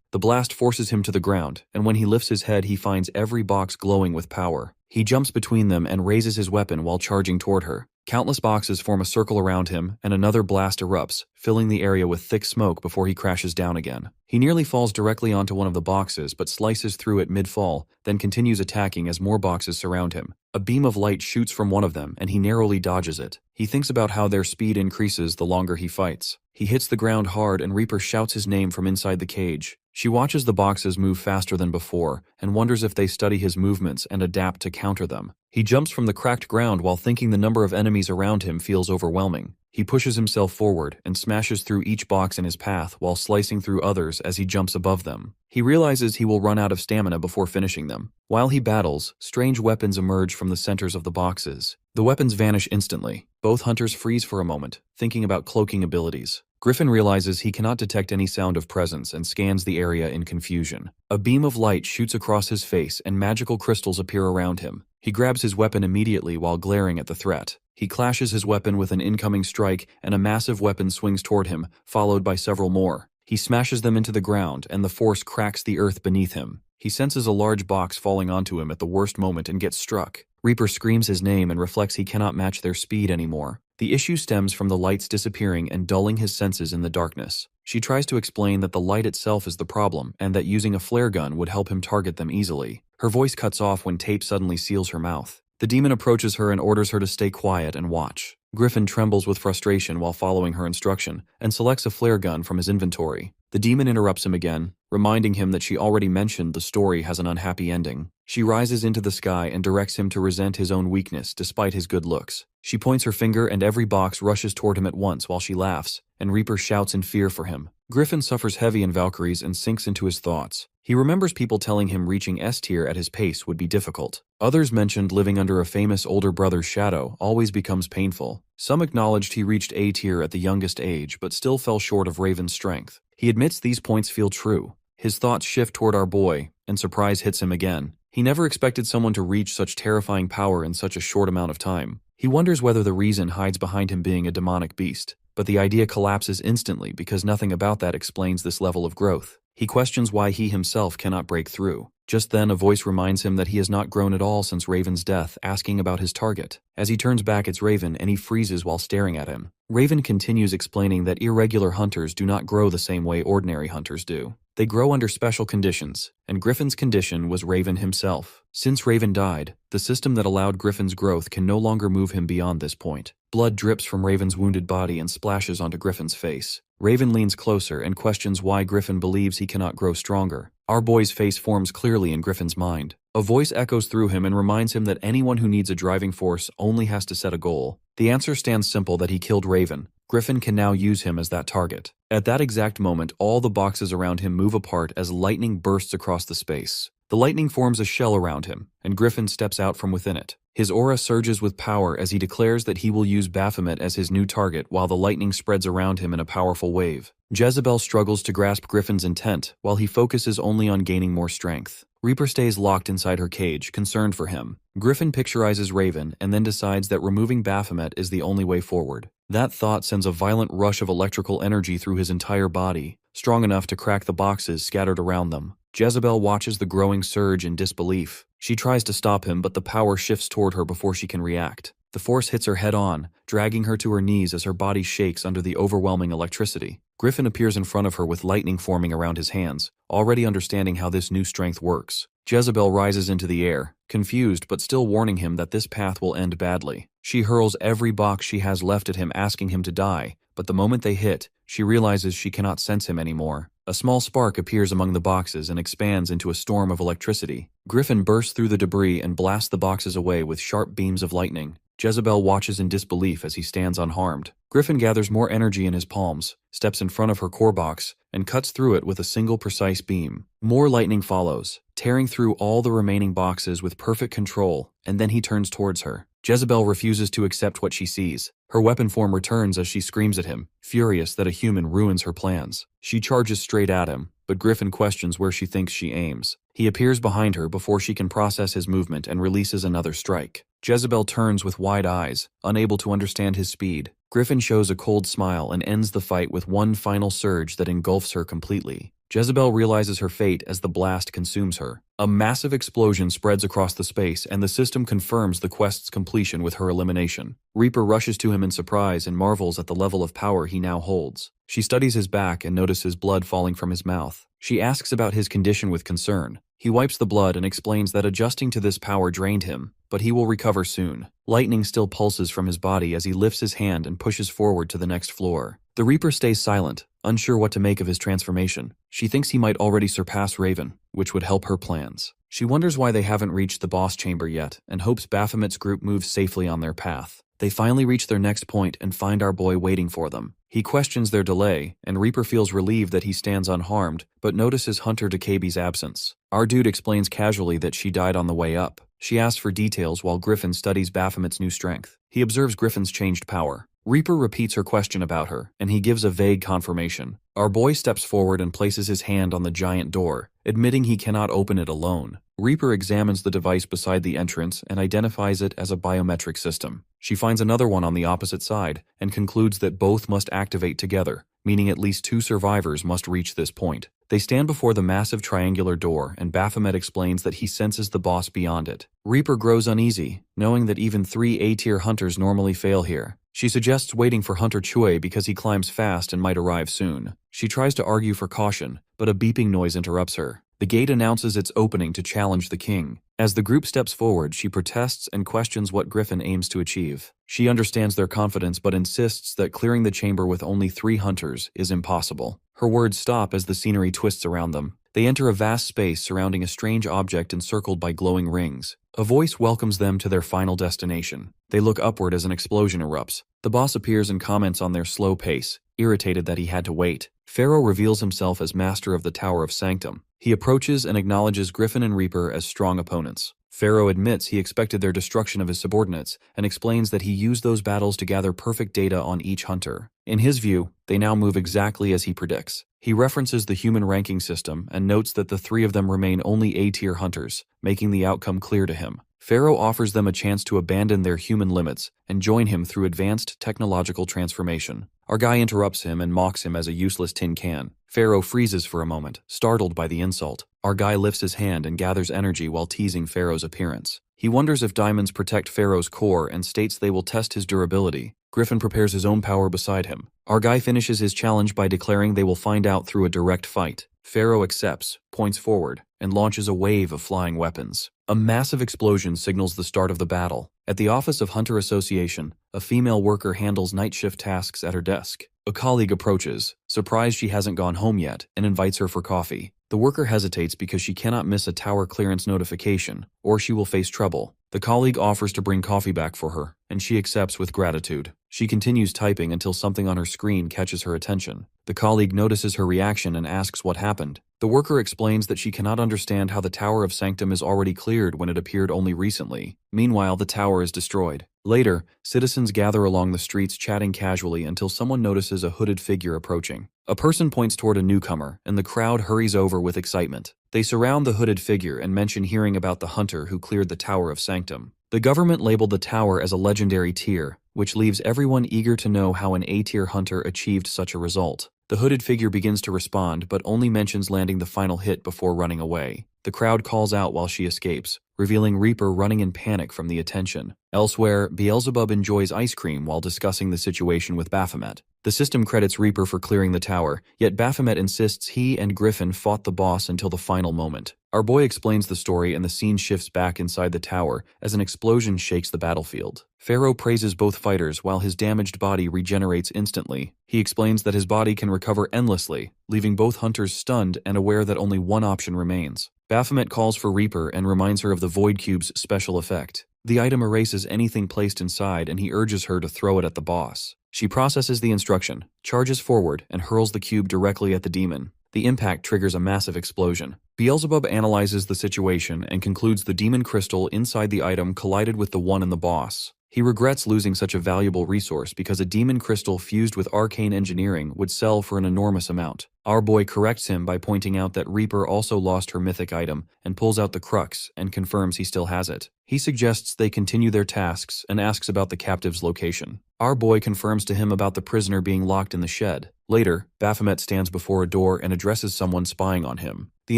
The blast forces him to the ground, and when he lifts his head he finds every box glowing with power. He jumps between them and raises his weapon while charging toward her. Countless boxes form a circle around him, and another blast erupts, filling the area with thick smoke before he crashes down again. He nearly falls directly onto one of the boxes, but slices through it mid-fall, then continues attacking as more boxes surround him. A beam of light shoots from one of them, and he narrowly dodges it. He thinks about how their speed increases the longer he fights. He hits the ground hard, and Reaper shouts his name from inside the cage. She watches the boxes move faster than before, and wonders if they study his movements and adapt to counter them. He jumps from the cracked ground while thinking the number of enemies around him feels overwhelming. He pushes himself forward and smashes through each box in his path while slicing through others as he jumps above them. He realizes he will run out of stamina before finishing them. While he battles, strange weapons emerge from the centers of the boxes. The weapons vanish instantly. Both hunters freeze for a moment, thinking about cloaking abilities. Griffin realizes he cannot detect any sound of presence and scans the area in confusion. A beam of light shoots across his face and magical crystals appear around him. He grabs his weapon immediately while glaring at the threat. He clashes his weapon with an incoming strike, and a massive weapon swings toward him, followed by several more. He smashes them into the ground, and the force cracks the earth beneath him. He senses a large box falling onto him at the worst moment and gets struck. Reaper screams his name and reflects he cannot match their speed anymore. The issue stems from the lights disappearing and dulling his senses in the darkness. She tries to explain that the light itself is the problem, and that using a flare gun would help him target them easily. Her voice cuts off when tape suddenly seals her mouth. The demon approaches her and orders her to stay quiet and watch. Griffin trembles with frustration while following her instruction, and selects a flare gun from his inventory. The demon interrupts him again, reminding him that she already mentioned the story has an unhappy ending. She rises into the sky and directs him to resent his own weakness despite his good looks. She points her finger and every box rushes toward him at once while she laughs, and Reaper shouts in fear for him. Griffin suffers heavy in Valkyries and sinks into his thoughts. He remembers people telling him reaching S tier at his pace would be difficult. Others mentioned living under a famous older brother's shadow always becomes painful. Some acknowledged he reached A tier at the youngest age but still fell short of Raven's strength. He admits these points feel true. His thoughts shift toward our boy, and surprise hits him again. He never expected someone to reach such terrifying power in such a short amount of time. He wonders whether the reason hides behind him being a demonic beast. But the idea collapses instantly because nothing about that explains this level of growth. He questions why he himself cannot break through. Just then, a voice reminds him that he has not grown at all since Raven's death, asking about his target. As he turns back, it's Raven, and he freezes while staring at him. Raven continues explaining that irregular hunters do not grow the same way ordinary hunters do. They grow under special conditions, and Griffin's condition was Raven himself. Since Raven died, the system that allowed Griffin's growth can no longer move him beyond this point. Blood drips from Raven's wounded body and splashes onto Griffin's face. Raven leans closer and questions why Griffin believes he cannot grow stronger. Our boy's face forms clearly in Griffin's mind. A voice echoes through him and reminds him that anyone who needs a driving force only has to set a goal. The answer stands simple: that he killed Raven. Griffin can now use him as that target. At that exact moment, all the boxes around him move apart as lightning bursts across the space. The lightning forms a shell around him, and Griffin steps out from within it. His aura surges with power as he declares that he will use Baphomet as his new target while the lightning spreads around him in a powerful wave. Jezebel struggles to grasp Griffin's intent while he focuses only on gaining more strength. Reaper stays locked inside her cage, concerned for him. Griffin picturizes Raven and then decides that removing Baphomet is the only way forward. That thought sends a violent rush of electrical energy through his entire body, strong enough to crack the boxes scattered around them. Jezebel watches the growing surge in disbelief. She tries to stop him, but the power shifts toward her before she can react. The force hits her head on, dragging her to her knees as her body shakes under the overwhelming electricity. Griffin appears in front of her with lightning forming around his hands, already understanding how this new strength works. Jezebel rises into the air, confused but still warning him that this path will end badly. She hurls every box she has left at him, asking him to die, but the moment they hit, she realizes she cannot sense him anymore. A small spark appears among the boxes and expands into a storm of electricity. Griffin bursts through the debris and blasts the boxes away with sharp beams of lightning. Jezebel watches in disbelief as he stands unharmed. Griffin gathers more energy in his palms, steps in front of her core box, and cuts through it with a single precise beam. More lightning follows, tearing through all the remaining boxes with perfect control, and then he turns towards her. Jezebel refuses to accept what she sees. Her weapon form returns as she screams at him, furious that a human ruins her plans. She charges straight at him, but Griffin questions where she thinks she aims. He appears behind her before she can process his movement and releases another strike. Jezebel turns with wide eyes, unable to understand his speed. Griffin shows a cold smile and ends the fight with one final surge that engulfs her completely. Jezebel realizes her fate as the blast consumes her. A massive explosion spreads across the space, and the system confirms the quest's completion with her elimination. Reaper rushes to him in surprise and marvels at the level of power he now holds. She studies his back and notices blood falling from his mouth. She asks about his condition with concern. He wipes the blood and explains that adjusting to this power drained him, but he will recover soon. Lightning still pulses from his body as he lifts his hand and pushes forward to the next floor. The Reaper stays silent, unsure what to make of his transformation. She thinks he might already surpass Raven, which would help her plans. She wonders why they haven't reached the boss chamber yet, and hopes Baphomet's group moves safely on their path. They finally reach their next point and find our boy waiting for them. He questions their delay, and Reaper feels relieved that he stands unharmed, but notices Hunter Dakabi's absence. Our dude explains casually that she died on the way up. She asks for details while Griffin studies Baphomet's new strength. He observes Griffin's changed power. Reaper repeats her question about her, and he gives a vague confirmation. Our boy steps forward and places his hand on the giant door, admitting he cannot open it alone. Reaper examines the device beside the entrance and identifies it as a biometric system. She finds another one on the opposite side and concludes that both must activate together, meaning at least 2 survivors must reach this point. They stand before the massive triangular door, and Baphomet explains that he senses the boss beyond it. Reaper grows uneasy, knowing that even 3 A-tier hunters normally fail here. She suggests waiting for Hunter Chue because he climbs fast and might arrive soon. She tries to argue for caution, but a beeping noise interrupts her. The gate announces its opening to challenge the king. As the group steps forward, she protests and questions what Griffin aims to achieve. She understands their confidence but insists that clearing the chamber with only 3 hunters is impossible. Her words stop as the scenery twists around them. They enter a vast space surrounding a strange object encircled by glowing rings. A voice welcomes them to their final destination. They look upward as an explosion erupts. The boss appears and comments on their slow pace, irritated that he had to wait. Pharaoh reveals himself as master of the Tower of Sanctum. He approaches and acknowledges Griffin and Reaper as strong opponents. Pharaoh admits he expected their destruction of his subordinates and explains that he used those battles to gather perfect data on each hunter. In his view, they now move exactly as he predicts. He references the human ranking system and notes that the three of them remain only A-tier hunters, making the outcome clear to him. Pharaoh offers them a chance to abandon their human limits and join him through advanced technological transformation. Our guy interrupts him and mocks him as a useless tin can. Pharaoh freezes for a moment, startled by the insult. Our guy lifts his hand and gathers energy while teasing Pharaoh's appearance. He wonders if diamonds protect Pharaoh's core and states they will test his durability. Griffin prepares his own power beside him. Our guy finishes his challenge by declaring they will find out through a direct fight. Pharaoh accepts, points forward, and launches a wave of flying weapons. A massive explosion signals the start of the battle. At the Office of Hunter Association, a female worker handles night shift tasks at her desk. A colleague approaches, surprised she hasn't gone home yet, and invites her for coffee. The worker hesitates because she cannot miss a tower clearance notification, or she will face trouble. The colleague offers to bring coffee back for her, and she accepts with gratitude. She continues typing until something on her screen catches her attention. The colleague notices her reaction and asks what happened. The worker explains that she cannot understand how the Tower of Sanctum is already cleared when it appeared only recently. Meanwhile, the tower is destroyed. Later, citizens gather along the streets chatting casually until someone notices a hooded figure approaching. A person points toward a newcomer, and the crowd hurries over with excitement. They surround the hooded figure and mention hearing about the hunter who cleared the Tower of Sanctum. The government labeled the tower as a legendary tier, which leaves everyone eager to know how an A-tier hunter achieved such a result. The hooded figure begins to respond, but only mentions landing the final hit before running away. The crowd calls out while she escapes, revealing Reaper running in panic from the attention. Elsewhere, Beelzebub enjoys ice cream while discussing the situation with Baphomet. The system credits Reaper for clearing the tower, yet Baphomet insists he and Griffin fought the boss until the final moment. Our boy explains the story and the scene shifts back inside the tower as an explosion shakes the battlefield. Pharaoh praises both fighters while his damaged body regenerates instantly. He explains that his body can recover endlessly, leaving both hunters stunned and aware that only one option remains. Baphomet calls for Reaper and reminds her of the Void Cube's special effect. The item erases anything placed inside and he urges her to throw it at the boss. She processes the instruction, charges forward, and hurls the cube directly at the demon. The impact triggers a massive explosion. Beelzebub analyzes the situation and concludes the demon crystal inside the item collided with the one in the boss. He regrets losing such a valuable resource because a demon crystal fused with arcane engineering would sell for an enormous amount. Our boy corrects him by pointing out that Reaper also lost her mythic item and pulls out the crux and confirms he still has it. He suggests they continue their tasks and asks about the captive's location. Our boy confirms to him about the prisoner being locked in the shed. Later, Baphomet stands before a door and addresses someone spying on him. The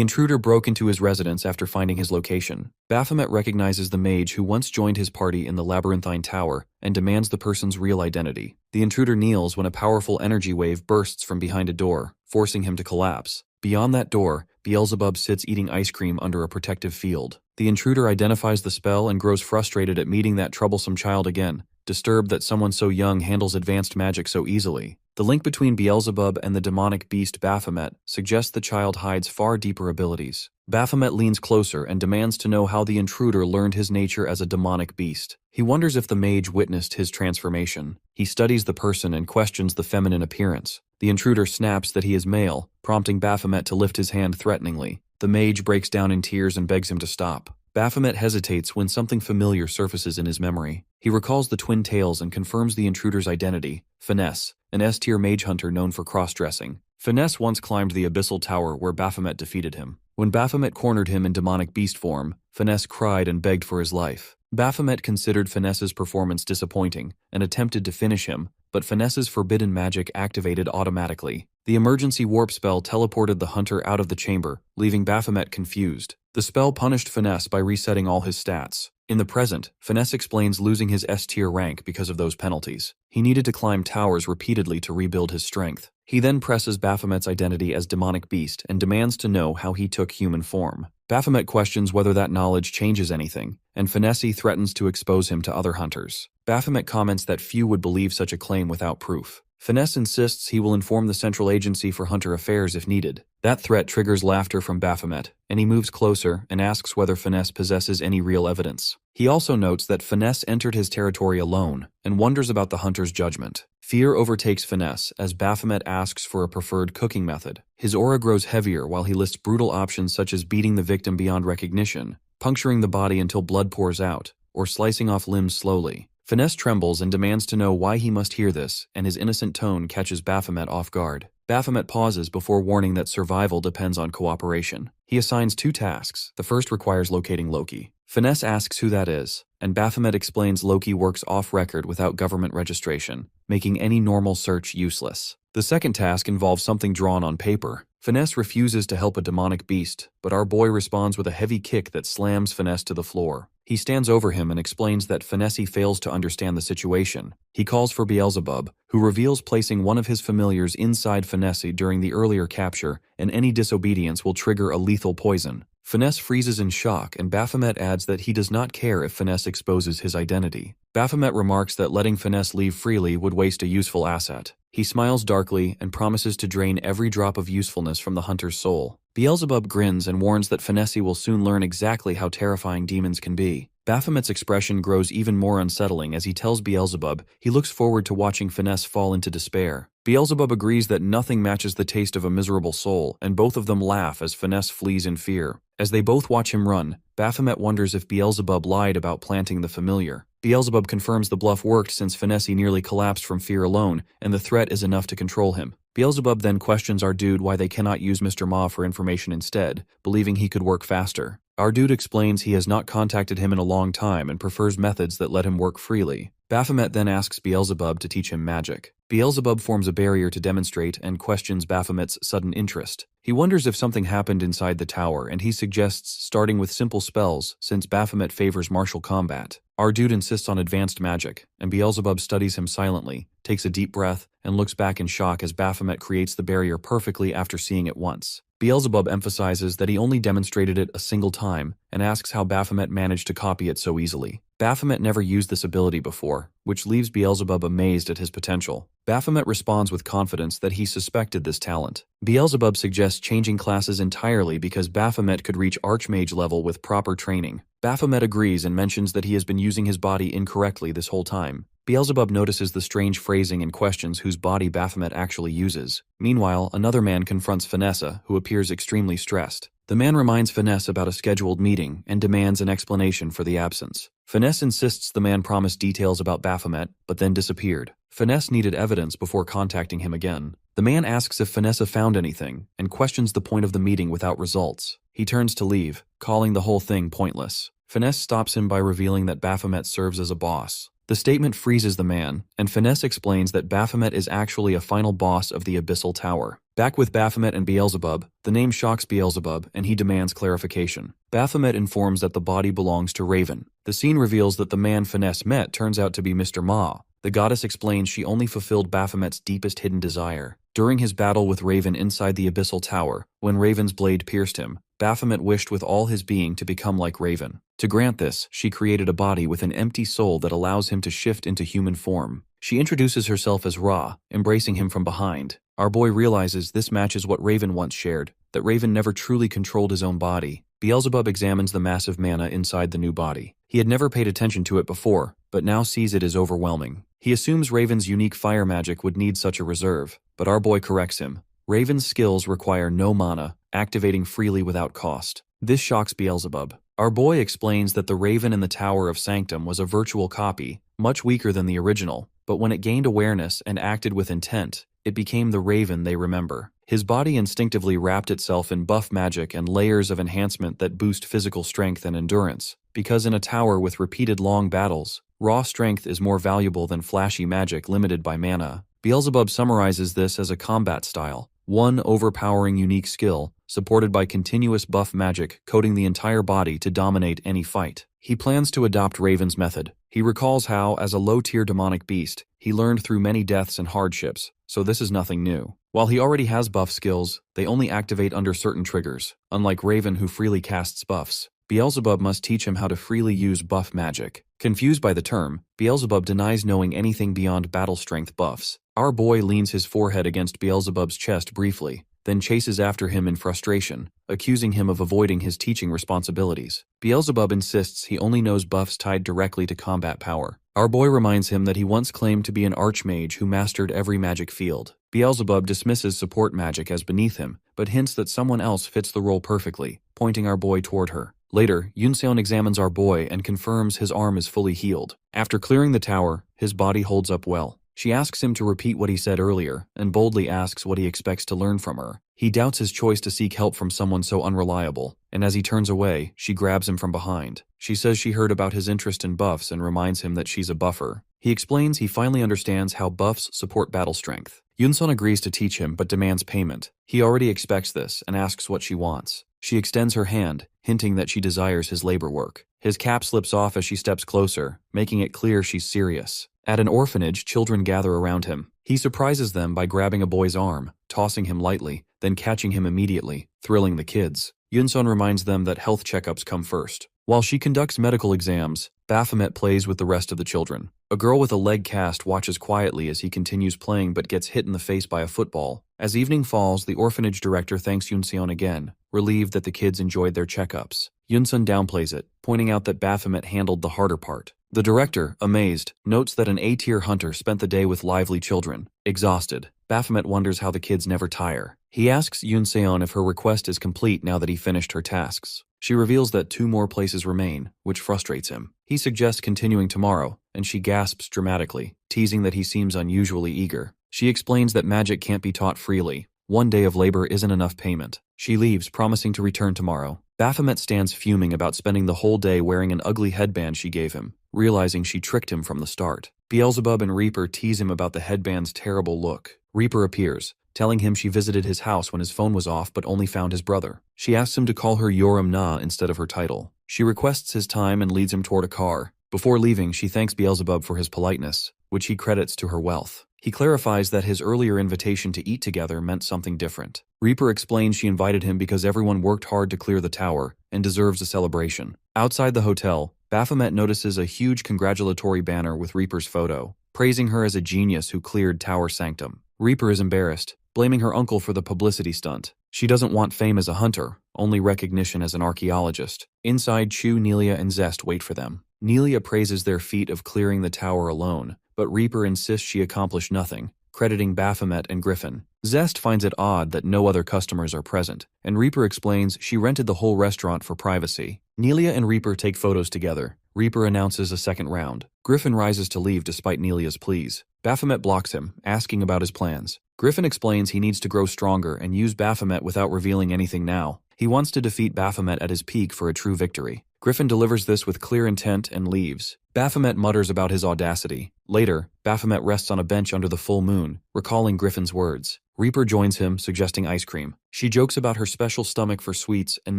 intruder broke into his residence after finding his location. Baphomet recognizes the mage who once joined his party in the labyrinthine tower and demands the person's real identity. The intruder kneels when a powerful energy wave bursts from behind a door, forcing him to collapse. Beyond that door, Beelzebub sits eating ice cream under a protective field. The intruder identifies the spell and grows frustrated at meeting that troublesome child again, disturbed that someone so young handles advanced magic so easily. The link between Beelzebub and the demonic beast Baphomet suggests the child hides far deeper abilities. Baphomet leans closer and demands to know how the intruder learned his nature as a demonic beast. He wonders if the mage witnessed his transformation. He studies the person and questions the feminine appearance. The intruder snaps that he is male, prompting Baphomet to lift his hand threateningly. The mage breaks down in tears and begs him to stop. Baphomet hesitates when something familiar surfaces in his memory. He recalls the twin tails and confirms the intruder's identity, Finesse, an S-tier mage hunter known for cross-dressing. Finesse once climbed the abyssal tower where Baphomet defeated him. When Baphomet cornered him in demonic beast form, Finesse cried and begged for his life. Baphomet considered Finesse's performance disappointing and attempted to finish him, but Finesse's forbidden magic activated automatically. The emergency warp spell teleported the hunter out of the chamber, leaving Baphomet confused. The spell punished Finesse by resetting all his stats. In the present, Finesse explains losing his S-tier rank because of those penalties. He needed to climb towers repeatedly to rebuild his strength. He then presses Baphomet's identity as demonic beast and demands to know how he took human form. Baphomet questions whether that knowledge changes anything, and Finesse threatens to expose him to other hunters. Baphomet comments that few would believe such a claim without proof. Finesse insists he will inform the Central Agency for Hunter Affairs if needed. That threat triggers laughter from Baphomet, and he moves closer and asks whether Finesse possesses any real evidence. He also notes that Finesse entered his territory alone and wonders about the hunter's judgment. Fear overtakes Finesse as Baphomet asks for a preferred cooking method. His aura grows heavier while he lists brutal options such as beating the victim beyond recognition, puncturing the body until blood pours out, or slicing off limbs slowly. Finesse trembles and demands to know why he must hear this, and his innocent tone catches Baphomet off guard. Baphomet pauses before warning that survival depends on cooperation. He assigns 2 tasks. The first requires locating Loki. Finesse asks who that is, and Baphomet explains Loki works off-record without government registration, making any normal search useless. The second task involves something drawn on paper. Finesse refuses to help a demonic beast, but our boy responds with a heavy kick that slams Finesse to the floor. He stands over him and explains that Finesse fails to understand the situation. He calls for Beelzebub, who reveals placing one of his familiars inside Finesse during the earlier capture, and any disobedience will trigger a lethal poison. Finesse freezes in shock, and Baphomet adds that he does not care if Finesse exposes his identity. Baphomet remarks that letting Finesse leave freely would waste a useful asset. He smiles darkly and promises to drain every drop of usefulness from the hunter's soul. Beelzebub grins and warns that Finesse will soon learn exactly how terrifying demons can be. Baphomet's expression grows even more unsettling as he tells Beelzebub he looks forward to watching Finesse fall into despair. Beelzebub agrees that nothing matches the taste of a miserable soul, and both of them laugh as Finesse flees in fear. As they both watch him run, Baphomet wonders if Beelzebub lied about planting the familiar. Beelzebub confirms the bluff worked since Finesse nearly collapsed from fear alone, and the threat is enough to control him. Beelzebub then questions our dude why they cannot use Mr. Ma for information instead, believing he could work faster. Our dude explains he has not contacted him in a long time and prefers methods that let him work freely. Baphomet then asks Beelzebub to teach him magic. Beelzebub forms a barrier to demonstrate and questions Baphomet's sudden interest. He wonders if something happened inside the tower, and he suggests starting with simple spells since Baphomet favors martial combat. Our dude insists on advanced magic, and Beelzebub studies him silently, takes a deep breath, and looks back in shock as Baphomet creates the barrier perfectly after seeing it once. Beelzebub emphasizes that he only demonstrated it a single time and asks how Baphomet managed to copy it so easily. Baphomet never used this ability before, which leaves Beelzebub amazed at his potential. Baphomet responds with confidence that he suspected this talent. Beelzebub suggests changing classes entirely because Baphomet could reach Archmage level with proper training. Baphomet agrees and mentions that he has been using his body incorrectly this whole time. Beelzebub notices the strange phrasing and questions whose body Baphomet actually uses. Meanwhile, another man confronts Finesse, who appears extremely stressed. The man reminds Finesse about a scheduled meeting and demands an explanation for the absence. Finesse insists the man promised details about Baphomet, but then disappeared. Finesse needed evidence before contacting him again. The man asks if Finesse found anything, and questions the point of the meeting without results. He turns to leave, calling the whole thing pointless. Finesse stops him by revealing that Baphomet serves as a boss. The statement freezes the man, and Finesse explains that Baphomet is actually a final boss of the Abyssal Tower. Back with Baphomet and Beelzebub, the name shocks Beelzebub, and he demands clarification. Baphomet informs that the body belongs to Raven. The scene reveals that the man Finesse met turns out to be Mr. Ma. The goddess explains she only fulfilled Baphomet's deepest hidden desire. During his battle with Raven inside the Abyssal Tower, when Raven's blade pierced him, Baphomet wished with all his being to become like Raven. To grant this, she created a body with an empty soul that allows him to shift into human form. She introduces herself as Ra, embracing him from behind. Our boy realizes this matches what Raven once shared, that Raven never truly controlled his own body. Beelzebub examines the massive mana inside the new body. He had never paid attention to it before, but now sees it as overwhelming. He assumes Raven's unique fire magic would need such a reserve, but our boy corrects him. Raven's skills require no mana, activating freely without cost. This shocks Beelzebub. Our boy explains that the Raven in the Tower of Sanctum was a virtual copy, much weaker than the original, but when it gained awareness and acted with intent, it became the Raven they remember. His body instinctively wrapped itself in buff magic and layers of enhancement that boost physical strength and endurance, because in a tower with repeated long battles, raw strength is more valuable than flashy magic limited by mana. Beelzebub summarizes this as a combat style, one overpowering unique skill, supported by continuous buff magic coating the entire body to dominate any fight. He plans to adopt Raven's method. He recalls how, as a low-tier demonic beast, he learned through many deaths and hardships, so this is nothing new. While he already has buff skills, they only activate under certain triggers, unlike Raven who freely casts buffs. Beelzebub must teach him how to freely use buff magic. Confused by the term, Beelzebub denies knowing anything beyond battle strength buffs. Our boy leans his forehead against Beelzebub's chest briefly, then chases after him in frustration, accusing him of avoiding his teaching responsibilities. Beelzebub insists he only knows buffs tied directly to combat power. Our boy reminds him that he once claimed to be an archmage who mastered every magic field. Beelzebub dismisses support magic as beneath him, but hints that someone else fits the role perfectly, pointing our boy toward her. Later, Yunseon examines our boy and confirms his arm is fully healed. After clearing the tower, his body holds up well. She asks him to repeat what he said earlier, and boldly asks what he expects to learn from her. He doubts his choice to seek help from someone so unreliable, and as he turns away, she grabs him from behind. She says she heard about his interest in buffs and reminds him that she's a buffer. He explains he finally understands how buffs support battle strength. Yunseon agrees to teach him but demands payment. He already expects this and asks what she wants. She extends her hand, hinting that she desires his labor work. His cap slips off as she steps closer, making it clear she's serious. At an orphanage, children gather around him. He surprises them by grabbing a boy's arm, tossing him lightly, then catching him immediately, thrilling the kids. Yunseon reminds them that health checkups come first. While she conducts medical exams, Baphomet plays with the rest of the children. A girl with a leg cast watches quietly as he continues playing but gets hit in the face by a football. As evening falls, the orphanage director thanks Yunseon again, relieved that the kids enjoyed their checkups. Yunseon downplays it, pointing out that Baphomet handled the harder part. The director, amazed, notes that an A-tier hunter spent the day with lively children. Exhausted, Baphomet wonders how the kids never tire. He asks Yunseon if her request is complete now that he finished her tasks. She reveals that 2 more places remain, which frustrates him. He suggests continuing tomorrow, and she gasps dramatically, teasing that he seems unusually eager. She explains that magic can't be taught freely. 1 day of labor isn't enough payment. She leaves, promising to return tomorrow. Baphomet stands fuming about spending the whole day wearing an ugly headband she gave him, realizing she tricked him from the start. Beelzebub and Reaper tease him about the headband's terrible look. Reaper appears, telling him she visited his house when his phone was off but only found his brother. She asks him to call her Yoram Na instead of her title. She requests his time and leads him toward a car. Before leaving, she thanks Beelzebub for his politeness, which he credits to her wealth. He clarifies that his earlier invitation to eat together meant something different. Reaper explains she invited him because everyone worked hard to clear the tower and deserves a celebration. Outside the hotel, Baphomet notices a huge congratulatory banner with Reaper's photo, praising her as a genius who cleared Tower Sanctum. Reaper is embarrassed, blaming her uncle for the publicity stunt. She doesn't want fame as a hunter, only recognition as an archaeologist. Inside, Chu, Nelia, and Zest wait for them. Nelia praises their feat of clearing the tower alone, but Reaper insists she accomplished nothing, crediting Baphomet and Griffin. Zest finds it odd that no other customers are present, and Reaper explains she rented the whole restaurant for privacy. Nelia and Reaper take photos together. Reaper announces a second round. Griffin rises to leave despite Nelia's pleas. Baphomet blocks him, asking about his plans. Griffin explains he needs to grow stronger and use Baphomet without revealing anything now. He wants to defeat Baphomet at his peak for a true victory. Griffin delivers this with clear intent and leaves. Baphomet mutters about his audacity. Later, Baphomet rests on a bench under the full moon, recalling Griffin's words. Reaper joins him, suggesting ice cream. She jokes about her special stomach for sweets and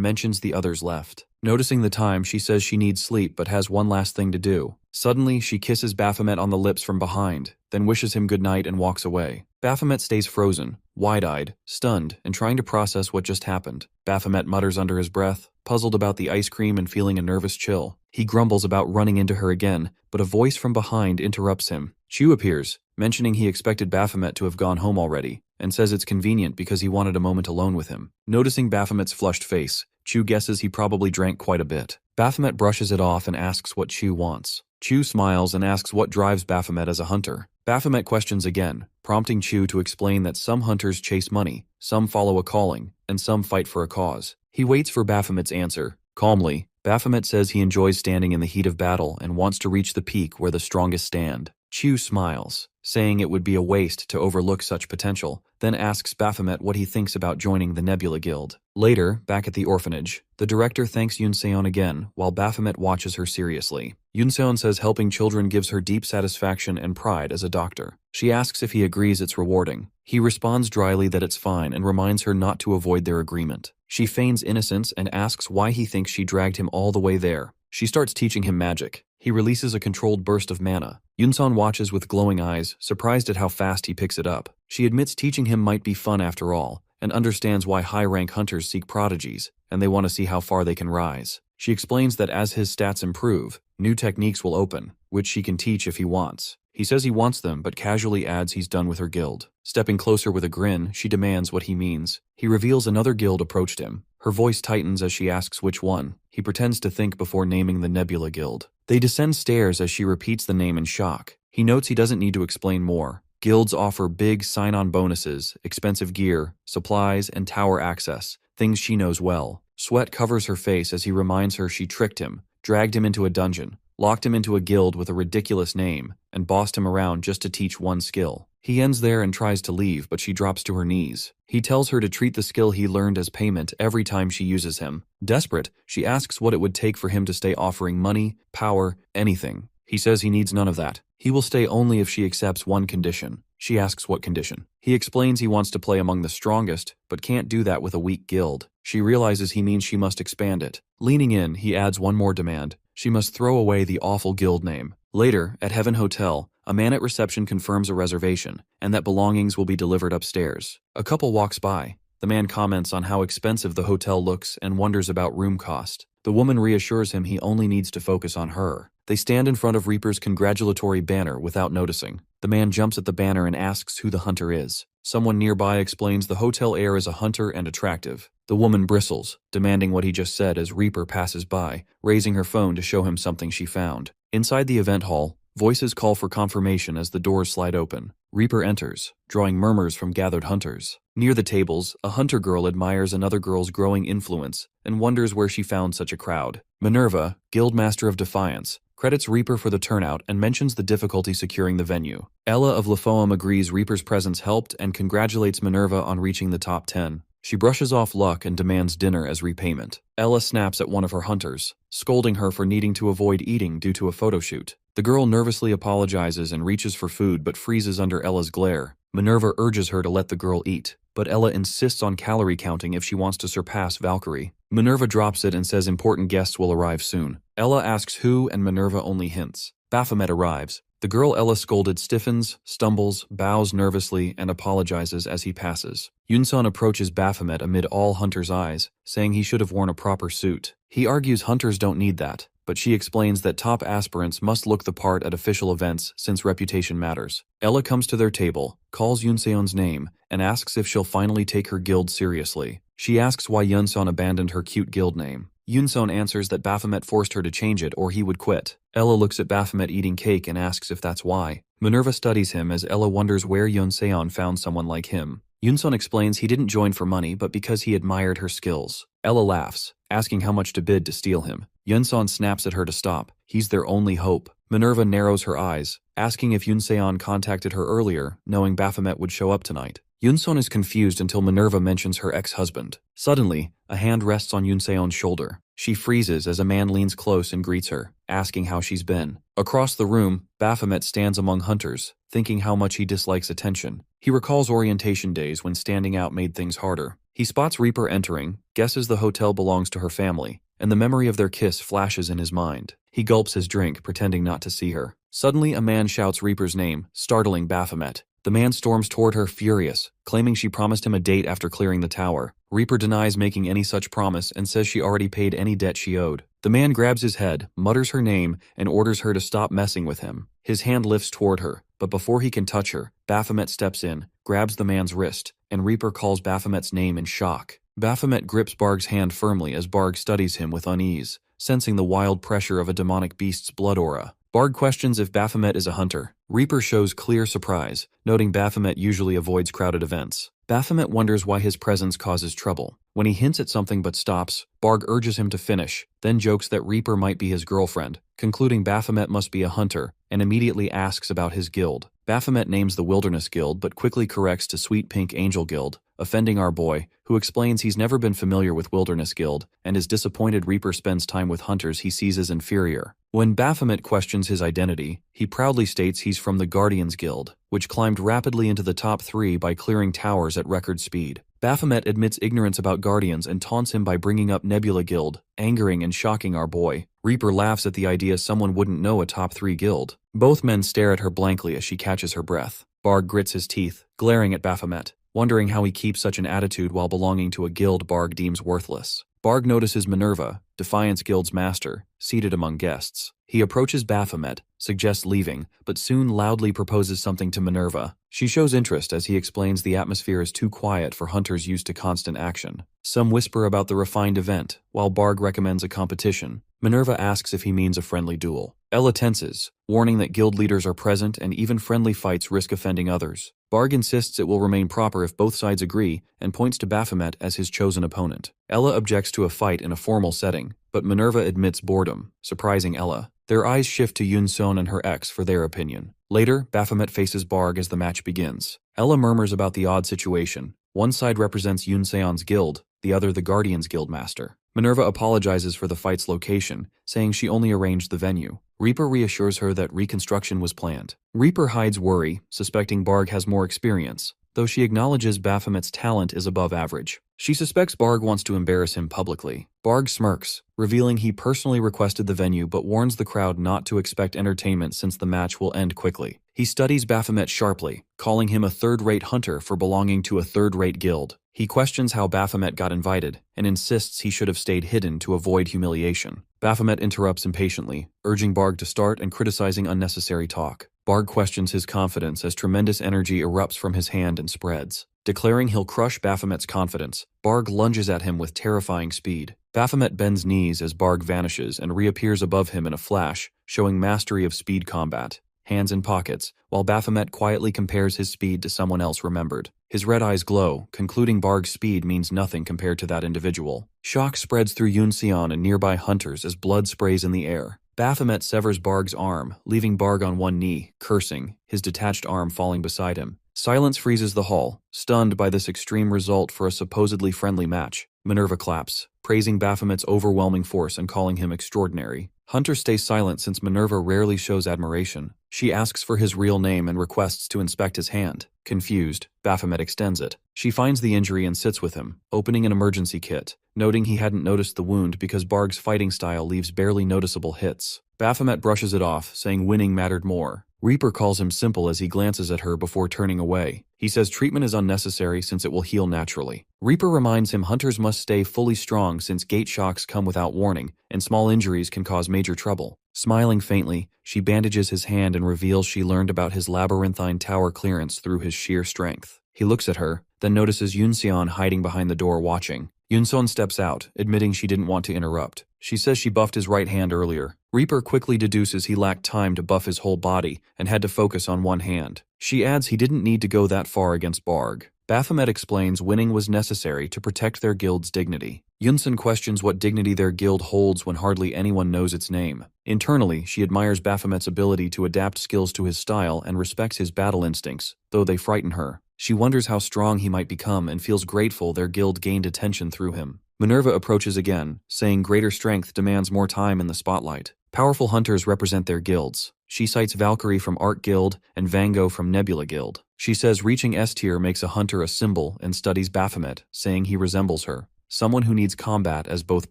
mentions the others left. Noticing the time, she says she needs sleep but has one last thing to do. Suddenly, she kisses Baphomet on the lips from behind, then wishes him goodnight and walks away. Baphomet stays frozen, wide-eyed, stunned, and trying to process what just happened. Baphomet mutters under his breath, puzzled about the ice cream and feeling a nervous chill. He grumbles about running into her again, but a voice from behind interrupts him. Chu appears, mentioning he expected Baphomet to have gone home already, and says it's convenient because he wanted a moment alone with him. Noticing Baphomet's flushed face, Chu guesses he probably drank quite a bit. Baphomet brushes it off and asks what Chu wants. Chu smiles and asks what drives Baphomet as a hunter. Baphomet questions again, prompting Chu to explain that some hunters chase money, some follow a calling, and some fight for a cause. He waits for Baphomet's answer. Calmly, Baphomet says he enjoys standing in the heat of battle and wants to reach the peak where the strongest stand. Chu smiles, saying it would be a waste to overlook such potential, then asks Baphomet what he thinks about joining the Nebula Guild. Later, back at the orphanage, the director thanks Yunseon again while Baphomet watches her seriously. Yunseon says helping children gives her deep satisfaction and pride as a doctor. She asks if he agrees it's rewarding. He responds dryly that it's fine and reminds her not to avoid their agreement. She feigns innocence and asks why he thinks she dragged him all the way there. She starts teaching him magic. He releases a controlled burst of mana. Yunseon watches with glowing eyes, surprised at how fast he picks it up. She admits teaching him might be fun after all, and understands why high-rank hunters seek prodigies, and they want to see how far they can rise. She explains that as his stats improve, new techniques will open, which she can teach if he wants. He says he wants them, but casually adds he's done with her guild. Stepping closer with a grin, she demands what he means. He reveals another guild approached him. Her voice tightens as she asks which one. He pretends to think before naming the Nebula Guild. They descend stairs as she repeats the name in shock. He notes he doesn't need to explain more. Guilds offer big sign-on bonuses, expensive gear, supplies, and tower access, things she knows well. Sweat covers her face as he reminds her she tricked him, dragged him into a dungeon, locked him into a guild with a ridiculous name, and bossed him around just to teach one skill. He ends there and tries to leave, but she drops to her knees. He tells her to treat the skill he learned as payment every time she uses him. Desperate, she asks what it would take for him to stay offering money, power, anything. He says he needs none of that. He will stay only if she accepts one condition. She asks what condition. He explains he wants to play among the strongest, but can't do that with a weak guild. She realizes he means she must expand it. Leaning in, he adds one more demand. She must throw away the awful guild name. Later, at Heaven Hotel, a man at reception confirms a reservation, and that belongings will be delivered upstairs. A couple walks by. The man comments on how expensive the hotel looks and wonders about room cost. The woman reassures him he only needs to focus on her. They stand in front of Reaper's congratulatory banner without noticing. The man jumps at the banner and asks who the hunter is. Someone nearby explains the hotel heir is a hunter and attractive. The woman bristles, demanding what he just said as Reaper passes by, raising her phone to show him something she found. Inside the event hall, voices call for confirmation as the doors slide open. Reaper enters, drawing murmurs from gathered hunters. Near the tables, a hunter girl admires another girl's growing influence and wonders where she found such a crowd. Minerva, Guildmaster of Defiance, credits Reaper for the turnout and mentions the difficulty securing the venue. Ella of Lafoam agrees Reaper's presence helped and congratulates Minerva on reaching the top 10. She brushes off luck and demands dinner as repayment. Ella snaps at one of her hunters, scolding her for needing to avoid eating due to a photo shoot. The girl nervously apologizes and reaches for food but freezes under Ella's glare. Minerva urges her to let the girl eat, but Ella insists on calorie counting if she wants to surpass Valkyrie. Minerva drops it and says important guests will arrive soon. Ella asks who and Minerva only hints. Baphomet arrives. The girl Ella scolded stiffens, stumbles, bows nervously, and apologizes as he passes. Yunsun approaches Baphomet amid all hunters' eyes, saying he should have worn a proper suit. He argues hunters don't need that, but she explains that top aspirants must look the part at official events since reputation matters. Ella comes to their table, calls Yunseon's name, and asks if she'll finally take her guild seriously. She asks why Yunsun abandoned her cute guild name. Yunsun answers that Baphomet forced her to change it or he would quit. Ella looks at Baphomet eating cake and asks if that's why. Minerva studies him as Ella wonders where Yunseon found someone like him. Yunsun explains he didn't join for money but because he admired her skills. Ella laughs, asking how much to bid to steal him. Yunsun snaps at her to stop. He's their only hope. Minerva narrows her eyes, asking if Yunseon contacted her earlier, knowing Baphomet would show up tonight. Yunsun is confused until Minerva mentions her ex-husband. Suddenly, a hand rests on Yunseon's shoulder. She freezes as a man leans close and greets her, asking how she's been. Across the room, Baphomet stands among hunters, thinking how much he dislikes attention. He recalls orientation days when standing out made things harder. He spots Reaper entering, guesses the hotel belongs to her family, and the memory of their kiss flashes in his mind. He gulps his drink, pretending not to see her. Suddenly, a man shouts Reaper's name, startling Baphomet. The man storms toward her furious, claiming she promised him a date after clearing the tower. Reaper denies making any such promise and says she already paid any debt she owed. The man grabs his head, mutters her name, and orders her to stop messing with him. His hand lifts toward her, but before he can touch her, Baphomet steps in, grabs the man's wrist, and Reaper calls Baphomet's name in shock. Baphomet grips Barg's hand firmly as Barg studies him with unease, sensing the wild pressure of a demonic beast's blood aura. Barg questions if Baphomet is a hunter. Reaper shows clear surprise, noting Baphomet usually avoids crowded events. Baphomet wonders why his presence causes trouble. When he hints at something but stops, Barg urges him to finish, then jokes that Reaper might be his girlfriend, concluding Baphomet must be a hunter, and immediately asks about his guild. Baphomet names the Wilderness Guild but quickly corrects to Sweet Pink Angel Guild, offending our boy, who explains he's never been familiar with Wilderness Guild and is disappointed Reaper spends time with hunters he sees as inferior. When Baphomet questions his identity, he proudly states he's from the Guardians Guild, which climbed rapidly into the top 3 by clearing towers at record speed. Baphomet admits ignorance about Guardians and taunts him by bringing up Nebula Guild, angering and shocking our boy. Reaper laughs at the idea someone wouldn't know a top 3 guild. Both men stare at her blankly as she catches her breath. Barg grits his teeth, glaring at Baphomet, wondering how he keeps such an attitude while belonging to a guild Barg deems worthless. Barg notices Minerva, Defiance Guild's master, seated among guests. He approaches Baphomet, suggests leaving, but soon loudly proposes something to Minerva. She shows interest as he explains the atmosphere is too quiet for hunters used to constant action. Some whisper about the refined event, while Barg recommends a competition. Minerva asks if he means a friendly duel. Ella tenses, warning that guild leaders are present and even friendly fights risk offending others. Barg insists it will remain proper if both sides agree and points to Baphomet as his chosen opponent. Ella objects to a fight in a formal setting, but Minerva admits boredom, surprising Ella. Their eyes shift to Yunson and her ex for their opinion. Later, Baphomet faces Barg as the match begins. Ella murmurs about the odd situation. One side represents Yunseon's guild, the other the Guardian's guildmaster. Minerva apologizes for the fight's location, saying she only arranged the venue. Reaper reassures her that reconstruction was planned. Reaper hides worry, suspecting Barg has more experience, though she acknowledges Baphomet's talent is above average. She suspects Barg wants to embarrass him publicly. Barg smirks, revealing he personally requested the venue but warns the crowd not to expect entertainment since the match will end quickly. He studies Baphomet sharply, calling him a third-rate hunter for belonging to a third-rate guild. He questions how Baphomet got invited and insists he should have stayed hidden to avoid humiliation. Baphomet interrupts impatiently, urging Barg to start and criticizing unnecessary talk. Barg questions his confidence as tremendous energy erupts from his hand and spreads. Declaring he'll crush Baphomet's confidence, Barg lunges at him with terrifying speed. Baphomet bends knees as Barg vanishes and reappears above him in a flash, showing mastery of speed combat. Hands in pockets, while Baphomet quietly compares his speed to someone else remembered. His red eyes glow, concluding Barg's speed means nothing compared to that individual. Shock spreads through Yunseon and nearby hunters as blood sprays in the air. Baphomet severs Barg's arm, leaving Barg on one knee, cursing, his detached arm falling beside him. Silence freezes the hall, stunned by this extreme result for a supposedly friendly match. Minerva claps, praising Baphomet's overwhelming force and calling him extraordinary. Hunter stays silent since Minerva rarely shows admiration. She asks for his real name and requests to inspect his hand. Confused, Baphomet extends it. She finds the injury and sits with him, opening an emergency kit, noting he hadn't noticed the wound because Barg's fighting style leaves barely noticeable hits. Baphomet brushes it off, saying winning mattered more. Reaper calls him simple as he glances at her before turning away. He says treatment is unnecessary since it will heal naturally. Reaper reminds him hunters must stay fully strong since gate shocks come without warning, and small injuries can cause major trouble. Smiling faintly, she bandages his hand and reveals she learned about his labyrinthine tower clearance through his sheer strength. He looks at her, then notices Yunseon hiding behind the door watching. Yunseon steps out, admitting she didn't want to interrupt. She says she buffed his right hand earlier. Reaper quickly deduces he lacked time to buff his whole body and had to focus on one hand. She adds he didn't need to go that far against Barg. Baphomet explains winning was necessary to protect their guild's dignity. Yunseon questions what dignity their guild holds when hardly anyone knows its name. Internally, she admires Baphomet's ability to adapt skills to his style and respects his battle instincts, though they frighten her. She wonders how strong he might become and feels grateful their guild gained attention through him. Minerva approaches again, saying greater strength demands more time in the spotlight. Powerful hunters represent their guilds. She cites Valkyrie from Arc Guild and Vango from Nebula Guild. She says reaching S tier makes a hunter a symbol and studies Baphomet, saying he resembles her, someone who needs combat as both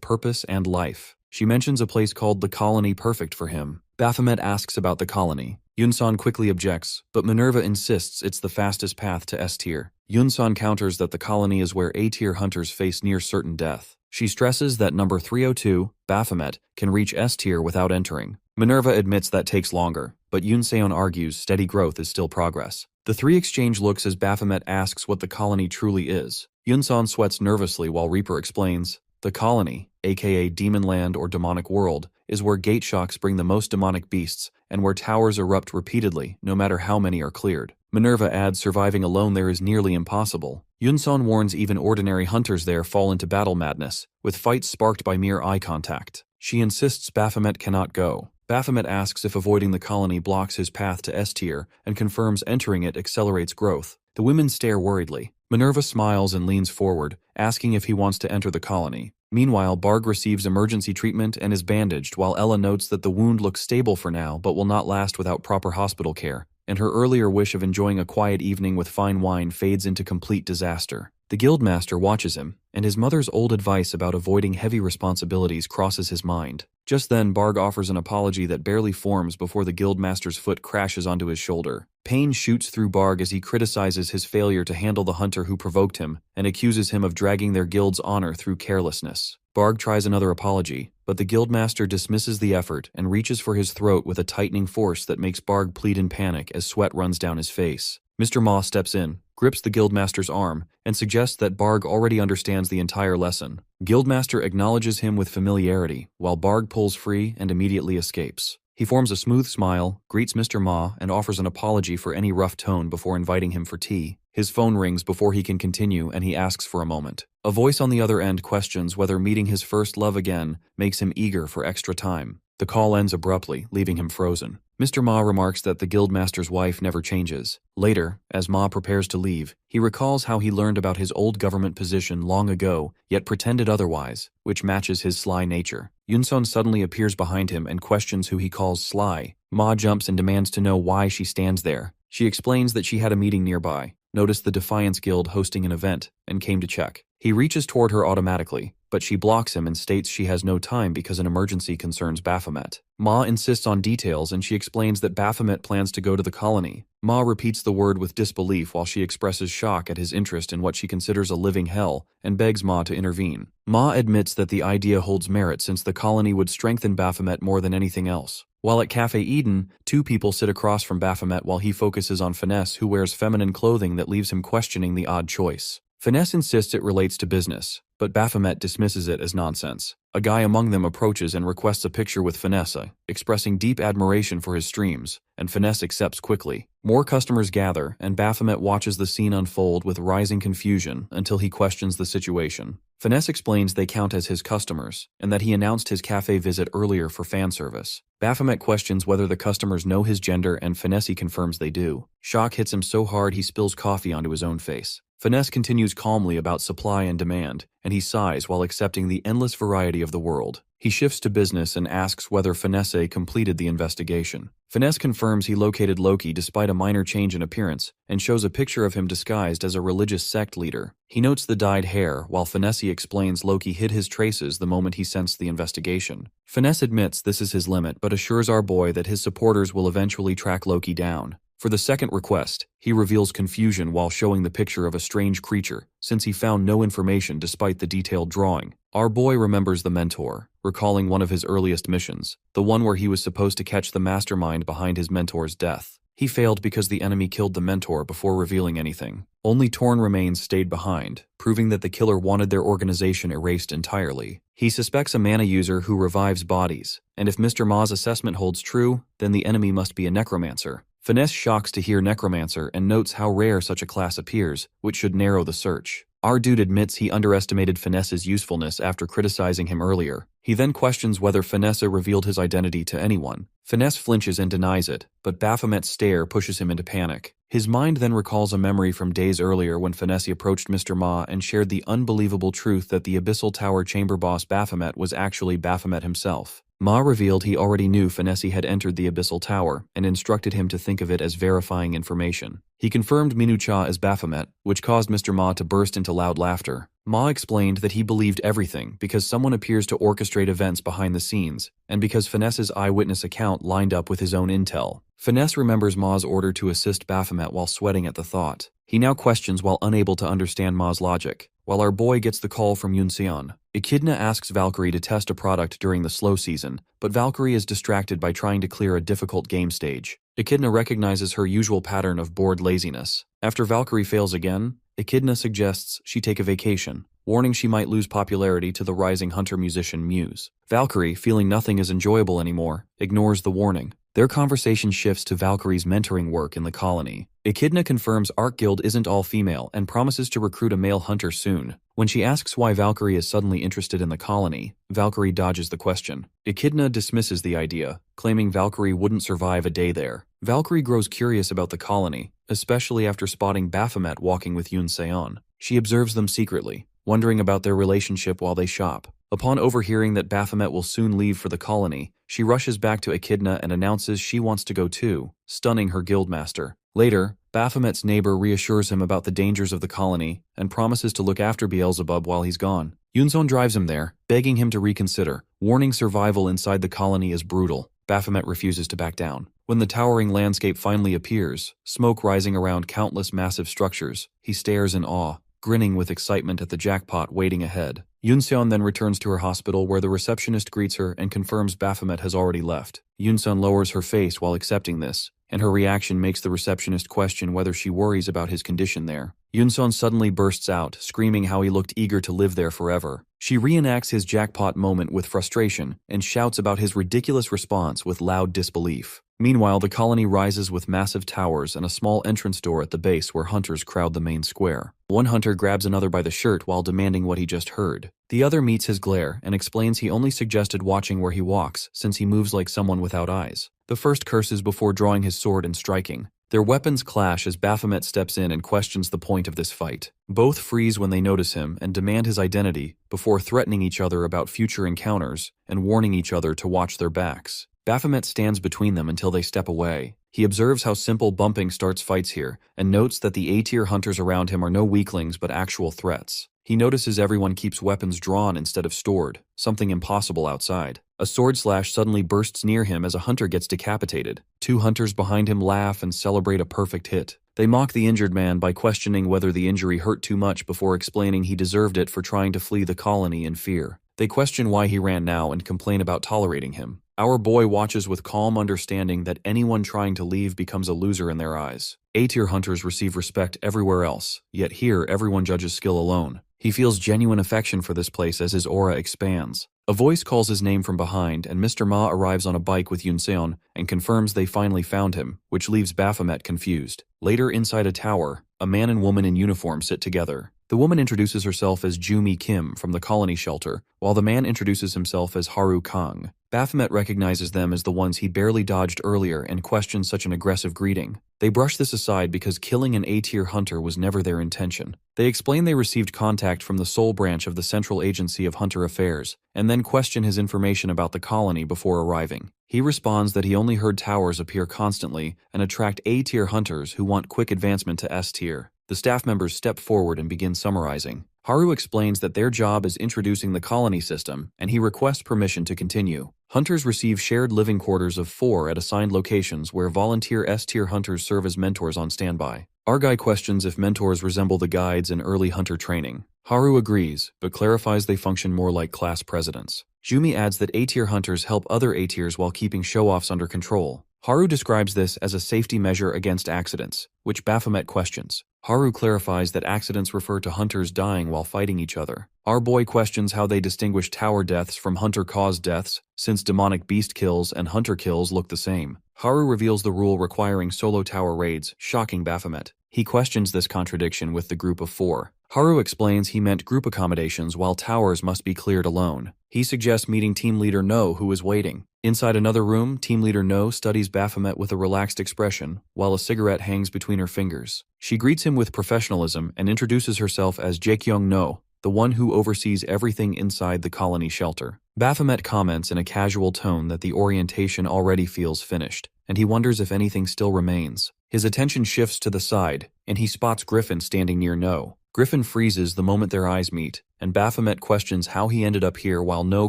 purpose and life. She mentions a place called the Colony perfect for him. Baphomet asks about the colony. Yunseon quickly objects, but Minerva insists it's the fastest path to S tier. Yunseon counters that the colony is where A tier hunters face near certain death. She stresses that number 302, Baphomet, can reach S tier without entering. Minerva admits that takes longer, but Yunseon argues steady growth is still progress. The three exchange looks as Baphomet asks what the colony truly is. Yunseon sweats nervously while Reaper explains, the colony, aka Demon Land or Demonic World, is where gate shocks bring the most demonic beasts and where towers erupt repeatedly, no matter how many are cleared. Minerva adds surviving alone there is nearly impossible. Yunseon warns even ordinary hunters there fall into battle madness, with fights sparked by mere eye contact. She insists Baphomet cannot go. Baphomet asks if avoiding the colony blocks his path to S tier and confirms entering it accelerates growth. The women stare worriedly. Minerva smiles and leans forward, asking if he wants to enter the colony. Meanwhile, Barg receives emergency treatment and is bandaged, while Ella notes that the wound looks stable for now but will not last without proper hospital care, and her earlier wish of enjoying a quiet evening with fine wine fades into complete disaster. The guildmaster watches him, and his mother's old advice about avoiding heavy responsibilities crosses his mind. Just then, Barg offers an apology that barely forms before the guildmaster's foot crashes onto his shoulder. Pain shoots through Barg as he criticizes his failure to handle the hunter who provoked him and accuses him of dragging their guild's honor through carelessness. Barg tries another apology, but the guildmaster dismisses the effort and reaches for his throat with a tightening force that makes Barg plead in panic as sweat runs down his face. Mr. Ma steps in, grips the guildmaster's arm, and suggests that Barg already understands the entire lesson. Guildmaster acknowledges him with familiarity, while Barg pulls free and immediately escapes. He forms a smooth smile, greets Mr. Ma, and offers an apology for any rough tone before inviting him for tea. His phone rings before he can continue, and he asks for a moment. A voice on the other end questions whether meeting his first love again makes him eager for extra time. The call ends abruptly, leaving him frozen. Mr. Ma remarks that the guildmaster's wife never changes. Later, as Ma prepares to leave, he recalls how he learned about his old government position long ago, yet pretended otherwise, which matches his sly nature. Yunsun suddenly appears behind him and questions who he calls sly. Ma jumps and demands to know why she stands there. She explains that she had a meeting nearby, noticed the Defiance Guild hosting an event, and came to check. He reaches toward her automatically, but she blocks him and states she has no time because an emergency concerns Baphomet. Ma insists on details and she explains that Baphomet plans to go to the colony. Ma repeats the word with disbelief while she expresses shock at his interest in what she considers a living hell and begs Ma to intervene. Ma admits that the idea holds merit since the colony would strengthen Baphomet more than anything else. While at Cafe Eden, two people sit across from Baphomet while he focuses on Finesse, who wears feminine clothing that leaves him questioning the odd choice. Finesse insists it relates to business, but Baphomet dismisses it as nonsense. A guy among them approaches and requests a picture with Finesse, expressing deep admiration for his streams, and Finesse accepts quickly. More customers gather, and Baphomet watches the scene unfold with rising confusion until he questions the situation. Finesse explains they count as his customers, and that he announced his cafe visit earlier for fan service. Baphomet questions whether the customers know his gender, and Finesse confirms they do. Shock hits him so hard he spills coffee onto his own face. Finesse continues calmly about supply and demand, and he sighs while accepting the endless variety of the world. He shifts to business and asks whether Finesse completed the investigation. Finesse confirms he located Loki despite a minor change in appearance, and shows a picture of him disguised as a religious sect leader. He notes the dyed hair, while Finesse explains Loki hid his traces the moment he sensed the investigation. Finesse admits this is his limit, but assures our boy that his supporters will eventually track Loki down. For the second request, he reveals confusion while showing the picture of a strange creature, since he found no information despite the detailed drawing. Our boy remembers the mentor, recalling one of his earliest missions, the one where he was supposed to catch the mastermind behind his mentor's death. He failed because the enemy killed the mentor before revealing anything. Only torn remains stayed behind, proving that the killer wanted their organization erased entirely. He suspects a mana user who revives bodies, and if Mr. Ma's assessment holds true, then the enemy must be a necromancer. Finesse shocks to hear necromancer and notes how rare such a class appears, which should narrow the search. Our dude admits he underestimated Finesse's usefulness after criticizing him earlier. He then questions whether Finesse revealed his identity to anyone. Finesse flinches and denies it, but Baphomet's stare pushes him into panic. His mind then recalls a memory from days earlier when Finesse approached Mr. Ma and shared the unbelievable truth that the Abyssal Tower chamber boss Baphomet was actually Baphomet himself. Ma revealed he already knew Finesse had entered the Abyssal Tower and instructed him to think of it as verifying information. He confirmed Minucha as Baphomet, which caused Mr. Ma to burst into loud laughter. Ma explained that he believed everything because someone appears to orchestrate events behind the scenes, and because Finesse's eyewitness account lined up with his own intel. Finesse remembers Ma's order to assist Baphomet while sweating at the thought. He now questions while unable to understand Ma's logic. While our boy gets the call from Yunseon, Echidna asks Valkyrie to test a product during the slow season, but Valkyrie is distracted by trying to clear a difficult game stage. Echidna recognizes her usual pattern of bored laziness. After Valkyrie fails again, Echidna suggests she take a vacation, warning she might lose popularity to the rising hunter-musician Muse. Valkyrie, feeling nothing is enjoyable anymore, ignores the warning. Their conversation shifts to Valkyrie's mentoring work in the colony. Echidna confirms Arc Guild isn't all female and promises to recruit a male hunter soon. When she asks why Valkyrie is suddenly interested in the colony, Valkyrie dodges the question. Echidna dismisses the idea, claiming Valkyrie wouldn't survive a day there. Valkyrie grows curious about the colony, especially after spotting Baphomet walking with Yoon Seon. She observes them secretly, wondering about their relationship while they shop. Upon overhearing that Baphomet will soon leave for the colony, she rushes back to Echidna and announces she wants to go too, stunning her guildmaster. Later, Baphomet's neighbor reassures him about the dangers of the colony and promises to look after Beelzebub while he's gone. Yunseon drives him there, begging him to reconsider, warning survival inside the colony is brutal. Baphomet refuses to back down. When the towering landscape finally appears, smoke rising around countless massive structures, he stares in awe. grinning with excitement at the jackpot waiting ahead. Yoonseon then returns to her hospital where the receptionist greets her and confirms Baphomet has already left. Yoonseon lowers her face while accepting this, and her reaction makes the receptionist question whether she worries about his condition there. Yoonseon suddenly bursts out, screaming how he looked eager to live there forever. She reenacts his jackpot moment with frustration and shouts about his ridiculous response with loud disbelief. Meanwhile, the colony rises with massive towers and a small entrance door at the base where hunters crowd the main square. One hunter grabs another by the shirt while demanding what he just heard. The other meets his glare and explains he only suggested watching where he walks since he moves like someone without eyes. The first curses before drawing his sword and striking. Their weapons clash as Baphomet steps in and questions the point of this fight. Both freeze when they notice him and demand his identity before threatening each other about future encounters and warning each other to watch their backs. Baphomet stands between them until they step away. He observes how simple bumping starts fights here and notes that the A-tier hunters around him are no weaklings but actual threats. He notices everyone keeps weapons drawn instead of stored, something impossible outside. A sword slash suddenly bursts near him as a hunter gets decapitated. Two hunters behind him laugh and celebrate a perfect hit. They mock the injured man by questioning whether the injury hurt too much before explaining he deserved it for trying to flee the colony in fear. They question why he ran now and complain about tolerating him. Our boy watches with calm understanding that anyone trying to leave becomes a loser in their eyes. A-tier hunters receive respect everywhere else, yet here everyone judges skill alone. He feels genuine affection for this place as his aura expands. A voice calls his name from behind, and Mr. Ma arrives on a bike with Yoonseon and confirms they finally found him, which leaves Baphomet confused. Later, inside a tower, a man and woman in uniform sit together. The woman introduces herself as Jumi Kim from the colony shelter, while the man introduces himself as Haru Kang. Baphomet recognizes them as the ones he barely dodged earlier and questions such an aggressive greeting. They brush this aside because killing an A-tier hunter was never their intention. They explain they received contact from the Seoul branch of the Central Agency of Hunter Affairs, and then question his information about the colony before arriving. He responds that he only heard towers appear constantly and attract A-tier hunters who want quick advancement to S-tier. The staff members step forward and begin summarizing. Haru explains that their job is introducing the colony system, and he requests permission to continue. Hunters receive shared living quarters of 4 at assigned locations where volunteer S-tier hunters serve as mentors on standby. Our guy questions if mentors resemble the guides in early hunter training. Haru agrees, but clarifies they function more like class presidents. Jumi adds that A-tier hunters help other A-tiers while keeping show-offs under control. Haru describes this as a safety measure against accidents, which Baphomet questions. Haru clarifies that accidents refer to hunters dying while fighting each other. Our boy questions how they distinguish tower deaths from hunter-caused deaths, since demonic beast kills and hunter kills look the same. Haru reveals the rule requiring solo tower raids, shocking Baphomet. He questions this contradiction with the group of 4. Haru explains he meant group accommodations while towers must be cleared alone. He suggests meeting Team Leader No, who is waiting. Inside another room, Team Leader No studies Baphomet with a relaxed expression, while a cigarette hangs between her fingers. She greets him with professionalism and introduces herself as Jaekyung No, the one who oversees everything inside the colony shelter. Baphomet comments in a casual tone that the orientation already feels finished, and he wonders if anything still remains. His attention shifts to the side, and he spots Griffin standing near No. Griffin freezes the moment their eyes meet, and Baphomet questions how he ended up here while No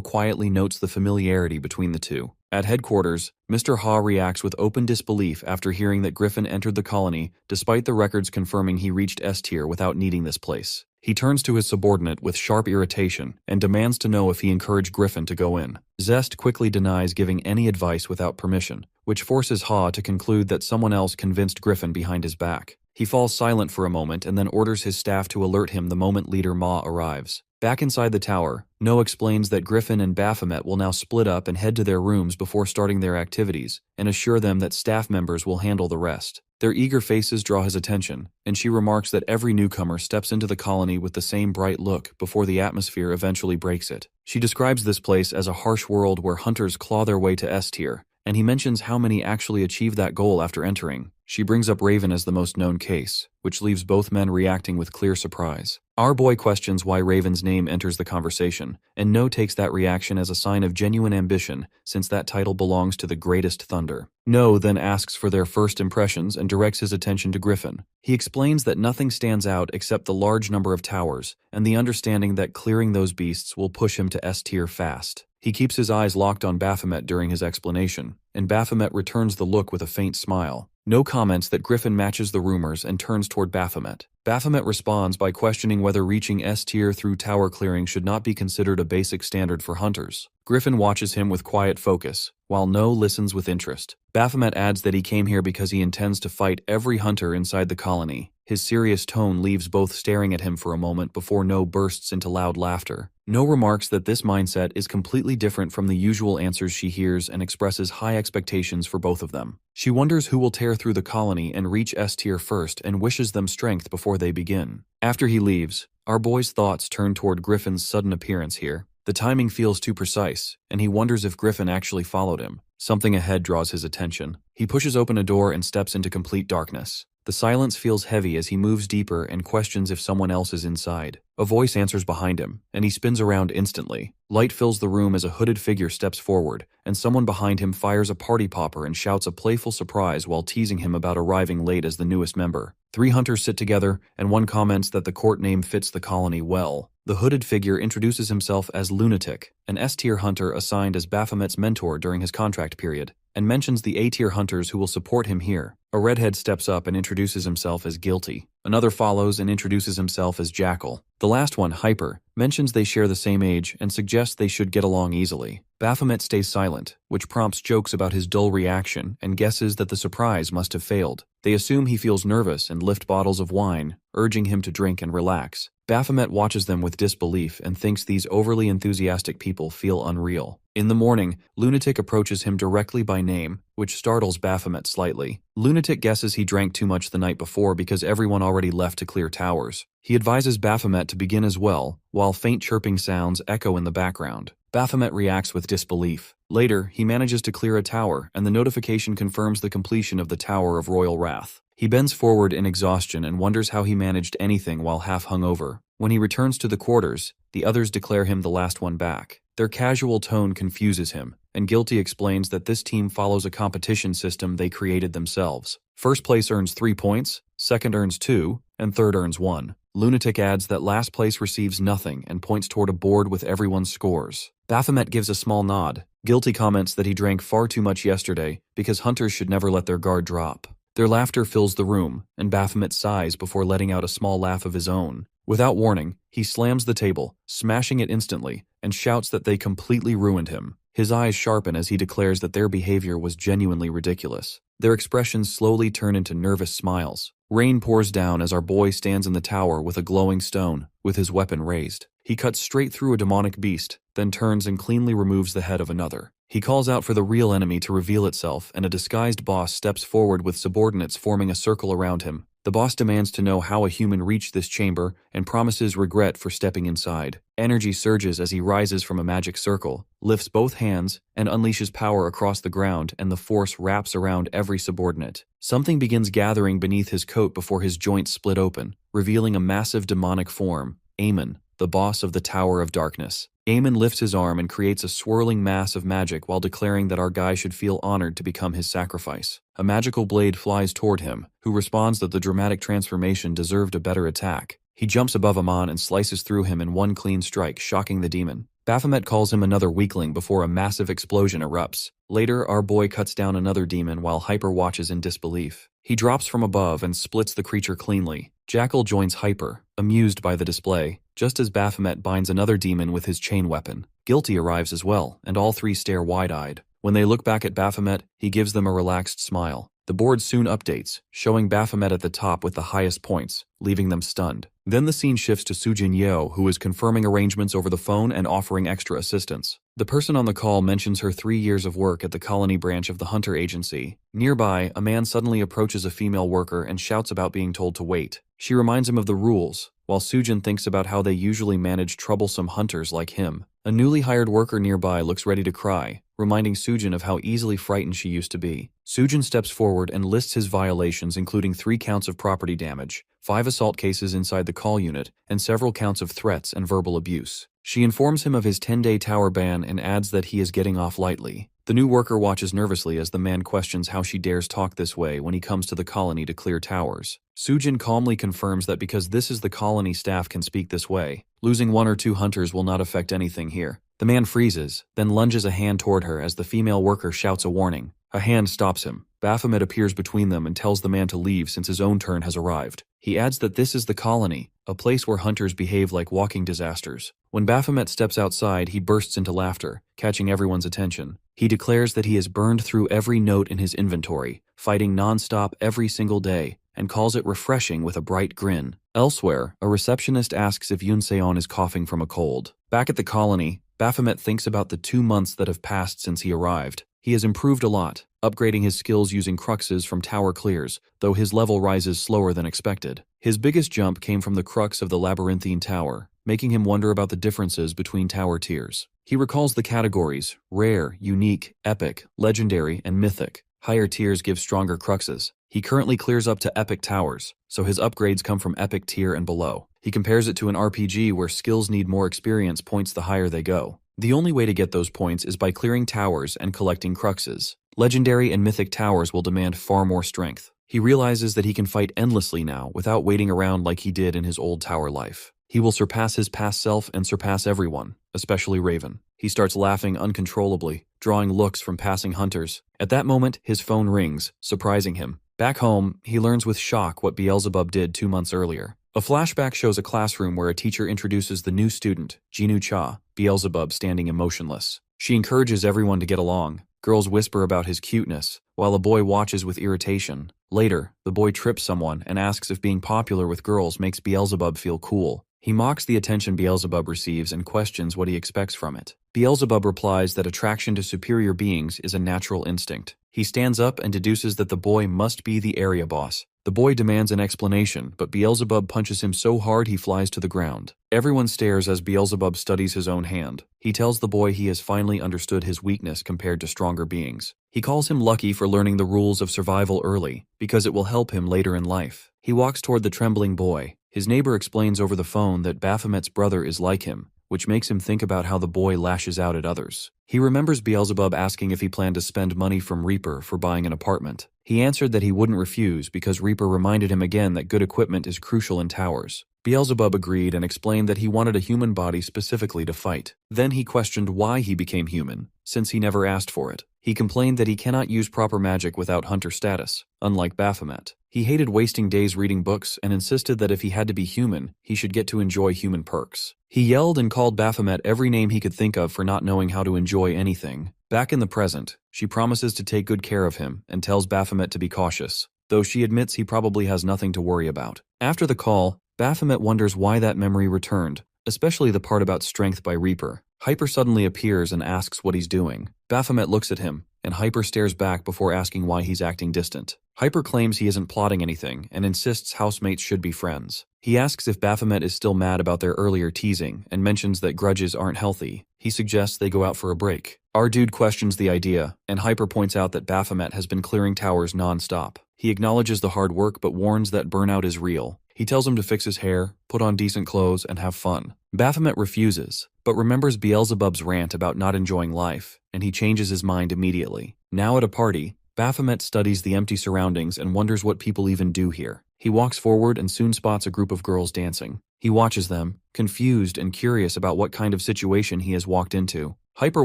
quietly notes the familiarity between the two. At headquarters, Mr. Ha reacts with open disbelief after hearing that Griffin entered the colony, despite the records confirming he reached S-tier without needing this place. He turns to his subordinate with sharp irritation and demands to know if he encouraged Griffin to go in. Zest quickly denies giving any advice without permission, which forces Ha to conclude that someone else convinced Griffin behind his back. He falls silent for a moment and then orders his staff to alert him the moment Leader Ma arrives. Back inside the tower, No explains that Griffin and Baphomet will now split up and head to their rooms before starting their activities, and assure them that staff members will handle the rest. Their eager faces draw his attention, and she remarks that every newcomer steps into the colony with the same bright look before the atmosphere eventually breaks it. She describes this place as a harsh world where hunters claw their way to S-tier, and he mentions how many actually achieve that goal after entering. She brings up Raven as the most known case, which leaves both men reacting with clear surprise. Our boy questions why Raven's name enters the conversation, and No takes that reaction as a sign of genuine ambition, since that title belongs to the greatest thunder. No then asks for their first impressions and directs his attention to Griffin. He explains that nothing stands out except the large number of towers, and the understanding that clearing those beasts will push him to S-tier fast. He keeps his eyes locked on Baphomet during his explanation, and Baphomet returns the look with a faint smile. No comments that Griffin matches the rumors and turns turns toward Baphomet. Baphomet responds by questioning whether reaching S tier through tower clearing should not be considered a basic standard for hunters. Griffin watches him with quiet focus, while No listens with interest. Baphomet adds that he came here because he intends to fight every hunter inside the colony. His serious tone leaves both staring at him for a moment before No bursts into loud laughter. No remarks that this mindset is completely different from the usual answers she hears and expresses high expectations for both of them. She wonders who will tear through the colony and reach S tier first and wishes them strength before they begin. After he leaves, our boy's thoughts turn toward Griffin's sudden appearance here. The timing feels too precise, and he wonders if Griffin actually followed him. Something ahead draws his attention. He pushes open a door and steps into complete darkness. The silence feels heavy as he moves deeper and questions if someone else is inside. A voice answers behind him, and he spins around instantly. Light fills the room as a hooded figure steps forward, and someone behind him fires a party popper and shouts a playful surprise while teasing him about arriving late as the newest member. 3 hunters sit together, and one comments that the court name fits the colony well. The hooded figure introduces himself as Lunatic, an S-tier hunter assigned as Baphomet's mentor during his contract period, and mentions the A-tier hunters who will support him here. A redhead steps up and introduces himself as Guilty. Another follows and introduces himself as Jackal. The last one, Hyper, mentions they share the same age and suggests they should get along easily. Baphomet stays silent, which prompts jokes about his dull reaction and guesses that the surprise must have failed. They assume he feels nervous and lift bottles of wine, urging him to drink and relax. Baphomet watches them with disbelief and thinks these overly enthusiastic people feel unreal. In the morning, Lunatic approaches him directly by name, which startles Baphomet slightly. Lunatic guesses he drank too much the night before because everyone already left to clear towers. He advises Baphomet to begin as well, while faint chirping sounds echo in the background. Baphomet reacts with disbelief. Later, he manages to clear a tower, and the notification confirms the completion of the Tower of Royal Wrath. He bends forward in exhaustion and wonders how he managed anything while half hungover. When he returns to the quarters, the others declare him the last one back. Their casual tone confuses him, and Guilty explains that this team follows a competition system they created themselves. First place earns 3 points, second earns 2, and third earns 1. Lunatic adds that last place receives nothing and points toward a board with everyone's scores. Baphomet gives a small nod. Guilty comments that he drank far too much yesterday because hunters should never let their guard drop. Their laughter fills the room, and Baphomet sighs before letting out a small laugh of his own. Without warning, he slams the table, smashing it instantly, and shouts that they completely ruined him. His eyes sharpen as he declares that their behavior was genuinely ridiculous. Their expressions slowly turn into nervous smiles. Rain pours down as our boy stands in the tower with a glowing stone, with his weapon raised. He cuts straight through a demonic beast, then turns and cleanly removes the head of another. He calls out for the real enemy to reveal itself, and a disguised boss steps forward with subordinates forming a circle around him. The boss demands to know how a human reached this chamber and promises regret for stepping inside. Energy surges as he rises from a magic circle, lifts both hands, and unleashes power across the ground, and the force wraps around every subordinate. Something begins gathering beneath his coat before his joints split open, revealing a massive demonic form, Amon, the boss of the Tower of Darkness. Amon lifts his arm and creates a swirling mass of magic while declaring that our guy should feel honored to become his sacrifice. A magical blade flies toward him, who responds that the dramatic transformation deserved a better attack. He jumps above Amon and slices through him in one clean strike, shocking the demon. Baphomet calls him another weakling before a massive explosion erupts. Later, our boy cuts down another demon while Hyper watches in disbelief. He drops from above and splits the creature cleanly. Jackal joins Hyper, amused by the display, just as Baphomet binds another demon with his chain weapon. Guilty arrives as well, and all three stare wide-eyed. When they look back at Baphomet, he gives them a relaxed smile. The board soon updates, showing Baphomet at the top with the highest points, leaving them stunned. Then the scene shifts to Sujin Yeo, who is confirming arrangements over the phone and offering extra assistance. The person on the call mentions her 3 years of work at the colony branch of the Hunter Agency. Nearby, a man suddenly approaches a female worker and shouts about being told to wait. She reminds him of the rules, while Sujin thinks about how they usually manage troublesome hunters like him. A newly hired worker nearby looks ready to cry, reminding Sujin of how easily frightened she used to be. Sujin steps forward and lists his violations, including 3 counts of property damage, 5 assault cases inside the call unit, and several counts of threats and verbal abuse. She informs him of his 10-day tower ban and adds that he is getting off lightly. The new worker watches nervously as the man questions how she dares talk this way when he comes to the colony to clear towers. Sujin calmly confirms that because this is the colony, staff can speak this way. Losing 1 or 2 hunters will not affect anything here. The man freezes, then lunges a hand toward her as the female worker shouts a warning. A hand stops him. Baphomet appears between them and tells the man to leave since his own turn has arrived. He adds that this is the colony, a place where hunters behave like walking disasters. When Baphomet steps outside, he bursts into laughter, catching everyone's attention. He declares that he has burned through every note in his inventory, fighting non-stop every single day, and calls it refreshing with a bright grin. Elsewhere, a receptionist asks if Yunseon is coughing from a cold. Back at the colony, Baphomet thinks about the 2 months that have passed since he arrived. He has improved a lot, upgrading his skills using cruxes from tower clears, though his level rises slower than expected. His biggest jump came from the crux of the labyrinthine tower, making him wonder about the differences between tower tiers. He recalls the categories: rare, unique, epic, legendary, and mythic. Higher tiers give stronger cruxes. He currently clears up to epic towers, so his upgrades come from epic tier and below. He compares it to an RPG where skills need more experience points the higher they go. The only way to get those points is by clearing towers and collecting cruxes. Legendary and mythic towers will demand far more strength. He realizes that he can fight endlessly now without waiting around like he did in his old tower life. He will surpass his past self and surpass everyone, especially Raven. He starts laughing uncontrollably, drawing looks from passing hunters. At that moment, his phone rings, surprising him. Back home, he learns with shock what Beelzebub did 2 months earlier. A flashback shows a classroom where a teacher introduces the new student, Jinu Cha, Beelzebub standing emotionless. She encourages everyone to get along. Girls whisper about his cuteness, while a boy watches with irritation. Later, the boy trips someone and asks if being popular with girls makes Beelzebub feel cool. He mocks the attention Beelzebub receives and questions what he expects from it. Beelzebub replies that attraction to superior beings is a natural instinct. He stands up and deduces that the boy must be the area boss. The boy demands an explanation, but Beelzebub punches him so hard he flies to the ground. Everyone stares as Beelzebub studies his own hand. He tells the boy he has finally understood his weakness compared to stronger beings. He calls him lucky for learning the rules of survival early, because it will help him later in life. He walks toward the trembling boy. His neighbor explains over the phone that Baphomet's brother is like him, which makes him think about how the boy lashes out at others. He remembers Beelzebub asking if he planned to spend money from Reaper for buying an apartment. He answered that he wouldn't refuse because Reaper reminded him again that good equipment is crucial in towers. Beelzebub agreed and explained that he wanted a human body specifically to fight. Then he questioned why he became human, since he never asked for it. He complained that he cannot use proper magic without hunter status, unlike Baphomet. He hated wasting days reading books and insisted that if he had to be human, he should get to enjoy human perks. He yelled and called Baphomet every name he could think of for not knowing how to enjoy anything. Back in the present, she promises to take good care of him and tells Baphomet to be cautious, though she admits he probably has nothing to worry about. After the call, Baphomet wonders why that memory returned, especially the part about strength by Reaper. Hyper suddenly appears and asks what he's doing. Baphomet looks at him, and Hyper stares back before asking why he's acting distant. Hyper claims he isn't plotting anything and insists housemates should be friends. He asks if Baphomet is still mad about their earlier teasing and mentions that grudges aren't healthy. He suggests they go out for a break. Our dude questions the idea, and Hyper points out that Baphomet has been clearing towers non-stop. He acknowledges the hard work but warns that burnout is real. He tells him to fix his hair, put on decent clothes, and have fun. Baphomet refuses, but remembers Beelzebub's rant about not enjoying life, and he changes his mind immediately. Now at a party, Baphomet studies the empty surroundings and wonders what people even do here. He walks forward and soon spots a group of girls dancing. He watches them, confused and curious about what kind of situation he has walked into. Hyper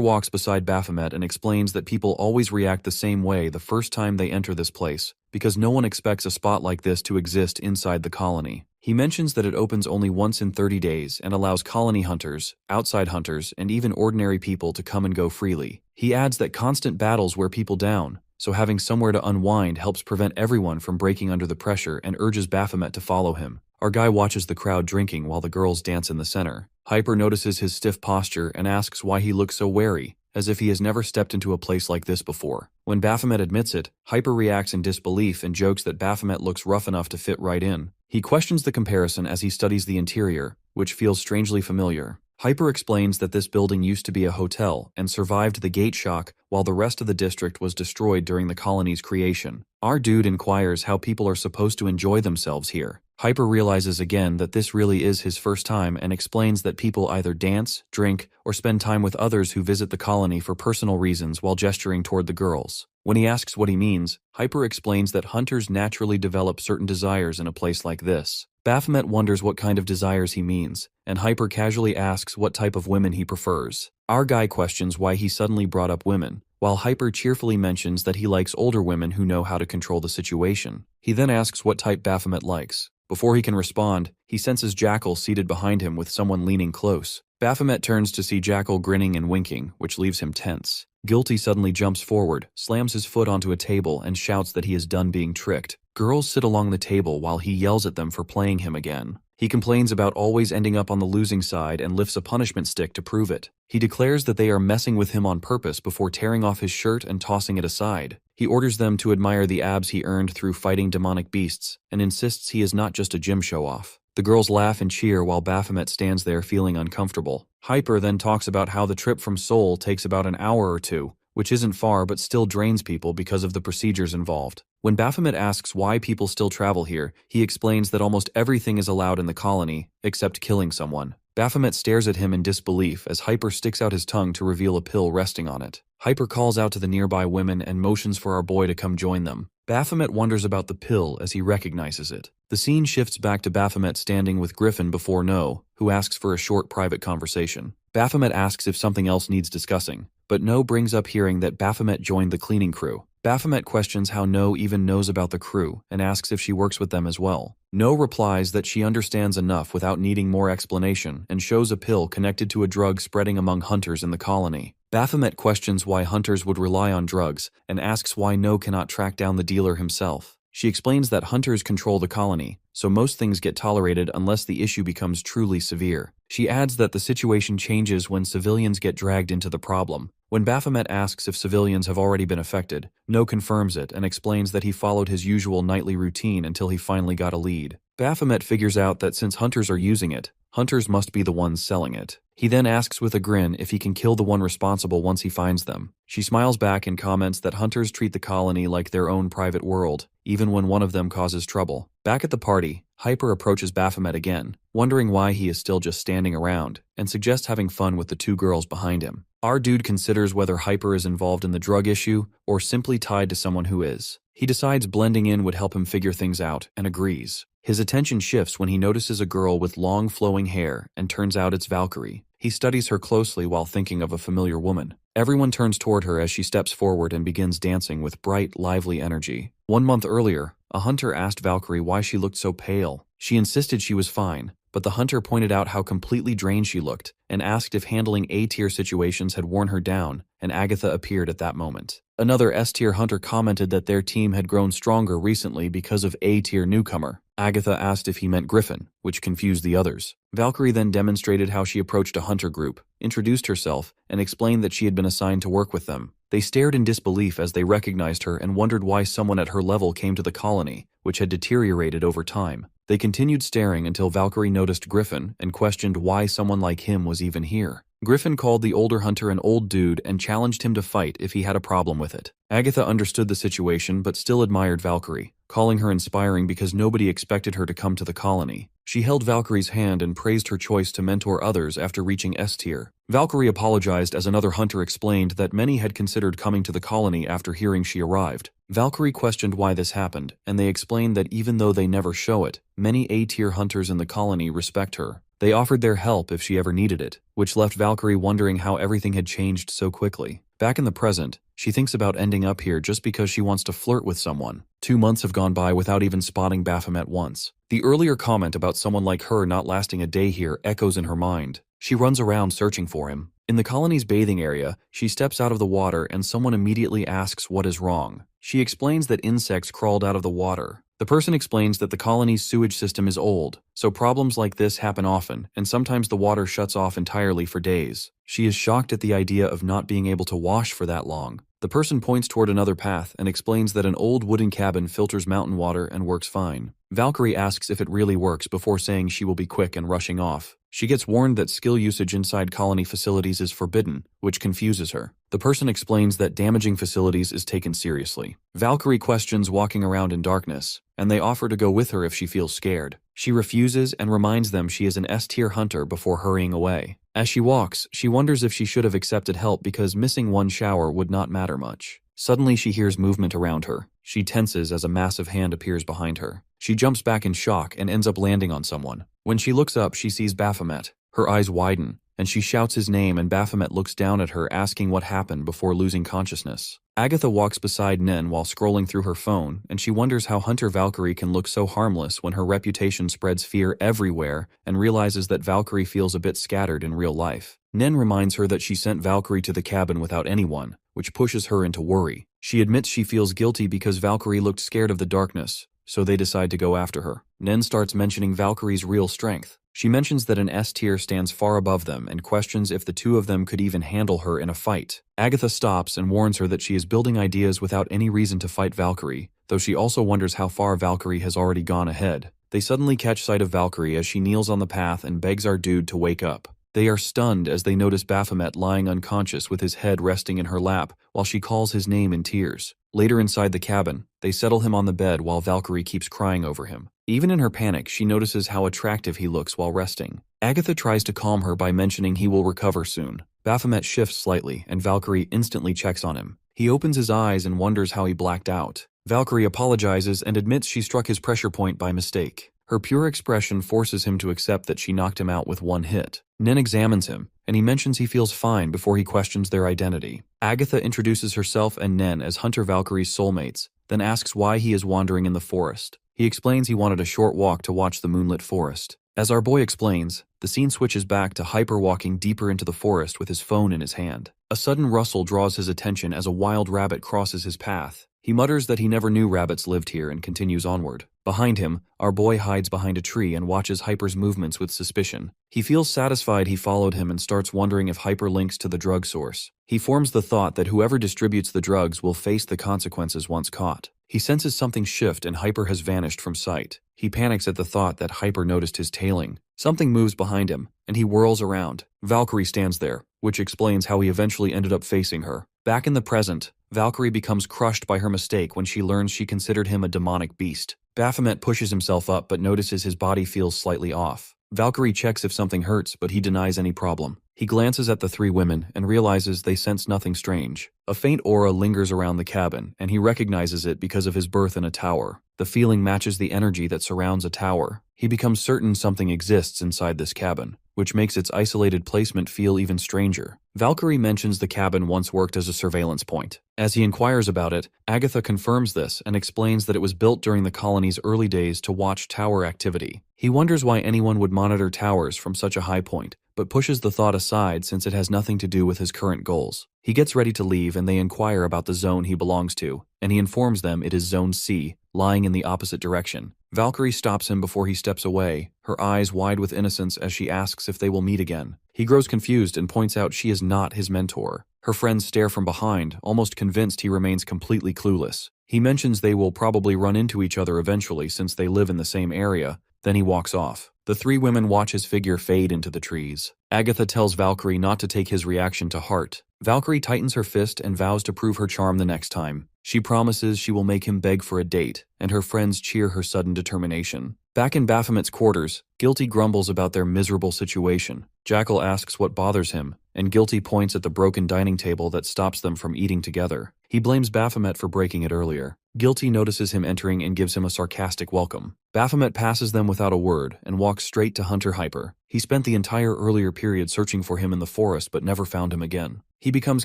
walks beside Baphomet and explains that people always react the same way the first time they enter this place, because no one expects a spot like this to exist inside the colony. He mentions that it opens only once in 30 days and allows colony hunters, outside hunters, and even ordinary people to come and go freely. He adds that constant battles wear people down, so having somewhere to unwind helps prevent everyone from breaking under the pressure and urges Baphomet to follow him. Our guy watches the crowd drinking while the girls dance in the center. Hyper notices his stiff posture and asks why he looks so wary, as if he has never stepped into a place like this before. When Baphomet admits it, Hyper reacts in disbelief and jokes that Baphomet looks rough enough to fit right in. He questions the comparison as he studies the interior, which feels strangely familiar. Hyper explains that this building used to be a hotel and survived the gate shock while the rest of the district was destroyed during the colony's creation. Our dude inquires how people are supposed to enjoy themselves here. Hyper realizes again that this really is his first time and explains that people either dance, drink, or spend time with others who visit the colony for personal reasons while gesturing toward the girls. When he asks what he means, Hyper explains that hunters naturally develop certain desires in a place like this. Baphomet wonders what kind of desires he means, and Hyper casually asks what type of women he prefers. Our guy questions why he suddenly brought up women, while Hyper cheerfully mentions that he likes older women who know how to control the situation. He then asks what type Baphomet likes. Before he can respond, he senses Jackal seated behind him with someone leaning close. Baphomet turns to see Jackal grinning and winking, which leaves him tense. Guilty suddenly jumps forward, slams his foot onto a table, and shouts that he is done being tricked. Girls sit along the table while he yells at them for playing him again. He complains about always ending up on the losing side and lifts a punishment stick to prove it. He declares that they are messing with him on purpose before tearing off his shirt and tossing it aside. He orders them to admire the abs he earned through fighting demonic beasts and insists he is not just a gym show-off. The girls laugh and cheer while Baphomet stands there feeling uncomfortable. Hyper then talks about how the trip from Seoul takes about an hour or two, which isn't far but still drains people because of the procedures involved. When Baphomet asks why people still travel here, he explains that almost everything is allowed in the colony, except killing someone. Baphomet stares at him in disbelief as Hyper sticks out his tongue to reveal a pill resting on it. Hyper calls out to the nearby women and motions for our boy to come join them. Baphomet wonders about the pill as he recognizes it. The scene shifts back to Baphomet standing with Griffin before No, who asks for a short private conversation. Baphomet asks if something else needs discussing, but No brings up hearing that Baphomet joined the cleaning crew. Baphomet questions how No even knows about the crew and asks if she works with them as well. No replies that she understands enough without needing more explanation and shows a pill connected to a drug spreading among hunters in the colony. Baphomet questions why hunters would rely on drugs and asks why No cannot track down the dealer himself. She explains that hunters control the colony, so most things get tolerated unless the issue becomes truly severe. She adds that the situation changes when civilians get dragged into the problem. When Baphomet asks if civilians have already been affected, No confirms it and explains that he followed his usual nightly routine until he finally got a lead. Baphomet figures out that since hunters are using it, hunters must be the ones selling it. He then asks with a grin if he can kill the one responsible once he finds them. She smiles back and comments that hunters treat the colony like their own private world, even when one of them causes trouble. Back at the party, Hyper approaches Baphomet again, wondering why he is still just standing around, and suggests having fun with the two girls behind him. Our dude considers whether Hyper is involved in the drug issue or simply tied to someone who is. He decides blending in would help him figure things out and agrees. His attention shifts when he notices a girl with long flowing hair and turns out it's Valkyrie. He studies her closely while thinking of a familiar woman. Everyone turns toward her as she steps forward and begins dancing with bright, lively energy. 1 month earlier, a hunter asked Valkyrie why she looked so pale. She insisted she was fine, but the hunter pointed out how completely drained she looked and asked if handling A-tier situations had worn her down, and Agatha appeared at that moment. Another S-tier hunter commented that their team had grown stronger recently because of A-tier newcomer. Agatha asked if he meant Griffin, which confused the others. Valkyrie then demonstrated how she approached a hunter group, introduced herself, and explained that she had been assigned to work with them. They stared in disbelief as they recognized her and wondered why someone at her level came to the colony, which had deteriorated over time. They continued staring until Valkyrie noticed Griffin and questioned why someone like him was even here. Griffin called the older hunter an old dude and challenged him to fight if he had a problem with it. Agatha understood the situation but still admired Valkyrie, calling her inspiring because nobody expected her to come to the colony. She held Valkyrie's hand and praised her choice to mentor others after reaching S-tier. Valkyrie apologized as another hunter explained that many had considered coming to the colony after hearing she arrived. Valkyrie questioned why this happened, and they explained that even though they never show it, many A-tier hunters in the colony respect her. They offered their help if she ever needed it, which left Valkyrie wondering how everything had changed so quickly. Back in the present, she thinks about ending up here just because she wants to flirt with someone. 2 months have gone by without even spotting Baphomet once. The earlier comment about someone like her not lasting a day here echoes in her mind. She runs around searching for him. In the colony's bathing area, she steps out of the water and someone immediately asks what is wrong. She explains that insects crawled out of the water. The person explains that the colony's sewage system is old, so problems like this happen often, and sometimes the water shuts off entirely for days. She is shocked at the idea of not being able to wash for that long. The person points toward another path and explains that an old wooden cabin filters mountain water and works fine. Valkyrie asks if it really works before saying she will be quick and rushing off. She gets warned that skill usage inside colony facilities is forbidden, which confuses her. The person explains that damaging facilities is taken seriously. Valkyrie questions walking around in darkness, and they offer to go with her if she feels scared. She refuses and reminds them she is an S-tier hunter before hurrying away. As she walks, she wonders if she should have accepted help because missing one shower would not matter much. Suddenly she hears movement around her. She tenses as a massive hand appears behind her. She jumps back in shock and ends up landing on someone. When she looks up, she sees Baphomet. Her eyes widen, and she shouts his name, and Baphomet looks down at her, asking what happened before losing consciousness. Agatha walks beside Nen while scrolling through her phone, and she wonders how Hunter Valkyrie can look so harmless when her reputation spreads fear everywhere, and realizes that Valkyrie feels a bit scattered in real life. Nen reminds her that she sent Valkyrie to the cabin without anyone, which pushes her into worry. She admits she feels guilty because Valkyrie looked scared of the darkness, so they decide to go after her. Nen starts mentioning Valkyrie's real strength. She mentions that an S tier stands far above them and questions if the two of them could even handle her in a fight. Agatha stops and warns her that she is building ideas without any reason to fight Valkyrie, though she also wonders how far Valkyrie has already gone ahead. They suddenly catch sight of Valkyrie as she kneels on the path and begs our dude to wake up. They are stunned as they notice Baphomet lying unconscious with his head resting in her lap while she calls his name in tears. Later inside the cabin, they settle him on the bed while Valkyrie keeps crying over him. Even in her panic, she notices how attractive he looks while resting. Agatha tries to calm her by mentioning he will recover soon. Baphomet shifts slightly, and Valkyrie instantly checks on him. He opens his eyes and wonders how he blacked out. Valkyrie apologizes and admits she struck his pressure point by mistake. Her pure expression forces him to accept that she knocked him out with one hit. Nen examines him, and he mentions he feels fine before he questions their identity. Agatha introduces herself and Nen as Hunter Valkyrie's soulmates, then asks why he is wandering in the forest. He explains he wanted a short walk to watch the moonlit forest. As our boy explains, the scene switches back to Hyper walking deeper into the forest with his phone in his hand. A sudden rustle draws his attention as a wild rabbit crosses his path. He mutters that he never knew rabbits lived here and continues onward. Behind him, our boy hides behind a tree and watches Hyper's movements with suspicion. He feels satisfied he followed him and starts wondering if Hyper links to the drug source. He forms the thought that whoever distributes the drugs will face the consequences once caught. He senses something shift and Hyper has vanished from sight. He panics at the thought that Hyper noticed his tailing. Something moves behind him, and he whirls around. Valkyrie stands there, which explains how he eventually ended up facing her. Back in the present, Valkyrie becomes crushed by her mistake when she learns she considered him a demonic beast. Baphomet pushes himself up but notices his body feels slightly off. Valkyrie checks if something hurts, but he denies any problem. He glances at the three women and realizes they sense nothing strange. A faint aura lingers around the cabin, and he recognizes it because of his birth in a tower. The feeling matches the energy that surrounds a tower. He becomes certain something exists inside this cabin, which makes its isolated placement feel even stranger. Valkyrie mentions the cabin once worked as a surveillance point. As he inquires about it, Agatha confirms this and explains that it was built during the colony's early days to watch tower activity. He wonders why anyone would monitor towers from such a high point, but pushes the thought aside since it has nothing to do with his current goals. He gets ready to leave and they inquire about the zone he belongs to, and he informs them it is Zone C, lying in the opposite direction. Valkyrie stops him before he steps away, her eyes wide with innocence as she asks if they will meet again. He grows confused and points out she is not his mentor. Her friends stare from behind, almost convinced he remains completely clueless. He mentions they will probably run into each other eventually since they live in the same area, then he walks off. The three women watch his figure fade into the trees. Agatha tells Valkyrie not to take his reaction to heart. Valkyrie tightens her fist and vows to prove her charm the next time. She promises she will make him beg for a date, and her friends cheer her sudden determination. Back in Baphomet's quarters, Guilty grumbles about their miserable situation. Jackal asks what bothers him, and Guilty points at the broken dining table that stops them from eating together. He blames Baphomet for breaking it earlier. Guilty notices him entering and gives him a sarcastic welcome. Baphomet passes them without a word and walks straight to Hunter Hyper. He spent the entire earlier period searching for him in the forest but never found him again. He becomes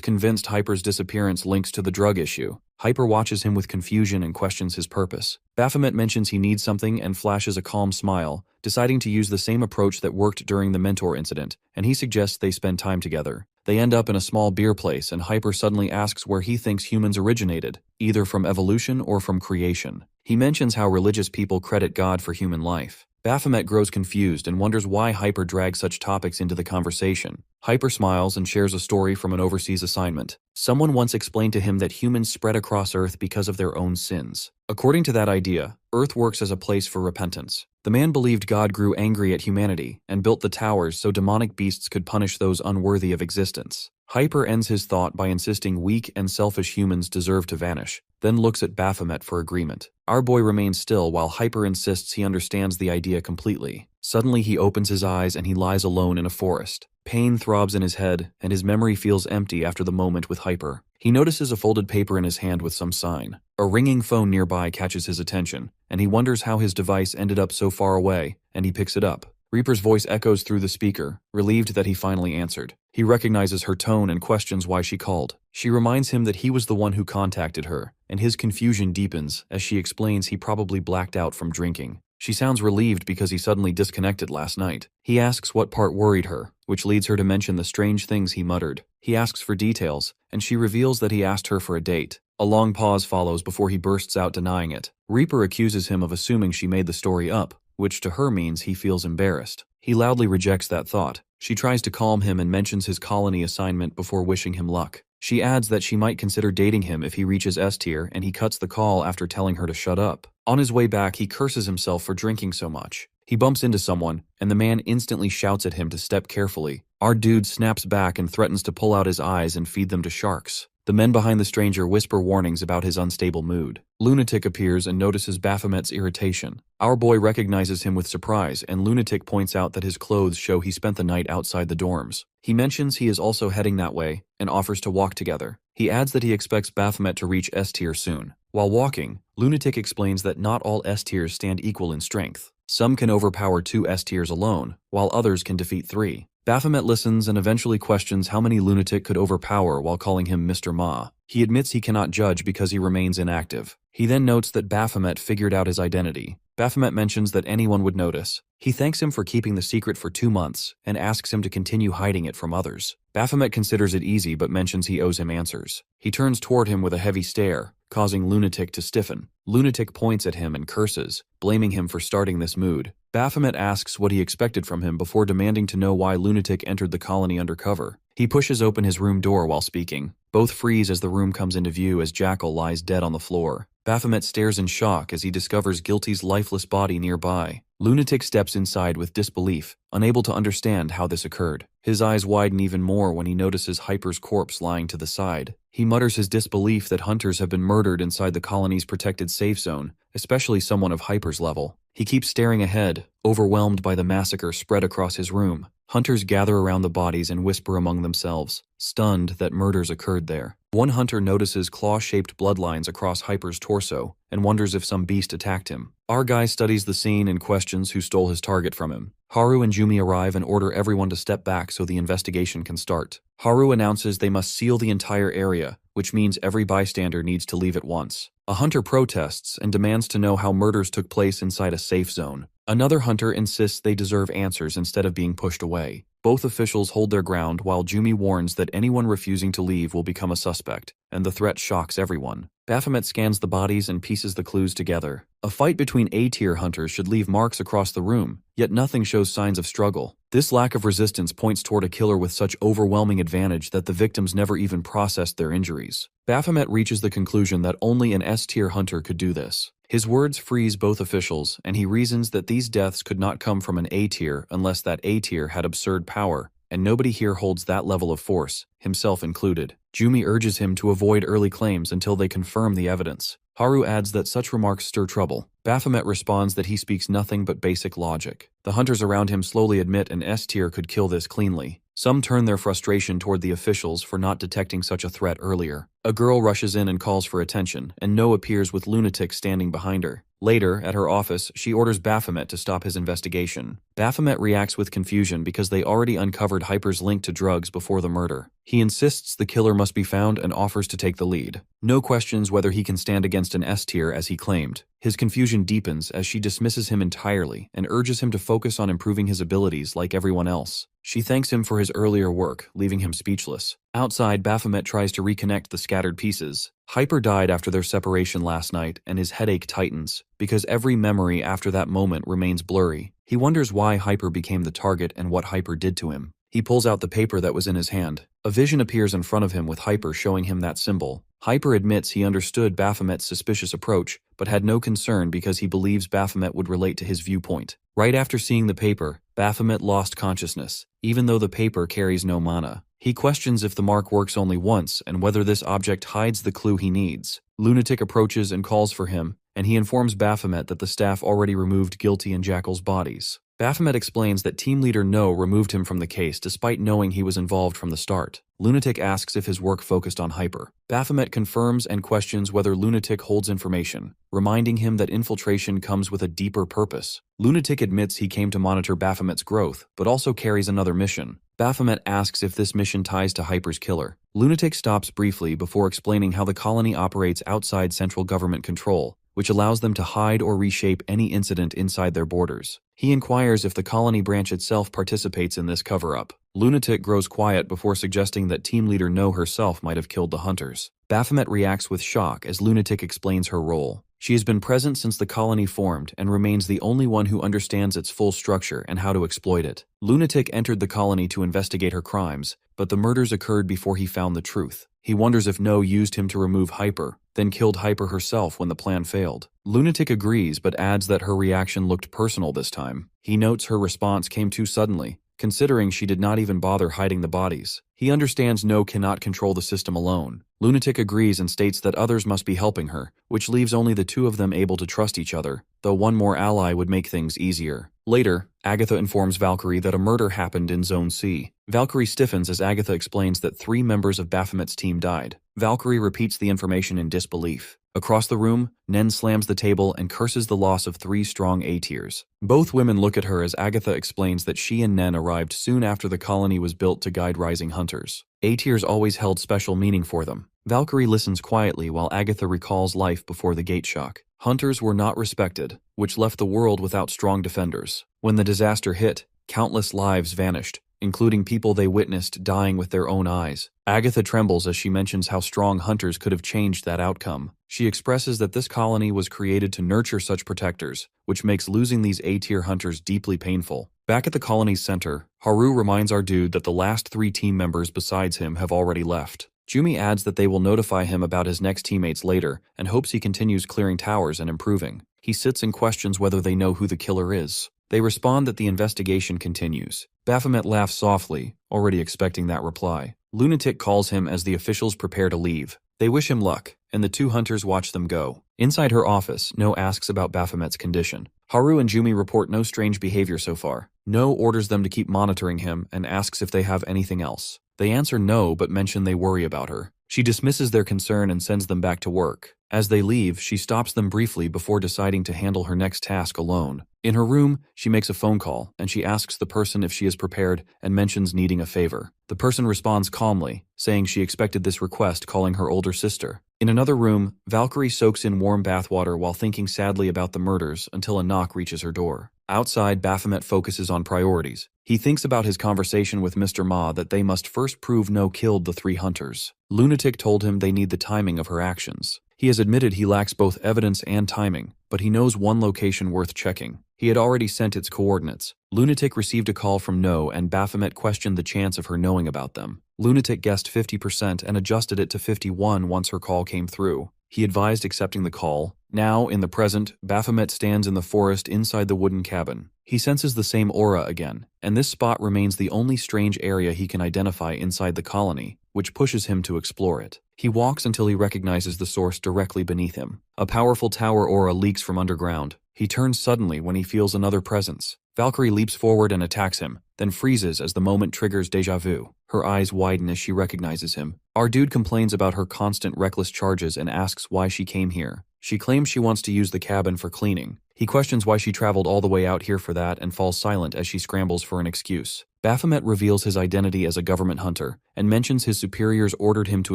convinced Hyper's disappearance links to the drug issue. Hyper watches him with confusion and questions his purpose. Baphomet mentions he needs something and flashes a calm smile, deciding to use the same approach that worked during the mentor incident, and he suggests they spend time together. They end up in a small beer place and Hyper suddenly asks where he thinks humans originated, either from evolution or from creation. He mentions how religious people credit God for human life. Baphomet grows confused and wonders why Hyper drags such topics into the conversation. Hyper smiles and shares a story from an overseas assignment. Someone once explained to him that humans spread across Earth because of their own sins. According to that idea, Earth works as a place for repentance. The man believed God grew angry at humanity and built the towers so demonic beasts could punish those unworthy of existence. Hyper ends his thought by insisting weak and selfish humans deserve to vanish, then looks at Baphomet for agreement. Our boy remains still while Hyper insists he understands the idea completely. Suddenly he opens his eyes and he lies alone in a forest. Pain throbs in his head, and his memory feels empty after the moment with Hyper. He notices a folded paper in his hand with some sign. A ringing phone nearby catches his attention, and he wonders how his device ended up so far away, and he picks it up. Reaper's voice echoes through the speaker, relieved that he finally answered. He recognizes her tone and questions why she called. She reminds him that he was the one who contacted her, and his confusion deepens as she explains he probably blacked out from drinking. She sounds relieved because he suddenly disconnected last night. He asks what part worried her, which leads her to mention the strange things he muttered. He asks for details, and she reveals that he asked her for a date. A long pause follows before he bursts out denying it. Reaper accuses him of assuming she made the story up, which to her means he feels embarrassed. He loudly rejects that thought. She tries to calm him and mentions his colony assignment before wishing him luck. She adds that she might consider dating him if he reaches S tier, and he cuts the call after telling her to shut up. On his way back, he curses himself for drinking so much. He bumps into someone, and the man instantly shouts at him to step carefully. Our dude snaps back and threatens to pull out his eyes and feed them to sharks. The men behind the stranger whisper warnings about his unstable mood. Lunatic appears and notices Baphomet's irritation. Our boy recognizes him with surprise, and Lunatic points out that his clothes show he spent the night outside the dorms. He mentions he is also heading that way and offers to walk together. He adds that he expects Baphomet to reach S tier soon. While walking, Lunatic explains that not all S tiers stand equal in strength. Some can overpower 2 S tiers alone, while others can defeat 3. Baphomet listens and eventually questions how many Lunatic could overpower while calling him Mr. Ma. He admits he cannot judge because he remains inactive. He then notes that Baphomet figured out his identity. Baphomet mentions that anyone would notice. He thanks him for keeping the secret for 2 months and asks him to continue hiding it from others. Baphomet considers it easy but mentions he owes him answers. He turns toward him with a heavy stare, causing Lunatic to stiffen. Lunatic points at him and curses, blaming him for starting this mood. Baphomet asks what he expected from him before demanding to know why Lunatic entered the colony undercover. He pushes open his room door while speaking. Both freeze as the room comes into view as Jackal lies dead on the floor. Baphomet stares in shock as he discovers Guilty's lifeless body nearby. Lunatic steps inside with disbelief, unable to understand how this occurred. His eyes widen even more when he notices Hyper's corpse lying to the side. He mutters his disbelief that hunters have been murdered inside the colony's protected safe zone, especially someone of Hyper's level. He keeps staring ahead, overwhelmed by the massacre spread across his room. Hunters gather around the bodies and whisper among themselves, stunned that murders occurred there. One hunter notices claw-shaped bloodlines across Hyper's torso and wonders if some beast attacked him. Our guy studies the scene and questions who stole his target from him. Haru and Jumi arrive and order everyone to step back so the investigation can start. Haru announces they must seal the entire area, which means every bystander needs to leave at once. A hunter protests and demands to know how murders took place inside a safe zone. Another hunter insists they deserve answers instead of being pushed away. Both officials hold their ground while Jumi warns that anyone refusing to leave will become a suspect, and the threat shocks everyone. Baphomet scans the bodies and pieces the clues together. A fight between A-tier hunters should leave marks across the room, yet nothing shows signs of struggle. This lack of resistance points toward a killer with such overwhelming advantage that the victims never even processed their injuries. Baphomet reaches the conclusion that only an S-tier hunter could do this. His words freeze both officials, and he reasons that these deaths could not come from an A-tier unless that A-tier had absurd power, and nobody here holds that level of force, himself included. Jumi urges him to avoid early claims until they confirm the evidence. Haru adds that such remarks stir trouble. Baphomet responds that he speaks nothing but basic logic. The hunters around him slowly admit an S-tier could kill this cleanly. Some turn their frustration toward the officials for not detecting such a threat earlier. A girl rushes in and calls for attention, and No appears with Lunatic standing behind her. Later, at her office, she orders Baphomet to stop his investigation. Baphomet reacts with confusion because they already uncovered Hyper's link to drugs before the murder. He insists the killer must be found and offers to take the lead. No questions whether he can stand against an S-tier as he claimed. His confusion deepens as she dismisses him entirely and urges him to focus on improving his abilities like everyone else. She thanks him for his earlier work, leaving him speechless. Outside, Baphomet tries to reconnect the scattered pieces. Hyper died after their separation last night, and his headache tightens, because every memory after that moment remains blurry. He wonders why Hyper became the target and what Hyper did to him. He pulls out the paper that was in his hand. A vision appears in front of him with Hyper showing him that symbol. Hyper admits he understood Baphomet's suspicious approach, but had no concern because he believes Baphomet would relate to his viewpoint. Right after seeing the paper, Baphomet lost consciousness, even though the paper carries no mana. He questions if the mark works only once and whether this object hides the clue he needs. Lunatic approaches and calls for him, and he informs Baphomet that the staff already removed Guilty and Jackal's bodies. Baphomet explains that team leader No removed him from the case despite knowing he was involved from the start. Lunatic asks if his work focused on Hyper. Baphomet confirms and questions whether Lunatic holds information, reminding him that infiltration comes with a deeper purpose. Lunatic admits he came to monitor Baphomet's growth, but also carries another mission. Baphomet asks if this mission ties to Hyper's killer. Lunatic stops briefly before explaining how the colony operates outside central government control, which allows them to hide or reshape any incident inside their borders. He inquires if the colony branch itself participates in this cover-up. Lunatic grows quiet before suggesting that team leader No herself might have killed the hunters. Baphomet reacts with shock as Lunatic explains her role. She has been present since the colony formed and remains the only one who understands its full structure and how to exploit it. Lunatic entered the colony to investigate her crimes, but the murders occurred before he found the truth. He wonders if No used him to remove Hyper, then killed Hyper herself when the plan failed. Lunatic agrees but adds that her reaction looked personal this time. He notes her response came too suddenly, considering she did not even bother hiding the bodies. He understands No cannot control the system alone. Lunatic agrees and states that others must be helping her, which leaves only the two of them able to trust each other, though one more ally would make things easier. Later, Agatha informs Valkyrie that a murder happened in Zone C. Valkyrie stiffens as Agatha explains that 3 members of Baphomet's team died. Valkyrie repeats the information in disbelief. Across the room, Nen slams the table and curses the loss of 3 strong A-tiers. Both women look at her as Agatha explains that she and Nen arrived soon after the colony was built to guide rising hunters. A-tiers always held special meaning for them. Valkyrie listens quietly while Agatha recalls life before the gate shock. Hunters were not respected, which left the world without strong defenders. When the disaster hit, countless lives vanished, including people they witnessed dying with their own eyes. Agatha trembles as she mentions how strong hunters could have changed that outcome. She expresses that this colony was created to nurture such protectors, which makes losing these A-tier hunters deeply painful. Back at the colony's center, Haru reminds our dude that the last 3 team members besides him have already left. Jumi adds that they will notify him about his next teammates later and hopes he continues clearing towers and improving. He sits and questions whether they know who the killer is. They respond that the investigation continues. Baphomet laughs softly, already expecting that reply. Lunatic calls him as the officials prepare to leave. They wish him luck, and the 2 hunters watch them go. Inside her office, No asks about Baphomet's condition. Haru and Jumi report no strange behavior so far. No orders them to keep monitoring him and asks if they have anything else. They answer no but mention they worry about her. She dismisses their concern and sends them back to work. As they leave, she stops them briefly before deciding to handle her next task alone. In her room, she makes a phone call, and she asks the person if she is prepared and mentions needing a favor. The person responds calmly, saying she expected this request, calling her older sister. In another room, Valkyrie soaks in warm bathwater while thinking sadly about the murders until a knock reaches her door. Outside, Baphomet focuses on priorities. He thinks about his conversation with Mr. Ma that they must first prove No killed the 3 hunters. Lunatic told him they need the timing of her actions. He has admitted he lacks both evidence and timing, but he knows one location worth checking. He had already sent its coordinates. Lunatic received a call from No, and Baphomet questioned the chance of her knowing about them. Lunatic guessed 50% and adjusted it to 51 once her call came through. He advised accepting the call. Now, in the present, Baphomet stands in the forest inside the wooden cabin. He senses the same aura again, and this spot remains the only strange area he can identify inside the colony, which pushes him to explore it. He walks until he recognizes the source directly beneath him. A powerful tower aura leaks from underground. He turns suddenly when he feels another presence. Valkyrie leaps forward and attacks him, then freezes as the moment triggers deja vu. Her eyes widen as she recognizes him. Our dude complains about her constant reckless charges and asks why she came here. She claims she wants to use the cabin for cleaning. He questions why she traveled all the way out here for that and falls silent as she scrambles for an excuse. Baphomet reveals his identity as a government hunter and mentions his superiors ordered him to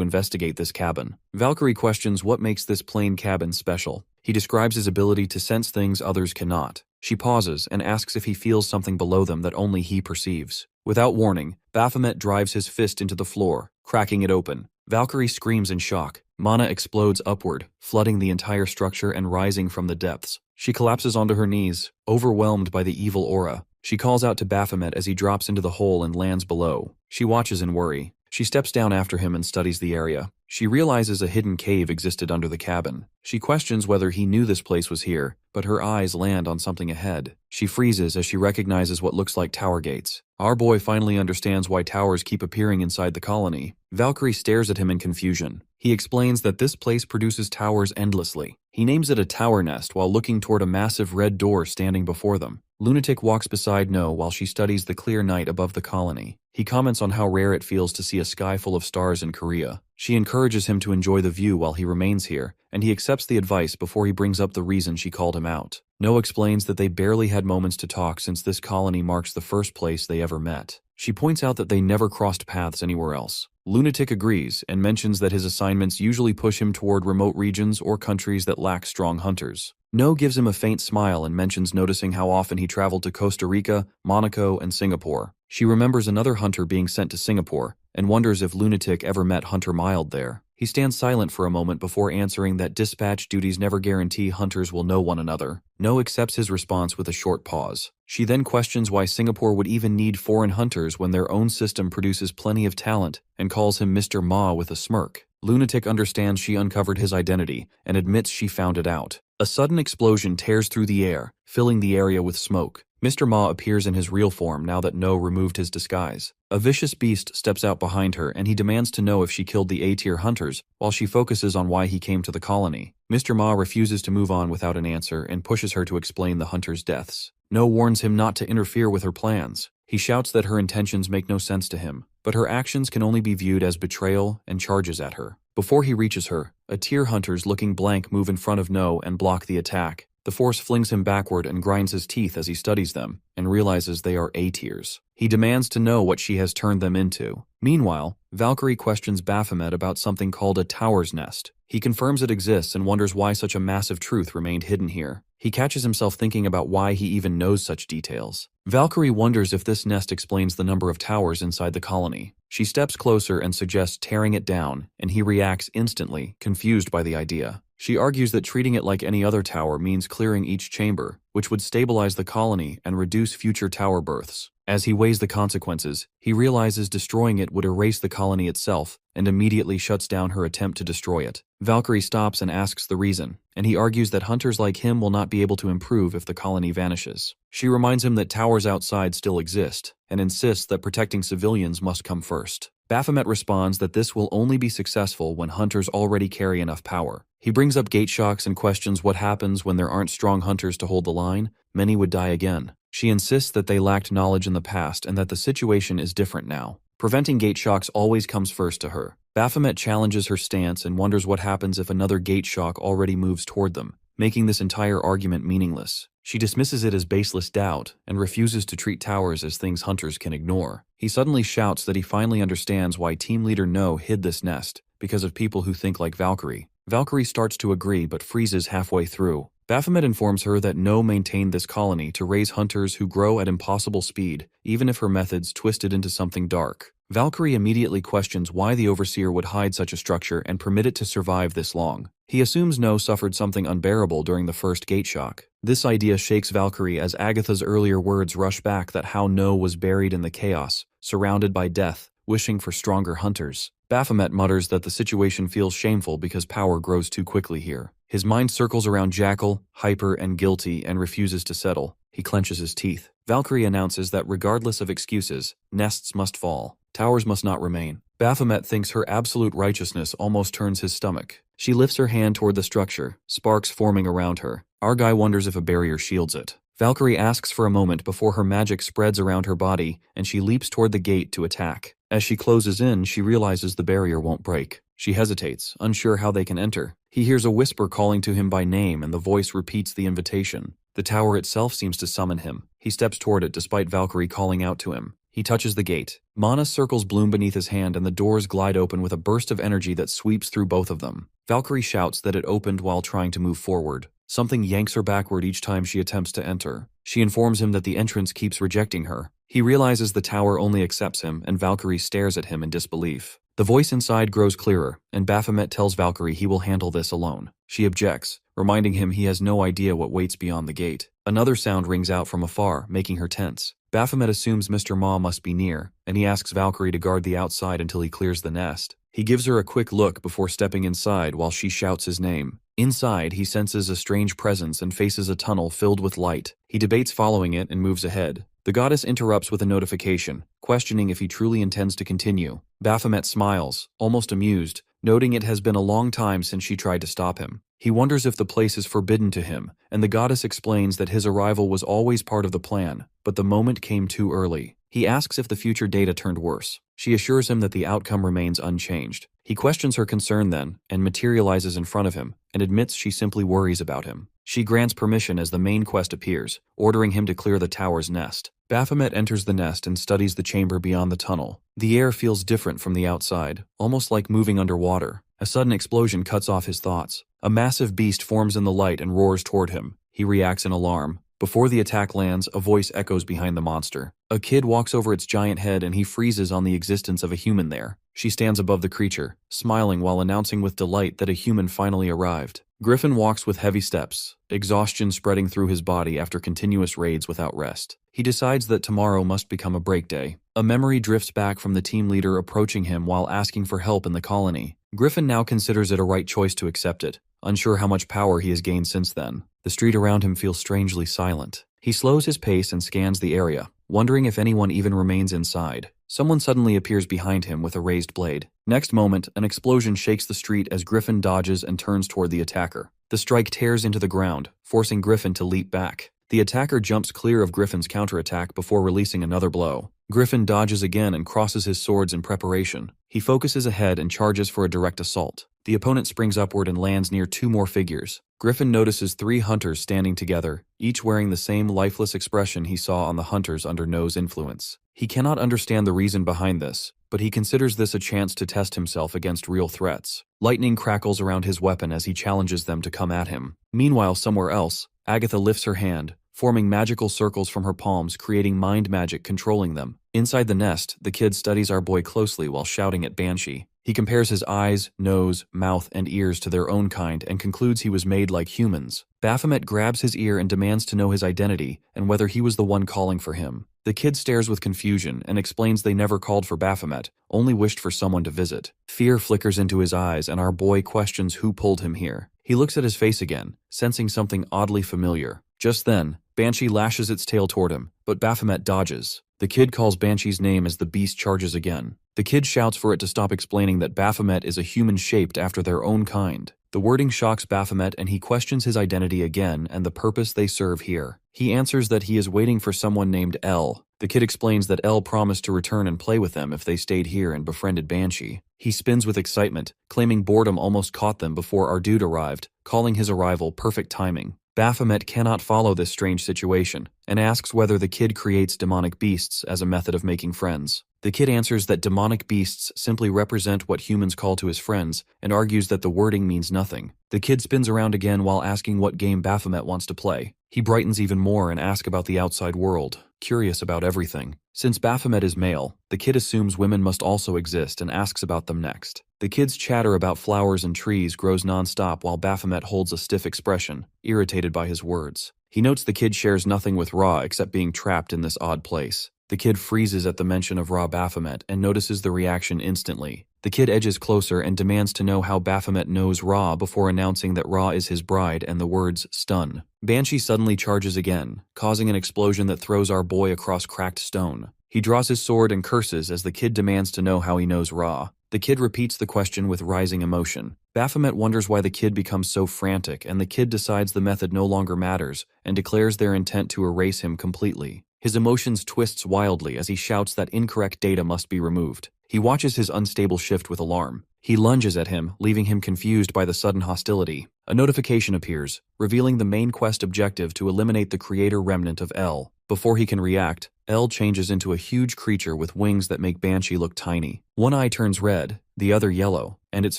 investigate this cabin. Valkyrie questions what makes this plain cabin special. He describes his ability to sense things others cannot. She pauses and asks if he feels something below them that only he perceives. Without warning, Baphomet drives his fist into the floor, cracking it open. Valkyrie screams in shock. Mana explodes upward, flooding the entire structure and rising from the depths. She collapses onto her knees, overwhelmed by the evil aura. She calls out to Baphomet as he drops into the hole and lands below. She watches in worry. She steps down after him and studies the area. She realizes a hidden cave existed under the cabin. She questions whether he knew this place was here, but her eyes land on something ahead. She freezes as she recognizes what looks like tower gates. Our boy finally understands why towers keep appearing inside the colony. Valkyrie stares at him in confusion. He explains that this place produces towers endlessly. He names it a tower nest while looking toward a massive red door standing before them. Lunatic walks beside No while she studies the clear night above the colony. He comments on how rare it feels to see a sky full of stars in Korea. She encourages him to enjoy the view while he remains here, and he accepts the advice before he brings up the reason she called him out. No explains that they barely had moments to talk since this colony marks the first place they ever met. She points out that they never crossed paths anywhere else. Lunatic agrees and mentions that his assignments usually push him toward remote regions or countries that lack strong hunters. No gives him a faint smile and mentions noticing how often he traveled to Costa Rica, Monaco, and Singapore. She remembers another hunter being sent to Singapore and wonders if Lunatic ever met Hunter Mild there. He stands silent for a moment before answering that dispatch duties never guarantee hunters will know one another. No accepts his response with a short pause. She then questions why Singapore would even need foreign hunters when their own system produces plenty of talent and calls him Mr. Ma with a smirk. Lunatic understands she uncovered his identity and admits she found it out. A sudden explosion tears through the air, filling the area with smoke. Mr. Ma appears in his real form now that No removed his disguise. A vicious beast steps out behind her and he demands to know if she killed the A-tier hunters while she focuses on why he came to the colony. Mr. Ma refuses to move on without an answer and pushes her to explain the hunters' deaths. No warns him not to interfere with her plans. He shouts that her intentions make no sense to him, but her actions can only be viewed as betrayal and charges at her. Before he reaches her, A-tier hunters looking blank move in front of No and block the attack. The force flings him backward and grinds his teeth as he studies them and realizes they are A-tiers. He demands to know what she has turned them into. Meanwhile, Valkyrie questions Baphomet about something called a tower's nest. He confirms it exists and wonders why such a massive truth remained hidden here. He catches himself thinking about why he even knows such details. Valkyrie wonders if this nest explains the number of towers inside the colony. She steps closer and suggests tearing it down, and he reacts instantly, confused by the idea. She argues that treating it like any other tower means clearing each chamber, which would stabilize the colony and reduce future tower births. As he weighs the consequences, he realizes destroying it would erase the colony itself and immediately shuts down her attempt to destroy it. Valkyrie stops and asks the reason, and he argues that hunters like him will not be able to improve if the colony vanishes. She reminds him that towers outside still exist, and insists that protecting civilians must come first. Baphomet responds that this will only be successful when hunters already carry enough power. He brings up gate shocks and questions what happens when there aren't strong hunters to hold the line. Many would die again. She insists that they lacked knowledge in the past and that the situation is different now. Preventing gate shocks always comes first to her. Baphomet challenges her stance and wonders what happens if another gate shock already moves toward them, making this entire argument meaningless. She dismisses it as baseless doubt and refuses to treat towers as things hunters can ignore. He suddenly shouts that he finally understands why Team Leader No hid this nest, because of people who think like Valkyrie. Valkyrie starts to agree but freezes halfway through. Baphomet informs her that No maintained this colony to raise hunters who grow at impossible speed, even if her methods twisted into something dark. Valkyrie immediately questions why the Overseer would hide such a structure and permit it to survive this long. He assumes No suffered something unbearable during the first gate shock. This idea shakes Valkyrie as Agatha's earlier words rush back that how No was buried in the chaos, surrounded by death, wishing for stronger hunters. Baphomet mutters that the situation feels shameful because power grows too quickly here. His mind circles around Jackal, Hyper, and Guilty and refuses to settle. He clenches his teeth. Valkyrie announces that regardless of excuses, nests must fall. Towers must not remain. Baphomet thinks her absolute righteousness almost turns his stomach. She lifts her hand toward the structure, sparks forming around her. Argai wonders if a barrier shields it. Valkyrie asks for a moment before her magic spreads around her body and she leaps toward the gate to attack. As she closes in, she realizes the barrier won't break. She hesitates, unsure how they can enter. He hears a whisper calling to him by name and the voice repeats the invitation. The tower itself seems to summon him. He steps toward it despite Valkyrie calling out to him. He touches the gate. Mana circles bloom beneath his hand and the doors glide open with a burst of energy that sweeps through both of them. Valkyrie shouts that it opened while trying to move forward. Something yanks her backward each time she attempts to enter. She informs him that the entrance keeps rejecting her. He realizes the tower only accepts him and Valkyrie stares at him in disbelief. The voice inside grows clearer, and Baphomet tells Valkyrie he will handle this alone. She objects, reminding him he has no idea what waits beyond the gate. Another sound rings out from afar, making her tense. Baphomet assumes Mr. Ma must be near, and he asks Valkyrie to guard the outside until he clears the nest. He gives her a quick look before stepping inside while she shouts his name. Inside, he senses a strange presence and faces a tunnel filled with light. He debates following it and moves ahead. The goddess interrupts with a notification, questioning if he truly intends to continue. Baphomet smiles, almost amused, noting it has been a long time since she tried to stop him. He wonders if the place is forbidden to him, and the goddess explains that his arrival was always part of the plan, but the moment came too early. He asks if the future data turned worse. She assures him that the outcome remains unchanged. He questions her concern then, and materializes in front of him, and admits she simply worries about him. She grants permission as the main quest appears, ordering him to clear the tower's nest. Baphomet enters the nest and studies the chamber beyond the tunnel. The air feels different from the outside, almost like moving underwater. A sudden explosion cuts off his thoughts. A massive beast forms in the light and roars toward him. He reacts in alarm. Before the attack lands, a voice echoes behind the monster. A kid walks over its giant head and he freezes on the existence of a human there. She stands above the creature, smiling while announcing with delight that a human finally arrived. Griffin walks with heavy steps, exhaustion spreading through his body after continuous raids without rest. He decides that tomorrow must become a break day. A memory drifts back from the team leader approaching him while asking for help in the colony. Griffin now considers it a right choice to accept it, unsure how much power he has gained since then. The street around him feels strangely silent. He slows his pace and scans the area, wondering if anyone even remains inside. Someone suddenly appears behind him with a raised blade. Next moment, an explosion shakes the street as Griffin dodges and turns toward the attacker. The strike tears into the ground, forcing Griffin to leap back. The attacker jumps clear of Griffin's counterattack before releasing another blow. Griffin dodges again and crosses his swords in preparation. He focuses ahead and charges for a direct assault. The opponent springs upward and lands near two more figures. Griffin notices three hunters standing together, each wearing the same lifeless expression he saw on the hunters under No's influence. He cannot understand the reason behind this, but he considers this a chance to test himself against real threats. Lightning crackles around his weapon as he challenges them to come at him. Meanwhile, somewhere else, Agatha lifts her hand, forming magical circles from her palms, creating mind magic controlling them. Inside the nest, the kid studies our boy closely while shouting at Banshee. He compares his eyes, nose, mouth, and ears to their own kind and concludes he was made like humans. Baphomet grabs his ear and demands to know his identity and whether he was the one calling for him. The kid stares with confusion and explains they never called for Baphomet, only wished for someone to visit. Fear flickers into his eyes and our boy questions who pulled him here. He looks at his face again, sensing something oddly familiar. Just then, Banshee lashes its tail toward him, but Baphomet dodges. The kid calls Banshee's name as the beast charges again. The kid shouts for it to stop, explaining that Baphomet is a human shaped after their own kind. The wording shocks Baphomet and he questions his identity again and the purpose they serve here. He answers that he is waiting for someone named L. The kid explains that L promised to return and play with them if they stayed here and befriended Banshee. He spins with excitement, claiming boredom almost caught them before our dude arrived, calling his arrival perfect timing. Baphomet cannot follow this strange situation, and asks whether the kid creates demonic beasts as a method of making friends. The kid answers that demonic beasts simply represent what humans call to his friends, and argues that the wording means nothing. The kid spins around again while asking what game Baphomet wants to play. He brightens even more and asks about the outside world, curious about everything. Since Baphomet is male, the kid assumes women must also exist and asks about them next. The kid's chatter about flowers and trees grows non-stop while Baphomet holds a stiff expression, irritated by his words. He notes the kid shares nothing with Ra except being trapped in this odd place. The kid freezes at the mention of Ra Baphomet and notices the reaction instantly. The kid edges closer and demands to know how Baphomet knows Ra before announcing that Ra is his bride and the words stun. Banshee suddenly charges again, causing an explosion that throws our boy across cracked stone. He draws his sword and curses as the kid demands to know how he knows Ra. The kid repeats the question with rising emotion. Baphomet wonders why the kid becomes so frantic, and the kid decides the method no longer matters and declares their intent to erase him completely. His emotions twists wildly as he shouts that incorrect data must be removed. He watches his unstable shift with alarm. He lunges at him, leaving him confused by the sudden hostility. A notification appears, revealing the main quest objective to eliminate the creator remnant of L. Before he can react, L changes into a huge creature with wings that make Banshee look tiny. One eye turns red, the other yellow, and its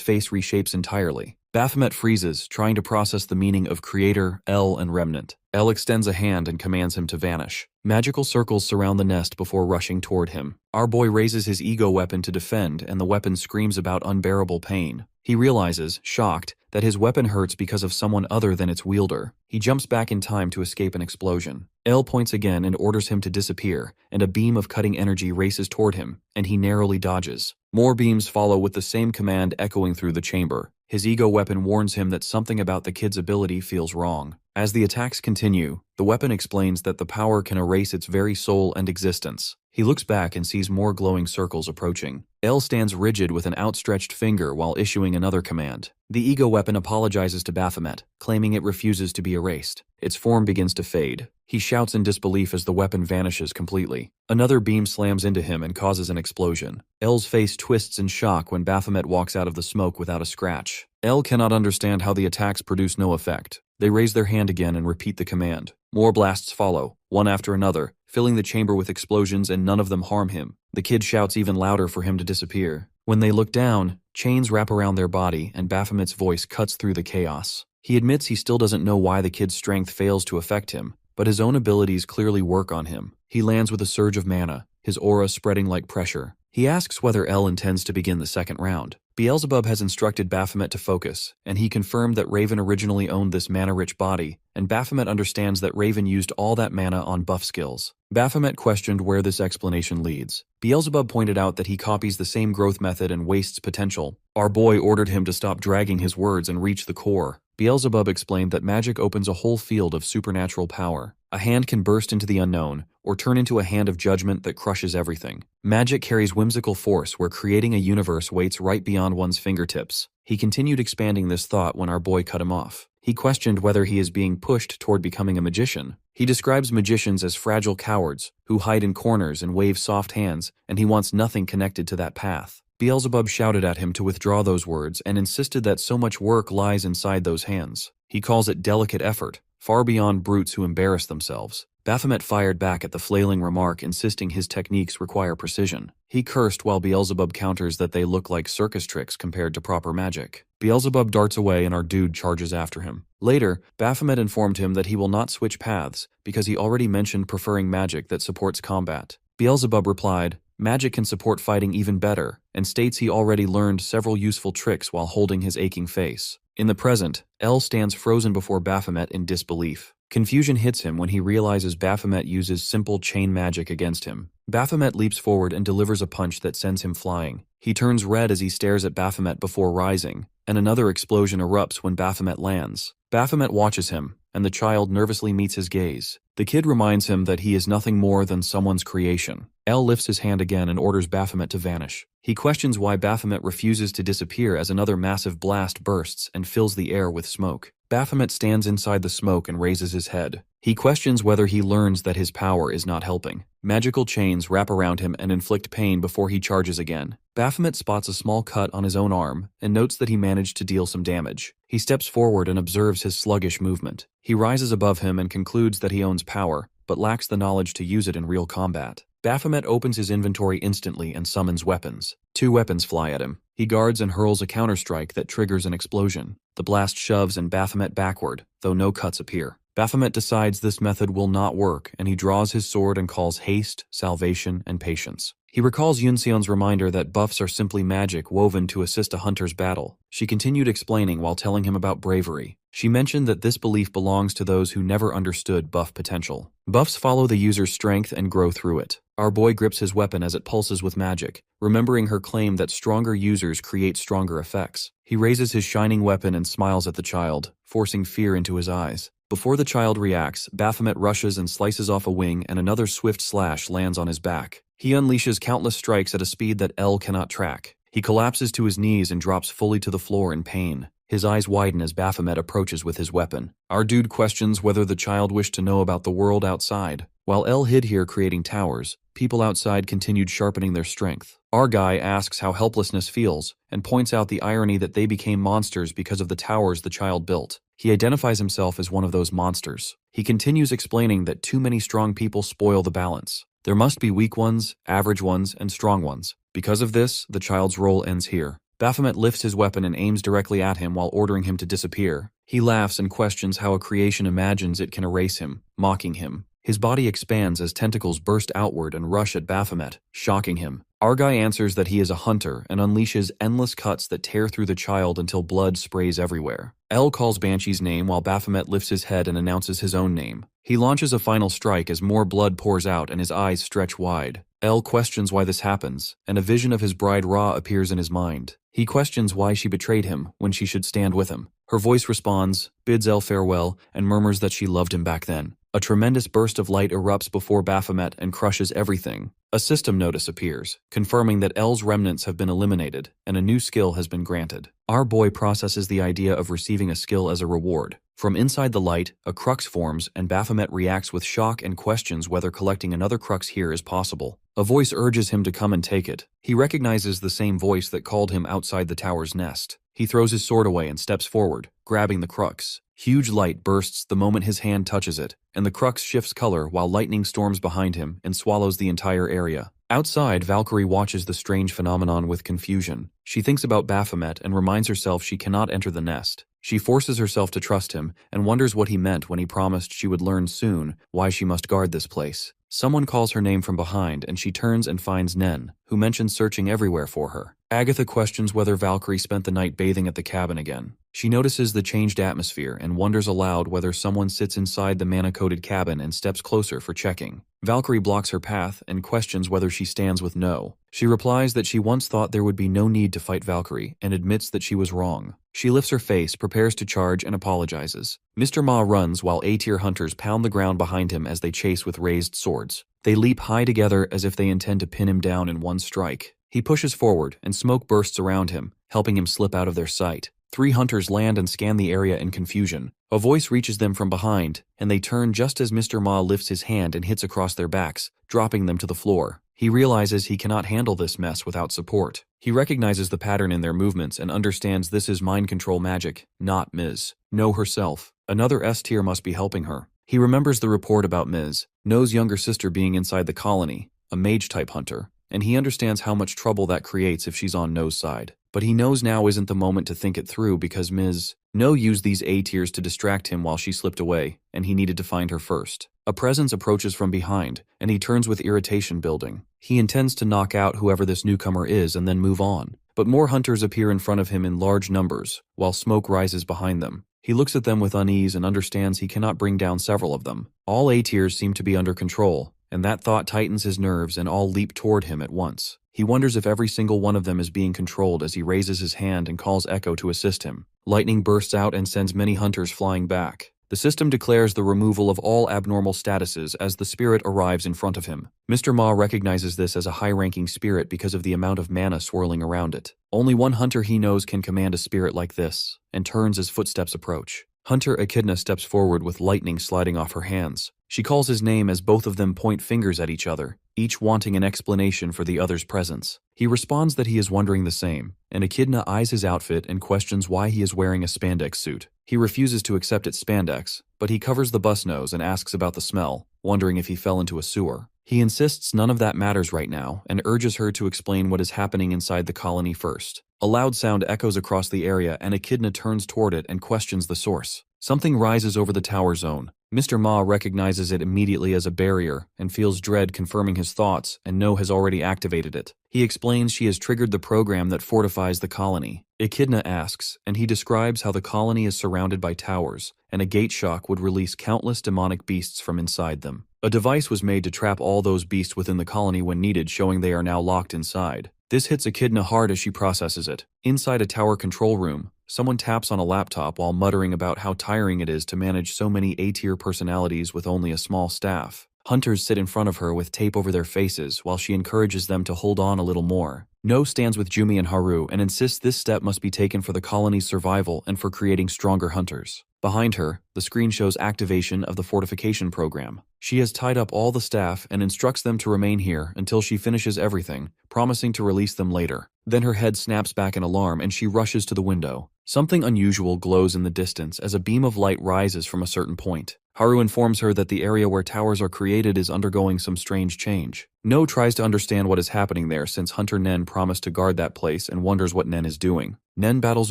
face reshapes entirely. Baphomet freezes, trying to process the meaning of creator, L, and remnant. L extends a hand and commands him to vanish. Magical circles surround the nest before rushing toward him. Our boy raises his ego weapon to defend, and the weapon screams about unbearable pain. He realizes, shocked, that his weapon hurts because of someone other than its wielder. He jumps back in time to escape an explosion. L points again and orders him to disappear, and a beam of cutting energy races toward him, and he narrowly dodges. More beams follow with the same command echoing through the chamber. His ego weapon warns him that something about the kid's ability feels wrong. As the attacks continue, the weapon explains that the power can erase its very soul and existence. He looks back and sees more glowing circles approaching. El stands rigid with an outstretched finger while issuing another command. The ego weapon apologizes to Baphomet, claiming it refuses to be erased. Its form begins to fade. He shouts in disbelief as the weapon vanishes completely. Another beam slams into him and causes an explosion. El's face twists in shock when Baphomet walks out of the smoke without a scratch. El cannot understand how the attacks produce no effect. They raise their hand again and repeat the command. More blasts follow, one after another, filling the chamber with explosions, and none of them harm him. The kid shouts even louder for him to disappear. When they look down, chains wrap around their body and Baphomet's voice cuts through the chaos. He admits he still doesn't know why the kid's strength fails to affect him, but his own abilities clearly work on him. He lands with a surge of mana, his aura spreading like pressure. He asks whether El intends to begin the second round. Beelzebub has instructed Baphomet to focus, and he confirmed that Raven originally owned this mana-rich body, and Baphomet understands that Raven used all that mana on buff skills. Baphomet questioned where this explanation leads. Beelzebub pointed out that he copies the same growth method and wastes potential. Our boy ordered him to stop dragging his words and reach the core. Beelzebub explained that magic opens a whole field of supernatural power. A hand can burst into the unknown, or turn into a hand of judgment that crushes everything. Magic carries whimsical force where creating a universe waits right beyond one's fingertips. He continued expanding this thought when our boy cut him off. He questioned whether he is being pushed toward becoming a magician. He describes magicians as fragile cowards who hide in corners and wave soft hands, and he wants nothing connected to that path. Beelzebub shouted at him to withdraw those words and insisted that so much work lies inside those hands. He calls it delicate effort, far beyond brutes who embarrass themselves. Baphomet fired back at the flailing remark, insisting his techniques require precision. He cursed while Beelzebub counters that they look like circus tricks compared to proper magic. Beelzebub darts away and our dude charges after him. Later, Baphomet informed him that he will not switch paths because he already mentioned preferring magic that supports combat. Beelzebub replied, "Magic can support fighting even better," and states he already learned several useful tricks while holding his aching face. In the present, El stands frozen before Baphomet in disbelief. Confusion hits him when he realizes Baphomet uses simple chain magic against him. Baphomet leaps forward and delivers a punch that sends him flying. He turns red as he stares at Baphomet before rising, and another explosion erupts when Baphomet lands. Baphomet watches him, and the child nervously meets his gaze. The kid reminds him that he is nothing more than someone's creation. El lifts his hand again and orders Baphomet to vanish. He questions why Baphomet refuses to disappear as another massive blast bursts and fills the air with smoke. Baphomet stands inside the smoke and raises his head. He questions whether he learns that his power is not helping. Magical chains wrap around him and inflict pain before he charges again. Baphomet spots a small cut on his own arm and notes that he managed to deal some damage. He steps forward and observes his sluggish movement. He rises above him and concludes that he owns power, but lacks the knowledge to use it in real combat. Baphomet opens his inventory instantly and summons weapons. 2 weapons fly at him. He guards and hurls a counterstrike that triggers an explosion. The blast shoves and Baphomet backward, though no cuts appear. Baphomet decides this method will not work, and he draws his sword and calls haste, salvation, and patience. He recalls Yunseon's reminder that buffs are simply magic woven to assist a hunter's battle. She continued explaining while telling him about bravery. She mentioned that this belief belongs to those who never understood buff potential. Buffs follow the user's strength and grow through it. Our boy grips his weapon as it pulses with magic, remembering her claim that stronger users create stronger effects. He raises his shining weapon and smiles at the child, forcing fear into his eyes. Before the child reacts, Baphomet rushes and slices off a wing, and another swift slash lands on his back. He unleashes countless strikes at a speed that El cannot track. He collapses to his knees and drops fully to the floor in pain. His eyes widen as Baphomet approaches with his weapon. Our dude questions whether the child wished to know about the world outside. While El hid here creating towers, people outside continued sharpening their strength. Our guy asks how helplessness feels, and points out the irony that they became monsters because of the towers the child built. He identifies himself as one of those monsters. He continues explaining that too many strong people spoil the balance. There must be weak ones, average ones, and strong ones. Because of this, the child's role ends here. Baphomet lifts his weapon and aims directly at him while ordering him to disappear. He laughs and questions how a creation imagines it can erase him, mocking him. His body expands as tentacles burst outward and rush at Baphomet, shocking him. Argai answers that he is a hunter and unleashes endless cuts that tear through the child until blood sprays everywhere. L calls Banshee's name while Baphomet lifts his head and announces his own name. He launches a final strike as more blood pours out and his eyes stretch wide. L questions why this happens, and a vision of his bride Ra appears in his mind. He questions why she betrayed him when she should stand with him. Her voice responds, bids L farewell, and murmurs that she loved him back then. A tremendous burst of light erupts before Baphomet and crushes everything. A system notice appears, confirming that L's remnants have been eliminated, and a new skill has been granted. Our boy processes the idea of receiving a skill as a reward. From inside the light, a crux forms, and Baphomet reacts with shock and questions whether collecting another crux here is possible. A voice urges him to come and take it. He recognizes the same voice that called him outside the tower's nest. He throws his sword away and steps forward, grabbing the crux. Huge light bursts the moment his hand touches it, and the crux shifts color while lightning storms behind him and swallows the entire area. Outside, Valkyrie watches the strange phenomenon with confusion. She thinks about Baphomet and reminds herself she cannot enter the nest. She forces herself to trust him and wonders what he meant when he promised she would learn soon why she must guard this place. Someone calls her name from behind and she turns and finds Nen, who mentions searching everywhere for her. Agatha questions whether Valkyrie spent the night bathing at the cabin again. She notices the changed atmosphere and wonders aloud whether someone sits inside the mana-coated cabin and steps closer for checking. Valkyrie blocks her path and questions whether she stands with No. She replies that she once thought there would be no need to fight Valkyrie and admits that she was wrong. She lifts her face, prepares to charge, and apologizes. Mr. Ma runs while A-tier hunters pound the ground behind him as they chase with raised swords. They leap high together as if they intend to pin him down in one strike. He pushes forward, and smoke bursts around him, helping him slip out of their sight. 3 hunters land and scan the area in confusion. A voice reaches them from behind, and they turn just as Mr. Ma lifts his hand and hits across their backs, dropping them to the floor. He realizes he cannot handle this mess without support. He recognizes the pattern in their movements and understands this is mind control magic, not Ms. No herself. Another S-tier must be helping her. He remembers the report about Ms. No's younger sister being inside the colony, a mage-type hunter, and he understands how much trouble that creates if she's on No's side. But he knows now isn't the moment to think it through because Ms. No used these A-tiers to distract him while she slipped away, and he needed to find her first. A presence approaches from behind, and he turns with irritation building. He intends to knock out whoever this newcomer is and then move on. But more hunters appear in front of him in large numbers, while smoke rises behind them. He looks at them with unease and understands he cannot bring down several of them. All A-tiers seem to be under control, and that thought tightens his nerves and all leap toward him at once. He wonders if every single one of them is being controlled as he raises his hand and calls Echo to assist him. Lightning bursts out and sends many hunters flying back. The system declares the removal of all abnormal statuses as the spirit arrives in front of him. Mr. Ma recognizes this as a high-ranking spirit because of the amount of mana swirling around it. Only one hunter he knows can command a spirit like this, and turns as footsteps approach. Hunter Echidna steps forward with lightning sliding off her hands. She calls his name as both of them point fingers at each other, each wanting an explanation for the other's presence. He responds that he is wondering the same, and Echidna eyes his outfit and questions why he is wearing a spandex suit. He refuses to accept its spandex, but he covers the bus nose and asks about the smell, wondering if he fell into a sewer. He insists none of that matters right now and urges her to explain what is happening inside the colony first. A loud sound echoes across the area and Echidna turns toward it and questions the source. Something rises over the tower zone. Mr. Ma recognizes it immediately as a barrier and feels dread confirming his thoughts, and No has already activated it. He explains she has triggered the program that fortifies the colony. Echidna asks, and he describes how the colony is surrounded by towers, and a gate shock would release countless demonic beasts from inside them. A device was made to trap all those beasts within the colony when needed, showing they are now locked inside. This hits Echidna hard as she processes it. Inside a tower control room, someone taps on a laptop while muttering about how tiring it is to manage so many A-tier personalities with only a small staff. Hunters sit in front of her with tape over their faces while she encourages them to hold on a little more. No stands with Jumi and Haru and insists this step must be taken for the colony's survival and for creating stronger hunters. Behind her, the screen shows activation of the fortification program. She has tied up all the staff and instructs them to remain here until she finishes everything, promising to release them later. Then her head snaps back in alarm and she rushes to the window. Something unusual glows in the distance as a beam of light rises from a certain point. Haru informs her that the area where towers are created is undergoing some strange change. No tries to understand what is happening there since Hunter Nen promised to guard that place and wonders what Nen is doing. Nen battles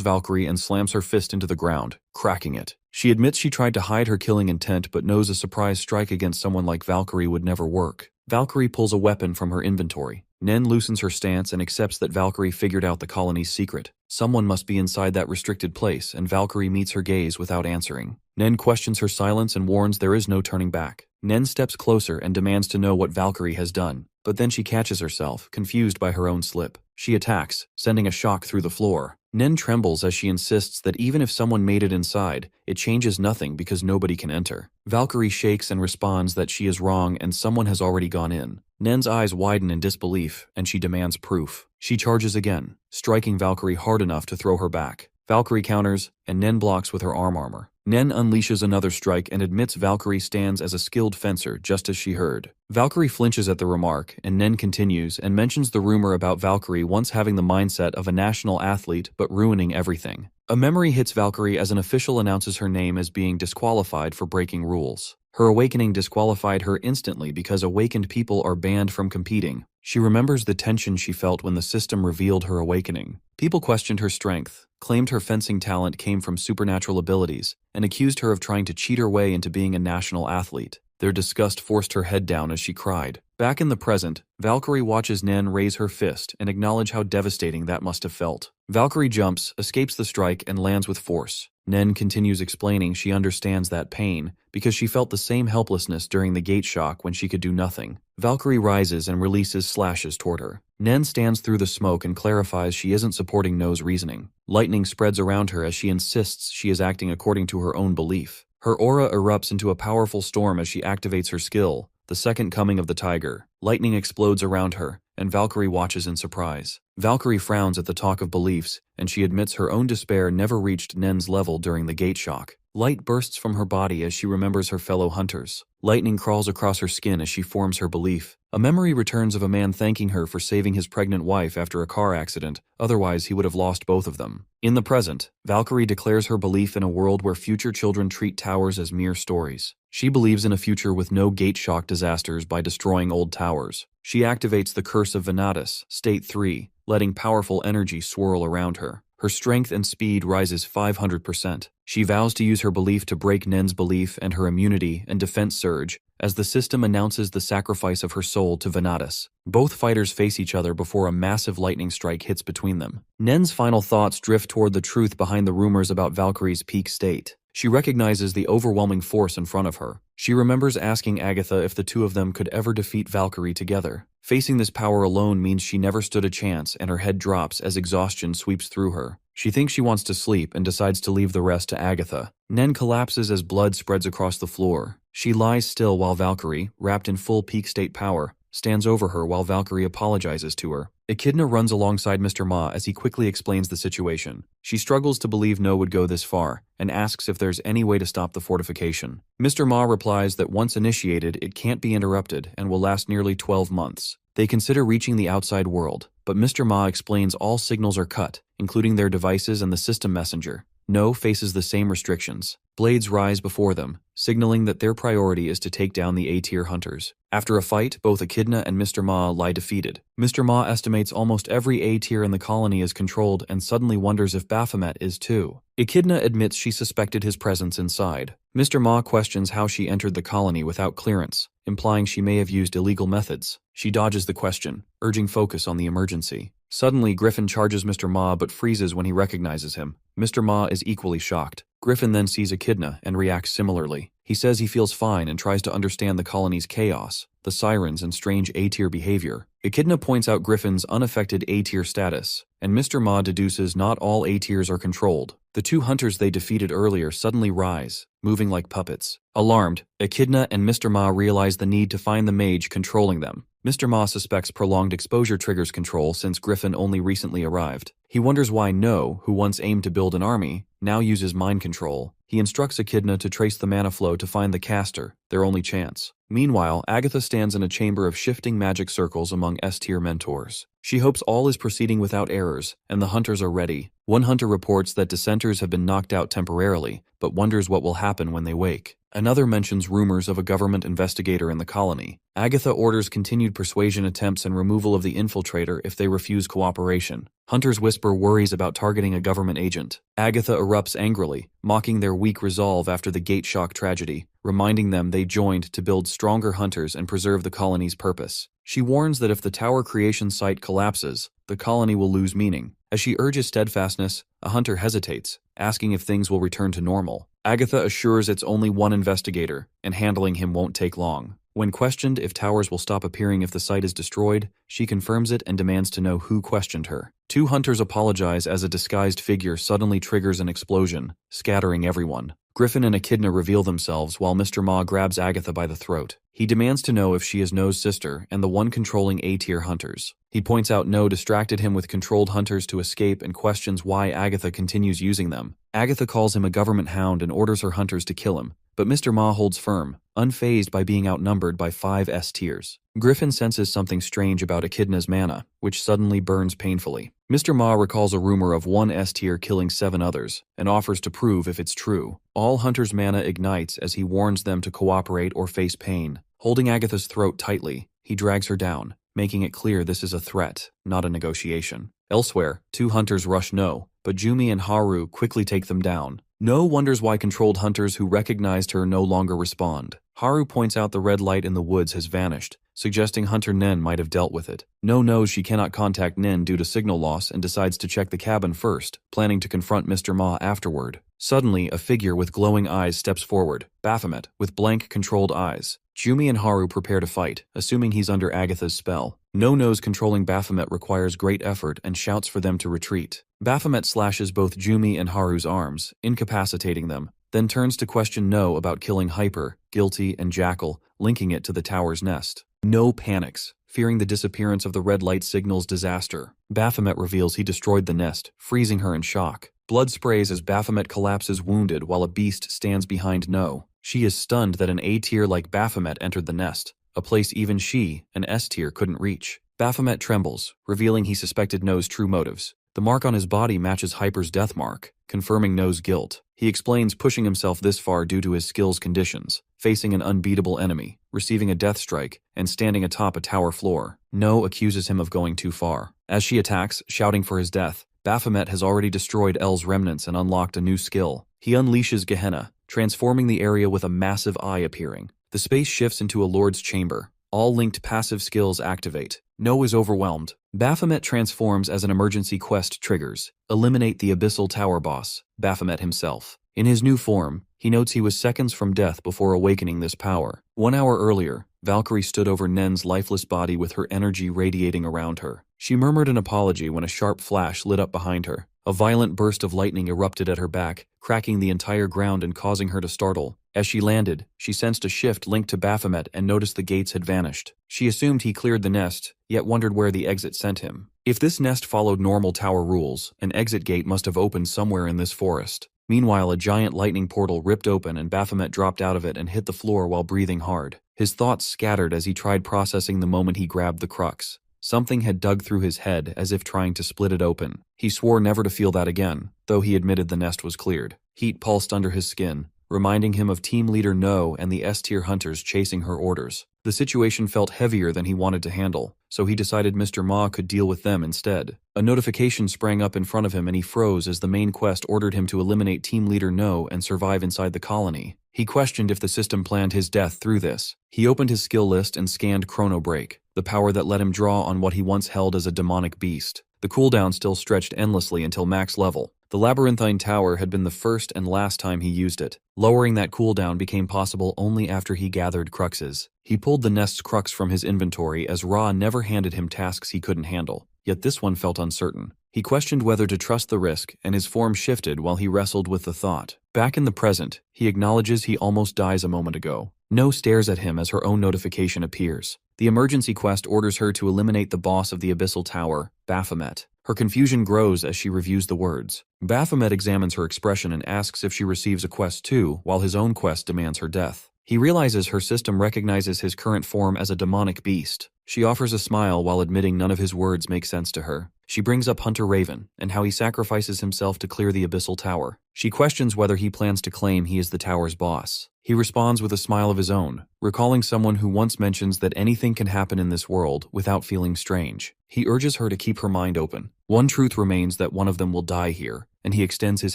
Valkyrie and slams her fist into the ground, cracking it. She admits she tried to hide her killing intent but knows a surprise strike against someone like Valkyrie would never work. Valkyrie pulls a weapon from her inventory. Nen loosens her stance and accepts that Valkyrie figured out the colony's secret. Someone must be inside that restricted place, and Valkyrie meets her gaze without answering. Nen questions her silence and warns there is no turning back. Nen steps closer and demands to know what Valkyrie has done, but then she catches herself, confused by her own slip. She attacks, sending a shock through the floor. Nen trembles as she insists that even if someone made it inside, it changes nothing because nobody can enter. Valkyrie shakes and responds that she is wrong and someone has already gone in. Nen's eyes widen in disbelief, and she demands proof. She charges again, striking Valkyrie hard enough to throw her back. Valkyrie counters, and Nen blocks with her arm armor. Nen unleashes another strike and admits Valkyrie stands as a skilled fencer, just as she heard. Valkyrie flinches at the remark, and Nen continues and mentions the rumor about Valkyrie once having the mindset of a national athlete but ruining everything. A memory hits Valkyrie as an official announces her name as being disqualified for breaking rules. Her awakening disqualified her instantly because awakened people are banned from competing. She remembers the tension she felt when the system revealed her awakening. People questioned her strength, claimed her fencing talent came from supernatural abilities, and accused her of trying to cheat her way into being a national athlete. Their disgust forced her head down as she cried. Back in the present, Valkyrie watches Nen raise her fist and acknowledge how devastating that must have felt. Valkyrie jumps, escapes the strike, and lands with force. Nen continues explaining she understands that pain because she felt the same helplessness during the gate shock when she could do nothing. Valkyrie rises and releases slashes toward her. Nen stands through the smoke and clarifies she isn't supporting No's reasoning. Lightning spreads around her as she insists she is acting according to her own belief. Her aura erupts into a powerful storm as she activates her skill, the second coming of the tiger. Lightning explodes around her, and Valkyrie watches in surprise. Valkyrie frowns at the talk of beliefs, and she admits her own despair never reached Nen's level during the gate shock. Light bursts from her body as she remembers her fellow hunters. Lightning crawls across her skin as she forms her belief. A memory returns of a man thanking her for saving his pregnant wife after a car accident, otherwise he would have lost both of them. In the present, Valkyrie declares her belief in a world where future children treat towers as mere stories. She believes in a future with no gate shock disasters by destroying old towers. She activates the Curse of Venatus, State 3, letting powerful energy swirl around her. Her strength and speed rises 500%. She vows to use her belief to break Nen's belief and her immunity and defense surge as the system announces the sacrifice of her soul to Venatus. Both fighters face each other before a massive lightning strike hits between them. Nen's final thoughts drift toward the truth behind the rumors about Valkyrie's peak state. She recognizes the overwhelming force in front of her. She remembers asking Agatha if the two of them could ever defeat Valkyrie together. Facing this power alone means she never stood a chance, and her head drops as exhaustion sweeps through her. She thinks she wants to sleep and decides to leave the rest to Agatha. Nen collapses as blood spreads across the floor. She lies still while Valkyrie, wrapped in full peak state power, stands over her while Valkyrie apologizes to her. Echidna runs alongside Mr. Ma as he quickly explains the situation. She struggles to believe No would go this far, and asks if there's any way to stop the fortification. Mr. Ma replies that once initiated, it can't be interrupted and will last nearly 12 months. They consider reaching the outside world, but Mr. Ma explains all signals are cut, including their devices and the system messenger. No faces the same restrictions. Blades rise before them, signaling that their priority is to take down the A-tier hunters. After a fight, both Echidna and Mr. Ma lie defeated. Mr. Ma estimates almost every A-tier in the colony is controlled and suddenly wonders if Baphomet is too. Echidna admits she suspected his presence inside. Mr. Ma questions how she entered the colony without clearance, implying she may have used illegal methods. She dodges the question, urging focus on the emergency. Suddenly, Griffin charges Mr. Ma but freezes when he recognizes him. Mr. Ma is equally shocked. Griffin then sees Echidna and reacts similarly. He says he feels fine and tries to understand the colony's chaos, the sirens and strange A-tier behavior. Echidna points out Griffin's unaffected A-tier status, and Mr. Ma deduces not all A-tiers are controlled. The two hunters they defeated earlier suddenly rise, moving like puppets. Alarmed, Echidna and Mr. Ma realize the need to find the mage controlling them. Mr. Ma suspects prolonged exposure triggers control since Griffin only recently arrived. He wonders why No, who once aimed to build an army, now uses mind control. He instructs Echidna to trace the mana flow to find the caster, their only chance. Meanwhile, Agatha stands in a chamber of shifting magic circles among S-tier mentors. She hopes all is proceeding without errors, and the hunters are ready. One hunter reports that dissenters have been knocked out temporarily, but wonders what will happen when they wake. Another mentions rumors of a government investigator in the colony. Agatha orders continued persuasion attempts and removal of the infiltrator if they refuse cooperation. Hunters whisper worries about targeting a government agent. Agatha erupts angrily, mocking their weak resolve after the Gate Shock tragedy, reminding them they joined to build stronger hunters and preserve the colony's purpose. She warns that if the tower creation site collapses, the colony will lose meaning. As she urges steadfastness, a hunter hesitates, asking if things will return to normal. Agatha assures it's only one investigator, and handling him won't take long. When questioned if towers will stop appearing if the site is destroyed, she confirms it and demands to know who questioned her. Two hunters apologize as a disguised figure suddenly triggers an explosion, scattering everyone. Griffin and Echidna reveal themselves while Mr. Ma grabs Agatha by the throat. He demands to know if she is No's sister and the one controlling A-tier hunters. He points out No distracted him with controlled hunters to escape and questions why Agatha continues using them. Agatha calls him a government hound and orders her hunters to kill him, but Mr. Ma holds firm, unfazed by being outnumbered by 5 S-tiers. Griffin senses something strange about Echidna's mana, which suddenly burns painfully. Mr. Ma recalls a rumor of 1 S-tier killing 7 others, and offers to prove if it's true. All hunters' mana ignites as he warns them to cooperate or face pain. Holding Agatha's throat tightly, he drags her down, making it clear this is a threat, not a negotiation. Elsewhere, 2 hunters rush No, but Jumi and Haru quickly take them down. No wonders why controlled hunters who recognized her no longer respond. Haru points out the red light in the woods has vanished, suggesting Hunter Nen might have dealt with it. No knows she cannot contact Nen due to signal loss and decides to check the cabin first, planning to confront Mr. Ma afterward. Suddenly, a figure with glowing eyes steps forward, Baphomet, with blank, controlled eyes. Jumi and Haru prepare to fight, assuming he's under Agatha's spell. No knows controlling Baphomet requires great effort and shouts for them to retreat. Baphomet slashes both Jumi and Haru's arms, incapacitating them, then turns to question No about killing Hyper, Guilty, and Jackal, linking it to the tower's nest. No panics, fearing the disappearance of the red light signals disaster. Baphomet reveals he destroyed the nest, freezing her in shock. Blood sprays as Baphomet collapses wounded while a beast stands behind No. She is stunned that an A-tier like Baphomet entered the nest, a place even she, an S-tier, couldn't reach. Baphomet trembles, revealing he suspected No's true motives. The mark on his body matches Hyper's death mark, confirming No's guilt. He explains pushing himself this far due to his skills conditions, facing an unbeatable enemy, receiving a death strike, and standing atop a tower floor. No accuses him of going too far. As she attacks, shouting for his death, Baphomet has already destroyed L's remnants and unlocked a new skill. He unleashes Gehenna, transforming the area with a massive eye appearing. The space shifts into a Lord's chamber. All linked passive skills activate. No is overwhelmed. Baphomet transforms as an emergency quest triggers. Eliminate the Abyssal Tower boss, Baphomet himself. In his new form, he notes he was seconds from death before awakening this power. 1 hour earlier, Valkyrie stood over Nen's lifeless body with her energy radiating around her. She murmured an apology when a sharp flash lit up behind her. A violent burst of lightning erupted at her back, cracking the entire ground and causing her to startle. As she landed, she sensed a shift linked to Baphomet and noticed the gates had vanished. She assumed he cleared the nest, yet wondered where the exit sent him. If this nest followed normal tower rules, an exit gate must have opened somewhere in this forest. Meanwhile, a giant lightning portal ripped open and Baphomet dropped out of it and hit the floor while breathing hard. His thoughts scattered as he tried processing the moment he grabbed the crux. Something had dug through his head as if trying to split it open. He swore never to feel that again, though he admitted the nest was cleared. Heat pulsed under his skin, reminding him of team leader No and the S-tier hunters chasing her orders. The situation felt heavier than he wanted to handle, so he decided Mr. Ma could deal with them instead. A notification sprang up in front of him and he froze as the main quest ordered him to eliminate team leader No and survive inside the colony. He questioned if the system planned his death through this. He opened his skill list and scanned Chrono Break, the power that let him draw on what he once held as a demonic beast. The cooldown still stretched endlessly until max level. The Labyrinthine Tower had been the first and last time he used it. Lowering that cooldown became possible only after he gathered cruxes. He pulled the nest's crux from his inventory as Ra never handed him tasks he couldn't handle, yet this one felt uncertain. He questioned whether to trust the risk, and his form shifted while he wrestled with the thought. Back in the present, he acknowledges he almost dies a moment ago. No stares at him as her own notification appears. The emergency quest orders her to eliminate the boss of the Abyssal Tower, Baphomet. Her confusion grows as she reviews the words. Baphomet examines her expression and asks if she receives a quest too, while his own quest demands her death. He realizes her system recognizes his current form as a demonic beast. She offers a smile while admitting none of his words make sense to her. She brings up Hunter Raven and how he sacrifices himself to clear the Abyssal Tower. She questions whether he plans to claim he is the tower's boss. He responds with a smile of his own, recalling someone who once mentions that anything can happen in this world without feeling strange. He urges her to keep her mind open. One truth remains that one of them will die here, and he extends his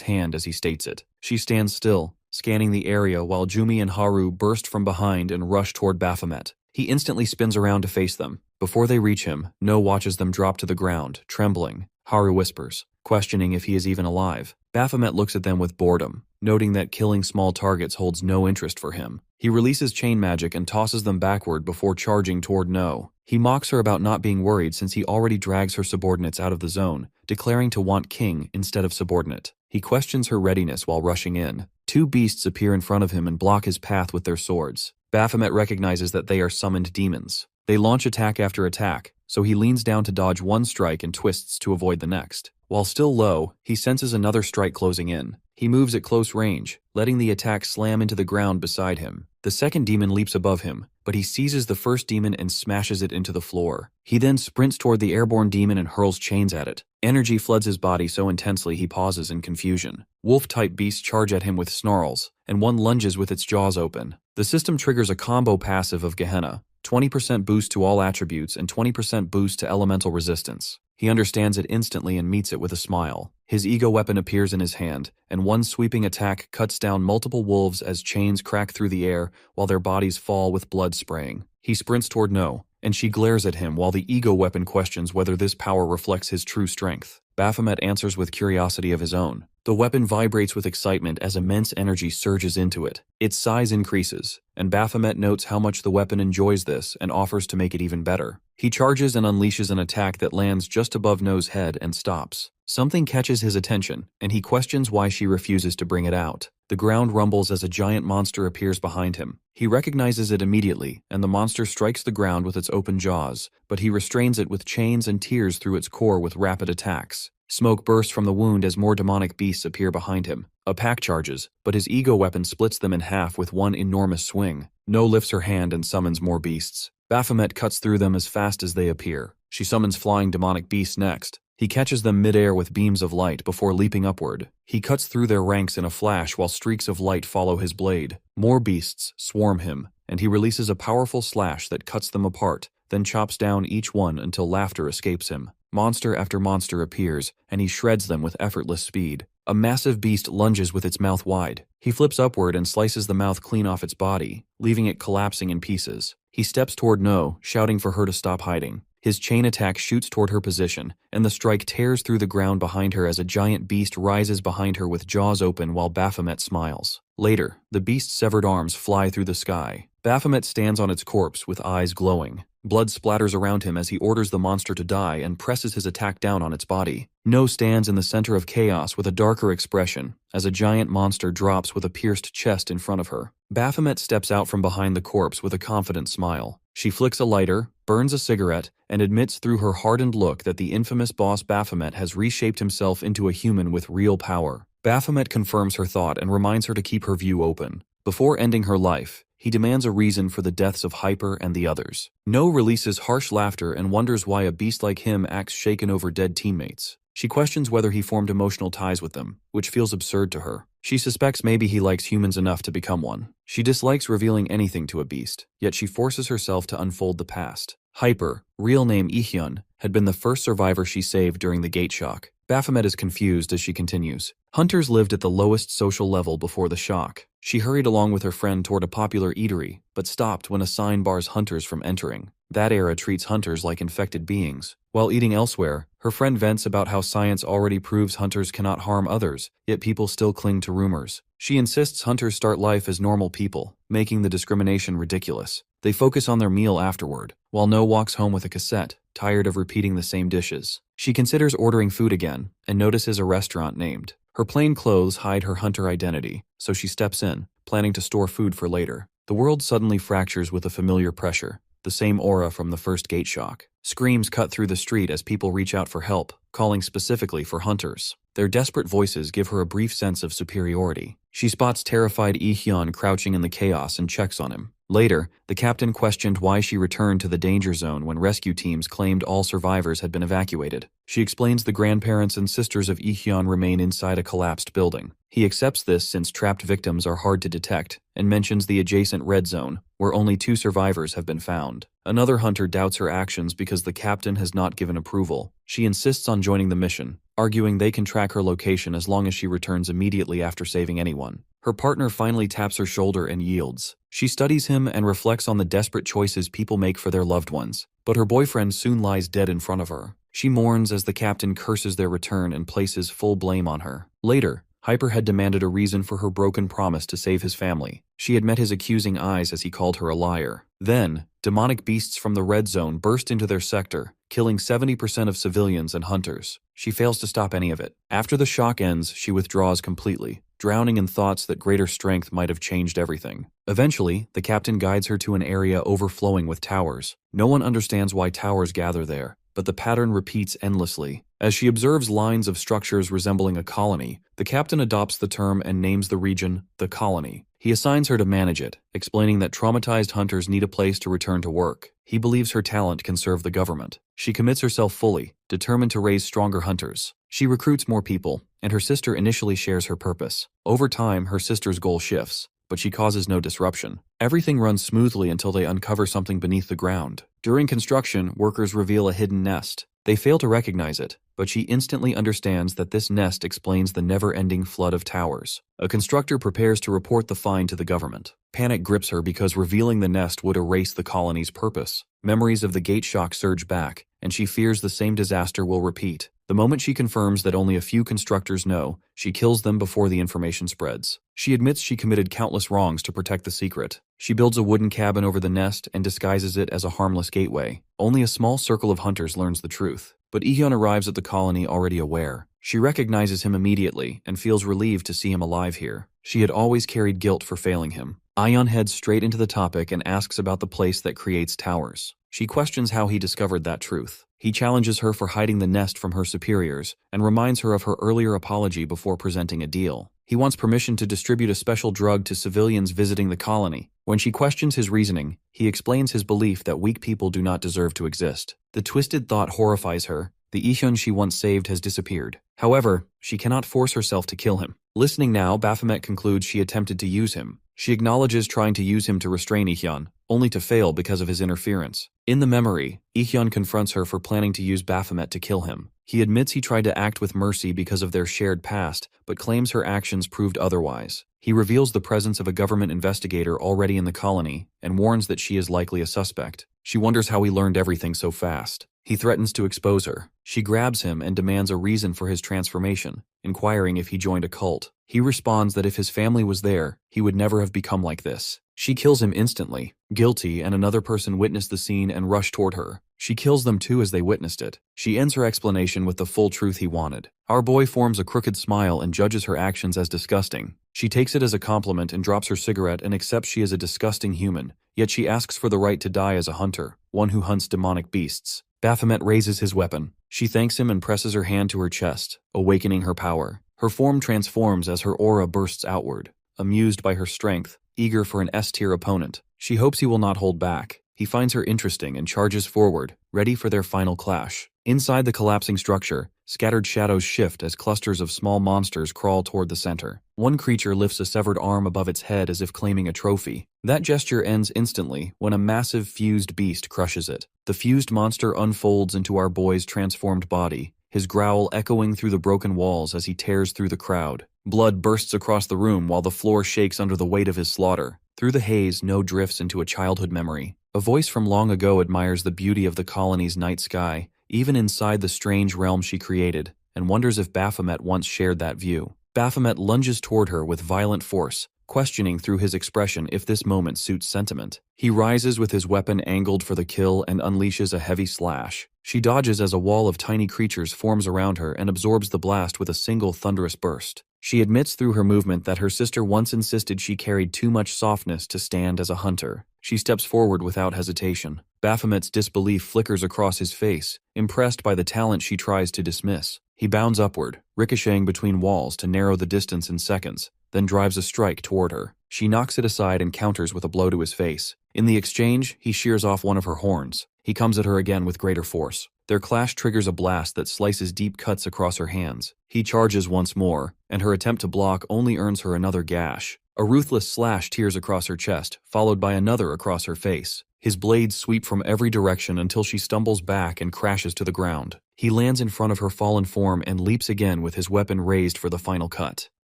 hand as he states it. She stands still, scanning the area while Jumi and Haru burst from behind and rush toward Baphomet. He instantly spins around to face them. Before they reach him, No watches them drop to the ground, trembling. Haru whispers, questioning if he is even alive. Baphomet looks at them with boredom, noting that killing small targets holds no interest for him. He releases chain magic and tosses them backward before charging toward No. He mocks her about not being worried since he already drags her subordinates out of the zone, declaring to want king instead of subordinate. He questions her readiness while rushing in. Two beasts appear in front of him and block his path with their swords. Baphomet recognizes that they are summoned demons. They launch attack after attack, so he leans down to dodge one strike and twists to avoid the next. While still low, he senses another strike closing in. He moves at close range, letting the attack slam into the ground beside him. The second demon leaps above him, but he seizes the first demon and smashes it into the floor. He then sprints toward the airborne demon and hurls chains at it. Energy floods his body so intensely he pauses in confusion. Wolf-type beasts charge at him with snarls, and one lunges with its jaws open. The system triggers a combo passive of Gehenna, 20% boost to all attributes and 20% boost to elemental resistance. He understands it instantly and meets it with a smile. His ego weapon appears in his hand, and one sweeping attack cuts down multiple wolves as chains crack through the air while their bodies fall with blood spraying. He sprints toward No, and she glares at him while the ego weapon questions whether this power reflects his true strength. Baphomet answers with curiosity of his own. The weapon vibrates with excitement as immense energy surges into it. Its size increases, and Baphomet notes how much the weapon enjoys this and offers to make it even better. He charges and unleashes an attack that lands just above No's head and stops. Something catches his attention, and he questions why she refuses to bring it out. The ground rumbles as a giant monster appears behind him. He recognizes it immediately, and the monster strikes the ground with its open jaws, but he restrains it with chains and tears through its core with rapid attacks. Smoke bursts from the wound as more demonic beasts appear behind him. A pack charges, but his ego weapon splits them in half with one enormous swing. No lifts her hand and summons more beasts. Baphomet cuts through them as fast as they appear. She summons flying demonic beasts next. He catches them midair with beams of light before leaping upward. He cuts through their ranks in a flash while streaks of light follow his blade. More beasts swarm him, and he releases a powerful slash that cuts them apart, then chops down each one until laughter escapes him. Monster after monster appears, and he shreds them with effortless speed. A massive beast lunges with its mouth wide. He flips upward and slices the mouth clean off its body, leaving it collapsing in pieces. He steps toward No, shouting for her to stop hiding. His chain attack shoots toward her position, and the strike tears through the ground behind her as a giant beast rises behind her with jaws open while Baphomet smiles. Later, the beast's severed arms fly through the sky. Baphomet stands on its corpse with eyes glowing. Blood splatters around him as he orders the monster to die and presses his attack down on its body. No stands in the center of chaos with a darker expression, as a giant monster drops with a pierced chest in front of her. Baphomet steps out from behind the corpse with a confident smile. She flicks a lighter, burns a cigarette, and admits through her hardened look that the infamous boss Baphomet has reshaped himself into a human with real power. Baphomet confirms her thought and reminds her to keep her view open. Before ending her life, he demands a reason for the deaths of Hyper and the others. No releases harsh laughter and wonders why a beast like him acts shaken over dead teammates. She questions whether he formed emotional ties with them, which feels absurd to her. She suspects maybe he likes humans enough to become one. She dislikes revealing anything to a beast, yet she forces herself to unfold the past. Hyper, real name Ihyun, had been the first survivor she saved during the gate shock. Baphomet is confused as she continues. Hunters lived at the lowest social level before the shock. She hurried along with her friend toward a popular eatery, but stopped when a sign bars hunters from entering. That era treats hunters like infected beings. While eating elsewhere, her friend vents about how science already proves hunters cannot harm others, yet people still cling to rumors. She insists hunters start life as normal people, making the discrimination ridiculous. They focus on their meal afterward, while No walks home with a cassette, tired of repeating the same dishes. She considers ordering food again, and notices a restaurant named. Her plain clothes hide her hunter identity, so she steps in, planning to store food for later. The world suddenly fractures with a familiar pressure, the same aura from the first gate shock. Screams cut through the street as people reach out for help, calling specifically for hunters. Their desperate voices give her a brief sense of superiority. She spots terrified Lee crouching in the chaos and checks on him. Later, the captain questioned why she returned to the danger zone when rescue teams claimed all survivors had been evacuated. She explains the grandparents and sisters of Lee remain inside a collapsed building. He accepts this since trapped victims are hard to detect, and mentions the adjacent red zone, where only 2 survivors have been found. Another hunter doubts her actions because the captain has not given approval. She insists on joining the mission, arguing they can track her location as long as she returns immediately after saving anyone. Her partner finally taps her shoulder and yields. She studies him and reflects on the desperate choices people make for their loved ones, but her boyfriend soon lies dead in front of her. She mourns as the captain curses their return and places full blame on her. Later, Hyper had demanded a reason for her broken promise to save his family. She had met his accusing eyes as he called her a liar. Then, demonic beasts from the red zone burst into their sector, killing 70% of civilians and hunters. She fails to stop any of it. After the shock ends, she withdraws completely, drowning in thoughts that greater strength might have changed everything. Eventually, the captain guides her to an area overflowing with towers. No one understands why towers gather there, but the pattern repeats endlessly. As she observes lines of structures resembling a colony, the captain adopts the term and names the region the colony. He assigns her to manage it, explaining that traumatized hunters need a place to return to work. He believes her talent can serve the government. She commits herself fully, determined to raise stronger hunters. She recruits more people, and her sister initially shares her purpose. Over time, her sister's goal shifts, but she causes no disruption. Everything runs smoothly until they uncover something beneath the ground. During construction, workers reveal a hidden nest. They fail to recognize it, but she instantly understands that this nest explains the never-ending flood of towers. A constructor prepares to report the find to the government. Panic grips her because revealing the nest would erase the colony's purpose. Memories of the gate shock surge back, and she fears the same disaster will repeat. The moment she confirms that only a few constructors know, she kills them before the information spreads. She admits she committed countless wrongs to protect the secret. She builds a wooden cabin over the nest and disguises it as a harmless gateway. Only a small circle of hunters learns the truth, but Ehyun arrives at the colony already aware. She recognizes him immediately and feels relieved to see him alive here. She had always carried guilt for failing him. Ehyun heads straight into the topic and asks about the place that creates towers. She questions how he discovered that truth. He challenges her for hiding the nest from her superiors and reminds her of her earlier apology before presenting a deal. He wants permission to distribute a special drug to civilians visiting the colony. When she questions his reasoning, he explains his belief that weak people do not deserve to exist. The twisted thought horrifies her. The Ehyun she once saved has disappeared. However, she cannot force herself to kill him. Listening now, Baphomet concludes she attempted to use him. She acknowledges trying to use him to restrain Ehyun, only to fail because of his interference. In the memory, Ehyun confronts her for planning to use Baphomet to kill him. He admits he tried to act with mercy because of their shared past, but claims her actions proved otherwise. He reveals the presence of a government investigator already in the colony and warns that she is likely a suspect. She wonders how he learned everything so fast. He threatens to expose her. She grabs him and demands a reason for his transformation, inquiring if he joined a cult. He responds that if his family was there, he would never have become like this. She kills him instantly. Guilty, and another person witnessed the scene and rushed toward her. She kills them too as they witnessed it. She ends her explanation with the full truth he wanted. Our boy forms a crooked smile and judges her actions as disgusting. She takes it as a compliment and drops her cigarette and accepts she is a disgusting human, yet she asks for the right to die as a hunter, one who hunts demonic beasts. Baphomet raises his weapon. She thanks him and presses her hand to her chest, awakening her power. Her form transforms as her aura bursts outward. Amused by her strength, eager for an S-tier opponent, she hopes he will not hold back. He finds her interesting and charges forward, ready for their final clash. Inside the collapsing structure, scattered shadows shift as clusters of small monsters crawl toward the center. One creature lifts a severed arm above its head as if claiming a trophy. That gesture ends instantly when a massive fused beast crushes it. The fused monster unfolds into our boy's transformed body, his growl echoing through the broken walls as he tears through the crowd. Blood bursts across the room while the floor shakes under the weight of his slaughter. Through the haze, No drifts into a childhood memory. A voice from long ago admires the beauty of the colony's night sky, even inside the strange realm she created, and wonders if Baphomet once shared that view. Baphomet lunges toward her with violent force, questioning through his expression if this moment suits sentiment. He rises with his weapon angled for the kill and unleashes a heavy slash. She dodges as a wall of tiny creatures forms around her and absorbs the blast with a single thunderous burst. She admits through her movement that her sister once insisted she carried too much softness to stand as a hunter. She steps forward without hesitation. Baphomet's disbelief flickers across his face, impressed by the talent she tries to dismiss. He bounds upward, ricocheting between walls to narrow the distance in seconds, then drives a strike toward her. She knocks it aside and counters with a blow to his face. In the exchange, he shears off one of her horns. He comes at her again with greater force. Their clash triggers a blast that slices deep cuts across her hands. He charges once more, and her attempt to block only earns her another gash. A ruthless slash tears across her chest, followed by another across her face. His blades sweep from every direction until she stumbles back and crashes to the ground. He lands in front of her fallen form and leaps again with his weapon raised for the final cut.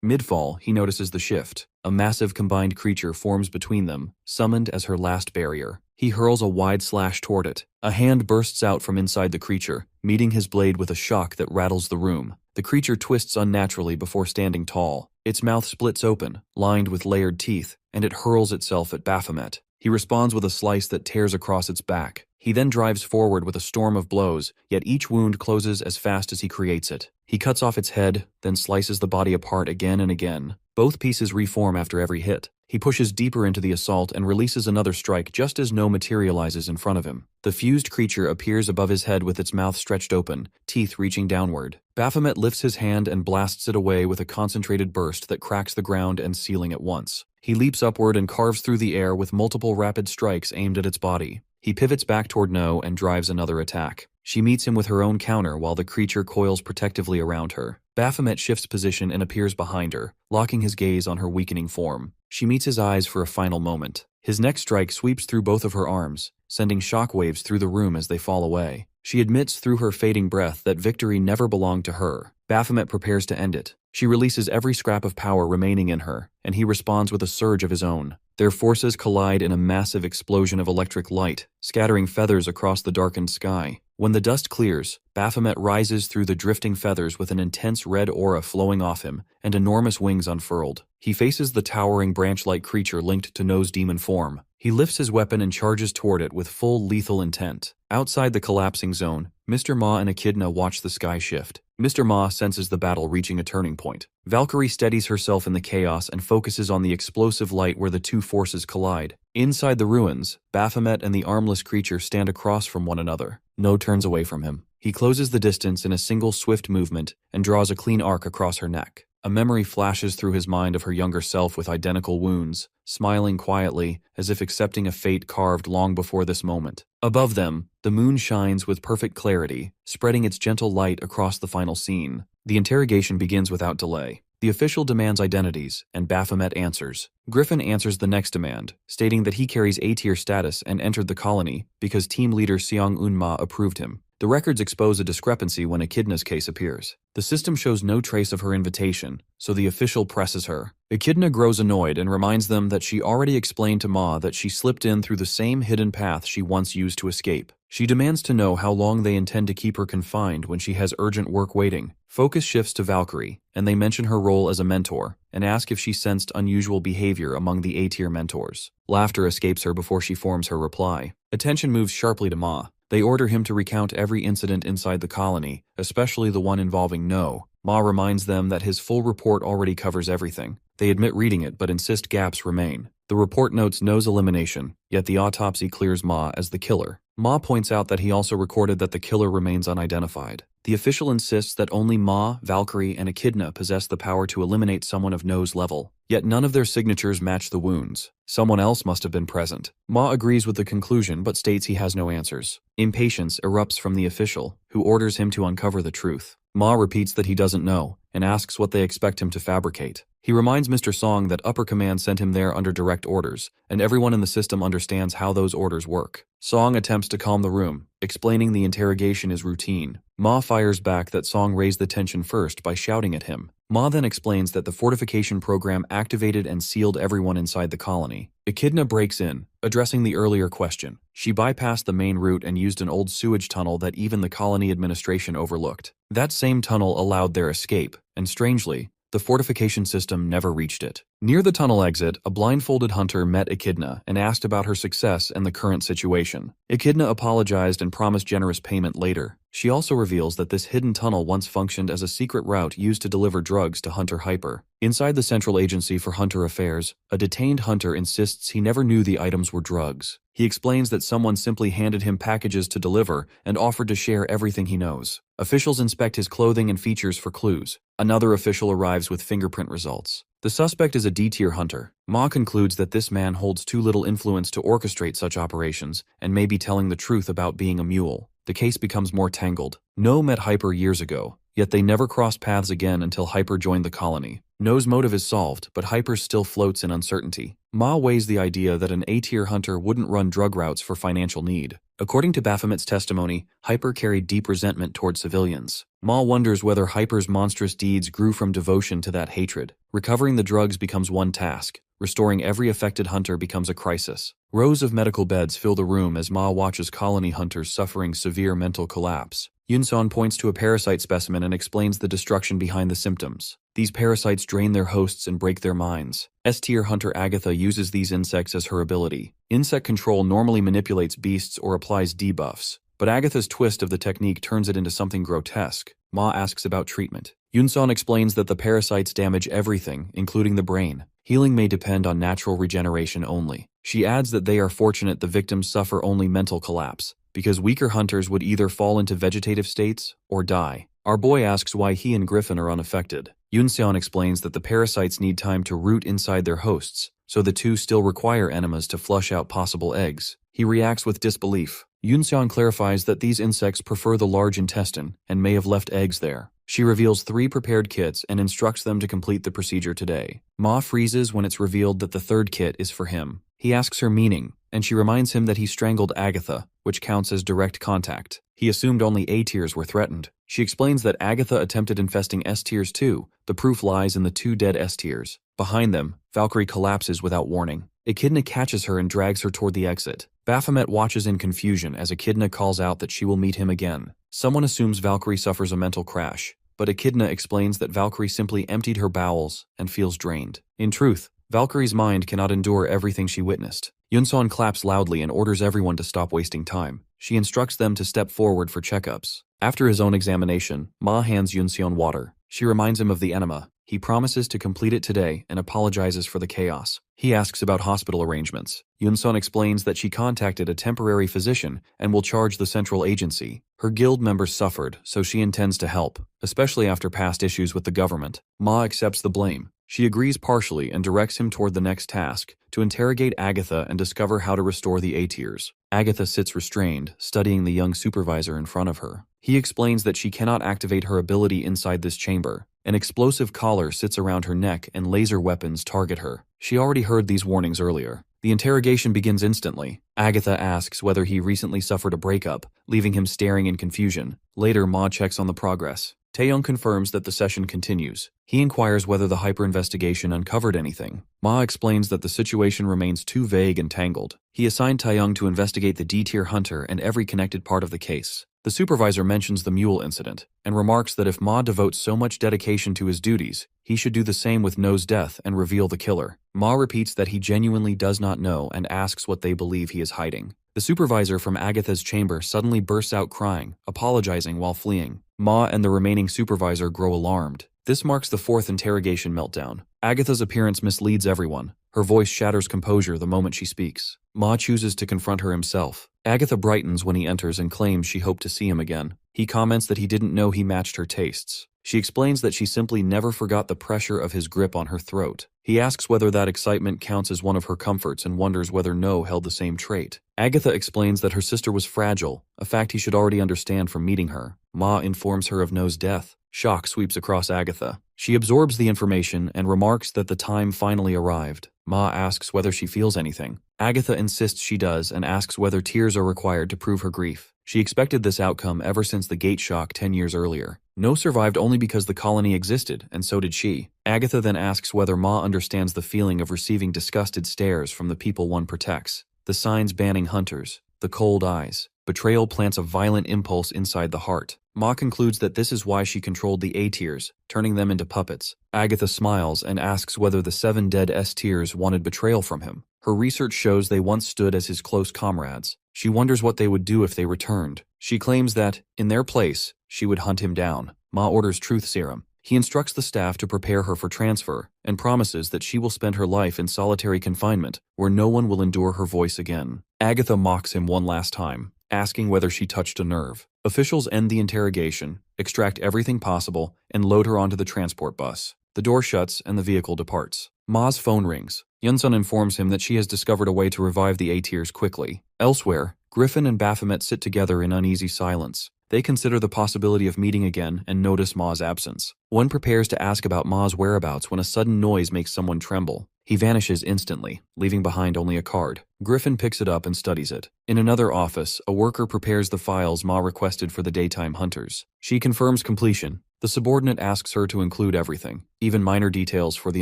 Mid-fall, he notices the shift. A massive combined creature forms between them, summoned as her last barrier. He hurls a wide slash toward it. A hand bursts out from inside the creature, meeting his blade with a shock that rattles the room. The creature twists unnaturally before standing tall. Its mouth splits open, lined with layered teeth, and it hurls itself at Baphomet. He responds with a slice that tears across its back. He then drives forward with a storm of blows, yet each wound closes as fast as he creates it. He cuts off its head, then slices the body apart again and again. Both pieces reform after every hit. He pushes deeper into the assault and releases another strike just as No materializes in front of him. The fused creature appears above his head with its mouth stretched open, teeth reaching downward. Baphomet lifts his hand and blasts it away with a concentrated burst that cracks the ground and ceiling at once. He leaps upward and carves through the air with multiple rapid strikes aimed at its body. He pivots back toward No and drives another attack. She meets him with her own counter while the creature coils protectively around her. Baphomet shifts position and appears behind her, locking his gaze on her weakening form. She meets his eyes for a final moment. His next strike sweeps through both of her arms, sending shockwaves through the room as they fall away. She admits through her fading breath that victory never belonged to her. Baphomet prepares to end it. She releases every scrap of power remaining in her, and he responds with a surge of his own. Their forces collide in a massive explosion of electric light, scattering feathers across the darkened sky. When the dust clears, Baphomet rises through the drifting feathers with an intense red aura flowing off him and enormous wings unfurled. He faces the towering branch-like creature linked to No's demon form. He lifts his weapon and charges toward it with full lethal intent. Outside the collapsing zone, Mr. Ma and Echidna watch the sky shift. Mr. Ma senses the battle reaching a turning point. Valkyrie steadies herself in the chaos and focuses on the explosive light where the two forces collide. Inside the ruins, Baphomet and the armless creature stand across from one another. No turns away from him. He closes the distance in a single swift movement and draws a clean arc across her neck. A memory flashes through his mind of her younger self with identical wounds, smiling quietly as if accepting a fate carved long before this moment. Above them, the moon shines with perfect clarity, spreading its gentle light across the final scene. The interrogation begins without delay. The official demands identities, and Baphomet answers. Griffin answers the next demand, stating that he carries A-tier status and entered the colony because team leader Seong Eun-ma approved him. The records expose a discrepancy when Echidna's case appears. The system shows no trace of her invitation, so the official presses her. Echidna grows annoyed and reminds them that she already explained to Ma that she slipped in through the same hidden path she once used to escape. She demands to know how long they intend to keep her confined when she has urgent work waiting. Focus shifts to Valkyrie, and they mention her role as a mentor, and ask if she sensed unusual behavior among the A-tier mentors. Laughter escapes her before she forms her reply. Attention moves sharply to Ma. They order him to recount every incident inside the colony, especially the one involving No. Ma reminds them that his full report already covers everything. They admit reading it but insist gaps remain. The report notes No's elimination, yet the autopsy clears Ma as the killer. Ma points out that he also recorded that the killer remains unidentified. The official insists that only Ma, Valkyrie, and Echidna possess the power to eliminate someone of No's level, yet none of their signatures match the wounds. Someone else must have been present. Ma agrees with the conclusion but states he has no answers. Impatience erupts from the official, who orders him to uncover the truth. Ma repeats that he doesn't know, and asks what they expect him to fabricate. He reminds Mr. Song that upper command sent him there under direct orders, and everyone in the system understands how those orders work. Song attempts to calm the room, explaining the interrogation is routine. Ma fires back that Song raised the tension first by shouting at him. Ma then explains that the fortification program activated and sealed everyone inside the colony. Echidna breaks in, addressing the earlier question. She bypassed the main route and used an old sewage tunnel that even the colony administration overlooked. That same tunnel allowed their escape, and strangely, the fortification system never reached it. Near the tunnel exit, a blindfolded hunter met Echidna and asked about her success and the current situation. Echidna apologized and promised generous payment later. She also reveals that this hidden tunnel once functioned as a secret route used to deliver drugs to Hunter Hyper. Inside the Central Agency for Hunter Affairs, a detained hunter insists he never knew the items were drugs. He explains that someone simply handed him packages to deliver and offered to share everything he knows. Officials inspect his clothing and features for clues. Another official arrives with fingerprint results. The suspect is a D-tier hunter. Ma concludes that this man holds too little influence to orchestrate such operations and may be telling the truth about being a mule. The case becomes more tangled. No met Hyper years ago, yet they never crossed paths again until Hyper joined the colony. No's motive is solved, but Hyper still floats in uncertainty. Ma weighs the idea that an A-tier hunter wouldn't run drug routes for financial need. According to Baphomet's testimony, Hyper carried deep resentment toward civilians. Ma wonders whether Hyper's monstrous deeds grew from devotion to that hatred. Recovering the drugs becomes one task. Restoring every affected hunter becomes a crisis. Rows of medical beds fill the room as Ma watches colony hunters suffering severe mental collapse. Yunseon points to a parasite specimen and explains the destruction behind the symptoms. These parasites drain their hosts and break their minds. S-tier hunter Agatha uses these insects as her ability. Insect control normally manipulates beasts or applies debuffs, but Agatha's twist of the technique turns it into something grotesque. Ma asks about treatment. Yunseon explains that the parasites damage everything, including the brain. Healing may depend on natural regeneration only. She adds that they are fortunate the victims suffer only mental collapse, because weaker hunters would either fall into vegetative states or die. Our boy asks why he and Griffin are unaffected. Yunseon explains that the parasites need time to root inside their hosts, so the two still require enemas to flush out possible eggs. He reacts with disbelief. Yunseon clarifies that these insects prefer the large intestine and may have left eggs there. She reveals 3 prepared kits and instructs them to complete the procedure today. Ma freezes when it's revealed that the 3rd kit is for him. He asks her meaning, and she reminds him that he strangled Agatha, which counts as direct contact. He assumed only A-tiers were threatened. She explains that Agatha attempted infesting S-tiers too. The proof lies in the 2 dead S-tiers. Behind them, Valkyrie collapses without warning. Echidna catches her and drags her toward the exit. Baphomet watches in confusion as Echidna calls out that she will meet him again. Someone assumes Valkyrie suffers a mental crash, but Echidna explains that Valkyrie simply emptied her bowels and feels drained. In truth, Valkyrie's mind cannot endure everything she witnessed. Yunseon claps loudly and orders everyone to stop wasting time. She instructs them to step forward for checkups. After his own examination, Ma hands Yunseon water. She reminds him of the enema. He promises to complete it today and apologizes for the chaos. He asks about hospital arrangements. Yunseon explains that she contacted a temporary physician and will charge the central agency. Her guild members suffered, so she intends to help, especially after past issues with the government. Ma accepts the blame. She agrees partially and directs him toward the next task, to interrogate Agatha and discover how to restore the A-tiers. Agatha sits restrained, studying the young supervisor in front of her. He explains that she cannot activate her ability inside this chamber. An explosive collar sits around her neck and laser weapons target her. She already heard these warnings earlier. The interrogation begins instantly. Agatha asks whether he recently suffered a breakup, leaving him staring in confusion. Later, Ma checks on the progress. Taeyong confirms that the session continues. He inquires whether the hyper-investigation uncovered anything. Ma explains that the situation remains too vague and tangled. He assigned Taeyong to investigate the D-tier hunter and every connected part of the case. The supervisor mentions the mule incident, and remarks that if Ma devotes so much dedication to his duties, he should do the same with No's death and reveal the killer. Ma repeats that he genuinely does not know and asks what they believe he is hiding. The supervisor from Agatha's chamber suddenly bursts out crying, apologizing while fleeing. Ma and the remaining supervisor grow alarmed. This marks the 4th interrogation meltdown. Agatha's appearance misleads everyone. Her voice shatters composure the moment she speaks. Ma chooses to confront her himself. Agatha brightens when he enters and claims she hoped to see him again. He comments that he didn't know he matched her tastes. She explains that she simply never forgot the pressure of his grip on her throat. He asks whether that excitement counts as one of her comforts and wonders whether No held the same trait. Agatha explains that her sister was fragile, a fact he should already understand from meeting her. Ma informs her of No's death. Shock sweeps across Agatha. She absorbs the information and remarks that the time finally arrived. Ma asks whether she feels anything. Agatha insists she does and asks whether tears are required to prove her grief. She expected this outcome ever since the gate shock 10 years earlier. No survived only because the colony existed, and so did she. Agatha then asks whether Ma understands the feeling of receiving disgusted stares from the people one protects. The signs banning hunters, the cold eyes. Betrayal plants a violent impulse inside the heart. Ma concludes that this is why she controlled the A-tiers, turning them into puppets. Agatha smiles and asks whether the 7 dead S-tiers wanted betrayal from him. Her research shows they once stood as his close comrades. She wonders what they would do if they returned. She claims that, in their place, she would hunt him down. Ma orders truth serum. He instructs the staff to prepare her for transfer and promises that she will spend her life in solitary confinement where no one will endure her voice again. Agatha mocks him one last time, asking whether she touched a nerve. Officials end the interrogation, extract everything possible, and load her onto the transport bus. The door shuts and the vehicle departs. Ma's phone rings. Yunsun informs him that she has discovered a way to revive the A-tiers quickly. Elsewhere, Griffin and Baphomet sit together in uneasy silence. They consider the possibility of meeting again and notice Ma's absence. One prepares to ask about Ma's whereabouts when a sudden noise makes someone tremble. He vanishes instantly, leaving behind only a card. Griffin picks it up and studies it. In another office, a worker prepares the files Ma requested for the daytime hunters. She confirms completion. The subordinate asks her to include everything, even minor details for the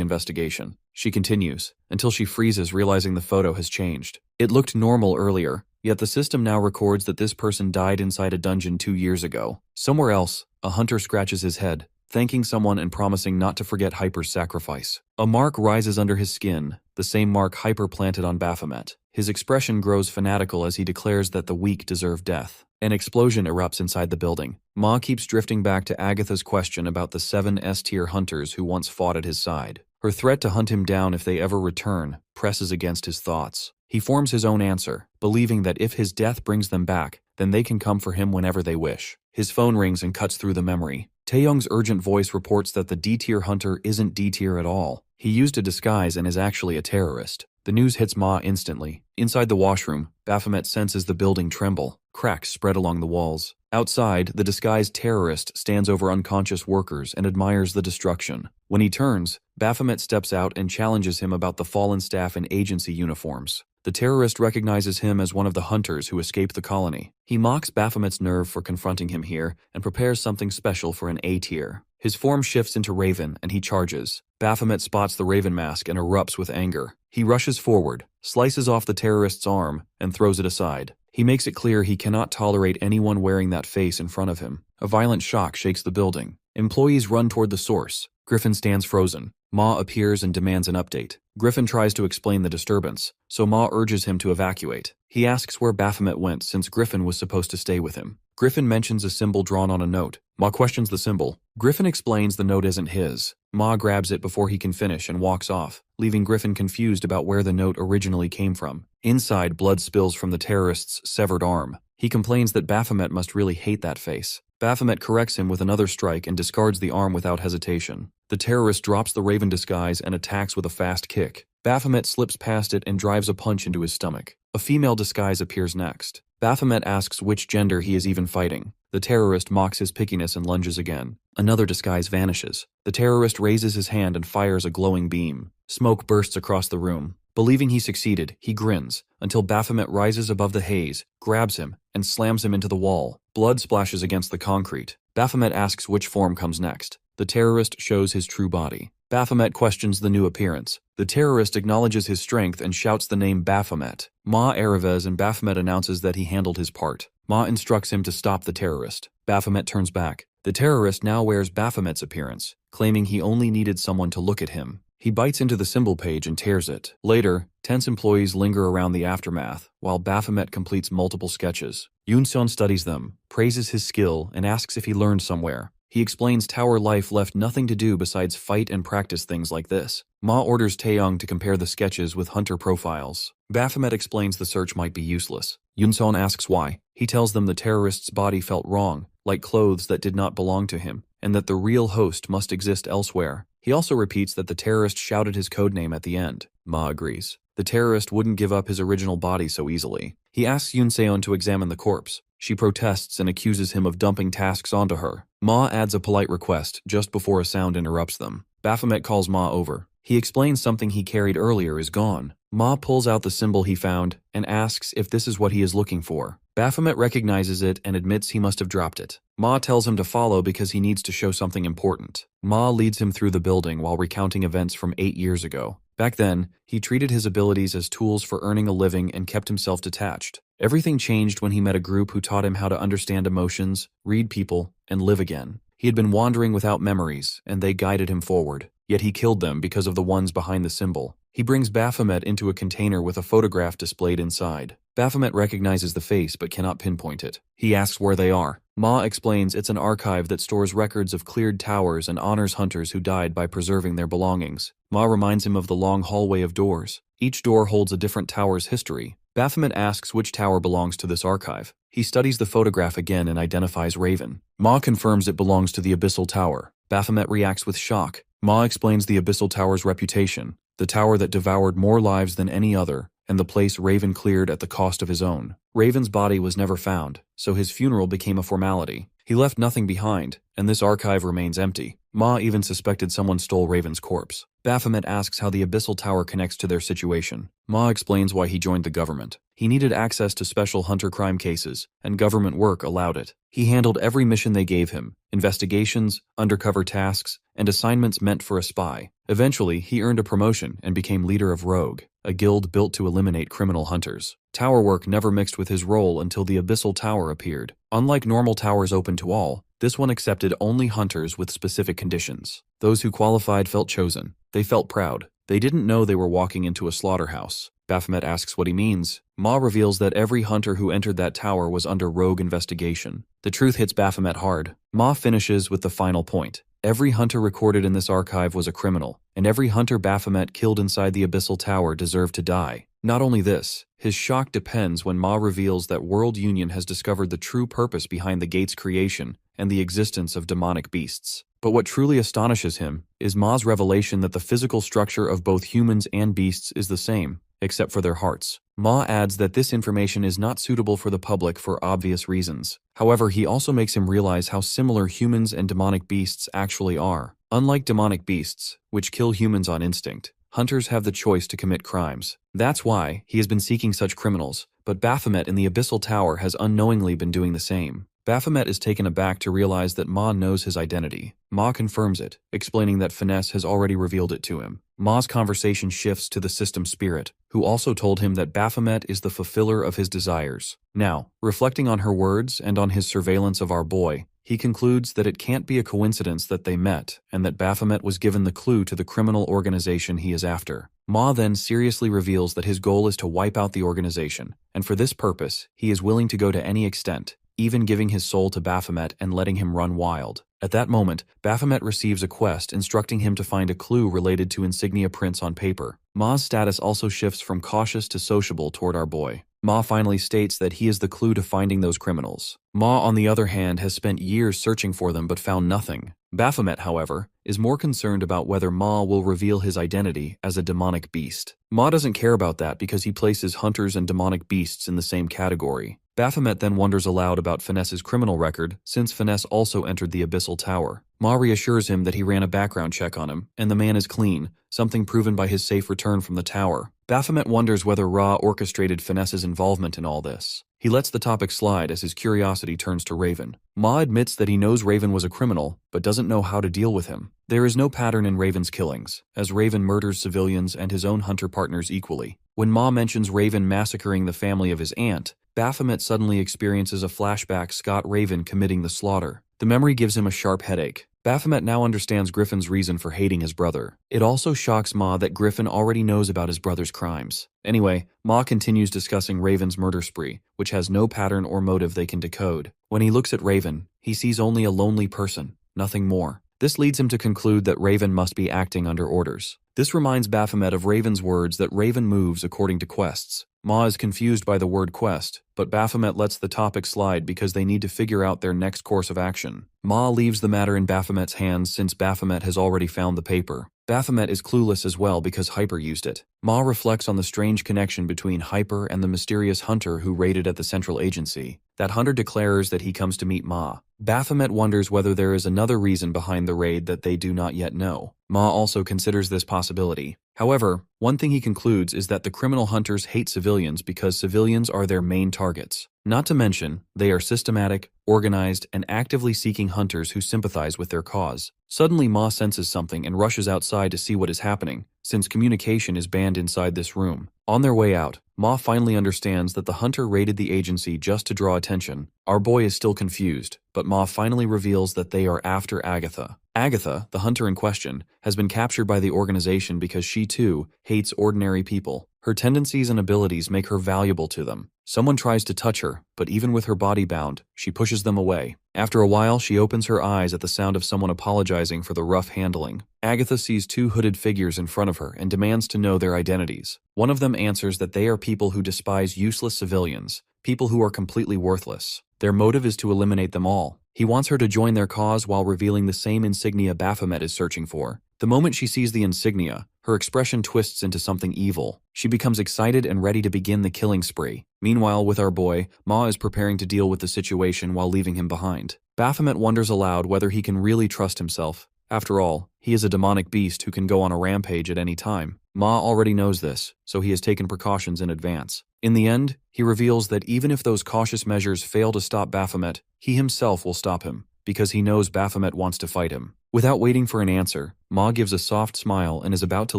investigation. She continues, until she freezes, realizing the photo has changed. It looked normal earlier, yet the system now records that this person died inside a dungeon 2 years ago. Somewhere else, a hunter scratches his head, thanking someone and promising not to forget Hyper's sacrifice. A mark rises under his skin, the same mark Hyper planted on Baphomet. His expression grows fanatical as he declares that the weak deserve death. An explosion erupts inside the building. Ma keeps drifting back to Agatha's question about the 7 S-tier hunters who once fought at his side. Her threat to hunt him down if they ever return presses against his thoughts. He forms his own answer, believing that if his death brings them back, then they can come for him whenever they wish. His phone rings and cuts through the memory. Taeyong's urgent voice reports that the D-tier hunter isn't D-tier at all. He used a disguise and is actually a terrorist. The news hits Ma instantly. Inside the washroom, Baphomet senses the building tremble. Cracks spread along the walls. Outside, the disguised terrorist stands over unconscious workers and admires the destruction. When he turns, Baphomet steps out and challenges him about the fallen staff in agency uniforms. The terrorist recognizes him as one of the hunters who escaped the colony. He mocks Baphomet's nerve for confronting him here and prepares something special for an A-tier. His form shifts into Raven and he charges. Baphomet spots the Raven mask and erupts with anger. He rushes forward, slices off the terrorist's arm, and throws it aside. He makes it clear he cannot tolerate anyone wearing that face in front of him. A violent shock shakes the building. Employees run toward the source. Griffin stands frozen. Ma appears and demands an update. Griffin tries to explain the disturbance, so Ma urges him to evacuate. He asks where Baphomet went since Griffin was supposed to stay with him. Griffin mentions a symbol drawn on a note. Ma questions the symbol. Griffin explains the note isn't his. Ma grabs it before he can finish and walks off, leaving Griffin confused about where the note originally came from. Inside, blood spills from the terrorist's severed arm. He complains that Baphomet must really hate that face. Baphomet corrects him with another strike and discards the arm without hesitation. The terrorist drops the Raven disguise and attacks with a fast kick. Baphomet slips past it and drives a punch into his stomach. A female disguise appears next. Baphomet asks which gender he is even fighting. The terrorist mocks his pickiness and lunges again. Another disguise vanishes. The terrorist raises his hand and fires a glowing beam. Smoke bursts across the room. Believing he succeeded, he grins, until Baphomet rises above the haze, grabs him, and slams him into the wall. Blood splashes against the concrete. Baphomet asks which form comes next. The terrorist shows his true body. Baphomet questions the new appearance. The terrorist acknowledges his strength and shouts the name Baphomet. Ma Erevez and Baphomet announces that he handled his part. Ma instructs him to stop the terrorist. Baphomet turns back. The terrorist now wears Baphomet's appearance, claiming he only needed someone to look at him. He bites into the symbol page and tears it. Later, tense employees linger around the aftermath, while Baphomet completes multiple sketches. Yoonseon studies them, praises his skill, and asks if he learned somewhere. He explains tower life left nothing to do besides fight and practice things like this. Ma orders Taeyong to compare the sketches with hunter profiles. Baphomet explains the search might be useless. Yoonseon asks why. He tells them the terrorist's body felt wrong, like clothes that did not belong to him, and that the real host must exist elsewhere. He also repeats that the terrorist shouted his codename at the end. Ma agrees. The terrorist wouldn't give up his original body so easily. He asks Yoonseon to examine the corpse. She protests and accuses him of dumping tasks onto her. Ma adds a polite request just before a sound interrupts them. Baphomet calls Ma over. He explains something he carried earlier is gone. Ma pulls out the symbol he found and asks if this is what he is looking for. Baphomet recognizes it and admits he must have dropped it. Ma tells him to follow because he needs to show something important. Ma leads him through the building while recounting events from 8 years ago. Back then, he treated his abilities as tools for earning a living and kept himself detached. Everything changed when he met a group who taught him how to understand emotions, read people, and live again. He had been wandering without memories, and they guided him forward. Yet he killed them because of the ones behind the symbol. He brings Baphomet into a container with a photograph displayed inside. Baphomet recognizes the face but cannot pinpoint it. He asks where they are. Ma explains it's an archive that stores records of cleared towers and honors hunters who died by preserving their belongings. Ma reminds him of the long hallway of doors. Each door holds a different tower's history. Baphomet asks which tower belongs to this archive. He studies the photograph again and identifies Raven. Ma confirms it belongs to the Abyssal Tower. Baphomet reacts with shock. Ma explains the Abyssal Tower's reputation, the tower that devoured more lives than any other, and the place Raven cleared at the cost of his own. Raven's body was never found, so his funeral became a formality. He left nothing behind, and this archive remains empty. Ma even suspected someone stole Raven's corpse. Baphomet asks how the Abyssal Tower connects to their situation. Ma explains why he joined the government. He needed access to special hunter crime cases, and government work allowed it. He handled every mission they gave him, investigations, undercover tasks, and assignments meant for a spy. Eventually, he earned a promotion and became leader of Rogue, a guild built to eliminate criminal hunters. Tower work never mixed with his role until the Abyssal Tower appeared. Unlike normal towers open to all, this one accepted only hunters with specific conditions. Those who qualified felt chosen. They felt proud. They didn't know they were walking into a slaughterhouse. Baphomet asks what he means. Ma reveals that every hunter who entered that tower was under Rogue investigation. The truth hits Baphomet hard. Ma finishes with the final point. Every hunter recorded in this archive was a criminal, and every hunter Baphomet killed inside the Abyssal Tower deserved to die. Not only this, his shock depends when Ma reveals that World Union has discovered the true purpose behind the gate's creation and the existence of demonic beasts. But what truly astonishes him is Ma's revelation that the physical structure of both humans and beasts is the same, except for their hearts. Ma adds that this information is not suitable for the public for obvious reasons. However, he also makes him realize how similar humans and demonic beasts actually are. Unlike demonic beasts, which kill humans on instinct, hunters have the choice to commit crimes. That's why he has been seeking such criminals, but Baphomet in the Abyssal Tower has unknowingly been doing the same. Baphomet is taken aback to realize that Ma knows his identity. Ma confirms it, explaining that Finesse has already revealed it to him. Ma's conversation shifts to the system spirit, who also told him that Baphomet is the fulfiller of his desires. Now, reflecting on her words and on his surveillance of our boy, he concludes that it can't be a coincidence that they met and that Baphomet was given the clue to the criminal organization he is after. Ma then seriously reveals that his goal is to wipe out the organization, and for this purpose, he is willing to go to any extent, even giving his soul to Baphomet and letting him run wild. At that moment, Baphomet receives a quest instructing him to find a clue related to insignia prints on paper. Ma's status also shifts from cautious to sociable toward our boy. Ma finally states that he is the clue to finding those criminals. Ma, on the other hand, has spent years searching for them but found nothing. Baphomet, however, is more concerned about whether Ma will reveal his identity as a demonic beast. Ma doesn't care about that because he places hunters and demonic beasts in the same category. Baphomet then wonders aloud about Finesse's criminal record, since Finesse also entered the Abyssal Tower. Ma reassures him that he ran a background check on him, and the man is clean, something proven by his safe return from the tower. Baphomet wonders whether Ra orchestrated Finesse's involvement in all this. He lets the topic slide as his curiosity turns to Raven. Ma admits that he knows Raven was a criminal, but doesn't know how to deal with him. There is no pattern in Raven's killings, as Raven murders civilians and his own hunter partners equally. When Ma mentions Raven massacring the family of his aunt, Baphomet suddenly experiences a flashback Scott Raven committing the slaughter. The memory gives him a sharp headache. Baphomet now understands Griffin's reason for hating his brother. It also shocks Ma that Griffin already knows about his brother's crimes. Anyway, Ma continues discussing Raven's murder spree, which has no pattern or motive they can decode. When he looks at Raven, he sees only a lonely person, nothing more. This leads him to conclude that Raven must be acting under orders. This reminds Baphomet of Raven's words that Raven moves according to quests. Ma is confused by the word quest, but Baphomet lets the topic slide because they need to figure out their next course of action. Ma leaves the matter in Baphomet's hands since Baphomet has already found the paper. Baphomet is clueless as well because Hyper used it. Ma reflects on the strange connection between Hyper and the mysterious hunter who raided at the central agency. That hunter declares that he comes to meet Ma. Baphomet wonders whether there is another reason behind the raid that they do not yet know. Ma also considers this possibility. However, one thing he concludes is that the criminal hunters hate civilians because civilians are their main targets. Not to mention, they are systematic, organized, and actively seeking hunters who sympathize with their cause. Suddenly, Ma senses something and rushes outside to see what is happening, since communication is banned inside this room. On their way out, Ma finally understands that the hunter raided the agency just to draw attention. Our boy is still confused, but Ma finally reveals that they are after Agatha. Agatha, the hunter in question, has been captured by the organization because she too hates ordinary people. Her tendencies and abilities make her valuable to them. Someone tries to touch her, but even with her body bound, she pushes them away. After a while, she opens her eyes at the sound of someone apologizing for the rough handling. Agatha sees two hooded figures in front of her and demands to know their identities. One of them answers that they are people who despise useless civilians, people who are completely worthless. Their motive is to eliminate them all. He wants her to join their cause while revealing the same insignia Baphomet is searching for. The moment she sees the insignia, her expression twists into something evil. She becomes excited and ready to begin the killing spree. Meanwhile, with our boy, Ma is preparing to deal with the situation while leaving him behind. Baphomet wonders aloud whether he can really trust himself. After all, he is a demonic beast who can go on a rampage at any time. Ma already knows this, so he has taken precautions in advance. In the end, he reveals that even if those cautious measures fail to stop Baphomet, he himself will stop him, because he knows Baphomet wants to fight him. Without waiting for an answer, Ma gives a soft smile and is about to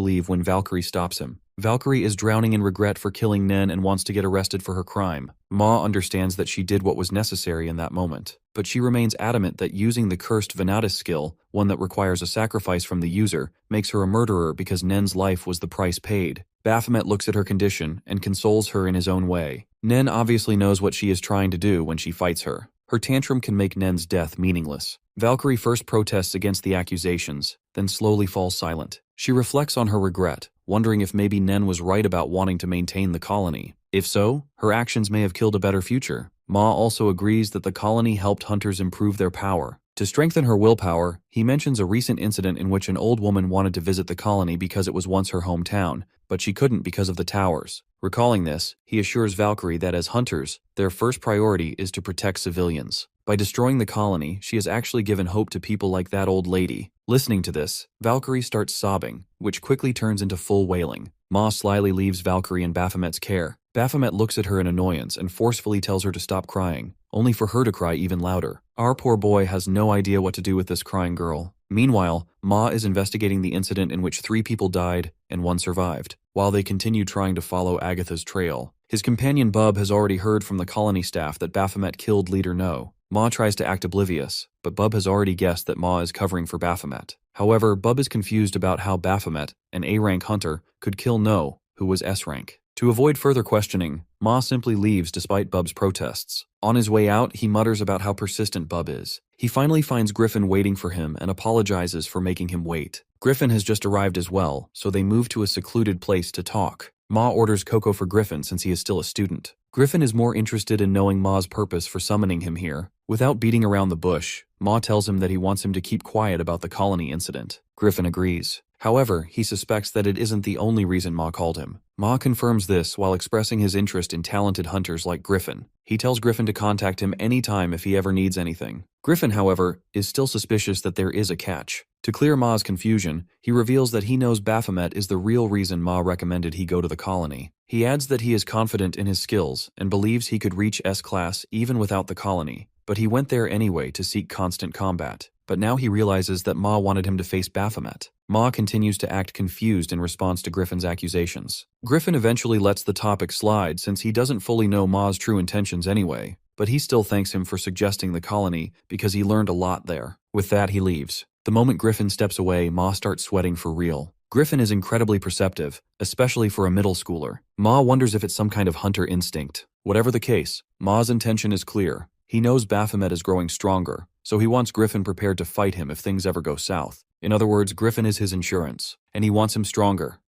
leave when Valkyrie stops him. Valkyrie is drowning in regret for killing Nen and wants to get arrested for her crime. Ma understands that she did what was necessary in that moment, but she remains adamant that using the cursed Venatus skill, one that requires a sacrifice from the user, makes her a murderer because Nen's life was the price paid. Baphomet looks at her condition and consoles her in his own way. Nen obviously knows what she is trying to do when she fights her. Her tantrum can make Nen's death meaningless. Valkyrie first protests against the accusations, then slowly falls silent. She reflects on her regret, wondering if maybe Nen was right about wanting to maintain the colony. If so, her actions may have killed a better future. Ma also agrees that the colony helped hunters improve their power. To strengthen her willpower, he mentions a recent incident in which an old woman wanted to visit the colony because it was once her hometown, but she couldn't because of the towers. Recalling this, he assures Valkyrie that as hunters, their first priority is to protect civilians. By destroying the colony, she has actually given hope to people like that old lady. Listening to this, Valkyrie starts sobbing, which quickly turns into full wailing. Ma slyly leaves Valkyrie in Baphomet's care. Baphomet looks at her in annoyance and forcefully tells her to stop crying, only for her to cry even louder. Our poor boy has no idea what to do with this crying girl. Meanwhile, Ma is investigating the incident in which 3 people died and 1 survived, while they continue trying to follow Agatha's trail. His companion Bub has already heard from the colony staff that Baphomet killed Leader No. Ma tries to act oblivious, but Bub has already guessed that Ma is covering for Baphomet. However, Bub is confused about how Baphomet, an A-rank hunter, could kill No, who was S-rank. To avoid further questioning, Ma simply leaves despite Bub's protests. On his way out, he mutters about how persistent Bub is. He finally finds Griffin waiting for him and apologizes for making him wait. Griffin has just arrived as well, so they move to a secluded place to talk. Ma orders cocoa for Griffin since he is still a student. Griffin is more interested in knowing Ma's purpose for summoning him here. Without beating around the bush, Ma tells him that he wants him to keep quiet about the colony incident. Griffin agrees. However, he suspects that it isn't the only reason Ma called him. Ma confirms this while expressing his interest in talented hunters like Griffin. He tells Griffin to contact him anytime if he ever needs anything. Griffin, however, is still suspicious that there is a catch. To clear Ma's confusion, he reveals that he knows Baphomet is the real reason Ma recommended he go to the colony. He adds that he is confident in his skills and believes he could reach S-class even without the colony, but he went there anyway to seek constant combat. But now he realizes that Ma wanted him to face Baphomet. Ma continues to act confused in response to Griffin's accusations. Griffin eventually lets the topic slide since he doesn't fully know Ma's true intentions anyway, but he still thanks him for suggesting the colony because he learned a lot there. With that, he leaves. The moment Griffin steps away, Ma starts sweating for real. Griffin is incredibly perceptive, especially for a middle schooler. Ma wonders if it's some kind of hunter instinct. Whatever the case, Ma's intention is clear. He knows Baphomet is growing stronger, so he wants Griffin prepared to fight him if things ever go south. In other words, Griffin is his insurance, and he wants him stronger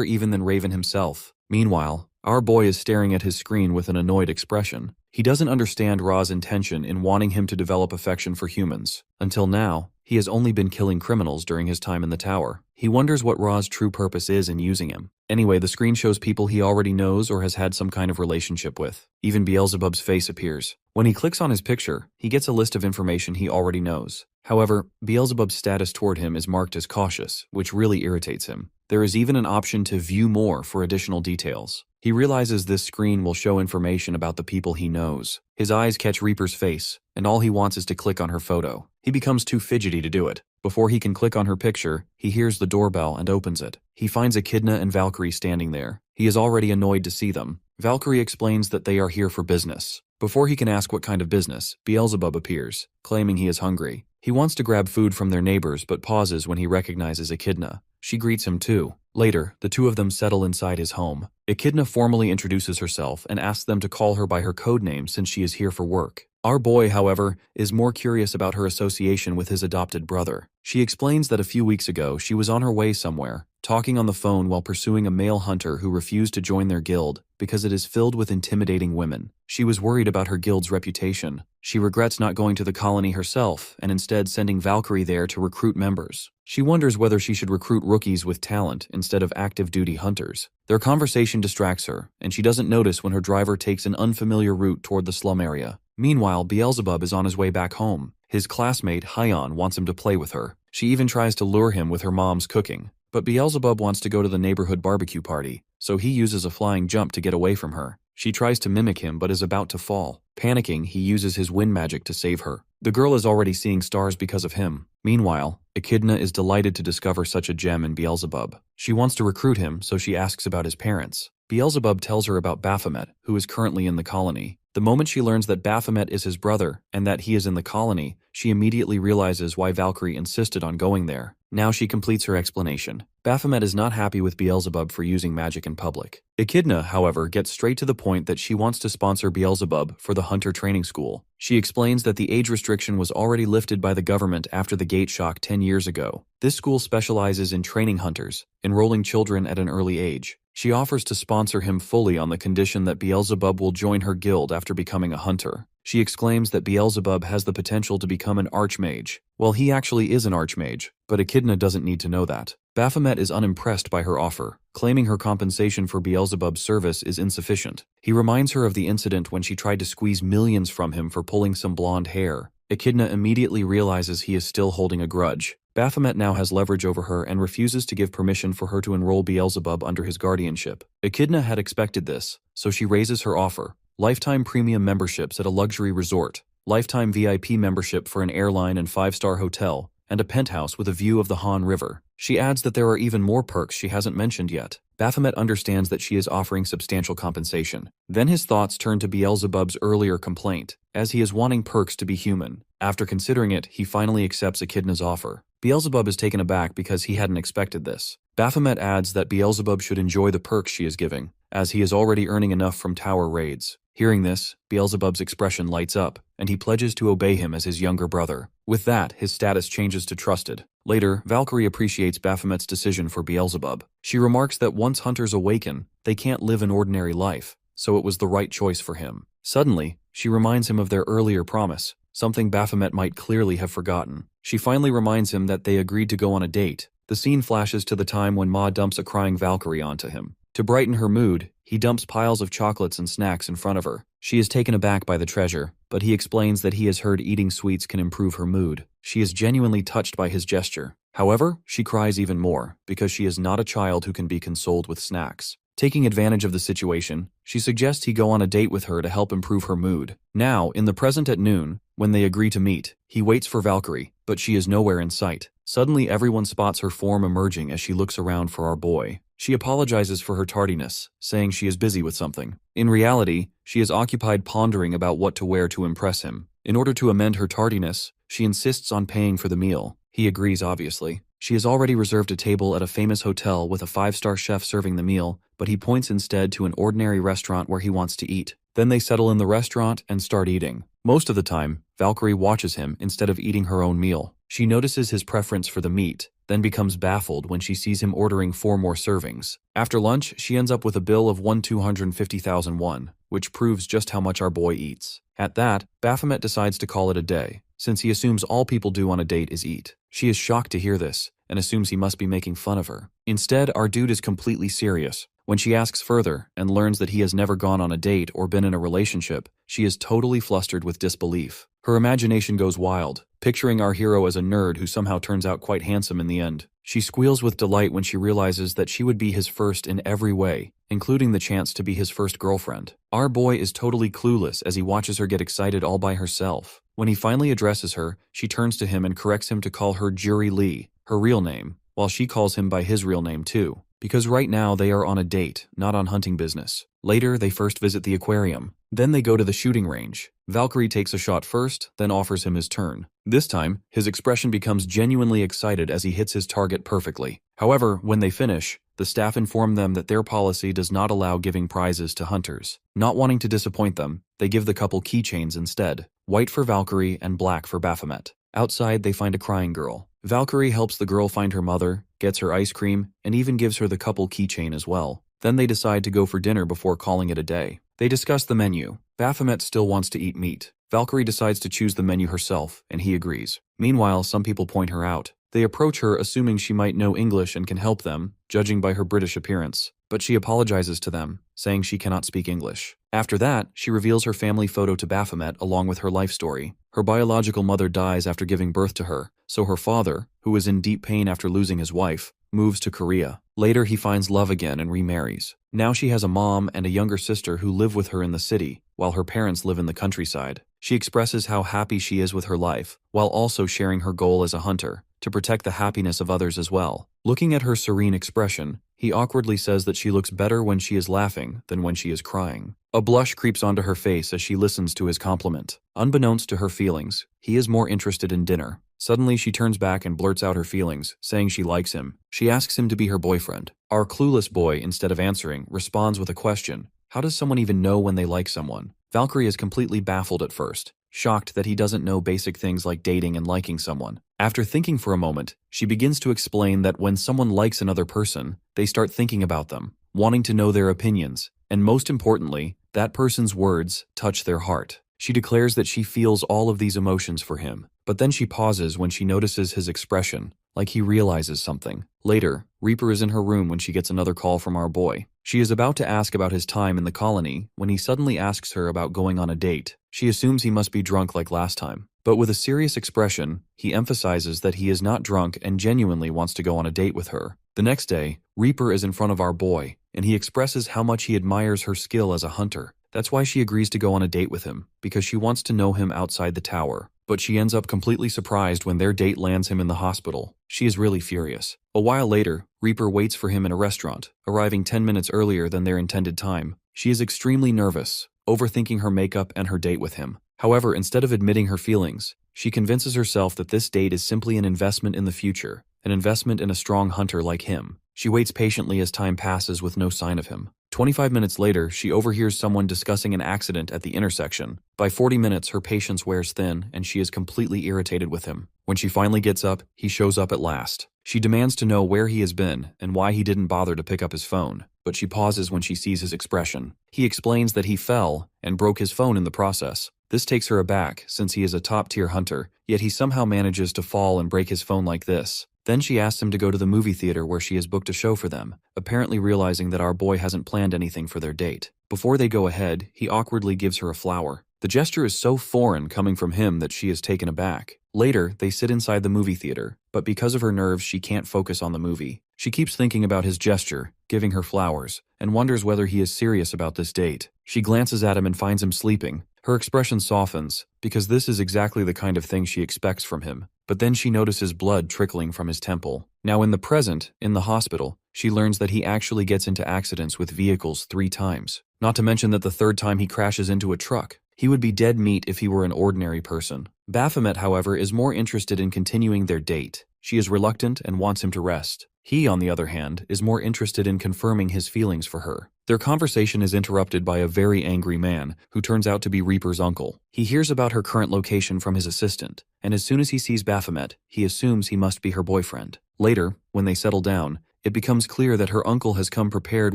even than Raven himself. Meanwhile, our boy is staring at his screen with an annoyed expression. He doesn't understand Ra's intention in wanting him to develop affection for humans. Until now, he has only been killing criminals during his time in the tower. He wonders what Ra's true purpose is in using him. Anyway, the screen shows people he already knows or has had some kind of relationship with. Even Beelzebub's face appears. When he clicks on his picture, he gets a list of information he already knows. However, Beelzebub's status toward him is marked as cautious, which really irritates him. There is even an option to view more for additional details. He realizes this screen will show information about the people he knows. His eyes catch Reaper's face, and all he wants is to click on her photo. He becomes too fidgety to do it. Before he can click on her picture, he hears the doorbell and opens it. He finds Echidna and Valkyrie standing there. He is already annoyed to see them. Valkyrie explains that they are here for business. Before he can ask what kind of business, Beelzebub appears, claiming he is hungry. He wants to grab food from their neighbors but pauses when he recognizes Echidna. She greets him too. Later, the two of them settle inside his home. Echidna formally introduces herself and asks them to call her by her code name since she is here for work. Our boy, however, is more curious about her association with his adopted brother. She explains that a few weeks ago she was on her way somewhere, talking on the phone while pursuing a male hunter who refused to join their guild because it is filled with intimidating women. She was worried about her guild's reputation. She regrets not going to the colony herself and instead sending Valkyrie there to recruit members. She wonders whether she should recruit rookies with talent instead of active-duty hunters. Their conversation distracts her, and she doesn't notice when her driver takes an unfamiliar route toward the slum area. Meanwhile, Beelzebub is on his way back home. His classmate, Hyon, wants him to play with her. She even tries to lure him with her mom's cooking. But Beelzebub wants to go to the neighborhood barbecue party, so he uses a flying jump to get away from her. She tries to mimic him but is about to fall. Panicking, he uses his wind magic to save her. The girl is already seeing stars because of him. Meanwhile, Echidna is delighted to discover such a gem in Beelzebub. She wants to recruit him, so she asks about his parents. Beelzebub tells her about Baphomet, who is currently in the colony. The moment she learns that Baphomet is his brother and that he is in the colony, she immediately realizes why Valkyrie insisted on going there. Now she completes her explanation. Baphomet is not happy with Beelzebub for using magic in public. Echidna, however, gets straight to the point that she wants to sponsor Beelzebub for the Hunter Training School. She explains that the age restriction was already lifted by the government after the Gate Shock 10 years ago. This school specializes in training hunters, enrolling children at an early age. She offers to sponsor him fully on the condition that Beelzebub will join her guild after becoming a hunter. She exclaims that Beelzebub has the potential to become an archmage. Well, he actually is an archmage, but Echidna doesn't need to know that. Baphomet is unimpressed by her offer, claiming her compensation for Beelzebub's service is insufficient. He reminds her of the incident when she tried to squeeze millions from him for pulling some blonde hair. Echidna immediately realizes he is still holding a grudge. Baphomet now has leverage over her and refuses to give permission for her to enroll Beelzebub under his guardianship. Echidna had expected this, so she raises her offer. Lifetime premium memberships at a luxury resort, lifetime VIP membership for an airline and 5-star hotel, and a penthouse with a view of the Han River. She adds that there are even more perks she hasn't mentioned yet. Baphomet understands that she is offering substantial compensation. Then his thoughts turn to Beelzebub's earlier complaint, as he is wanting perks to be human. After considering it, he finally accepts Echidna's offer. Beelzebub is taken aback because he hadn't expected this. Baphomet adds that Beelzebub should enjoy the perks she is giving, as he is already earning enough from tower raids. Hearing this, Beelzebub's expression lights up, and he pledges to obey him as his younger brother. With that, his status changes to trusted. Later, Valkyrie appreciates Baphomet's decision for Beelzebub. She remarks that once hunters awaken, they can't live an ordinary life, so it was the right choice for him. Suddenly, she reminds him of their earlier promise, something Baphomet might clearly have forgotten. She finally reminds him that they agreed to go on a date. The scene flashes to the time when Ma dumps a crying Valkyrie onto him. To brighten her mood, he dumps piles of chocolates and snacks in front of her. She is taken aback by the treasure, but he explains that he has heard eating sweets can improve her mood. She is genuinely touched by his gesture. However, she cries even more, because she is not a child who can be consoled with snacks. Taking advantage of the situation, she suggests he go on a date with her to help improve her mood. Now, in the present at noon, when they agree to meet, he waits for Valkyrie, but she is nowhere in sight. Suddenly, everyone spots her form emerging as she looks around for our boy. She apologizes for her tardiness, saying she is busy with something. In reality, she is occupied pondering about what to wear to impress him. In order to amend her tardiness, she insists on paying for the meal. He agrees, obviously. She has already reserved a table at a famous hotel with a 5-star chef serving the meal, but he points instead to an ordinary restaurant where he wants to eat. Then they settle in the restaurant and start eating. Most of the time, Valkyrie watches him instead of eating her own meal. She notices his preference for the meat, then becomes baffled when she sees him ordering 4 more servings. After lunch, she ends up with a bill of 250,000 won, which proves just how much our boy eats. At that, Baphomet decides to call it a day, since he assumes all people do on a date is eat. She is shocked to hear this, and assumes he must be making fun of her. Instead, our dude is completely serious. When she asks further, and learns that he has never gone on a date or been in a relationship, she is totally flustered with disbelief. Her imagination goes wild, picturing our hero as a nerd who somehow turns out quite handsome in the end. She squeals with delight when she realizes that she would be his first in every way, including the chance to be his first girlfriend. Our boy is totally clueless as he watches her get excited all by herself. When he finally addresses her, she turns to him and corrects him to call her Juri Lee, her real name, while she calls him by his real name too. Because right now they are on a date, not on hunting business. Later, they first visit the aquarium. Then they go to the shooting range. Valkyrie takes a shot first, then offers him his turn. This time, his expression becomes genuinely excited as he hits his target perfectly. However, when they finish, the staff inform them that their policy does not allow giving prizes to hunters. Not wanting to disappoint them, they give the couple keychains instead, white for Valkyrie and black for Baphomet. Outside, they find a crying girl. Valkyrie helps the girl find her mother, gets her ice cream, and even gives her the couple keychain as well. Then they decide to go for dinner before calling it a day. They discuss the menu. Baphomet still wants to eat meat. Valkyrie decides to choose the menu herself, and he agrees. Meanwhile, some people point her out. They approach her assuming she might know English and can help them, judging by her British appearance. But she apologizes to them, saying she cannot speak English. After that, she reveals her family photo to Baphomet along with her life story. Her biological mother dies after giving birth to her, so her father, who is in deep pain after losing his wife, moves to Korea. Later, he finds love again and remarries. Now she has a mom and a younger sister who live with her in the city, while her parents live in the countryside. She expresses how happy she is with her life, while also sharing her goal as a hunter, to protect the happiness of others as well. Looking at her serene expression, he awkwardly says that she looks better when she is laughing than when she is crying. A blush creeps onto her face as she listens to his compliment. Unbeknownst to her feelings, he is more interested in dinner. Suddenly, she turns back and blurts out her feelings, saying she likes him. She asks him to be her boyfriend. Our clueless boy, instead of answering, responds with a question. How does someone even know when they like someone? Valkyrie is completely baffled at first, shocked that he doesn't know basic things like dating and liking someone. After thinking for a moment, she begins to explain that when someone likes another person, they start thinking about them, wanting to know their opinions, and most importantly, that person's words touch their heart. She declares that she feels all of these emotions for him, but then she pauses when she notices his expression, like he realizes something. Later, Reaper is in her room when she gets another call from our boy. She is about to ask about his time in the colony when he suddenly asks her about going on a date. She assumes he must be drunk like last time, but with a serious expression, he emphasizes that he is not drunk and genuinely wants to go on a date with her. The next day, Reaper is in front of our boy, and he expresses how much he admires her skill as a hunter. That's why she agrees to go on a date with him, because she wants to know him outside the tower. But she ends up completely surprised when their date lands him in the hospital. She is really furious. A while later, Reaper waits for him in a restaurant, arriving 10 minutes earlier than their intended time. She is extremely nervous, overthinking her makeup and her date with him. However, instead of admitting her feelings, she convinces herself that this date is simply an investment in the future, an investment in a strong hunter like him. She waits patiently as time passes with no sign of him. 25 minutes later, she overhears someone discussing an accident at the intersection. By 40 minutes, her patience wears thin, and she is completely irritated with him. When she finally gets up, he shows up at last. She demands to know where he has been and why he didn't bother to pick up his phone, but she pauses when she sees his expression. He explains that he fell and broke his phone in the process. This takes her aback, since he is a top-tier hunter, yet he somehow manages to fall and break his phone like this. Then she asks him to go to the movie theater where she has booked a show for them, apparently realizing that our boy hasn't planned anything for their date. Before they go ahead, he awkwardly gives her a flower. The gesture is so foreign coming from him that she is taken aback. Later, they sit inside the movie theater, but because of her nerves, she can't focus on the movie. She keeps thinking about his gesture, giving her flowers, and wonders whether he is serious about this date. She glances at him and finds him sleeping. Her expression softens, because this is exactly the kind of thing she expects from him. But then she notices blood trickling from his temple. Now in the present, in the hospital, she learns that he actually gets into accidents with vehicles 3 times. Not to mention that the 3rd time he crashes into a truck. He would be dead meat if he were an ordinary person. Baphomet, however, is more interested in continuing their date. She is reluctant and wants him to rest. He, on the other hand, is more interested in confirming his feelings for her. Their conversation is interrupted by a very angry man, who turns out to be Reaper's uncle. He hears about her current location from his assistant, and as soon as he sees Baphomet, he assumes he must be her boyfriend. Later, when they settle down, it becomes clear that her uncle has come prepared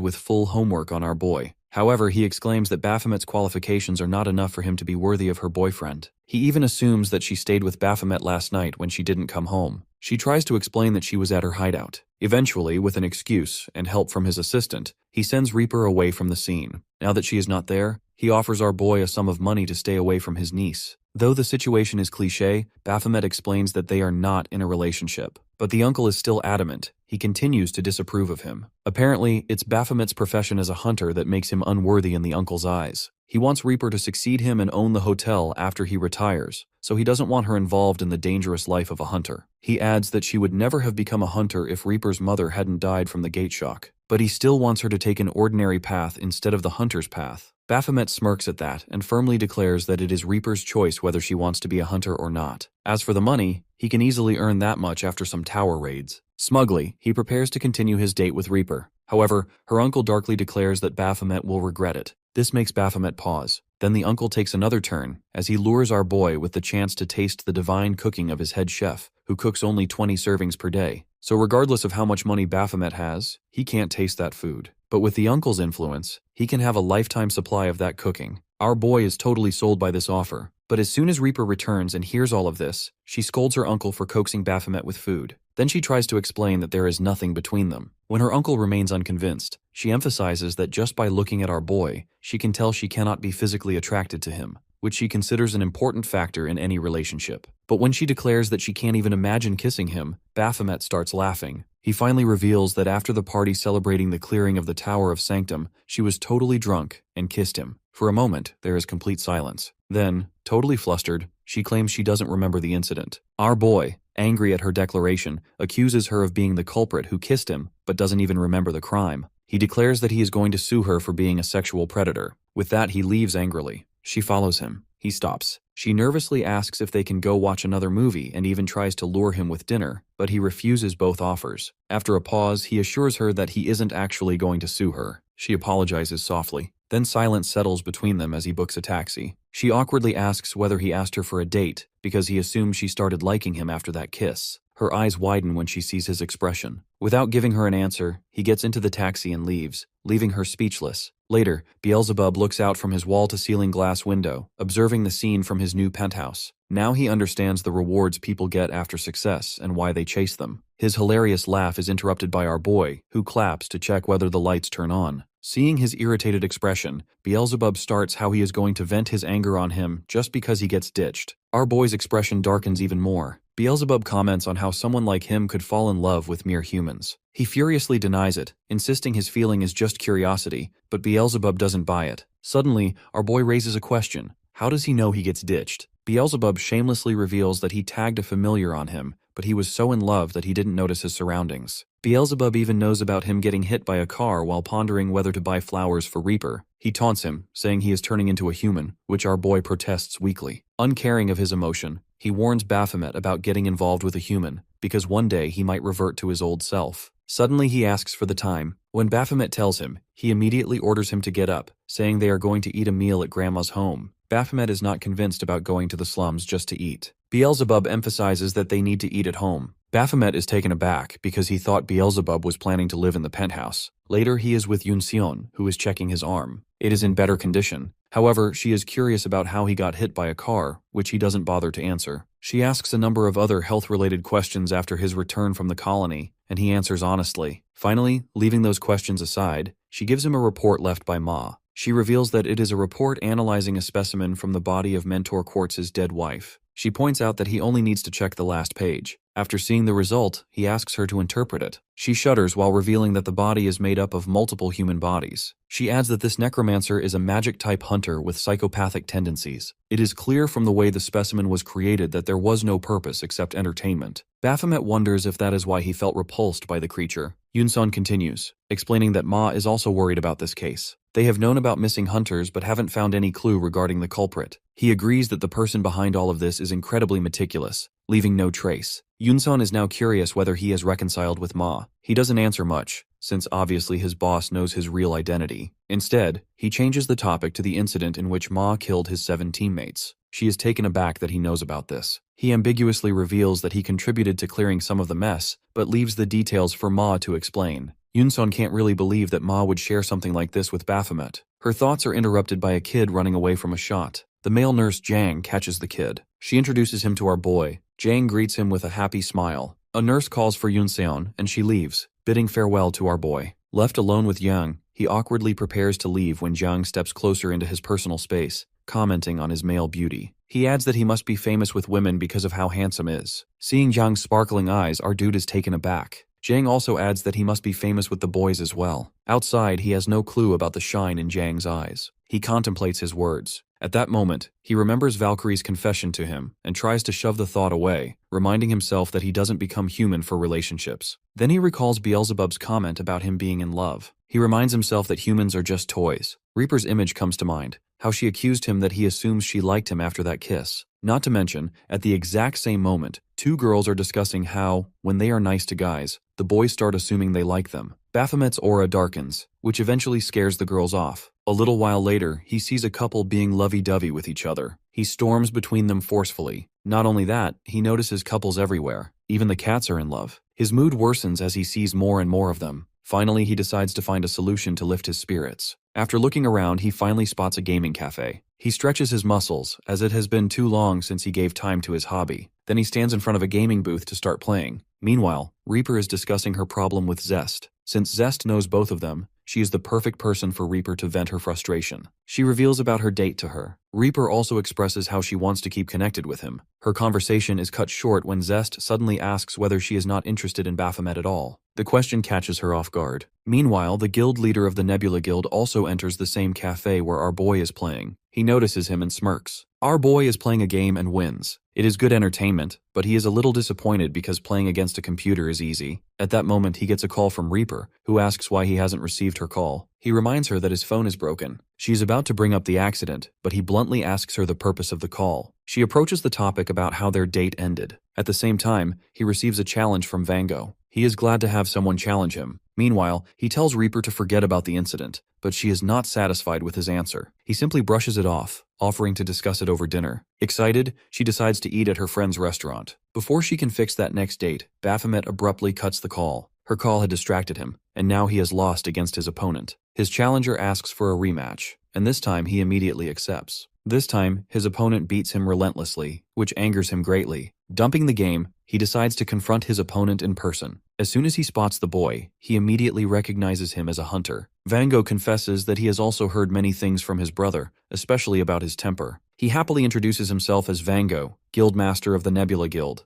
with full homework on our boy. However, he exclaims that Baphomet's qualifications are not enough for him to be worthy of her boyfriend. He even assumes that she stayed with Baphomet last night when she didn't come home. She tries to explain that she was at her hideout. Eventually, with an excuse and help from his assistant, he sends Reaper away from the scene. Now that she is not there, he offers our boy a sum of money to stay away from his niece. Though the situation is cliché, Baphomet explains that they are not in a relationship. But the uncle is still adamant. He continues to disapprove of him. Apparently, it's Baphomet's profession as a hunter that makes him unworthy in the uncle's eyes. He wants Reaper to succeed him and own the hotel after he retires, so he doesn't want her involved in the dangerous life of a hunter. He adds that she would never have become a hunter if Reaper's mother hadn't died from the gate shock, but he still wants her to take an ordinary path instead of the hunter's path. Baphomet smirks at that and firmly declares that it is Reaper's choice whether she wants to be a hunter or not. As for the money, he can easily earn that much after some tower raids. Smugly, he prepares to continue his date with Reaper. However, her uncle darkly declares that Baphomet will regret it. This makes Baphomet pause. Then the uncle takes another turn, as he lures our boy with the chance to taste the divine cooking of his head chef, who cooks only 20 servings per day. So regardless of how much money Baphomet has, he can't taste that food. But with the uncle's influence, he can have a lifetime supply of that cooking. Our boy is totally sold by this offer. But as soon as Reaper returns and hears all of this, she scolds her uncle for coaxing Baphomet with food. Then she tries to explain that there is nothing between them. When her uncle remains unconvinced, she emphasizes that just by looking at our boy, she can tell she cannot be physically attracted to him, which she considers an important factor in any relationship. But when she declares that she can't even imagine kissing him, Baphomet starts laughing. He finally reveals that after the party celebrating the clearing of the Tower of Sanctum, she was totally drunk and kissed him. For a moment, there is complete silence. Then, totally flustered, she claims she doesn't remember the incident. Our boy, angry at her declaration, accuses her of being the culprit who kissed him, but doesn't even remember the crime. He declares that he is going to sue her for being a sexual predator. With that, he leaves angrily. She follows him. He stops. She nervously asks if they can go watch another movie and even tries to lure him with dinner, but he refuses both offers. After a pause, he assures her that he isn't actually going to sue her. She apologizes softly. Then silence settles between them as he books a taxi. She awkwardly asks whether he asked her for a date, because he assumes she started liking him after that kiss. Her eyes widen when she sees his expression. Without giving her an answer, he gets into the taxi and leaves, leaving her speechless. Later, Beelzebub looks out from his wall-to-ceiling glass window, observing the scene from his new penthouse. Now he understands the rewards people get after success and why they chase them. His hilarious laugh is interrupted by our boy, who claps to check whether the lights turn on. Seeing his irritated expression, Beelzebub starts how he is going to vent his anger on him just because he gets ditched. Our boy's expression darkens even more. Beelzebub comments on how someone like him could fall in love with mere humans. He furiously denies it, insisting his feeling is just curiosity, but Beelzebub doesn't buy it. Suddenly, our boy raises a question. How does he know he gets ditched? Beelzebub shamelessly reveals that he tagged a familiar on him, but he was so in love that he didn't notice his surroundings. Beelzebub even knows about him getting hit by a car while pondering whether to buy flowers for Reaper. He taunts him, saying he is turning into a human, which our boy protests weakly. Uncaring of his emotion, he warns Baphomet about getting involved with a human, because one day he might revert to his old self. Suddenly he asks for the time. When Baphomet tells him, he immediately orders him to get up, saying they are going to eat a meal at Grandma's home. Baphomet is not convinced about going to the slums just to eat. Beelzebub emphasizes that they need to eat at home. Baphomet is taken aback because he thought Beelzebub was planning to live in the penthouse. Later, he is with Yunseon, who is checking his arm. It is in better condition. However, she is curious about how he got hit by a car, which he doesn't bother to answer. She asks a number of other health-related questions after his return from the colony, and he answers honestly. Finally, leaving those questions aside, she gives him a report left by Ma. She reveals that it is a report analyzing a specimen from the body of Mentor Quartz's dead wife. She points out that he only needs to check the last page. After seeing the result, he asks her to interpret it. She shudders while revealing that the body is made up of multiple human bodies. She adds that this necromancer is a magic-type hunter with psychopathic tendencies. It is clear from the way the specimen was created that there was no purpose except entertainment. Baphomet wonders if that is why he felt repulsed by the creature. Yunseon continues, explaining that Ma is also worried about this case. They have known about missing hunters but haven't found any clue regarding the culprit. He agrees that the person behind all of this is incredibly meticulous, leaving no trace. Yunseon is now curious whether he has reconciled with Ma. He doesn't answer much, since obviously his boss knows his real identity. Instead, he changes the topic to the incident in which Ma killed his 7 teammates. She is taken aback that he knows about this. He ambiguously reveals that he contributed to clearing some of the mess, but leaves the details for Ma to explain. Yunseon can't really believe that Ma would share something like this with Baphomet. Her thoughts are interrupted by a kid running away from a shot. The male nurse Jang catches the kid. She introduces him to our boy. Jang greets him with a happy smile. A nurse calls for Yunseon, and she leaves, bidding farewell to our boy. Left alone with Yang, he awkwardly prepares to leave when Jiang steps closer into his personal space, commenting on his male beauty. He adds that he must be famous with women because of how handsome he is. Seeing Jiang's sparkling eyes, our dude is taken aback. Jiang also adds that he must be famous with the boys as well. Outside, he has no clue about the shine in Jiang's eyes. He contemplates his words. At that moment, he remembers Valkyrie's confession to him and tries to shove the thought away, reminding himself that he doesn't become human for relationships. Then he recalls Beelzebub's comment about him being in love. He reminds himself that humans are just toys. Reaper's image comes to mind, how she accused him that he assumes she liked him after that kiss. Not to mention, at the exact same moment, two girls are discussing how, when they are nice to guys, the boys start assuming they like them. Baphomet's aura darkens, which eventually scares the girls off. A little while later, he sees a couple being lovey-dovey with each other. He storms between them forcefully. Not only that, he notices couples everywhere. Even the cats are in love. His mood worsens as he sees more and more of them. Finally, he decides to find a solution to lift his spirits. After looking around, he finally spots a gaming cafe. He stretches his muscles, as it has been too long since he gave time to his hobby. Then he stands in front of a gaming booth to start playing. Meanwhile, Reaper is discussing her problem with Zest. Since Zest knows both of them, she is the perfect person for Reaper to vent her frustration. She reveals about her date to her. Reaper also expresses how she wants to keep connected with him. Her conversation is cut short when Zest suddenly asks whether she is not interested in Baphomet at all. The question catches her off guard. Meanwhile, the guild leader of the Nebula Guild also enters the same cafe where our boy is playing. He notices him and smirks. Our boy is playing a game and wins. It is good entertainment, but he is a little disappointed because playing against a computer is easy. At that moment, he gets a call from Reaper, who asks why he hasn't received her call. He reminds her that his phone is broken. She is about to bring up the accident, but he bluntly asks her the purpose of the call. She approaches the topic about how their date ended. At the same time, he receives a challenge from Vango. He is glad to have someone challenge him. Meanwhile, he tells Reaper to forget about the incident, but she is not satisfied with his answer. He simply brushes it off, offering to discuss it over dinner. Excited, she decides to eat at her friend's restaurant. Before she can fix that next date, Baphomet abruptly cuts the call. Her call had distracted him, and now he has lost against his opponent. His challenger asks for a rematch, and this time he immediately accepts. This time, his opponent beats him relentlessly, which angers him greatly. Dumping the game, he decides to confront his opponent in person. As soon as he spots the boy, he immediately recognizes him as a hunter. Vango confesses that he has also heard many things from his brother, especially about his temper. He happily introduces himself as Vango, guildmaster of the Nebula Guild.